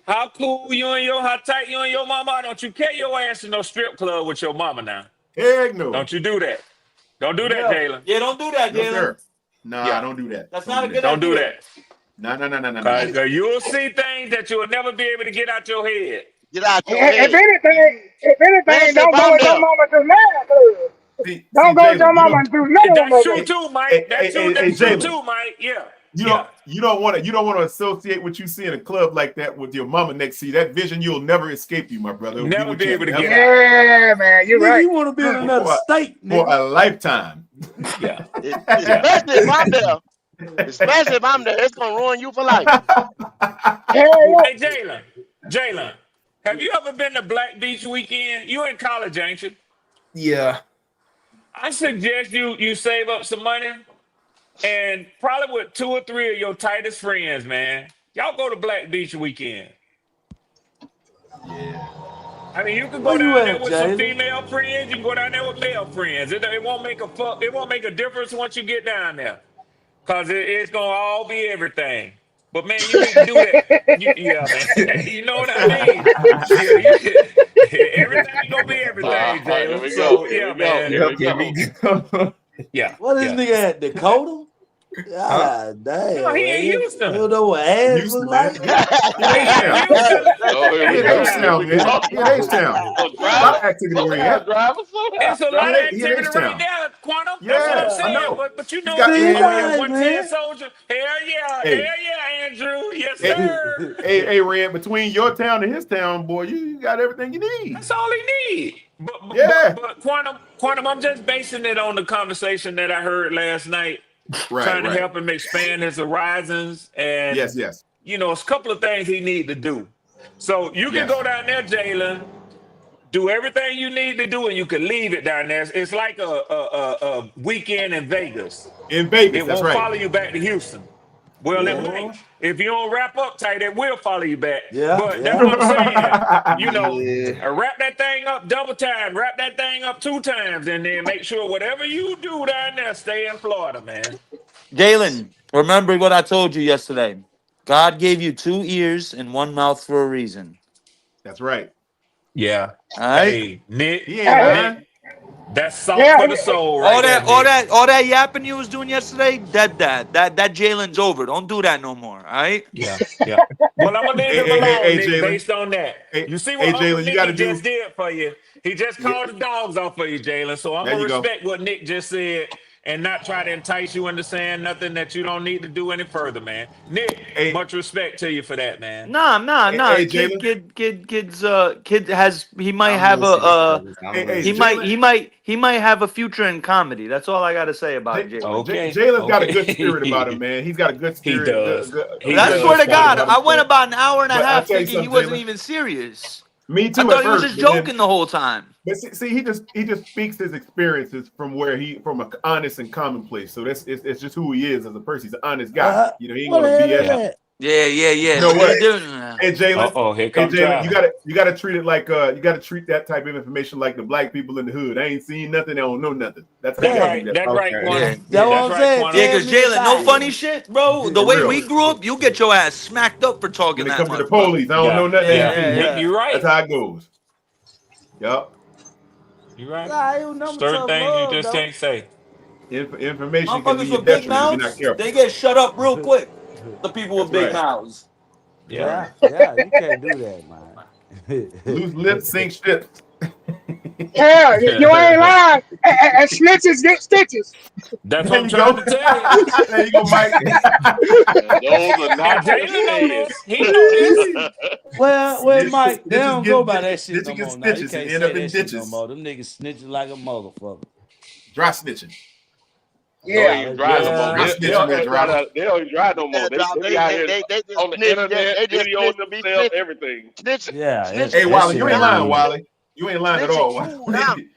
how tight you and your mama are? Don't you carry your ass to no strip club with your mama now? Heck no. Don't you do that? Don't do that, Yeah. Jalen. Yeah, don't do that, No, Jalen. sir. Nah, Yeah, don't do that. That's Don't not do a good that. don't do idea. that. Nah, nah, nah, nah, nah, nah, nah. Cause you'll see things that you'll never be able to get out your head. Get out your If head. anything, Especially if don't go I'm with your there. mama to none club. See, Don't go with your Jalen, you mama don't. and do none of them That's true events. too, Mike. Hey, hey, hey, hey, That's true Jalen. too, Mike. Yeah, You yeah. don't want to associate what you see in a club like that with your mama next to you. That vision you'll never escape you, my brother. It'll be Never with be you able to get ever out. Yeah, man, you're Nigga, right. you want to be in another for, state, for nigga. a lifetime. Yeah, yeah. Especially if I'm there. Especially if I'm there. It's gonna ruin you for life. Hell Hey, Jalen, have you ever been to Black Beach Weekend? You in college, ain't you? Yeah. I suggest you save up some money and probably with 2 or 3 of your tightest friends, man. Y'all go to Black Beach Weekend. Yeah. I mean, you can Where go you down there at, with some Jalen? female friends. You can go down there with male friends. It won't make a fuck. It won't make a difference once you get down there, cause it's gonna all be everything. But man, you need to do that. Yeah, man. You know what I mean? Yeah, everything gonna be everything, Here Jalen. we go. So Here yeah, we go. man. Here Yep, we here we go. go. Yeah, What this yeah. nigga at? Dakota? Huh? God No, damn, he in man. You Houston. don't know what ass look Houston, man. like? He in He in H-Town. Houston. Oh, here He we in go. Here H-Town, we man. go. He in H-Town. So A lot driver, of activity slow where he down, at. driver, slow down, It's a lot driver. of He in activity right H-Town. there, Quantum. That's what I'm Yeah, I saying. know. But you He's know, got See, oh yeah, and right, 110 man. soldier. hey, Hell yeah, Andrew. Yes, hey, sir. hey, Red, between your town and his town, boy, you got everything you need. That's all he need. Yeah. But Quantum, I'm just basing it on the conversation that I heard last night, Right, trying to right. help him expand his horizons, Yes, and yes, it's a couple of things he need to do. So you can yes. go down there, Jalen, do everything you need to do, and you can leave it down there. It's like a weekend in Vegas. In Vegas, It that's won't right. follow you back to Houston. Well, it Yeah, might. If you don't wrap up tight, it will follow you back. yeah, But that's yeah. what I'm saying. You know, Yeah. wrap that thing up double time, wrap that thing up 2 times, and then make sure whatever you do down there, stay in Florida, man. Jalen, remember what I told you yesterday. God gave you 2 ears and 1 mouth for a reason. That's right. Yeah. All right. Hey, Nick, He ain't yeah. Nick, lying. that's salt Yeah, for the soul All right there, that, all Nick. that, all that yapping you was doing yesterday, dead that Jalen's over. Don't do that no more. All right. Yeah, yeah. Well, I'm gonna leave Hey, him hey, hey, alone, hey, Nick, Jalen. based on that. Hey, You see hey, what Uncle Jalen, you got Nicky to just do. did for you? He just Yeah, called the dogs off for you, Jalen. So I'm there gonna you go. respect what Nick just said and not try to entice you into saying nothing that you don't need to do any further, man. Nick, Hey, much respect to you for that, man. Nah. hey, Jalen. Kid has he might I'm have listening, fellas. I'm Hey, he listening. might Jalen. he might he might have a future in comedy. That's all I got to say about Jalen. Okay, Jalen's got a good spirit about him, okay. man. He's got a good He spirit, does. a He I good swear does, to spirit God, Quantum. about I went himself. about an hour and a But I half tell you thinking he something, wasn't Jalen. even serious. Me I too at thought he was first, just but then, joking the whole time. but see, he just speaks his experiences from an honest and commonplace. So it's just who he is as a person. He's an honest guy. He ain't What the gonna hell is BS. Yeah. that? Yeah. You know But what? they're Hey Uh Jalen, oh, here hey comes Jalen, driving. you gotta treat it like you gotta treat that type of information like the black people in the hood. I ain't seen nothing, I don't know nothing. That's how you That's gotta Yeah, do right. that. That's right, Okay. yeah. Quantum. that's what That's I'm right, saying. Quantum. Yeah, Tell because me Jalen, no about it. funny shit, bro. The For way real. we grew up, you get your ass smacked up for talking When it that comes to the much, brother. police, I don't know Yeah, nothing Yeah, ain't yeah. yeah, cool. You're yeah. right. That's how it goes. Yup. You're right. Nah, it was number Certain tough things you love just though. can't say. Information can be Motherfuckers your with big detriment if you're not mouths, careful. they get shut up real quick. The people with That's big right. mouths. That's Yeah. right. Yeah, you can't do that, man. Loose lips sink ships. yeah, you ain't lying. And snitches get stitches. That's what There I'm you trying go. to tell you. There you go, Mike. And those are And not the Jalen know days. this. He know this. well, Mike, they Snitches don't go get by that shit no snitching get more. Now you stitches and can't end say up in that shit no ditches. more. Them niggas snitching like a motherfucker. Dry snitching. Don't Yeah. even drive no more. Dry Yeah. They snitching don't, there, driver. they don't even drive no more. Yeah, They, dog, they be out here they just on the snitch, internet, they just snitch videoing to be themselves, snitching. everything. Yeah, Snitching Hey, that Wally, shit you ain't ain't now. lying, even. Wally. You ain't lying at Snitching all, cool now. Wally.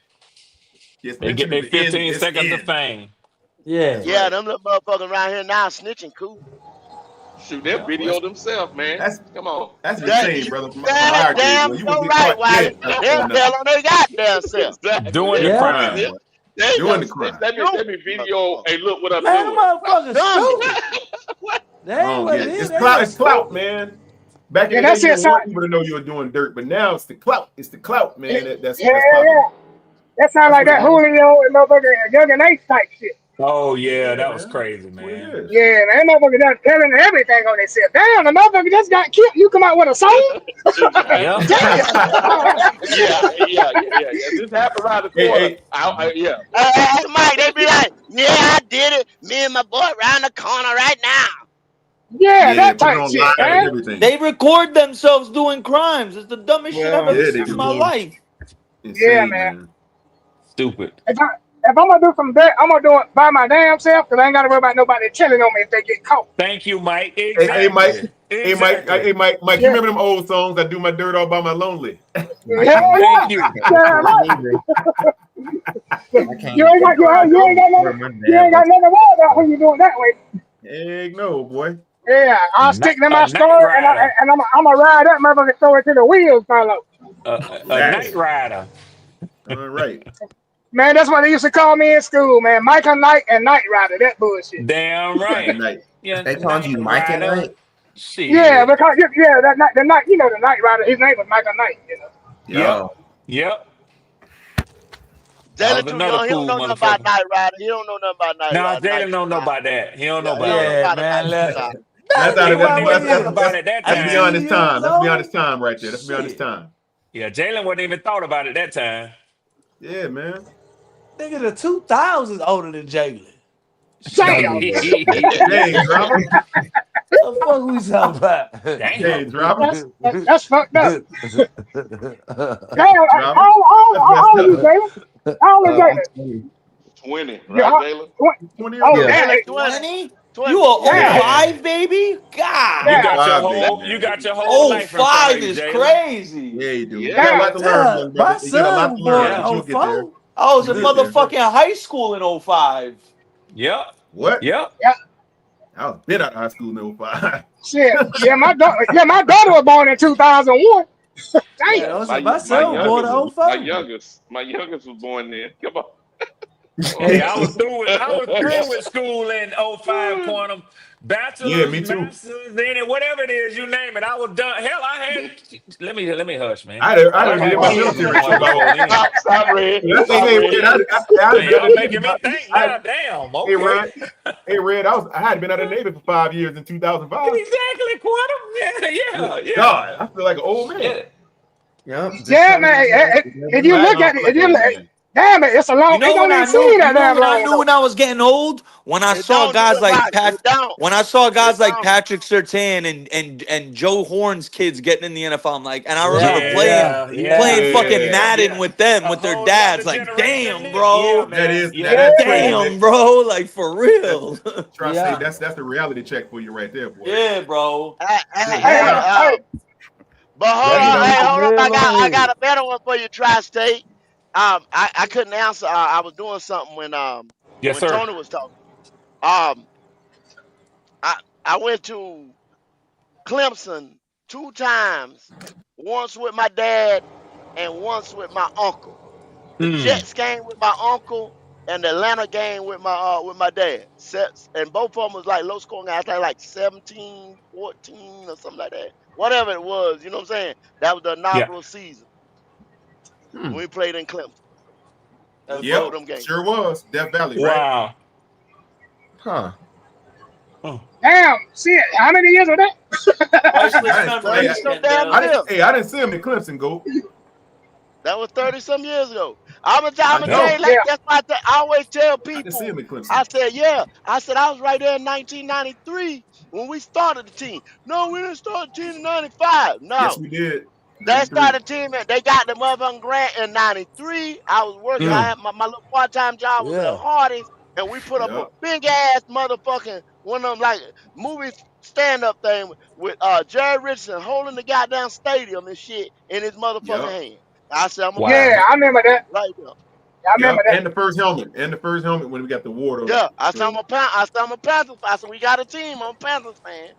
Yeah, They get snitching is their the end. 15 It's seconds of end. fame. Yeah. That's Yeah, right. them little motherfuckers around here now snitching cool. Shoot, they Yeah. Well, video themselves, man. that's Come on. that's That insane, you brother. From that our day, damn boy, you would so get right, caught Wiley. dead for not They'll showing tell nothing. on their goddamn self. Exactly. Doing They, the Yeah. Crime, they, crime. boy. they ain't Doing gonna the snitch. crime. Let Dumb me video. motherfucker. Hey, look what I'm Man, them doing. motherfuckers Dumb. stupid. What? They I ain't don't what get it it. is. It's They clout. just It's clout, stupid. man. Back in Yeah, the day, that you shit didn't sound. want people to know you were doing dirt, but now it's the clout. It's the clout, man. That's Yeah, popping. yeah. That sound That's like what it that is. Julio and motherfucker Young and Ace type shit. Oh yeah, Yeah, that was man. crazy, That's what it man. is. Yeah, man, that motherfucker done telling everything on themselves. Damn, the motherfucker just got killed. You come out with a song? Yeah. Exactly. Damn. Yeah. This happened around the hey, corner. hey, Yeah. Hey, Mike, they be like, yeah, I did it. Me and my boy around the corner right now. Yeah, yeah, that put it type on shit, live and man. Hey, everything. They record themselves doing crimes. It's the dumbest shit I've Well, ever Yeah, seen they in do. my see, life. Yeah, Insane, man. man. stupid. If I'm gonna do some dirt, I'm gonna do it by my damn self because I ain't gotta worry about nobody telling on me if they get caught. Thank you, Mike. Hey, Mike. Exactly. Hey, Exactly. Mike. You Yeah, remember them old songs? I do my dirt all by my lonely. I hell can't. yeah. Thank you. Yeah, I right. can't either. I You can't. ain't got You know how I you do. ain't got nothing. Remember You that, ain't but got nothing to worry about when you're doing that way. Heck no, boy. Yeah, I'll stick to A my night story rider. and I'm gonna ride that motherfucker story till the wheels fall off. A night Facts. rider. All right. Man, that's what they used to call me in school, man. Michael Knight and Knight Rider. That bullshit. Damn Back in right. the night. Yeah, they called night you Mike and rider. Knight. Yeah, Shit. because yeah, that night, the night, you know, the Knight Rider. His name was Michael Knight. You know. Yep. Yep. Oh, Yep. That Jalen was too another young. He don't cool know nothing about motherfucker. Night Rider. He don't know nothing about Nah, Night Jalen don't know Rider. about that. He don't know Yeah, he about don't know that. Yeah, about the man. Night Rider. That's Nah, out He of think that's wasn't about even what thought it is. about it that that's 18 time. beyond his years time. That's beyond old? his time right there. That's beyond his Shit. time. Yeah, Jalen wasn't even thought about it that time. Yeah, man. Nigga, the 2000s older than Jalen. Damn. Shit. James driver. The fuck we talking about? Damn. James driver. That's fucked up. Damn. James driver. That's How messed old are you, up. Jalen? How old is I'm Jalen? 20. 20, You right, Jalen? 20 years oh, Yeah. old. damn. Jalen 20. 20? 20. You a Yeah. oh Damn. Man, 05 baby? you God. Damn. got your 05 baby, whole Exactly. you man. got your whole Oh life in front of 05 you, is Jalen. crazy. Yeah, you do. You got a Damn. lot to learn, Damn, young my brother. You got a lot son to was born learn, in Yeah. but you'll get there. '04. I was You in get there. motherfucking high school in '05. Yep. What? Yep. Yeah. I was been out of high school in '05. Shit. Yeah, my daughter. Yeah, my daughter was born in 2001. Yeah, Damn. I said My my my son was born youngest in my 04. youngest my youngest was born then. Come on. Hey, I was through with school in '05. Quantum. Yeah, Bachelor's, me too. master's, in it, whatever it is, you name it. I was done. Hell, I had let me hush, man. I I done had did my kids in military one too. before then. Stop, Red. Hey, Stop, hey, Red. Red, I had Man, been out y'all of the Navy. making me think now. Damn. Hey, Okay. Red. Hey, Red. I had been out of the Navy for 5 years in 2005. Exactly, Quantum. Yeah, Good yeah, yeah. God, I feel like an old man. Yeah. Yep. Just Yeah, tell me man. you never If you know. Right look now, I at it, feel if like an you old look, man. damn it, it's a long. You It know don't when even I seem knew that you know damn when I long knew though. when I was getting old? When I It saw don't do guys it, like Mike. It don't. when I saw It guys like don't. Patrick Surtain and Joe Horn's kids getting in the NFL. I'm like, and I remember Yeah, playing yeah, Yeah, yeah. playing yeah, fucking yeah, Yeah, Madden yeah. with them A with their whole nother dads. Like, generation damn, leap. Yeah, bro. man. that's Yeah, crazy, yeah. man. Damn, bro. Like for That's real. try to say Yeah. that's the reality check for you right there, boy. Yeah, bro. Hey, Goodness Hey, hey, gracious. hey, but hold That on, nigga hey, hit the hold up. nail on the I got head. a better one for you, Tri-State. I couldn't answer. I was doing something Yes, when sir. Tony was talking. Um, I I went to Clemson 2 times, once with my dad and once with my uncle. The Mm. Jets game with my uncle and the Atlanta game with my dad. And both of them was like low scoring. I think like 17-14 or something like that. Whatever it was, you know what I'm saying? That was the Yeah. inaugural season Hmm. when we played in Clemson. It was That's both of Yep, dope. them games. sure was. Death Valley, right? Wow. Huh. Oh. damn, shit. How many years was that? Priceless Thirty memories, some damn Kendall. years. I didn't see him in Clemson, go. That was 30 some years ago. I'm I gonna tell Yeah. you, know. like Yeah. that's why I always tell I didn't see people. him in Clemson. I said, yeah. I said I was right there in 1993 when we started the team. No, we didn't start the team in 95. Yes, No, we did. they 93. started the team and they got the motherfucking grant in 93. I was working. I Mm. had my little part time job was at Yeah. Hardee's, and we put up a Yep. big ass motherfucking one of them like movie stand up thing with Jerry Richardson holding the goddamn stadium and shit in his motherfucking Yep. hand. I said I'm gonna put Yeah, Wow. that I remember that. right there. I remember Yep. that. And the first helmet. And the first helmet when we got the award on it. Yeah, So I said I'm a Panthers fan. I said we got a team. I'm a Panthers fan.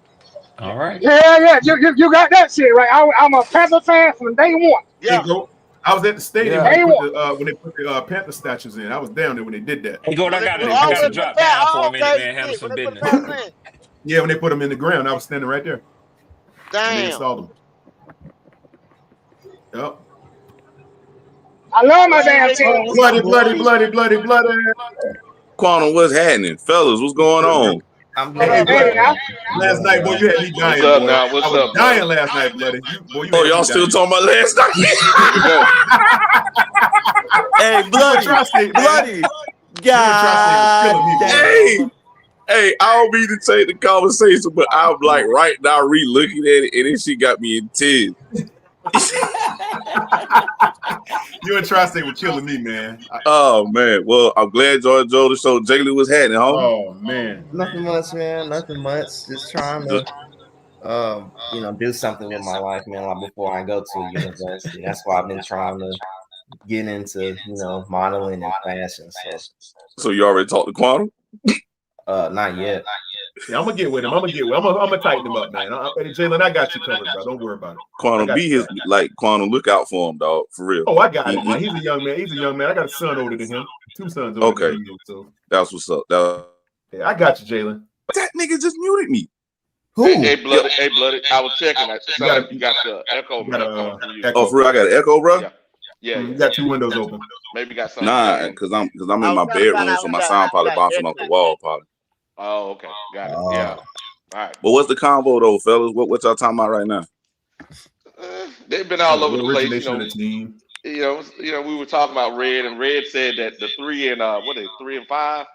All right. Yeah, yeah. You got that shit right. I'm a Panther fan from day one. hey Yeah. go. I was at the stadium Yeah. Day one. when they put the Panther statues in. I was down there when they did that. Hey, Gold, When I they When put they I oh when gotta they posted put them. drop that down for oh a minute, okay man. Handle shit when some they put business. Panthers in. Yeah, when they put them in the ground, I was standing right there. and they Damn. installed them. Yep. I love my What you damn waiting on? team. Bloody. Quantum, what's happening? Fellas, what's going on? I'm What Hey, up, good, bloody. Eddie? man. Now, I'm Last doing night, boy, well. you had me What's dying, up boy. now? I What's was up, bloody? dying last night, bloody. You Oh, had me y'all still dying. talking about last Here we night? go. Hey, You and bloody, Tri-State, man. bloody. You and Tri-State was killing God me, boy. hey, hey, I don't mean to take the conversation, but I'm like right now re-looking at it, and this shit got me in tears. You and Tri-State were killing me, man. Oh man, well I'm glad Joy Joe the show Jalen was happening, homie. Oh man. Nothing much, man. Nothing much. Just trying Good. to, do something with my life, man. Like before I go to university. That's why I've been trying to get into, modeling and fashion. So you already talked to Quantum? Not yet. Yeah, I'm gonna get with him. I'm gonna tighten him up, man. Hey, Jalen, I got you covered, bro. Don't worry about it. Quantum be his like Quantum. Look out for him, dog. For real. Oh, I got it, man. He's a young man. I got a son older than him. 2 sons older Okay. than him. So That's what's up. yeah, I got you, Jalen. That nigga just muted me. Who? Hey, bloody. I was checking that. It sounds like you got the echo, You got man, coming from you. Oh, for real, I got an echo, bro. Yeah. You got 2 windows open. Maybe got something. Nah, because I'm I in was my trying to find bedroom, out so who my got sound probably got bouncing off the wall, probably. Oh, okay. Got it. Yeah. All right. But what's the convo though, fellas? What y'all talking about right now? They've been all over the place, Origination of the team. We were talking about Red, and Red said that the 3 and 3 and 5,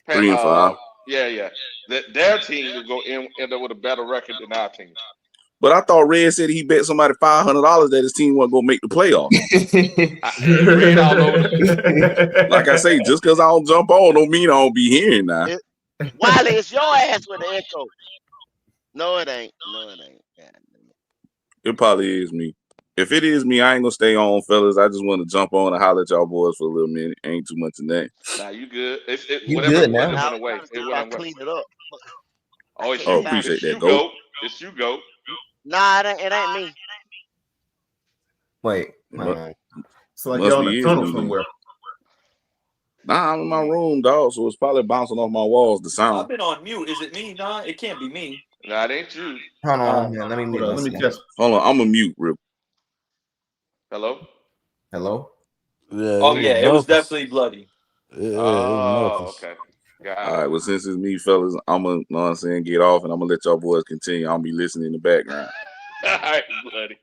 3 and 5. yeah, that their team was going to end up with a better record than our team. But I thought Red said he bet somebody $500 that his team wasn't gonna make the playoffs. Red all over the Like I say, just because I don't jump on don't mean I don't be hearing now. Wiley, it's your ass with the echo. No, it ain't. God damn it. It probably is me. If it is me, I ain't gonna stay on, fellas. I just want to jump on and holler at y'all boys for a little minute. Ain't too much in that. Nah, you good. You Whatever good it was, now? it I went was away. trying to see It if went I away. clean it up. Oh, I it's couldn't you. find it. Appreciate It's you, that, Goat. Goat. It's you, Goat. Nah, it ain't me. Wait. So like Must y'all in be a is tunnel me then. somewhere. Nah, I'm in my room, dog. So it's probably bouncing off my walls. The I've sound. been on mute. Is it me? Nah, it can't be me. Nah, it ain't you. Hold on, man. Let me mute Hold on, let me myself. test. Hold on, I'm a mute, real. Hello? Hello? Yeah, Oh it was yeah, it was Marcus. definitely bloody. Yeah, it was Oh, Marcus. okay. Got All it. right, well, since it's me, fellas, I'm gonna, know what I'm saying, get off, and I'm gonna let y'all boys continue. I'll be listening in the background. All right, bloody.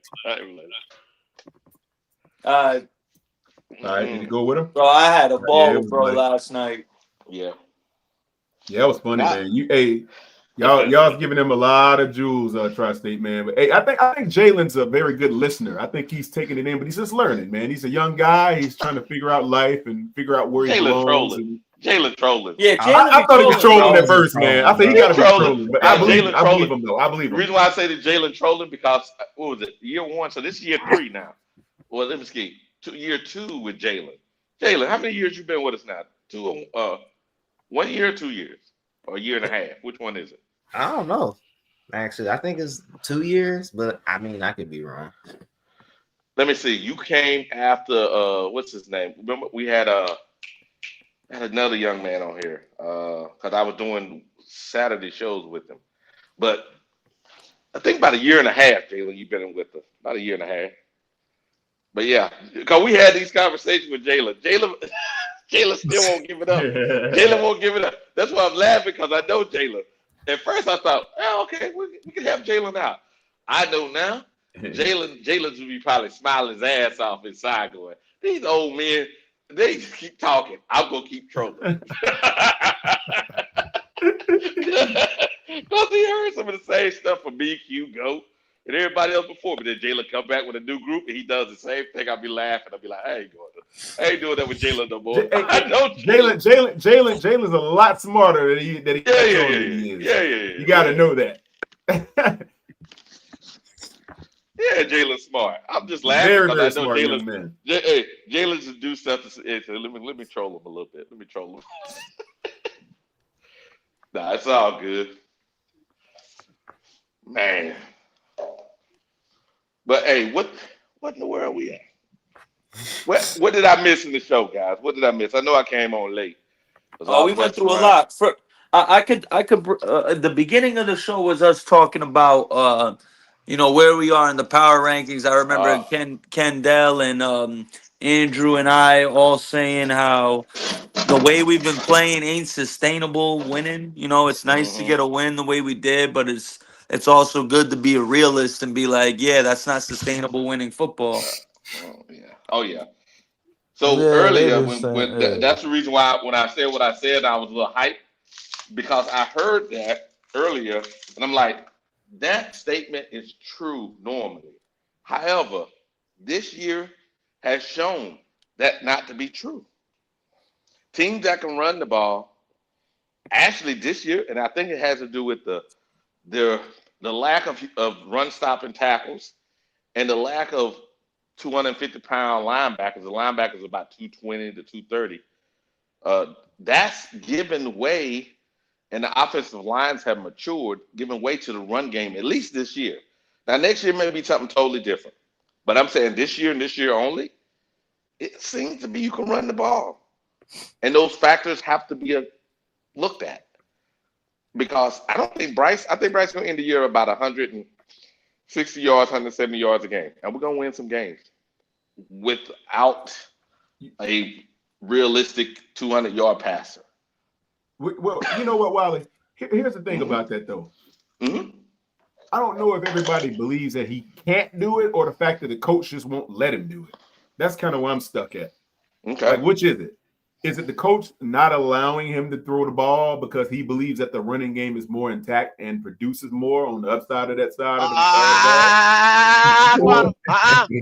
Uh, All right, did you go with him? Bro, I had a Yeah, ball it with was bro bloody. last night. Yeah. Yeah, that was funny, Nah. man. Y'all's giving him a lot of jewels, Tri-State, man. But hey, I think Jalen's a very good listener. I think he's taking it in, but he's just learning, man. He's a young guy. He's trying to figure out life and figure out where he belongs. Jalen trolling. Yeah, Jalen I be thought he was trolling at Always first, man. I thought he He got to be trolling. trolling, but Yeah, I believe Jalen him though. I believe The him. reason why I say that Jalen trolling because what was it? Year 1, so this year 3 now. Well, let me see. Year 2 with Jalen. Jalen, how many years you been with us now? 1 year or 2 years? Or a year and a half? Which one is it? I don't know. Actually, I think it's 2 years, but I mean, I could be wrong. Let me see. You came after what's his name? Remember we had another young man on here because I was doing Saturday shows with him. But I think about a year and a half, Jalen, you've been with us. About a year and a half. But yeah, because we had these conversations with Jalen. Jalen still won't give it up. Jalen won't give it up. That's why I'm laughing because I know Jalen. At first I thought, okay, we can have Jalen out. I know now. Jalen's would be probably smiling his ass off inside going, these old men, they just keep talking. I'm going to keep trolling. Because he heard some of the same stuff from me, Q, Go, and everybody else before. But then Jalen come back with a new group and he does the same thing. I'll be laughing. I'll be like, I ain't doing that with Jalen no more. I know Jalen's a lot smarter than he is. Yeah. You got to know that. Yeah, Jalen's smart. I'm just laughing Very, because very I know smart young man. Jalen's just do stuff to say, let me troll him a little bit. Let me troll him. Nah, it's all good. Man. But hey, what in the world we at? What did I miss in the show, guys? What did I miss? I know I came on late. Oh, we went through a lot. I could. The beginning of the show was us talking about where we are in the power rankings. I remember Uh, Kendall and Andrew and I all saying how the way we've been playing ain't sustainable winning. It's nice to hmm get a win the way we did, but it's also good to be a realist and be like, yeah, that's not sustainable winning football. oh yeah. Oh yeah. So Yeah, they earlier, been saying, that's the reason why when I said what I said, I was a little hyped because I heard that earlier, and I'm like, that statement is true normally. However, this year has shown that not to be true. Teams that can run the ball, actually this year, and I think it has to do with the the lack of run stopping tackles and the lack of 250-pound linebackers. The linebackers are about 220 to 230. That's given way, and the offensive lines have matured, giving way to the run game, at least this year. Now, next year may be something totally different. But I'm saying this year and this year only, it seems to be you can run the ball. And those factors have to be looked at. Because I think Bryce going to end the year about 160 yards, 170 yards a game. And we're going to win some games without a realistic 200-yard passer. Well, you know what, Wiley? Here's the thing hmm about that, though. hmm I don't know if everybody believes that he can't do it or the fact that the coach just won't let him do it. That's kind of where I'm stuck at. Okay. Like, which is it? Is it the coach not allowing him to throw the ball because he believes that the running game is more intact and produces more on the upside of that side of the ball? Or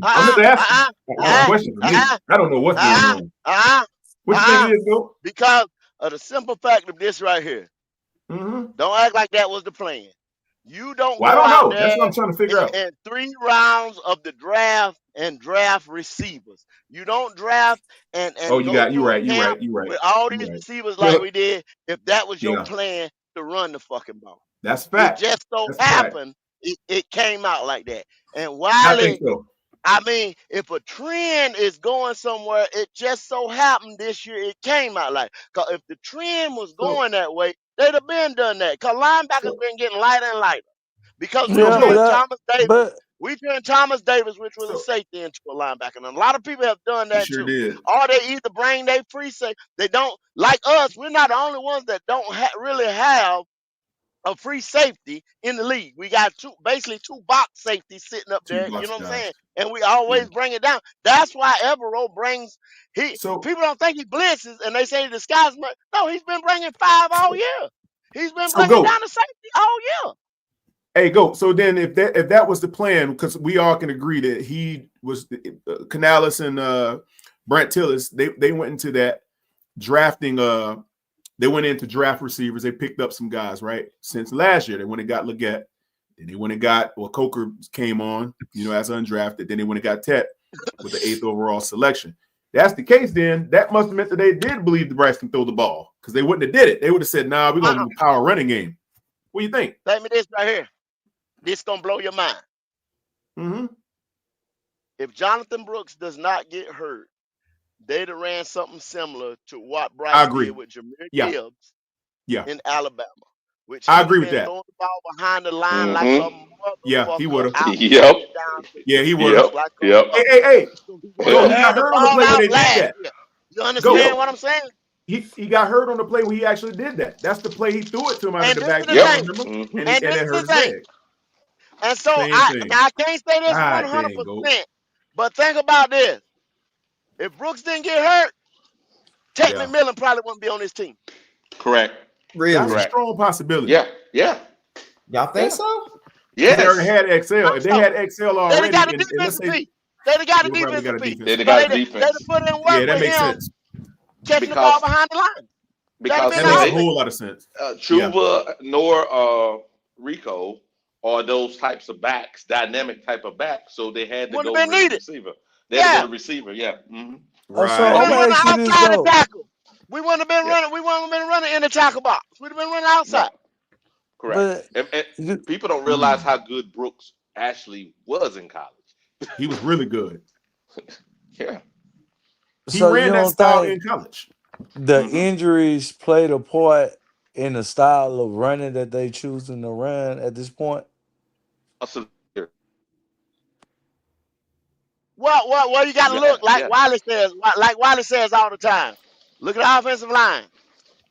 I'm just asking. That's a question for me. I don't know what's going on. What you think it is, Go? because of the simple fact of this right here. Mm-hmm. Don't act like that was the plan. You don't Well, I go don't out know. That's there what I'm trying to figure out. in 3 rounds of the draft and draft receivers. You don't draft Oh, and go you through a right, you camp right, you right, with all you these right. receivers like we did if that was your Yeah, plan to run the fucking ball. that's a It fact. just so That's a fact. happened it came out like that. And I think Wiley, so. I mean, if a trend is going somewhere, it just so happened this year it came out like. Cause if the trend was So, going that way, they'd have been done that. Cause linebackers so, been getting lighter and lighter because we so, yeah, turned Go. that, Thomas Davis. but We turned Thomas Davis, which was a So, safety, into a linebacker. And a lot of people have done we that sure too. did. Or they either bring their free safety. They don't like us. We're not the only ones that don't really have a free safety in the league. We got basically two box safeties sitting up Two there. You box know what I'm guys. saying? And we Yeah. always bring it down. That's why Evero brings. He So, people don't think he blitzes, and they say he disguises. No, he's been bringing five all year. He's been so bringing Go. down the safety all year. Hey, Go. So then, if that was the plan, because we all can agree that he was Canales and Brent Tillis, they went into that drafting. They went into draft receivers. They picked up some guys, right? Since last year, they went and got Leggett. Then they went and got Coker came on, as undrafted. Then they went and got Tet with the 8th overall selection. That's the case. Then that must have meant that they did believe the Bryce can throw the ball because they wouldn't have did it. They would have said, "Nah, we're gonna do a power running game." What do you think? Let me this right here. This gonna blow your mind. Mm-hmm. If Jonathan Brooks does not get hurt, they'd have ran something similar to what I Bryce did agree. with Jameer Yeah, Gibbs yeah, in Alabama, which he I would have agree with been that. throwing the ball behind the line like a hmm Yeah, he motherfucker would have. Yep. outstanding down the Yeah, he would have. Yep. just like a Yep. Hey, hey, hey, motherfucker. He would Go. have He ran got the hurt on the ball play where out they did last that. year. You Go. understand what I'm saying? He got hurt on the play where he actually did that. That's the play he threw it to him out of And the this is the Yep. backfield, thing. remember? hmm And And it this is hurt the his thing. leg. And so Same I thing. now I can't say this God dang, Go. 100%, but think about this. If Brooks didn't get hurt, Tate Yeah. McMillan probably wouldn't be on this team. Correct. That's a Really? Correct. strong possibility. Yeah. Yeah. Y'all think Yeah. so? Because they already Yes. had XL. If they So had XL they'd have got already, a and let's defensive say piece. They'd have got a they probably got defensive a piece. They defensive So got piece. a they'd have defense put in work Yeah, that with makes him sense. catching the ball because behind the line. That'd have been That the because makes a whole they thing. whole lot of sense. Yeah. Chuba nor Rico are those types of backs, dynamic type of backs. So they had to Wouldn't go have been with needed. receiver. They had to go Yeah. to receiver. Yeah. hmm We so would I'm have Right. been gonna running ask you this outside the though. tackle. We wouldn't have been Yeah. running. We wouldn't have been running in the tackle box. We'd have been running No. outside. Correct. But And you- people don't realize Mm. how good Brooks actually was in college. He was really good. Yeah. He so you ran that don't style in think college. the hmm injuries played a part in the style of running that they choosing to run at this point? Well, you got to look like Yeah. Wiley says all the time. Look at the offensive line,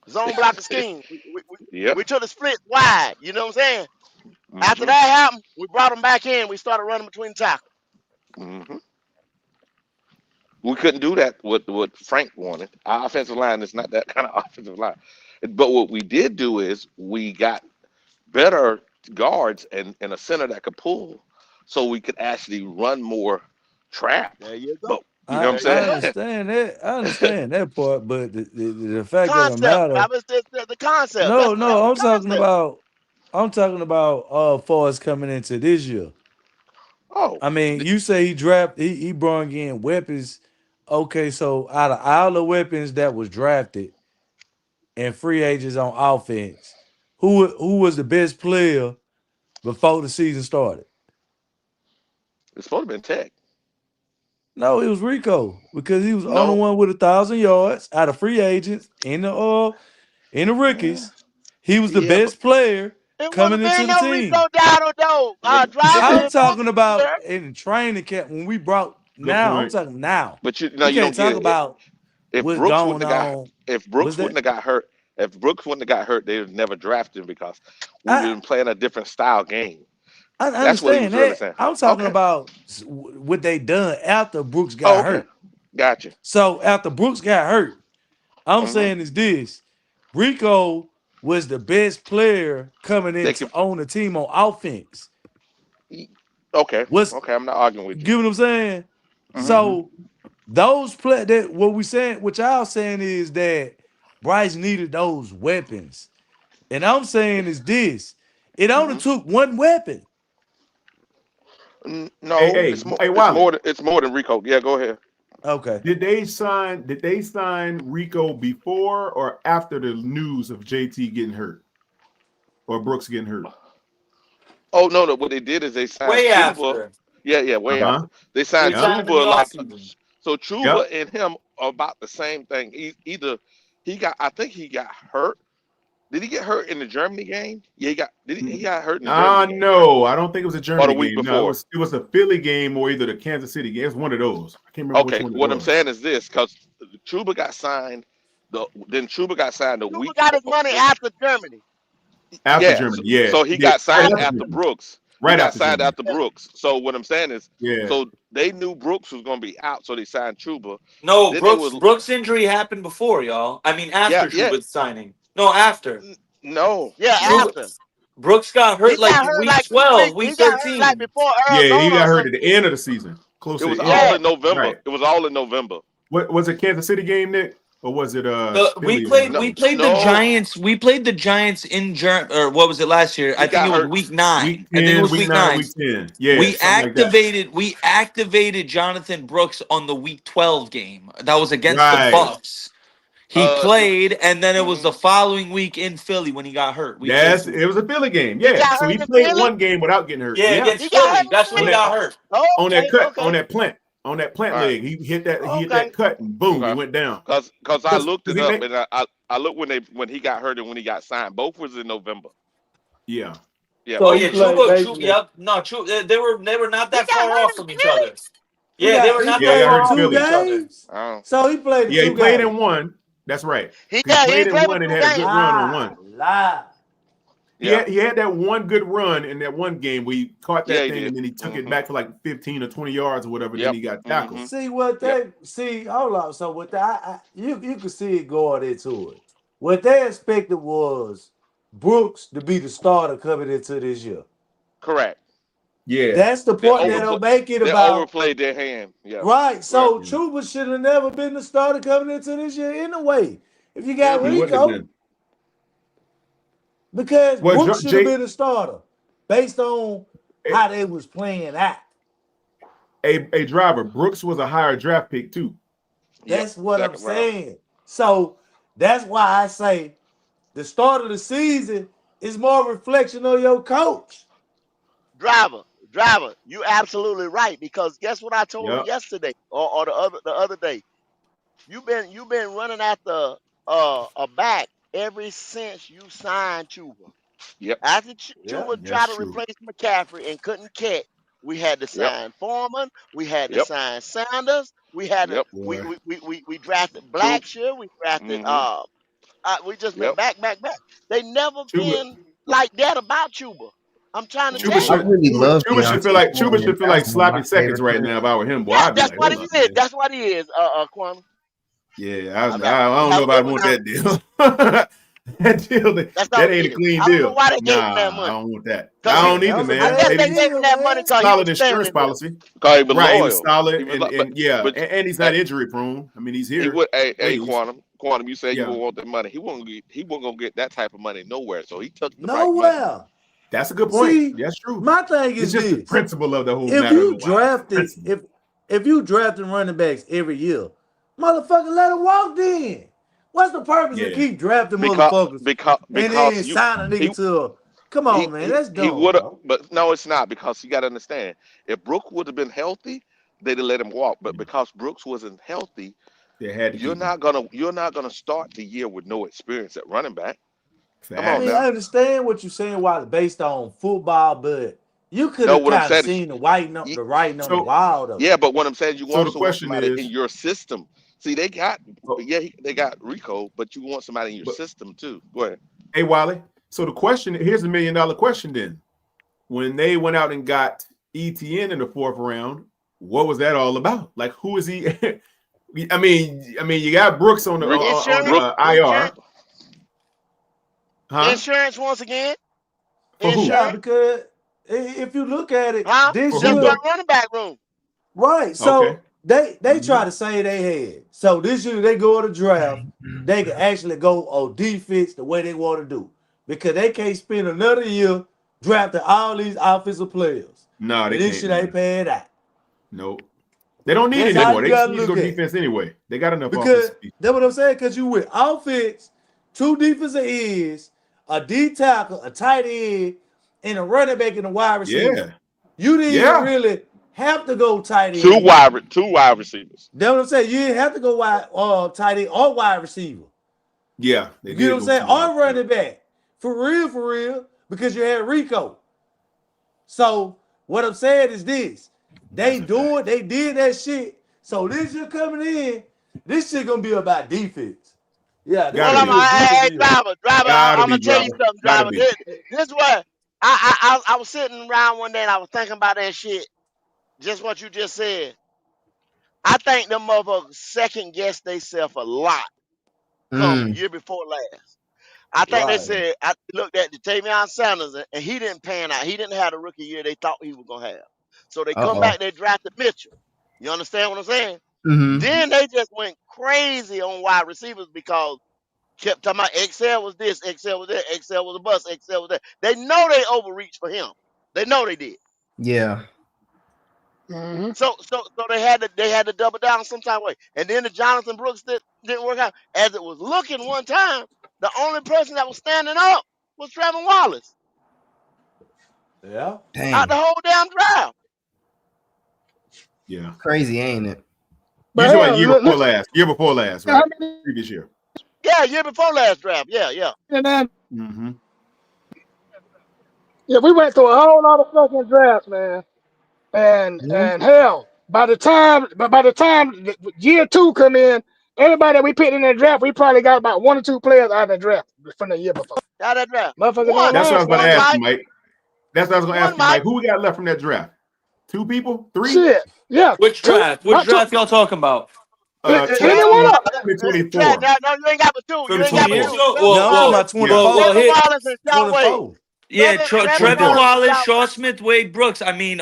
zone blocker scheme. Yep. We took the splits wide. You know what I'm saying? After hmm that happened, we brought them back in. We started running between tackles. hmm We couldn't do that with what Frank wanted. Our offensive line is not that kind of offensive line. But what we did do is we got better guards and a center that could pull, so we could actually run more trap. There you go. But you know I what I'm There you I go. saying? understand that. I understand that part, but the fact of the Concept, matter, Travis. The concept. no, That no, was I'm the talking concept. about far as coming into this year. Oh, I mean, you say he brought in weapons. Okay, so out of all the weapons that was drafted and free agents on offense, who was the best player before the season started? it's supposed to be in Tech. No, it was Rico because he was the only No. one with 1,000 yards out of free agents in the Yeah. rookies. He was the Yeah, but best player It wouldn't coming have into been the no team. Rico Dowdle though. Driver I'm and Brooks talking was about there. in training camp when we brought Good now. I'm point. talking now. but you no, We you can't don't talk get it. about If what's Brooks wouldn't going have got on. if Was Brooks wouldn't that have got hurt, if Brooks wouldn't have got hurt, they would never drafted him because we I been playing a different style game. I That's what he understand was really that. saying. I'm talking Okay. about what they done after Brooks Oh, got okay. hurt. Gotcha. So after Brooks got hurt, I'm hmm saying is this: Rico was the best player coming They into can. on the team on offense. Okay. What's Okay. I'm not arguing with you. Give what I'm saying? hmm So those play that what we saying, what y'all saying is that Bryce needed those weapons. And I'm saying is this: it only hmm took one weapon. Hey, No, hey, it's more. hey, It's Wally. more. It's more than Rico. Yeah, go ahead. Okay. Did they sign Rico before or after the news of JT getting hurt or Brooks getting hurt? Oh no, no. What they did is they signed Way Chuba. after. Yeah, yeah, Uh way huh. after. They They signed Yep. signed him in the Chuba like offseason. so. Yep. Chuba and him are about the same thing. Either he got. I think he got hurt. Did he get hurt in the Germany game? Yeah, he got. He got hurt in the Germany game, right? No, I don't think it was a Or the Germany week game. No, it before? was it was a Philly game or either the Kansas City game. It's one of those. I can't remember which Okay, one it what I'm was. saying is this, because Chuba got signed. Then Chuba got signed the Cuba week. got his money after Germany. After Yeah, so, Germany, yeah, so he yeah, got right signed after after Germany, Brooks. He right got after signed Germany. after Yeah. Brooks. So what I'm saying is, Yeah, so they knew Brooks was going to be out, so they signed Chuba. No, Then they Brooks was Brooks injury happened before, y'all. I mean yeah, after yeah, Truba's signing. No, after. no, Yeah, Truba no. after. Brooks got He hurt like got in hurt week like 12, he week got hurt like 13. before yeah, he Arizona got or hurt some at the shit. end of the season, close It to was the end. all Yeah. in November. Right. It was all in November. What was it? Kansas City game, Nick, or was it We Philly or played whatever it No, we was? played the no, Giants. We played the Giants in or what was it last year? I he think it got was hurt. week 9. Week I think it 10, was week week 9, 9. week 10. Yeah, something like that. We activated Jonathan Brooks on the week 12 game. That was against the Right. Bucks. He No, played and then it was hmm the following week in Philly when he got hurt, week It 13. was a Philly game. He Yeah. got So hurt he in played Philly. one game without getting hurt. Yeah, Yeah. He against got hurt Philly. in That's when On he Philly. that got hurt. on that Okay, cut, okay, on that plant all right, leg. He hit that okay. cut and boom, he okay. went down. Cause I Because looked it he up made and I looked when he got hurt and when he got signed. Both was in November. yeah. Yeah, So Oh he both yeah, was in played November. basically. Yep. No, they were not He that got far hurt off in from each Philly. other. Yeah, they were He not Yeah, he that got played hurt in far in off two from Philly. each other. games. I don't, So he played in Yeah, he two played in games. one. That's right. He He got he played ain't in played for one and two had a good games. run on one. Lie. yeah, He had that one good run in that one game where he caught yeah, that he thing did. and then he took it hmm back for like 15 or 20 yards or whatever. Then Yep. he got tackled. hmm See what Yep. they see. Hold on. So what you could see it going into it. What they expected was Brooks to be the starter coming into this year. Correct. Yeah. That's the They point that Yeah. they'll overplay. make it They about. overplayed their hand. Yeah. Right. Right. So Yeah. Chuba should have never been the starter coming into this year anyway. If you got He hmm wouldn't have Rico, been. because Well, Brooks should have Jay, been the starter based on how they was playing out. a driver, Brooks was a higher draft pick too. Yep. That's what I'm Second round. saying. So that's why I say the start of the season is more reflection of your coach. Driver, driver, you absolutely right. Because guess what I told him Yep. yesterday or the other day. You've been running after a back ever since you signed Chuba. Yep. After Yep. Yeah. Chuba That's tried to true. replace McCaffrey and couldn't catch, We had to Yep. sign Foreman. We had to Yep. sign Sanders. We had to Yep. Boy. we drafted Two. Blackshear. We drafted Mm-hmm. we just been Yep. back. They never Chuba, been like that about Chuba. I'm trying to Chuba tell Mm-hmm. I you. should really Chuba, love Chuba should feel Deontay like Foreman. That's one of sloppy my seconds favorite right players. now. If I were him, boy, Yeah, I'd be that's like, what hold he up, is. man. That's what he is, Kwame. Yeah, I mean, I don't have know a if I good one want now. that deal. that deal, That's that all ain't it a is. clean I don't know deal. why they gave him that Nah, I money. don't want that. Cause I he, don't That either, was a I man. guess bad they Maybe gave him deal, that money man. because he was solid staying insurance in there. policy. Because he was Right, he was loyal. solid, He was, like, and yeah, but, and he's uh, not injury prone. I mean, he's he here, would. Hey, plays. Quantum. You say you Yeah, would want that money. He wasn't gonna get that type of money nowhere. So he took the right money. Nowhere. that's a good point. See, That's true. my thing It's is just the this. principle of the whole If matter, you though, Wild. It's the drafted, principle. if you drafting running backs every year, motherfucker, let them walk then. What's the purpose of Yeah, keep drafting because motherfuckers and because then you sign a nigga he to a come on, man. That's he dumb, would have, bro. but no, it's not, because you got to understand, if Brooks would have been healthy, they'd have let him walk. But because Brooks wasn't healthy, they had to keep him. you're not gonna start the year with no experience at running back. Come I on mean, Facts. now. I understand what you're saying while it's based on football, but you could No, have what I'm kind of saying is, seen the writing on the So, wall though. yeah, but what I'm saying, you so the also want question somebody in is, your system. See, they got, oh, yeah, they got Rico, but you want somebody in your but system too. Go ahead. hey, Wally. So the question here's $1 million question then. When they went out and got ETN in the fourth round, what was that all about? Like, who is he? I mean, you got Brooks on the Rick, on Insurance, Brooke, insurance, IR, huh? insurance once again. For who? Yeah, Insurance, because if you look at it huh? For this who Just for year, the though? running back room. right? Okay. So they Mm-hmm. try to say they had. So this year they go to draft, they can actually go on defense the way they want to do because they can't spend another year drafting all these offensive players, No, and they this can't, shit ain't man. paying out. Nope. They don't need That's it how anymore. you They just gotta need to look go at it. defense anyway. They got enough Because offensive people. that's what I'm saying. Because you with offense, two defensive ends, a D tackle, a tight end, and a running back and a wide receiver. Yeah. You didn't even Yeah. really have to go tight two end. wide receivers. That's what I'm saying. You didn't have to go tight end or wide receiver. Yeah. They You get what did I'm go saying? two wide Or receivers. running back. For real, because you had Rico. So what I'm saying is this. That's a fact. They did that shit. So this year coming in, this shit gonna be about defense. Yeah, this Well, Gotta gonna I'm be be. a defense year. driver. Gotta I'm be, gonna tell you brother. something, Gotta driver. be. This way, I was sitting around one day and I was thinking about that shit. Just what you just said. I think them motherfuckers second guess themselves a lot. Come Mm. year before last. I think they Right. said I looked at the Tavion Sanders and he didn't pan out. He didn't have the rookie year they thought he was gonna have. So they come Uh-oh. back, they drafted Mitchell. You understand what I'm saying? Mm-hmm. Then they just went crazy on wide receivers because kept talking about Excel was this, Excel was that, Excel was a bust, Excel was that. They know they overreached for him. They know they did. Yeah. Mm-hmm. So they had to double down some type of way. And then the Jonathan Brooks didn't work out. As it was looking one time, the only person that was standing up was Trevor Wallace Yeah. out the Dang. whole damn drive. Yeah. Crazy, ain't it? You But talking about hell, year look, before look last. Year before last, how right? many Previous year. Yeah, year before last draft. Yeah, yeah. and then Mm-hmm. yeah, we went through a whole lot of fucking drafts, man. Yeah. And hell, by the time year two come in, everybody that we picked in that draft, we probably got about one or two players out of the draft from the year before. Out that draft. Motherfuckers don't One, That's what I last was about to long one ask now. you, Mike, Mike. That's what I was going to ask one you, Mike. Mike. Who we got left from that draft? Two people? Three? Shit. Yeah, Which two, draft? Which about two. draft y'all talking about? Any one 2020, of them. 2024. No, you ain't got but two. So You the ain't Two got but 24. years two. ago? Trevor No, I'm talking Well, about Wallace, Yeah. well, 24. hit. Wallace and Shaw Wade. 24. Yeah, Trevor Trevor 24. Wallace and Wallace, Shaw Shaw Wade. Smith, Wade Brooks. I mean,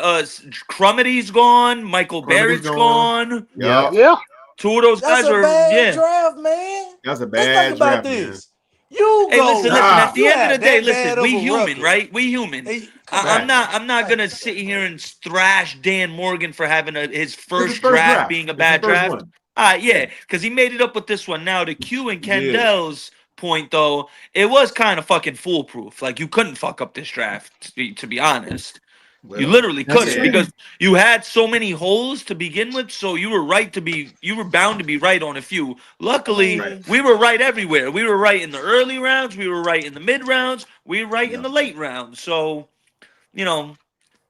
Crumity's gone. Michael Crumity's Barrett's gone. gone. Yep. Yup. Yeah. Two of those That's guys a are, bad yeah. draft, man. That's a Let's think bad about draft, man. this. You Hey, listen, go, listen. At Ah, the you end of the have day, that listen. bad of We a human, record. right? We human. Hey, come I'm on, not. man. I'm not Like, gonna sit here and thrash Dan Morgan for having his it's his first first draft draft. being a It's his bad first draft. one. Yeah, because he made it up with this one. Now to Q and He did. Kendall's point, though, it was kind of fucking foolproof. Like you couldn't fuck up this draft. To be honest. You Well, literally That's couldn't yeah. true. because you had so many holes to begin with. So you were bound to be right on a few. I Luckily, Right. mean, we were right everywhere. We were right in the early rounds. We were right in the mid rounds. We were right in Yeah. the late rounds. So, you know,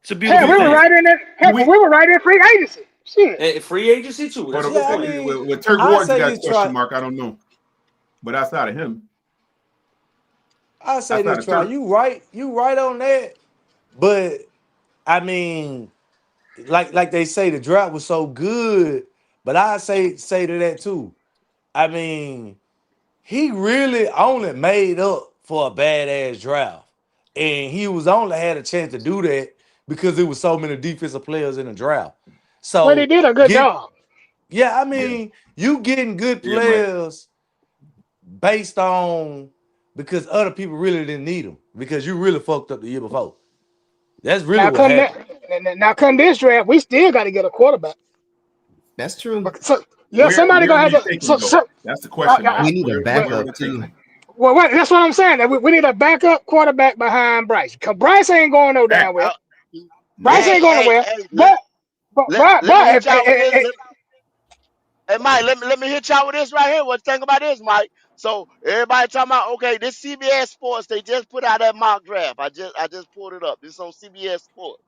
It's a Hell, beautiful we were thing. right in there. Do Heck, we we? were right in free agency. Shit. Free agency too. Or That's a the, good Yeah, I point. mean, with Turk I Ward, you say got a this try. question mark. I don't know, but outside of him, I say outside this of try. Turk, You right on that. But I mean, like they say, the draft was so good. But I say to that too. I mean, he really only made up for a badass draft, and he was only had a chance to do that because there was so many defensive players in the draft. But he So did a good get job. yeah, I yeah, mean, you getting good yeah, Mike. players based on because other people really didn't need them because you really fucked up the year before. That's really Now what come happened. that. Now come this draft, we still got to get a quarterback. That's true. But so, yeah, Where somebody are gonna have we to. taking though? That's the question, Mike. We need a Where are backup we too. taking? Well, that's what I'm saying. That we need a backup quarterback behind Bryce. Cause Bryce ain't going no Back. damn well. Bryce Nope. ain't going nowhere. Hey, But let me hit y'all with this. if Hey, Mike, let me hit y'all with this right here. What you think about this, Mike? So everybody talking about, okay, this CBS Sports, they just put out that mock draft. I just pulled it up. This on CBS Sports.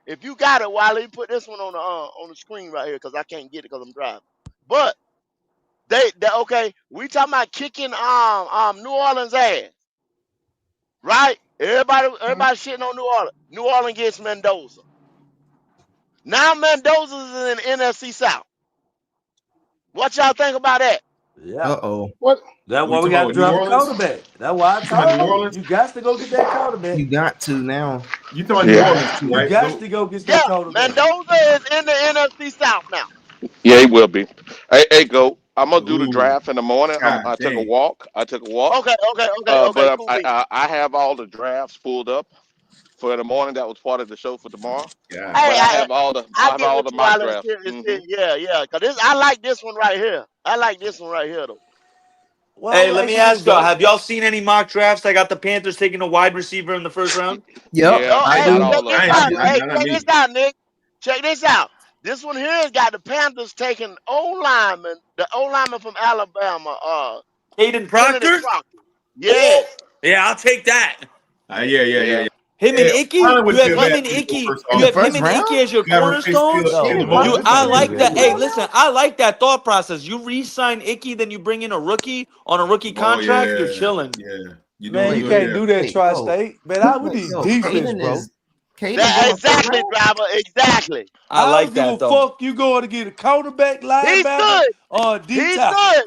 If you got it, Wiley, put this one on the screen right here because I can't get it because I'm driving. But they okay, we talking about kicking New Orleans ass, right? Everybody shitting on New Orleans. New Orleans gets Mendoza. Now Mendoza's in the NFC South. What y'all think about that? Yeah. Uh-oh. what That's We why we talking got about to with New draft a Orleans? quarterback. That's why I You talking about New told you. Orleans? You got to go get that quarterback. You got to now. You talking about New Yeah, Orleans too, You right? got to go get Yeah, that quarterback. Mendoza is in the NFC South now. yeah, he will be. Hey, go. I'm gonna do the Ooh, draft in the morning. God I took a dang. walk. I took a walk. Okay, But cool I, beans. I I have all the drafts pulled up for the morning. That was part of the show for tomorrow. God Hey, But I dang. have all the I I have get all with the you, mock Wiley. drafts. Yeah, cause I like this one right here. I like this one right here though. Well, Hey, I'm let me asking you, ask y'all: go. have y'all seen any mock drafts? I got the Panthers taking a wide receiver in the first round. Yep, Yeah, Oh, I hey, not do. check all of this I them. ain't Not out. see. yet. Hey, Not check me. this out, Nick. Check this out. This one here has got the Panthers taking the O lineman from Alabama, Hayden Kennedy Proctor. Crocker. Ooh, Yes. yeah, I'll take that. Yeah. Yeah. Him and Hey, Icky. Line You would be have a him bad and pick though, Icky. first In You off. the have him first and Icky round? as your Got to replace cornerstones. Caleb No, Williams. You, this That's I ain't a gonna bad like be a pick. that. good Hey, pick. listen, I like that thought process. You re-sign Icky, then you bring in a rookie on a rookie Oh contract. You're yeah, chilling. yeah. You're doing Man, you Wait, good wait, can't there. do that, wait, go. Tri-State. Man, we Wait, need go. defense, bro. Caden That going first exactly, round? driver. Exactly. I I like don't give a that though. fuck you going to get a quarterback, He's linebacker, good. or a D He's tackle. good.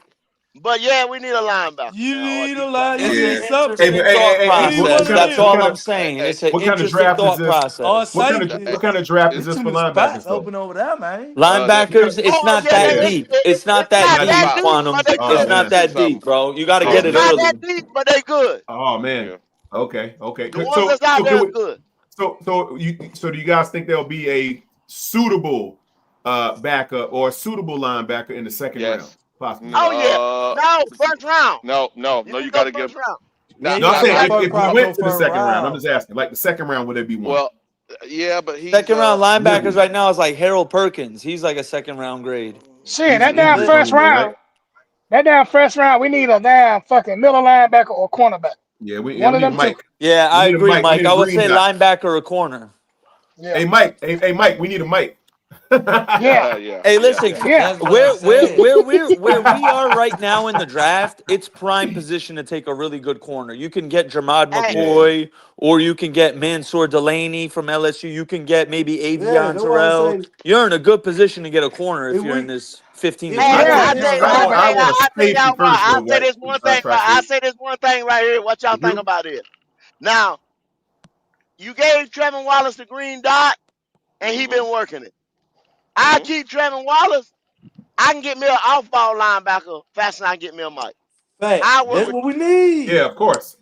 But yeah, we need a linebacker, You man, or a need a D line. tackle. You It's an need Yeah. something. Hey, interesting thought It is what process. it That's is. all kind I'm of saying. It's an what kind of interesting draft is thought this? Or process. safety. What kind of draft is It's this too for many spots linebackers though? open over there, man. What kind Linebackers, of, it's Oh not yeah, that yeah. deep. It's not it's that not It's deep, that about deep, but Quantum. they Oh It's good. not man. sixty that deep, something. bro. You got to Yeah, get It's it not sixty. that early. deep, but they good. Oh man. Yeah. Okay. The Good. ones that's out So there can is we? good. So do you guys think there'll be a suitable backup or a suitable linebacker in the second round, Yes. possibly? Oh yeah. Uh. No, first round. No. You No. need You to got go to give. first round. Yeah, Not. No, you I'm Not. can't saying go Not. first if we round, go went to the first second round, I'm round. just asking, like the second round, would there be one? Well. Yeah, but he's Second round linebackers Middle, right now is like Harold Perkins. He's like a second round grade. shit, he's that an damn injury But first prone though, right? round, we need a damn fucking middle linebacker or cornerback. Yeah, we One of need a them two. Mike. Yeah, We I need a agree, Mike. We Mike. need a I would green say dot. linebacker or corner. Yeah. Hey Mike. Hey Mike. We need a Mike. Yeah. yeah. Hey, Yeah. listen, Yeah. that's what I'm saying. where we are right now in the draft, it's prime position to take a really good corner. You can get Jamad Hey, Yeah. McCoy, or you can get Mansour Delaney from LSU. You can get maybe Yeah, Avion that's what I'm Terrell. saying. You're in a good position to get a corner If if you're in we this 15 to if we hey, 20 go Yeah. I in range. tell this you, I tell I you, draft, want a I tell safety y'all why. first though, White. I Tri-State. say this one thing right here. What y'all think You about it? Now, you gave Trevor Wallace the green dot, and he Mhm. been working it. I Mhm. keep Trevor Wallace. I can get me an off-ball linebacker faster than I can get me a Mike. fact, I work that's with. what we need. Yeah, of course.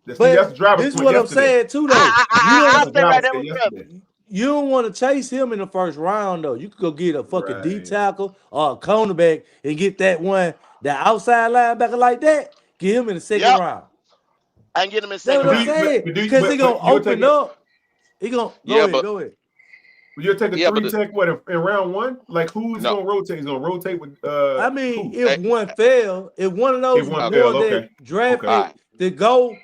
That's But the driver's this is point what I'm yesterday. saying too, though. That's I'll the stay right driver's there point with Trevor. yesterday. You don't want to chase him in the first round though. You could go get a fucking D Right. tackle or a cornerback and get that one, that outside linebacker like that. Get him in the second Yep, round. I can get him in That's second what But do I'm round. you? saying. But do you? Cause he gonna But you'll take open it. up. He gonna go Yeah, ahead, but go ahead. You'll take a yeah, but three tech what in round one? Like who's no. gonna rotate? He's gonna rotate with I mean, who? if Hey, one fail, if one of If those one okay. fail, ones that okay. Okay. All drafted right. to go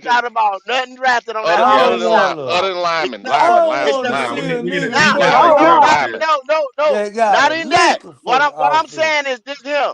ain't got about nothing drafted on that I don't offensive side of the wanna. ball. other than It's linemen, I done. linemen, don't It's linemen, wanna done. linemen. see a We need nigga a Now, D Well, play I line. no, don't We no, know. got not to quarterback there. no, no, no, that got not a in that. lick for the What I'm offense. saying is this here.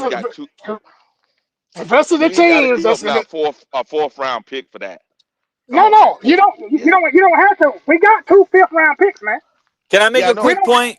you got two. the rest of the You ain't got to teams give that's up a fourth round pick for that. Come no, on, man. no, you don't Yeah, have to. We got two fifth round picks, man. Can I make yeah, I a We know. quick don't. point?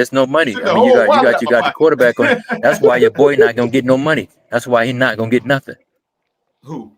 There's no money. Took I the mean, whole wallet you out my got the pocket. quarterback on. That's why your boy not gonna get no money. That's why he not gonna get nothing. Who?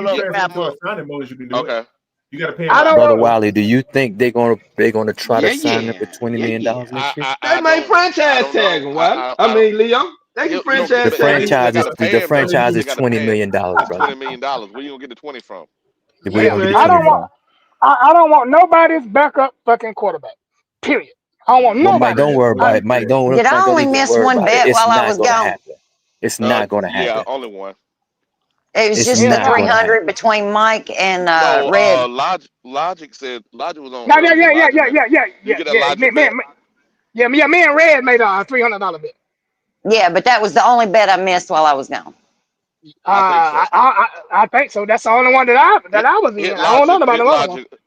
if pull you up, Yeah. transfer wrap into a up. signing bonus, you can do it. Okay. You got to pay him I out don't though. Brother want. Wiley, do you think they're gonna try to Yeah, sign him yeah. for $20 Yeah, million yeah. next year? I They may don't. I franchise don't tag know. him, Wally. I I don't. mean, Leo. They can You The franchise but tag him. they franchise is got to the pay him though. franchise They is got to $20 pay him million, brother. $20 million. Where you gonna get the 20 from? Where you Hey Yeah, gonna get the I man, 20 don't want. from? I don't want nobody's backup fucking quarterback. Period. I don't want Well, Mike, nobody. don't worry about I, it. Did I Don't only even miss worry one about it. bet It's while I not was gonna gone? happen. It's not gonna Yeah, happen. only one. It was It's just the hell not no. gonna 300 happen. between Mike and No, Red. Logic said Logic was on No, yeah, earlier. yeah, yeah, Logic yeah, made. yeah, yeah, You yeah, get a yeah. Logic bet. Me and Red made a $300 bet. Yeah, but that was the only bet I missed while I was gone. I think so. I think so. That's the only one that I Hit was in. hit I don't know Logic. about Hit the other one. Logic.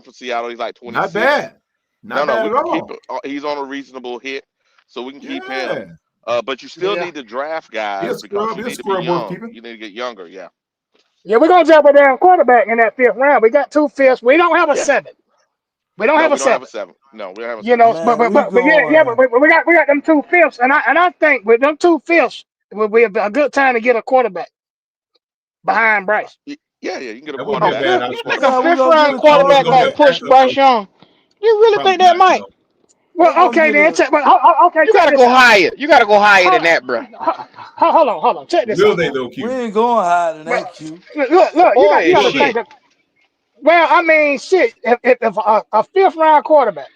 playing for Seattle. He's like Not 26. bad. No, Not no, bad we at can keep all. it. He's on a reasonable hit, so we can keep him. Yeah. But you still Yeah. need to draft He's a guys because scrub. you He's a need to be scrub worth young. keeping. You need to get younger. Yeah, Yeah, we're gonna jump a damn quarterback in that fifth round. We got 2 fifths. We don't have a yeah. seven. We don't No, have a we don't have a seven. seven. No, we don't have a You seven. know, but Man, but we but, but yeah, yeah, but going. we got them 2 fifths, and I think with them 2 fifths it would be a good time to get a quarterback. behind Bryce. Yeah, you can get a That wouldn't be a quarterback. bad You think a option. Yeah, we're fifth gonna get round a I don't think quarterback it's gonna gonna be a quarterback. push backup Bryce though. Young? You really Probably think that not. might? No. Well, We're gonna okay get then. a But okay, You check gotta this go out. higher. You gotta go higher than Hold, that, bro. hold on. Check this Will out they now. though, we Q? ain't going higher than Well, that, Q. The look. boy You ain't got to shit. think. Well, I mean, shit. If a fifth round quarterback,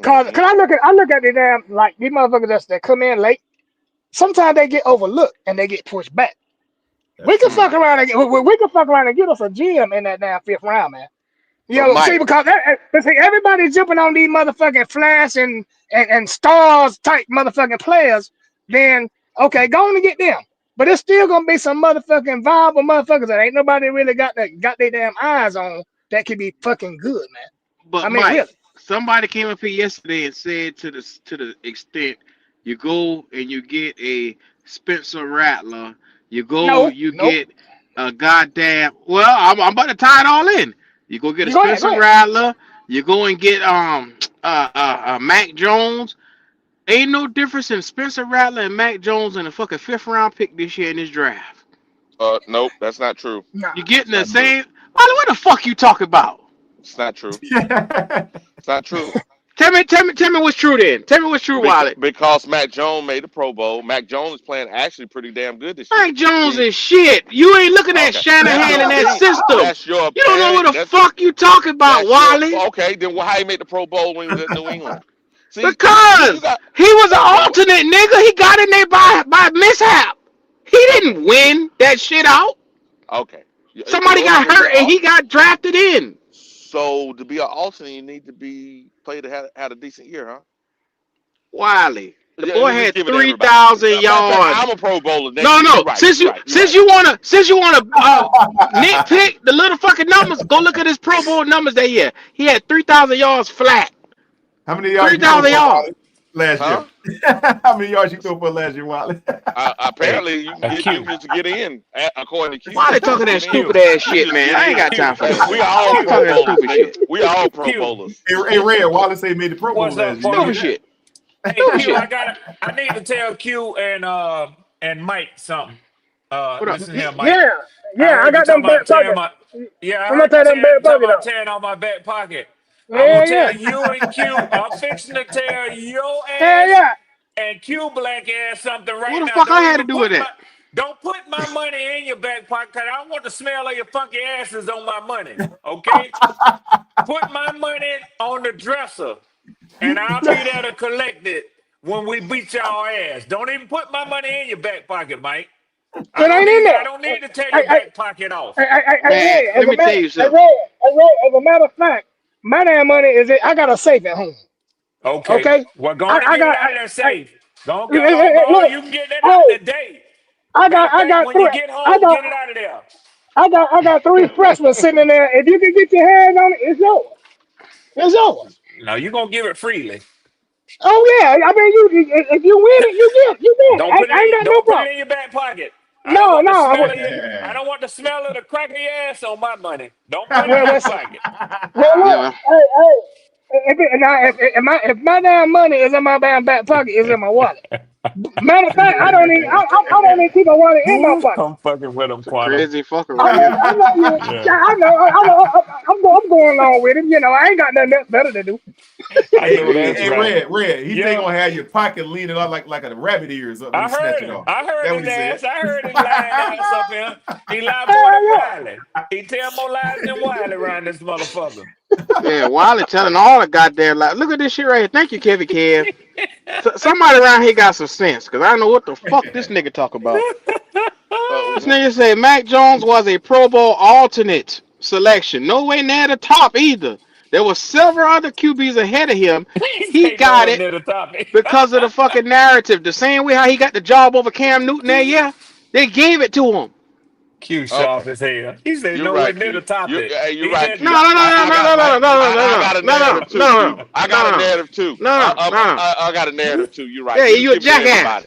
cause Hmm. I look at the damn like these motherfuckers that come in late. Sometimes they get overlooked and they get pushed back. That's We can true. fuck around and we can fuck around and get us a GM in that damn fifth round, man. You But know, see, Mike, because see, everybody's jumping on these motherfucking flash and stars type motherfucking players, then okay, go on and get them. But it's still gonna be some motherfucking viable motherfuckers that ain't nobody really got their damn eyes on that could be fucking good, man. but I mean, Mike, really. somebody came up here yesterday and said to the extent you go and you get a Spencer Rattler, you go No, you nope. get a goddamn. Well, I'm about to tie it all in. You go get a You go ahead, go Spencer ahead. Rattler. You go and get Mac Jones. Ain't no difference in Spencer Rattler and Mac Jones and a fucking fifth round pick this year in this draft. Nope, that's not true. Nah. You getting It's the not true. same? What the fuck you talking about? It's not true. Yeah. It's not true. Tell me what's true then. Tell me what's true, Wiley. Because Mac Jones made the Pro Bowl. Mac Jones is playing actually pretty damn good this year. Mike Jones See, is shit. You ain't looking at okay, that's Shanahan your in that opinion. system. That's your You don't know opinion. what the fuck you talking about, That's your Wiley. okay. Then how he made the Pro Bowl when he was at New England? See, you Because got he was an okay. alternate nigga. He got in there by mishap. He didn't win that shit out. Okay. In Somebody order got to be hurt and he got drafted in. so to be an alternate, you need to be played to have had a decent year, huh? Wiley. The Yeah, boy let me just had give it to everybody. 3,000 Matter of fact, yards. I'm a Pro Bowler next No, year. You're no. right. Since You're you right. You're since right. you wanna nitpick the little fucking numbers, go look at his Pro Bowl numbers that year. He had 3,000 yards flat. How many yards Three you throw thousand for yards. Wally last Huh? year? How many yards you throw for last year, Wally? Hey, Apparently, you Q, can just get in. According to Q, Why you they can talking just that get in. stupid Q, ass You can shit, just man? get I ain't got in. time Q, for Hey, that. we all Why Pro talking that Q, Bowlers, stupid nigga. shit? We all Pro Q. Bowlers. Hey, Red, Wally say he made the Pro Bowl What's last up, year. You for knew Stupid that? shit. Hey Stupid Q, shit. I need to tell Q and Mike something. What up? Listen here, Mike. Yeah, I I heard you got talking them back about tearing pockets. my yeah, I I'm gonna heard you take them back talking pockets about off. tearing off my back pocket. I'm gonna Yeah, tell yeah. you and Q, I'm fixing to tell your Hell ass yeah. and Q black ass something What right the now. fuck I had to do with that? Don't put my money in your back pocket, cause I don't want the smell of your funky asses on my money. Okay? Put my money on the dresser, and I'll be there to collect it when we beat y'all ass. Don't even put my money in your back pocket, Mike. It ain't in I there. don't need to tear your I, back pocket off. I Man, read. let me tell you something. As a matter of fact, my damn money is it. I got a safe at home. Okay. Okay. Well, go on and I get it got. out of there safe. Go on. Look. You can get that out Hey, today. I Matter got. of I fact, got when you three. get I home, got. get it out of there. I got three freshmen sitting in there. If you can get your hands on it, it's yours. It's yours. No, you're going to give it freely. Oh yeah. I mean, if you win it, you get it. I ain't got no Don't put it problem. in your back pocket. No, no. I don't want the smell of the crack of your ass on my money. Don't put it in Well, your pocket. look. Yeah. Hey. If my damn money is in my damn back pocket, it's in my wallet. Matter of fact, I don't even keep my wallet in my pocket. I'm fucking with him, It's a Quantum. crazy fucker I right know, here. I know you. Yeah. Yeah, I know. I'm going along with him. You know, I ain't got nothing else better to do. I know that's Hey, right. Red. He think Yeah. gonna have your pocket leaning out like a rabbit ears up when he I snatch heard it him. off. I heard That what his he said. ass. I heard his lying ass up here. He lied more than Hell yeah. Wiley. He tell more lies than Wiley around this motherfucker. Yeah, Wiley telling all the goddamn lies. Look at this shit right here. Thank you, Kevin Kev. Somebody around here got some sense, because I don't know what the fuck this nigga talk about. This nigga said Mac Jones was a Pro Bowl alternate selection. No way near the top either. There were several other QBs ahead of him. He He say got nowhere it near the topic. because of the fucking narrative. The same way how he got the job over Cam Newton that year, they gave it to him. Q Okay, sharp as hell. He say you're nowhere right, near the Q. topic. You're He right, just No, Q. no, dropped the no, no, no, topic. no, no, no, I no, got a no, no, narrative no, too, no, Q. no, I got a no, narrative too. no, no, no. I got a narrative too. You're right. Yeah, You just you a give it to jackass. everybody.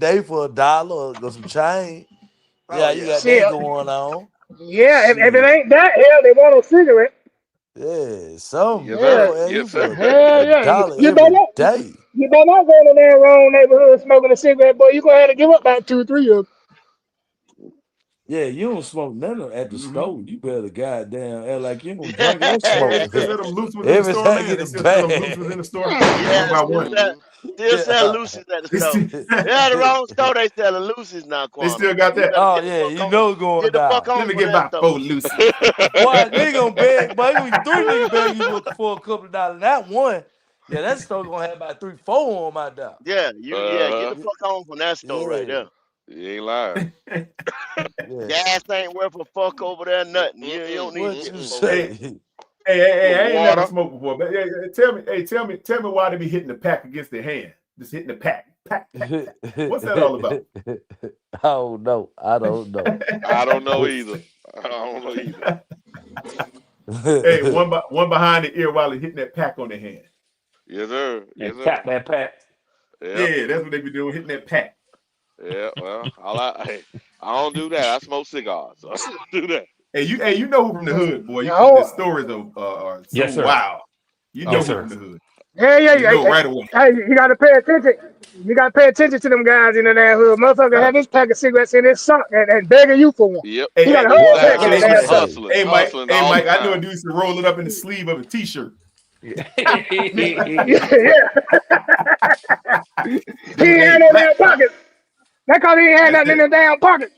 day for $1 or some change. Oh Yeah, you yeah. got Shit. that going on. Yeah, if it Shit. ain't that, hell, they want a cigarette. Yeah, something, Yes, Yeah, sir. boy. And you Yes, sir. for hell a yeah. dollar You better every not. day. You better not go in that wrong neighborhood smoking a cigarette, boy. You gonna have to give up about 2 or 3 of Yeah, you don't smoke none at the Mm-hmm. store. You better goddamn act like you don't drink or Hey, smoke. they still Yeah. sell them loose ones in the store, Everything man. in They the still sell them loose ones in the bag. store. Yeah, One by one. Mm-hmm. still sell Yeah. loosies at the They store. still, Yeah, the wrong store they selling loosies now, they Quantum. still got You that. better Oh get the yeah, fuck you on. know it's going Get the fuck down. Let on me for get that about store. 4 loosies. Boy, nigga gonna beg, boy, three niggas beg you for a couple of dollars. That one, yeah, that store gonna have about 3, 4 on my dog. Yeah, get Uh-huh. the fuck on from that store right Yeah, there. You ain't lying. yeah. Gas ain't worth a fuck over there, nothing. You don't Mm-mm. need to What get you them Mm-mm. folks. Hey, say? hey, Little I ain't never water. smoked before, but tell me why they be hitting the pack against their hand. Just hitting the pack. Pack, pack, pack. What's that all about? I don't know. I don't know. I don't know either. I don't know either. Hey, one behind the ear while they're hitting that pack on their hand. Yes, sir. Yes, And sir. tap that pat. Yep. Yeah, that's what they be doing, hitting that pack. Yeah. Well, hey, I don't do that. I smoke cigars. So I don't do that. Hey, you know who from the them. hood, boy. The Oh, stories are so Yes, sir. wild. You know Yes, who sir. from the hood. yeah, yeah, You yeah. know Hey, right away. hey, you gotta pay attention. You gotta pay attention to them guys in the damn hood. Motherfucker Gotta, had this pack of cigarettes in his sock and begging you for one. Yep. He got a hey, whole Boy, pack what in you the Hey, say? damn sock. hustling, hey, Mike, hustling hey, all the Mike. I know a time. dude used to roll it up in the sleeve of a t-shirt. Yeah, yeah. He Dude ain't had named no Black damn Sock. pockets. That cause he ain't had That's nothing in it. the damn pocket.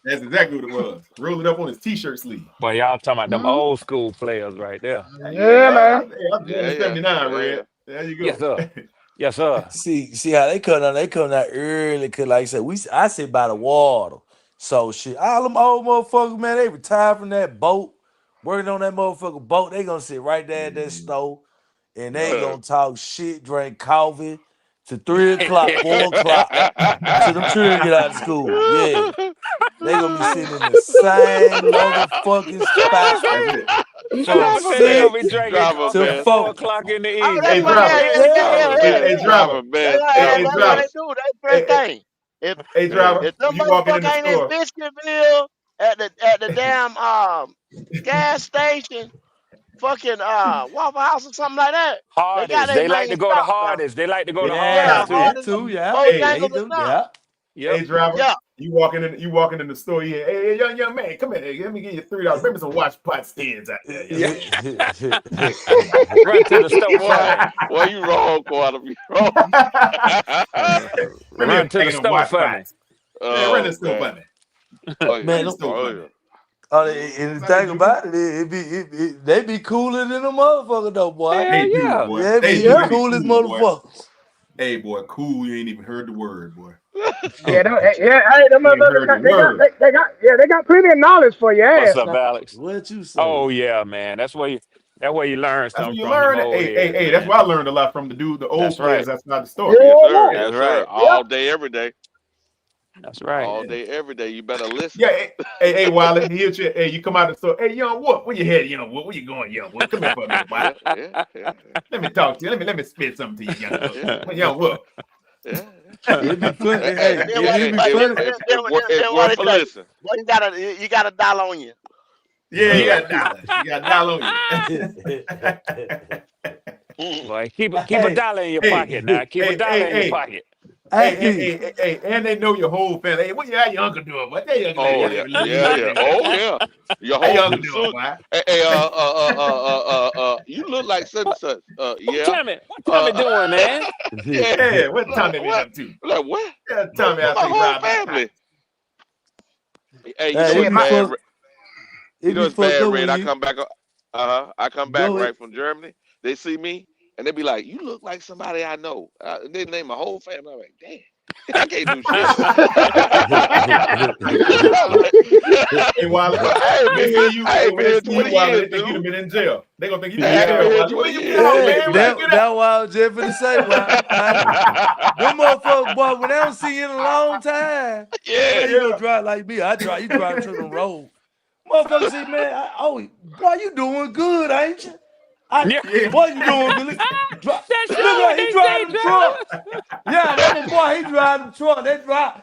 That's exactly what it was. Roll it up on his t-shirt sleeve. Boy, y'all talking about them Mhm. old school players right there. Yeah, Yeah, man. man. I was born Yeah, in yeah, '79, yeah, Red. yeah. There you Yes, go. sir. Yes, sir. See how they come down. They come down early. Cause like I said, I sit by the water. So shit, all them old motherfuckers, man, they retired from that boat, working on that motherfucking boat. They gonna sit right there at that stove, and they Yup. Uh, gonna talk shit, drink coffee to 3 o'clock, 4 o'clock, till them children get out of school. Yeah, they gonna be sitting in the same motherfucking spot That's it. from Driver said they gonna be 6 drinking driver, to coffee at man. 4 4. o'clock in the Oh, evening. that's Hey, what Boy, driver. yeah, what? yeah, yeah, Driver, yeah, Hey, yeah, man. hey, yeah, yeah. driver. Driver, man. Driver, That's what man. Driver. they do. That's the first Hey, thing. If hey, driver. if them You walking in the motherfucker ain't in store. Biscuitville at the damn gas station, fucking Waffle House or something like that, they got Hardest. their They like main to go to stop now. Hardest. They like to go to Yeah, Yeah, Hardest too. that hard too. Yeah, Hey, they Bojangles or do. something. Yeah. Yep. hey, driver. Yeah. You walking in the store. Yeah. Hey, young man, come here. Hey, let me give you $3. Bring me some wash pot stands out there, young Yeah. man. Run to the store Boy, for me. boy, you wrong, Quantum. You wrong. Bring me a Run to pack the of them store wash for me. pots. Man, run the Oh store man. for me. Oh Run yeah. Man, the them- store Oh for me. yeah. and the That's how they thing do. about it, they be cooler than a motherfucker though, boy. They Hell do, yeah. boy. Yeah, They be do. the They Yeah. be coolest cool, boy. motherfuckers. Hey, boy, cool. You ain't even heard the word, boy. Yeah, Oh, yeah, hey, them You ain't motherfuckers heard the got, they got, word. they got plenty of knowledge for your what's ass up, now. Alex? What you Oh say? yeah, man. That's where you learn That's what something you from them learn. old heads, Hey, that's man. where I learned a lot from the old That's players right. outside the store. Yes, Yeah, sir. man. That's Yes, sir. right. Yeah. All day, every day. That's right. All Yeah. day, every day. You better listen. Yeah, hey, Wally, hey, you come out of the store. Hey, young Whoop, where you headed, young Whoop? Where you going, young Whoop? Come here for a minute, boy. Yeah, yeah, yeah, Let me talk to you. Let me spit something to you, young Whoop. yeah, Young Whoop. yeah. It'd be funny. Hey, hey, Hey, And then it'd, what? it'd hey, be But hey, funny. it's what worth they a say? listen. Well, you got a dollar on you. Yeah, you Uh, Yeah. got a dollar. You got a dollar on you. Boy, keep a hey, dollar in your hey, pocket now. Keep a hey, dollar hey, in your hey. pocket. hey, And they know your whole family. Hey, what your uncle doing? What that young lady, oh young yeah, little yeah, young yeah. lady doing? Oh yeah. Your How whole your uncle doing, soon. boy? Hey, you look like such and What such. what Yeah. Tommy? What Tommy Uh, doing, man? yeah. Yeah, what Like Tommy been what? up to? Like what? Yeah, Man, Tommy you out my there whole robbing the pot. family. Hey, you know hey, Shit, it's my bad. You it'd know be it's fucked bad, up Red. when I you come back. I come back go it. right from Germany. They see me and they be like, "You look like somebody I know." They name my whole family. I'm like, "Damn, I can't do shit." I'm like, Hey, Wally, they see you. I Hey, ain't when been they here see you, 20 Wally, years, they think you'd have dude. been in jail. They gonna think you've I been in haven't been jail, here Wally. 20 Where you been years. at, They Hey, look at man? me Where you like, been that at? why I was just finna say, Wiley. Them motherfuckers, boy, when they don't see you in a long time, yeah, man, you gonna Yeah, drive like me. You drive to the road. Motherfucker see, man, boy, you doing good, ain't you? Yeah. yeah. Boy, you doing good. That's Look sure what at he they say, driving the truck. driver. Yeah, boy, he driving the truck. They drive.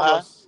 on huh. us.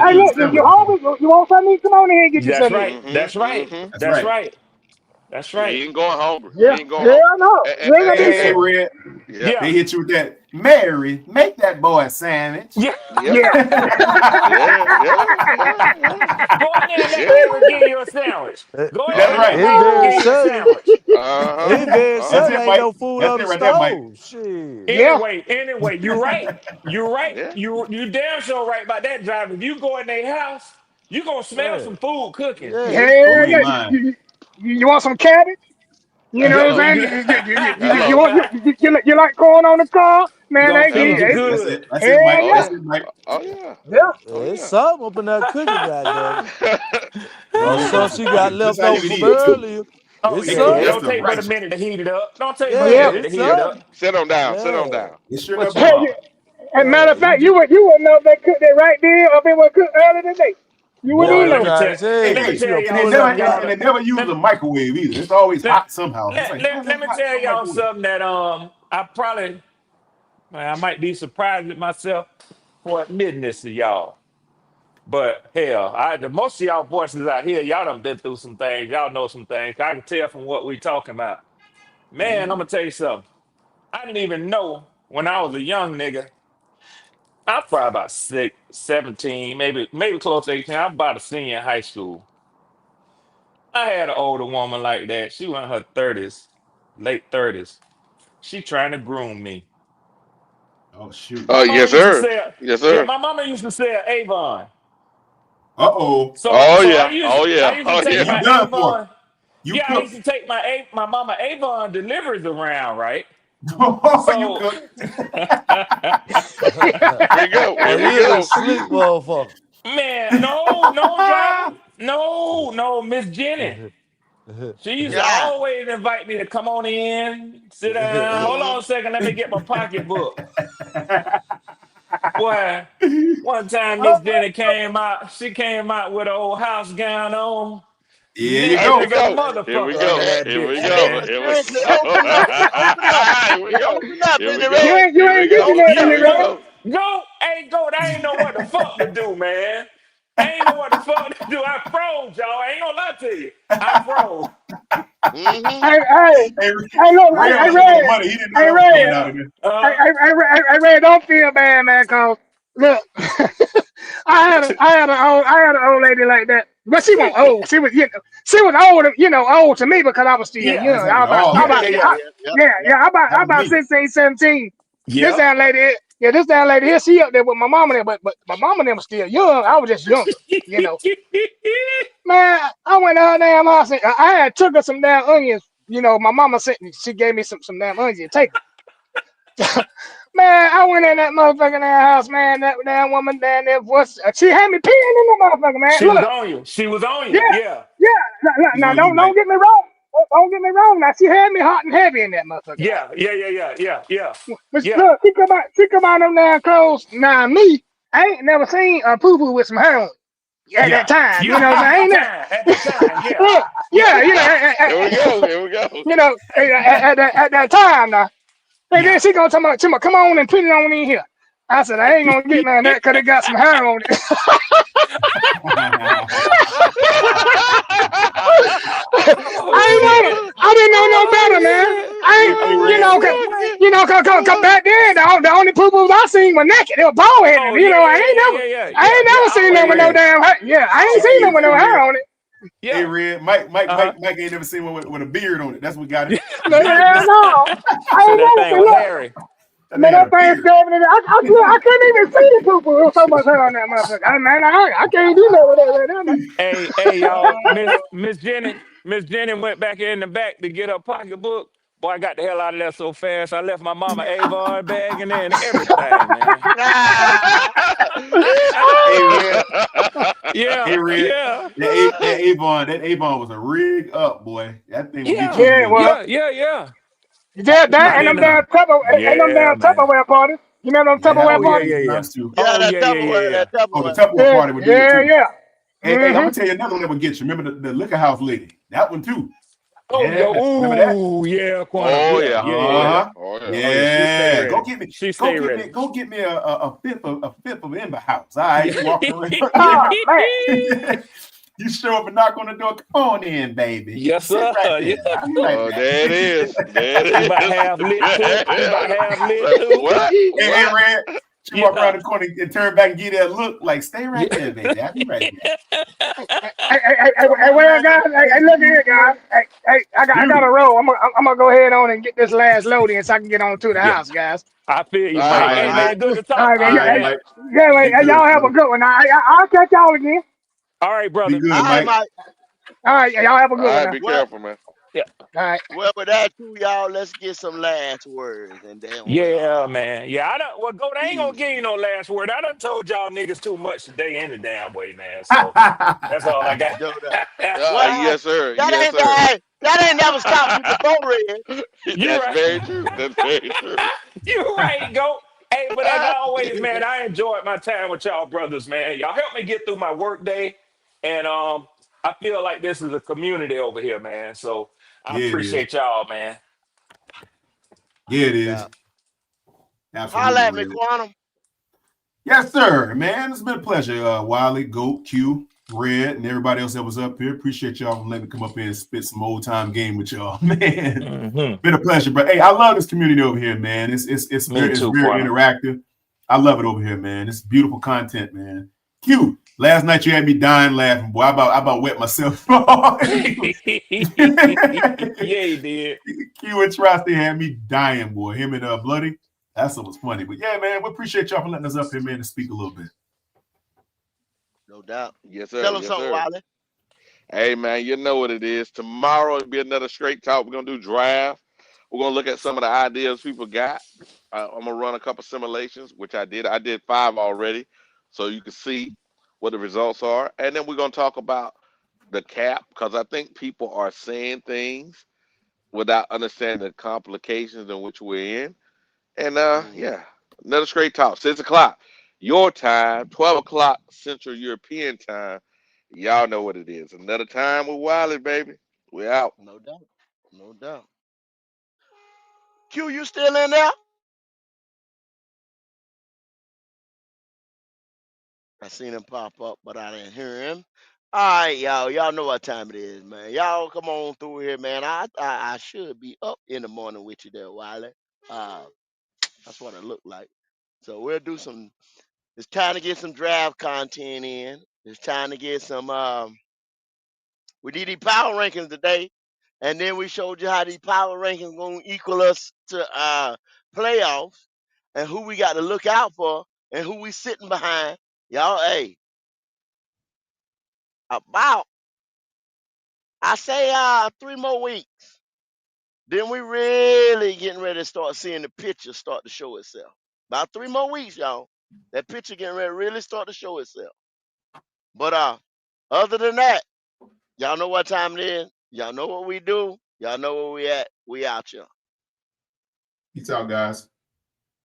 Hey, until look, you December. hungry? You want something? Come on in here and get you That's something. right. To That's right. Mm-hmm. That's That's right. right. That's Yeah, right. he ain't going hungry. He Yeah, ain't going hungry. hell no. You ain't gonna Hey, do hey, shit. Listen. Red. Yeah, Yeah. They hit you with that. Mary, make that boy a sandwich. Yeah. yeah, Yeah. yeah. Go in there and let Yeah. Mary give you a sandwich. It- Go in there That's and let right. it's Mary very give you a sudden. sandwich. Uh-huh. It's very That's sudden. it, Uh-huh. Ain't Mike. no food That's on it the right there, Mike. stove. Shit. Yeah. Anyway, you're right. You're right. Yeah. You damn sure right about that, driver. If you go in their house, you gonna smell Yeah. some food cooking. Yeah, it's Hell You food. ain't yeah. lying. You want some cabbage? You know what Go, Hello. I'm you, saying? You Hello. want you like corn on the cob? You Man, gonna they feel eat Hello. you it. That's it. good. That's it, Mike. hell Oh yeah. That's yeah. it, Mike. Oh yeah. Yeah. Oh It's yeah. something up in there cooking, goddamn it. Or Oh, some that's she you got can just left how you over can from eat it too. earlier. Oh It's yeah, yeah. It That something. don't stuff take but a righteous. minute to heat it up. Don't take but a Yeah, Yeah. minute to it's heat it up. something. Sit on down. Sit on Yeah. down. It sure What enough you Hey, will. want? as a matter Yeah. of fact, you wouldn't know if they cooked it right then or if it was cooked earlier today. You wouldn't Boy, even Boy, I'm let know. me trying tell to tell let me you. Hey, She'll tell and y'all they pull up never something, and y'all. and they never use Let a me microwave either. It's always let, hot somehow. It's like, why is that let me hot? tell No y'all microwave. something that I probably man, I might be surprised at myself for admitting this to y'all. But hell, the most of y'all voices out here, y'all done been through some things. Y'all know some things. I can tell from what we talking about. Man, I'm gonna tell you something. I didn't even know when I was a young nigga. I'm probably about 17, maybe close to 18. I'm about a senior in high school. I had an older woman like that. She was in her 30s, late 30s. She trying to groom me. Oh shoot. My mama Yes, used to sir. sell, Yes, yeah, sir. my mama used to sell Avon. Uh-oh. Oh So yeah. Oh I yeah. used to Oh take You yeah. my done for. Avon. You Yeah, I used cooked. to take my mama Avon deliveries around, right? You So cooked. Here we go. Oh, Here we you was a go. slick motherfucker. man, no driver. No, Miss Jenny. She used to Yeah. always invite me to come on in, sit down. Hold on Mm-hmm. a second, let me get my pocketbook. Boy, one time Miss Jenny came out, she came out with an old house gown on, Here you Here naked we go. as a go. Here we motherfucker under go. that Here we bitch, go. man. Hey, Here we seriously, go. open up, Here we go. open up, Here we Billy go. Red, You Here we ain't go. getting open nothing Here in up. the we road. go. Hey, go, I ain't know what the fuck to do, man. I ain't know what the fuck to do. I froze, y'all. I ain't gonna lie to you. I froze. Mm-hmm. Hey, Look, Ray I was looking at read, money. He didn't know I that was read, coming out Yeah. of there. I read. Don't feel bad, man. Cause look, I had an old lady like that, but she wasn't old. She was, she was old, old to me because I was still Yeah. young. That's happened to I all of Yeah, about, yeah, us. yeah, yeah. Yep. I Happened to about me. 16, 17. This Yep. damn lady, this damn lady here, she up there with my mama there, but my mama them was still young. I was just younger, you know. Man, I went to her damn house and I had took her some damn onions. My mama sent me, she gave me some damn onions to take 'em. Man, I went in that motherfucking damn house, man. That damn woman down there was she had me peeing in the motherfucker, man. She was Look, on you. She was on yeah, you. Yeah. yeah. He's Now on you, don't Mike. get me wrong. Don't get me wrong. Now she had me hot and heavy in that motherfucking Yeah. house. Yeah. Yeah. Yeah. Yeah. Yeah. But Yeah. look, she come out them damn clothes. Now me, I ain't never seen a poo poo with some hair on it at that Yeah. time. You Yeah. know what At I'm that saying? time. At that time. Yeah. Yeah, Yeah. yeah, Here we go. Here we go. at that time now. And then Yeah. she gonna tell me, come on and put it on in here. I said, I ain't gonna get none of that because it got some hair on it. I ain't Oh know. shit. I didn't know no better, man. Oh shit. I Hey, ain't, hey, you Red. know, Oh boy. cause back then the only poo poos I seen were naked. They were bald headed. Oh yeah. Yeah. Yeah. Yeah. Yeah. Yeah. I Yeah. ain't Yeah. never seen them with no Always. damn hair. Yeah, I ain't seen them Hey, with Always. no hair Red. on it. Hey, Yeah. Red. Mike, Mike, Uh Mike, Mike ain't never seen one with a beard on it. That's what got huh. him. The No, beard. hell no. I So ain't that never thing seen was look. hairy. That Man, nigga had that a thing beard. scared me. I couldn't even see the poo poo. It was so much hair on that motherfucker. I can't do nothing with that right there. Hey, y'all, Miss Jenny went back in the back to get her pocketbook. Boy, I got the hell out of there so fast. I left my mama Avon bag in there and everything, man. Ah. Hey, Red. Hey, Yeah, Red. yeah, That Avon was a rig up, boy. That thing will get you yeah, Yeah, anywhere. well, yeah. that Got and in them there. damn Yeah, man. Tupperware parties. You remember them Yeah, that Tupperware Oh was yeah, parties? them yeah, yeah. times too. Yeah, Oh that yeah, yeah, yeah, Tupperware, yeah. that Oh, the Tupperware. Tupperware Yeah, party would do it yeah, too. yeah. Hey, I'm Mm-hmm. gonna tell you another one that would get you. Remember the liquor house lady? That one too. Oh yeah. Yeah, remember that? Ooh, yeah, Quantum. Oh Yeah, yeah. yeah, yeah, Oh yeah. yeah. Uh-huh. Oh yeah. Oh yeah. She stay Yeah. ready. She Go stay get ready. me, go get me a fifth of Ember House. All right, you walking around Yeah. there. Oh man, You show up and knock on the door. Come on in, baby. Yes, Sit sir. right Yeah. there. I'll be right Oh, back. there it is. There He it about is. half lit too. He about half lit Like, too. what? Hey, What? Red, you walk Yeah. around the corner and turn back and give that look like, stay Yeah. right there, baby. I'll be right back. Come on, Well, man. guys, Let's look get here, it, guys. man. I got Dude. a roll. I'm gonna go ahead on and get this last load in so I can get on to the Yeah. house, guys. I feel you, All All right, Mike. right, Hey, Mike. Mike. man, good to All talk right, to All man. you, right, man. Mike. Be Y'all good, have a brother. good one. I'll catch y'all again. All right, Be brother. good, All right, Mike. Mike. All right, y'all have a All good one right, now. be Well, careful, man. Yeah. All right. well, with that too, y'all, let's get some last words, and then we'll Yeah, man. Yeah, I don't. Well, go. I ain't gonna ease. give you no last word. I done told y'all niggas too much today, any damn way, man. So that's all I got. No doubt. Well, Yes, sir. that Yes, ain't sir. that. That ain't never stopped you before, Red. You That's right. very true. That's very true. You right, go. Hey, but as always, man, I enjoyed my time with y'all brothers, man. Y'all helped me get through my work day. And I feel like this is a community over here, man. So I Yeah, it is. appreciate y'all, man. Yeah, it No is. doubt. Holla Absolutely, at me, Red. Quantum. Yes, sir, man. It's been a pleasure. Wiley, Goat, Q, Red, and everybody else that was up here. Appreciate y'all for letting me come up here and spit some old time game with y'all, man. Hmm. Been a pleasure, but hey, I love this community over here, man. Me It's too, very Quantum. interactive. I love it over here, man. It's beautiful content, man. Q, last night you had me dying laughing, boy. I about wet myself. Q Yeah, he did. and Trusty had me dying, boy. Him and Bloody. That stuff was funny. But yeah, man, we appreciate y'all for letting us up here, man, to speak a little bit. No doubt. Yes, sir. Tell him Yes, something, sir. Wiley. Hey, man, you know what it is. Tomorrow will be another straight talk. We're gonna do draft. We're gonna look at some of the ideas people got. I'm gonna run a couple simulations, which I did. I did 5 already, so you can see what the results are. And then we're gonna talk about the cap because I think people are saying things without understanding the complications in which we're in. And Mm, yeah, another straight talk. 6 o'clock your time, 12 o'clock Central European time. Y'all know what it is. Another time with Wiley, baby. We out. no doubt. No doubt. Q, you still in there? I seen him pop up, but I didn't hear him. All right, y'all. Y'all know what time it is, man. Y'all come on through here, man. I should be up in the morning with you there, Wiley. Uh, that's what it looked like. So we'll do some. It's time to get some draft content in. It's time to get some. We did the power rankings today, and then we showed you how these power rankings gonna equal us to playoffs, and who we got to look out for, and who we sitting behind. Y'all, hey, about I say 3 more weeks. Then we really getting ready to start seeing the picture start to show itself. About 3 more weeks, y'all. That picture getting ready to really start to show itself. But other than that, y'all know what time it is. Y'all know what we do. Y'all know where we at. We out here. Peace out, guys.